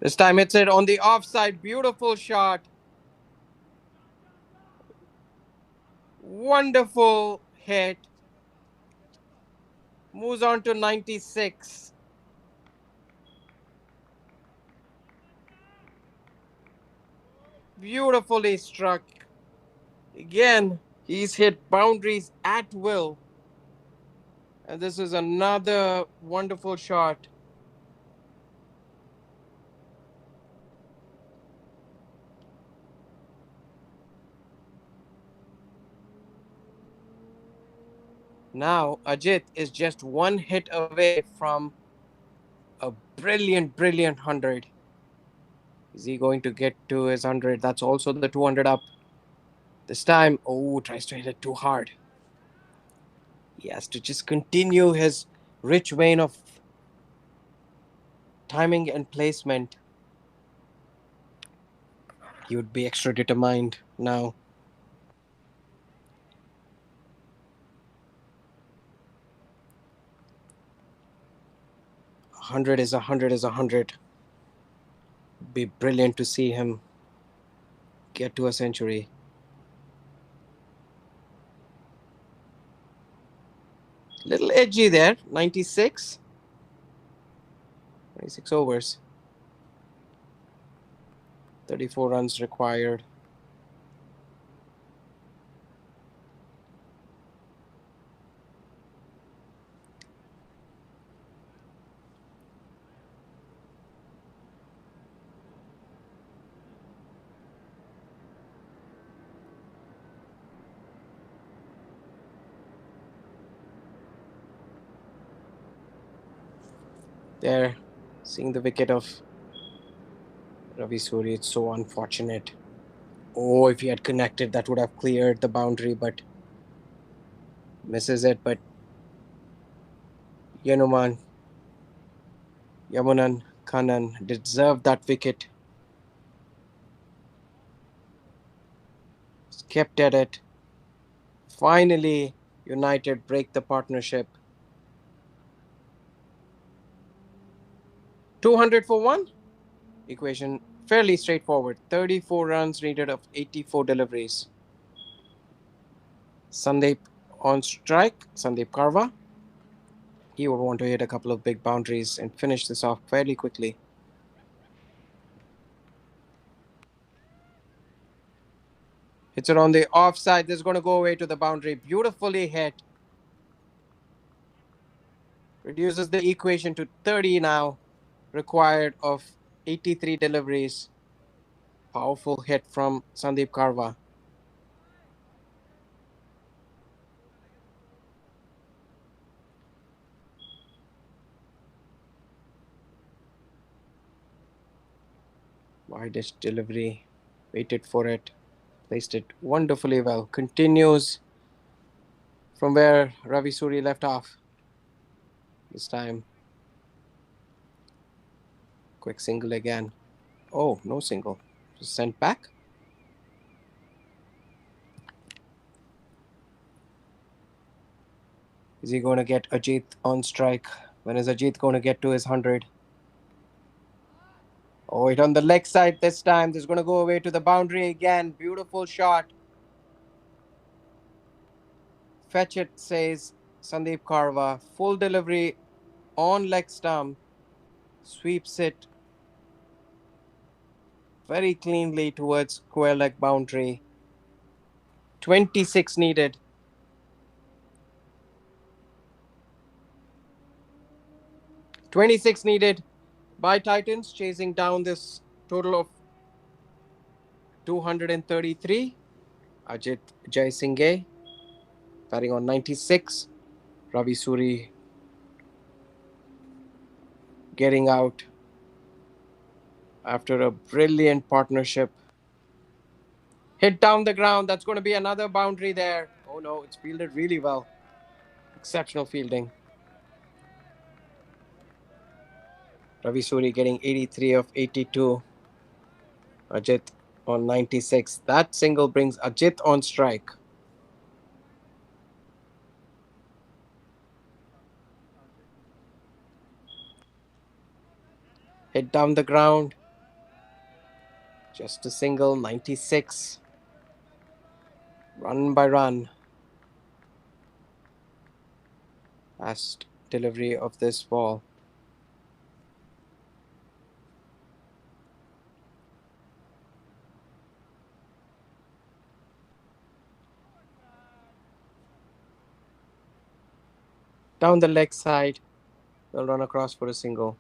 This time hits it on the offside. Beautiful shot. Wonderful hit. Moves on to 96. Beautifully struck. Again, he's hit boundaries at will. And this is another wonderful shot. Now, Ajit is just one hit away from a brilliant, brilliant 100. Is he going to get to his 100? That's also the 200 up. This time, oh, tries to hit it too hard. He has to just continue his rich vein of timing and placement. He would be extra determined now. 100 is 100 is 100. Be brilliant to see him get to a century. Little edgy there. 96. 26 overs. 34 runs required. There, seeing the wicket of Ravi Suri, it's so unfortunate. Oh, if he had connected, that would have cleared the boundary, but misses it. But Yanuman, Yamunan Khannan deserved that wicket. Kept at it. Finally, United break the partnership. 200 for one? Equation fairly straightforward. 34 runs needed of 84 deliveries. Sandeep on strike. Sandeep Karva. He would want to hit a couple of big boundaries and finish this off fairly quickly. Hits it on the offside. This is going to go away to the boundary. Beautifully hit. Reduces the equation to 30 now. Required of 83 deliveries. Powerful hit from Sandeep Karva. Wide delivery. Waited for it. Placed it wonderfully well. Continues from where Ravi Suri left off. This time, quick single again. Oh, no single. Just sent back. Is he going to get Ajit on strike? When is Ajit going to get to his 100? Oh, it on the leg side this time. This is going to go away to the boundary again. Beautiful shot. Fetch it, says Sandeep Karva. Full delivery on leg stump. Sweeps it very cleanly towards square leg boundary. 26 needed. 26 needed by Titans, chasing down this total of 233. Ajit Jaisinghe batting on 96. Ravi Suri getting out after a brilliant partnership. Hit down the ground. That's going to be another boundary there. Oh no, it's fielded really well. Exceptional fielding. Ravi Suri getting 83 of 82. Ajit on 96. That single brings Ajit on strike. Hit down the ground. Just a single, 96. Run by run. Fast delivery of this ball. Down the leg side. They'll run across for a single.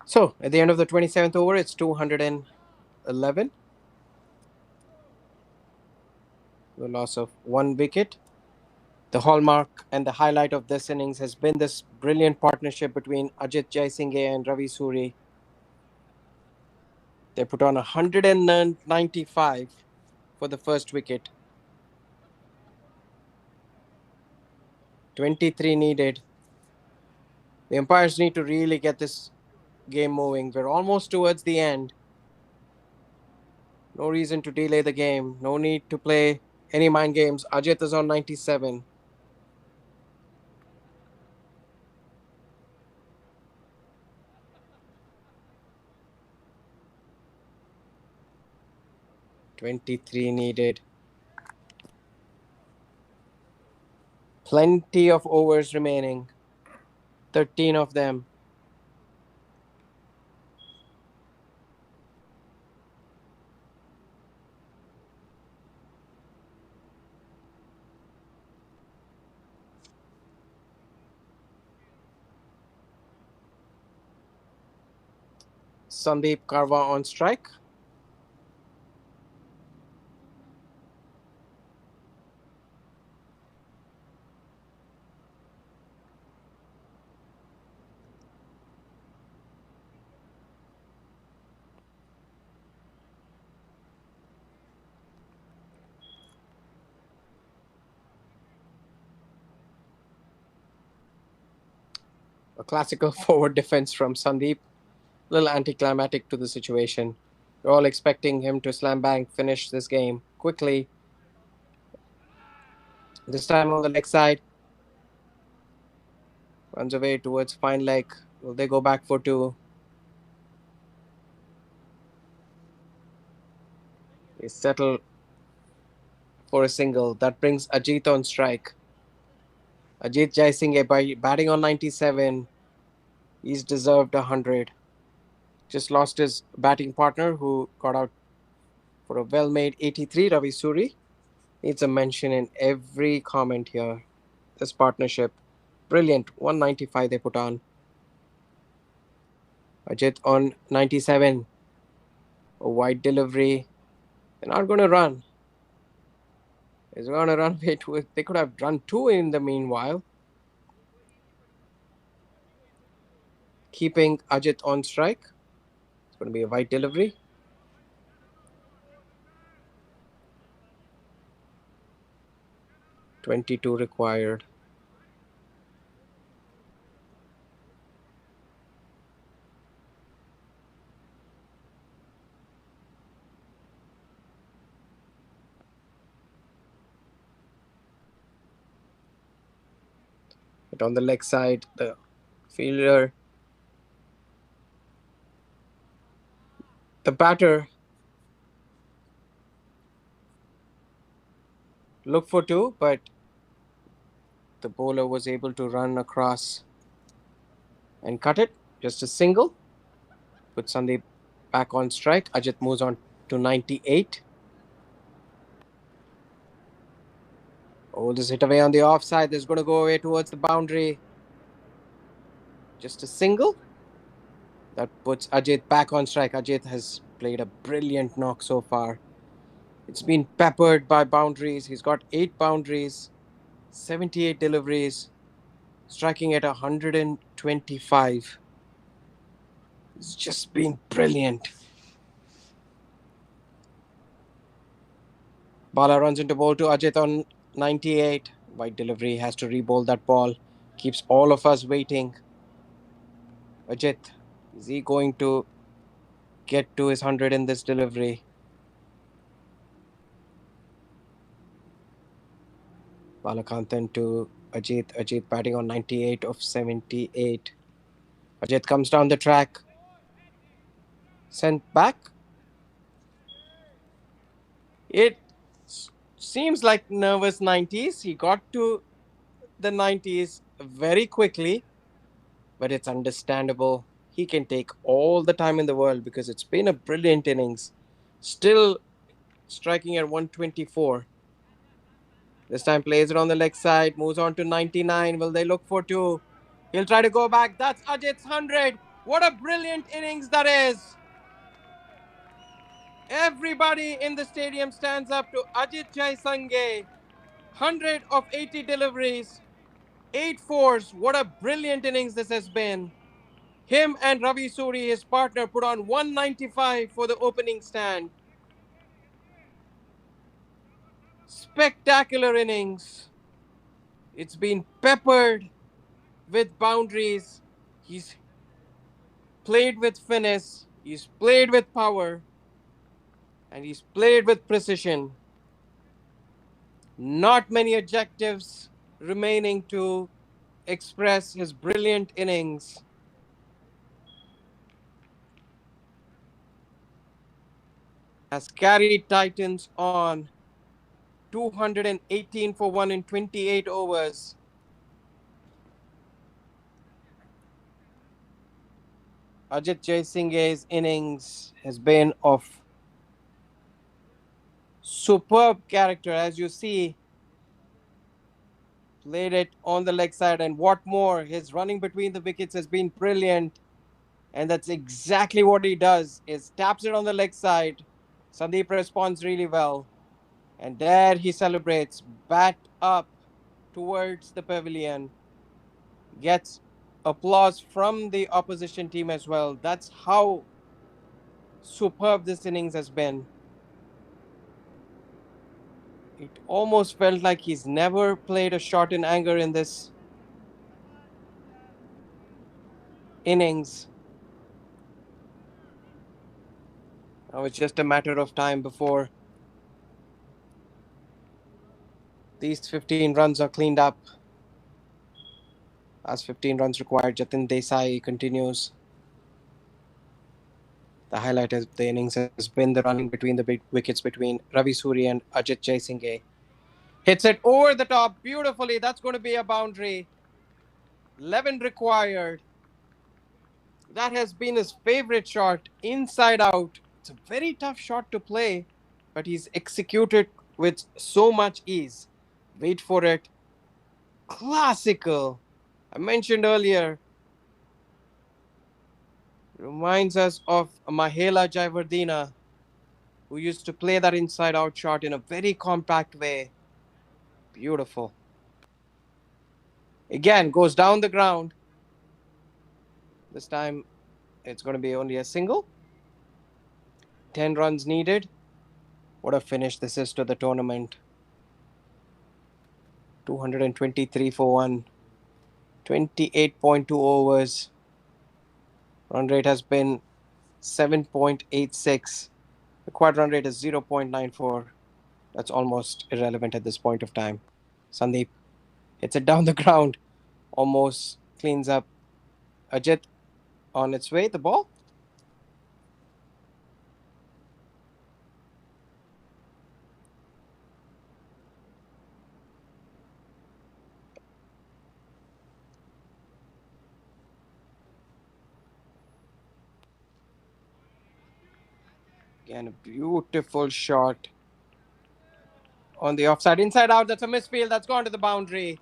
So at the end of the 27th over, it's 211. The loss of one wicket. The hallmark and the highlight of this innings has been this brilliant partnership between Ajit Jaisinghe and Ravi Suri. They put on 195 for the first wicket, 23 needed. The umpires need to really get this game moving. We're almost towards the end. No reason to delay the game. No need to play any mind games. Ajit is on 97. "23 needed. Plenty of overs remaining. 13 of them. Sandeep Karwa on strike. A classical forward defense from Sandeep. A little anticlimactic to the situation. We're all expecting him to slam bang finish this game quickly. This time on the leg side. Runs away towards fine leg. Will they go back for two? They settle for a single. That brings Ajit on strike. Ajit Jaisinghe by batting on 97. He's deserved 100. Just lost his batting partner who got out for a well made 83, Ravi Suri. Needs a mention in every comment here. This partnership, brilliant. 195 they put on. Ajit on 97. A wide delivery. They're not going to run. He's going to run way too. They could have run two in the meanwhile. Keeping Ajit on strike. It's going to be a wide delivery. "22 required." But on the leg side, the fielder, the batter, looked for two, but the bowler was able to run across and cut it. Just a single. Put Sandeep back on strike. Ajit moves on to 98. Oh, this hit away on the offside. This is going to go away towards the boundary. Just a single. That puts Ajit back on strike. Ajit has played a brilliant knock so far. It's been peppered by boundaries. He's got 8 boundaries, 78 deliveries, striking at 125. It's just been brilliant. Bala runs into ball to Ajit on 98. Wide delivery, has to re-bowl that ball. Keeps all of us waiting. Ajit, is he going to get to his 100 in this delivery? Balakanthan to Ajit batting on 98 of 78. Ajit comes down the track, sent back. It seems like nervous 90s. He got to the 90s very quickly, but it's understandable. He can take all the time in the world because it's been a brilliant innings. Still striking at 124. This time plays it on the leg side, moves on to 99. Will they look for two? He'll try to go back. That's Ajit's 100. What a brilliant innings that is. Everybody in the stadium stands up to Ajit Jaisange. 100 of 80 deliveries, 8 fours. What a brilliant innings this has been. Him and Ravi Suri, his partner, put on 195 for the opening stand. Spectacular innings. It's been peppered with boundaries. He's played with finesse, he's played with power, and he's played with precision. Not many adjectives remaining to express his brilliant innings. Has carried Titans on 218 for 1 in 28 overs. Ajit Jaisinge's innings has been of superb character, as you see. Played it on the leg side, and what more, his running between the wickets has been brilliant, and that's exactly what he does, is taps it on the leg side. Sandeep responds really well, and there he celebrates, bat up towards the pavilion, gets applause from the opposition team as well. That's how superb this innings has been. It almost felt like he's never played a shot in anger in this innings. Now it's just a matter of time before these 15 runs are cleaned up. As 15 runs required, Jatin Desai continues. The highlight of the innings has been the running between the big wickets between Ravi Suri and Ajit Jaisinge. Hits it over the top beautifully. That's going to be a boundary. 11 required. That has been his favorite shot, inside out. It's a very tough shot to play, but he's executed with so much ease. Wait for it. Classical. I mentioned earlier, reminds us of Mahela Jayawardena, who used to play that inside out shot in a very compact way. Beautiful. Again, goes down the ground. This time it's going to be only a single. 10 runs needed. What a finish this is to the tournament. 223 for 1. 28.2 overs. Run rate has been 7.86. Required run rate is 0.94. That's almost irrelevant at this point of time. Sandeep hits it down the ground. Almost cleans up. Ajit on its way, the ball. Again, a beautiful shot on the offside. Inside out, that's a misfield. That's gone to the boundary.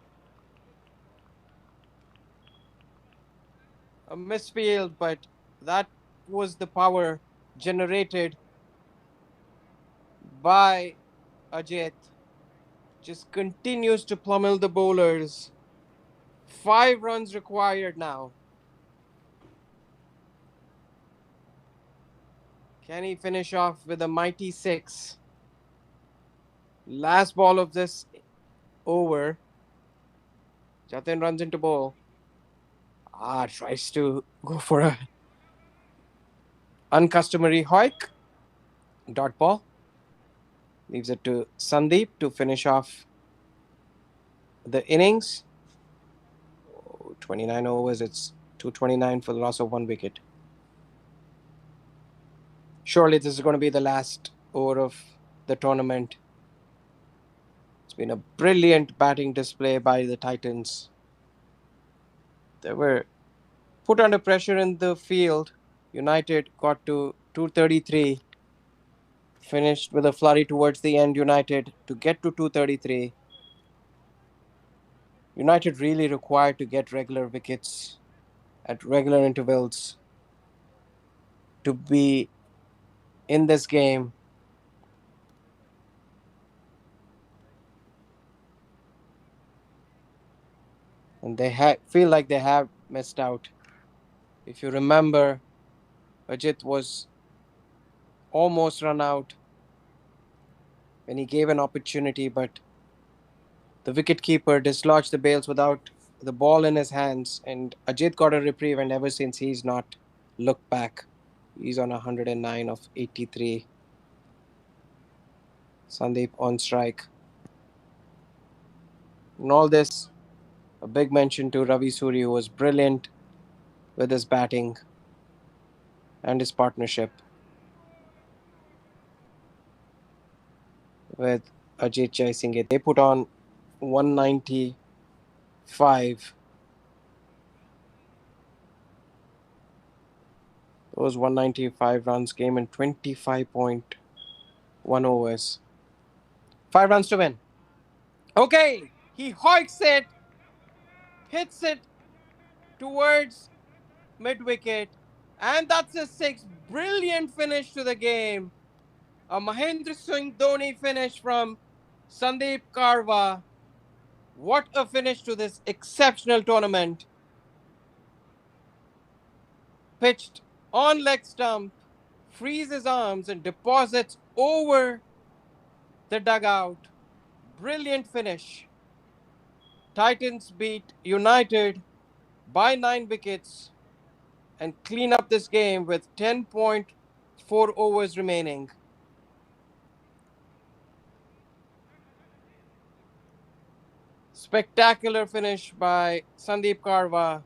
A misfield, but that was the power generated by Ajit. Just continues to pummel the bowlers. 5 runs required now. Can he finish off with a mighty 6? Last ball of this over. Jatin runs into bowl. Tries to go for a uncustomary hoik. Dot ball. Leaves it to Sandeep to finish off the innings. 29 overs, it's 229 for the loss of one wicket. Surely this is going to be the last over of the tournament. It's been a brilliant batting display by the Titans. They were put under pressure in the field. United got to 233, finished with a flurry towards the end. United to get to 233. United really required to get regular wickets at regular intervals to be in this game. And they feel like they have missed out. If you remember, Ajit was almost run out when he gave an opportunity, but the wicketkeeper dislodged the bails without the ball in his hands, and Ajit got a reprieve, and ever since he's not looked back. He's on 109 of 83. Sandeep on strike. And all this, a big mention to Ravi Suri, who was brilliant with his batting and his partnership with Ajit Jaisinghe. They put on 195. Those 195 runs came in 25.1 overs. 5 runs to win. Okay, he hoiks it, hits it towards mid wicket, and that's a six. Brilliant finish to the game. A Mahendra Singh Dhoni finish from Sandeep Karwa. What a finish to this exceptional tournament. Pitched on leg stump, frees his arms and deposits over the dugout. Brilliant finish. Titans beat United by 9 wickets and clean up this game with 10.4 overs remaining. Spectacular finish by Sandeep Karwa.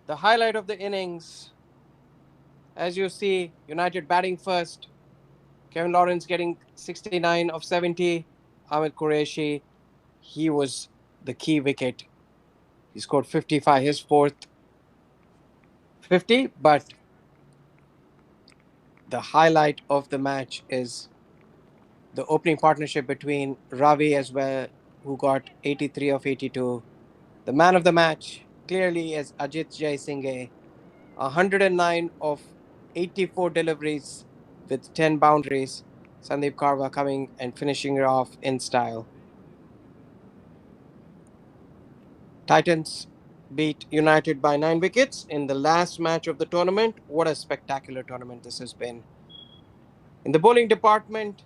The highlight of the innings, as you see, United batting first. Kevin Lawrence getting 69 of 70. Amir Kureshi, he was the key wicket. He scored 55, his fourth 50, but the highlight of the match is the opening partnership between Ravi as well, who got 83 of 82. The man of the match clearly is Ajit Jaisinghe, 109 of 84 deliveries with 10 boundaries. Sandeep Karwa coming and finishing it off in style. Titans beat United by 9 wickets in the last match of the tournament. What a spectacular tournament this has been. In the bowling department,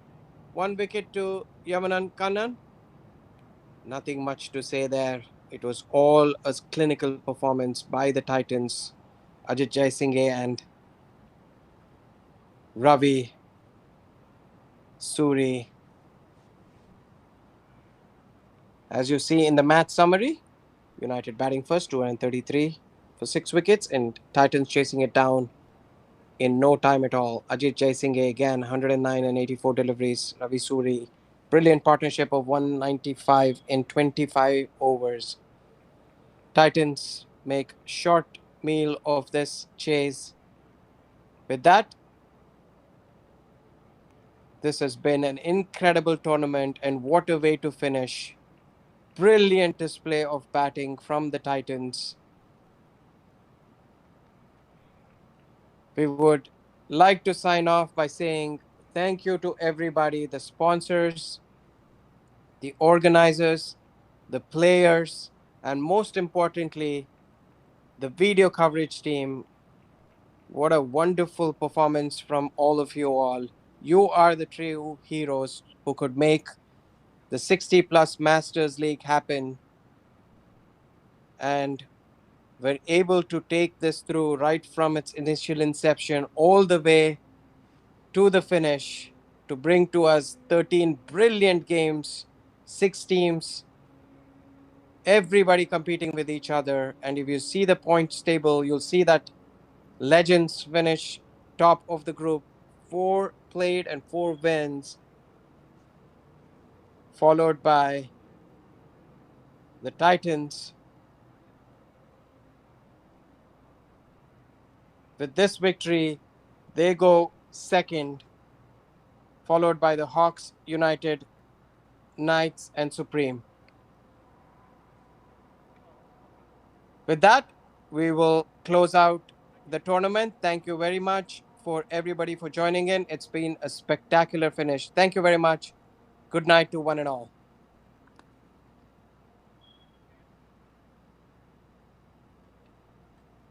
1 wicket to Yamanan Kannan. Nothing much to say there. It was all a clinical performance by the Titans, Ajit Jaisinghe and Ravi Suri. As you see in the match summary, United batting first, 233 for 6 wickets, and Titans chasing it down in no time at all. Ajit Jaisinghe again, 109 and 84 deliveries. Ravi Suri, brilliant partnership of 195 in 25 overs. Titans make short meal of this chase. With that, this has been an incredible tournament, and what a way to finish. Brilliant display of batting from the Titans. We would like to sign off by saying thank you to everybody, the sponsors, the organizers, the players, and most importantly, the video coverage team. What a wonderful performance from all of you all. You are the true heroes who could make the 60 plus Masters League happen, and were able to take this through right from its initial inception all the way to the finish to bring to us 13 brilliant games, 6 teams, Everybody competing with each other. And if you see the points table, you'll see that Legends finish top of the group, 4 played and 4 wins, followed by the Titans. With this victory, they go second, followed by the Hawks, United, Knights, and Supreme. With that, we will close out the tournament. Thank you very much for everybody for joining in. It's been a spectacular finish. Thank you very much. Good night to one and all.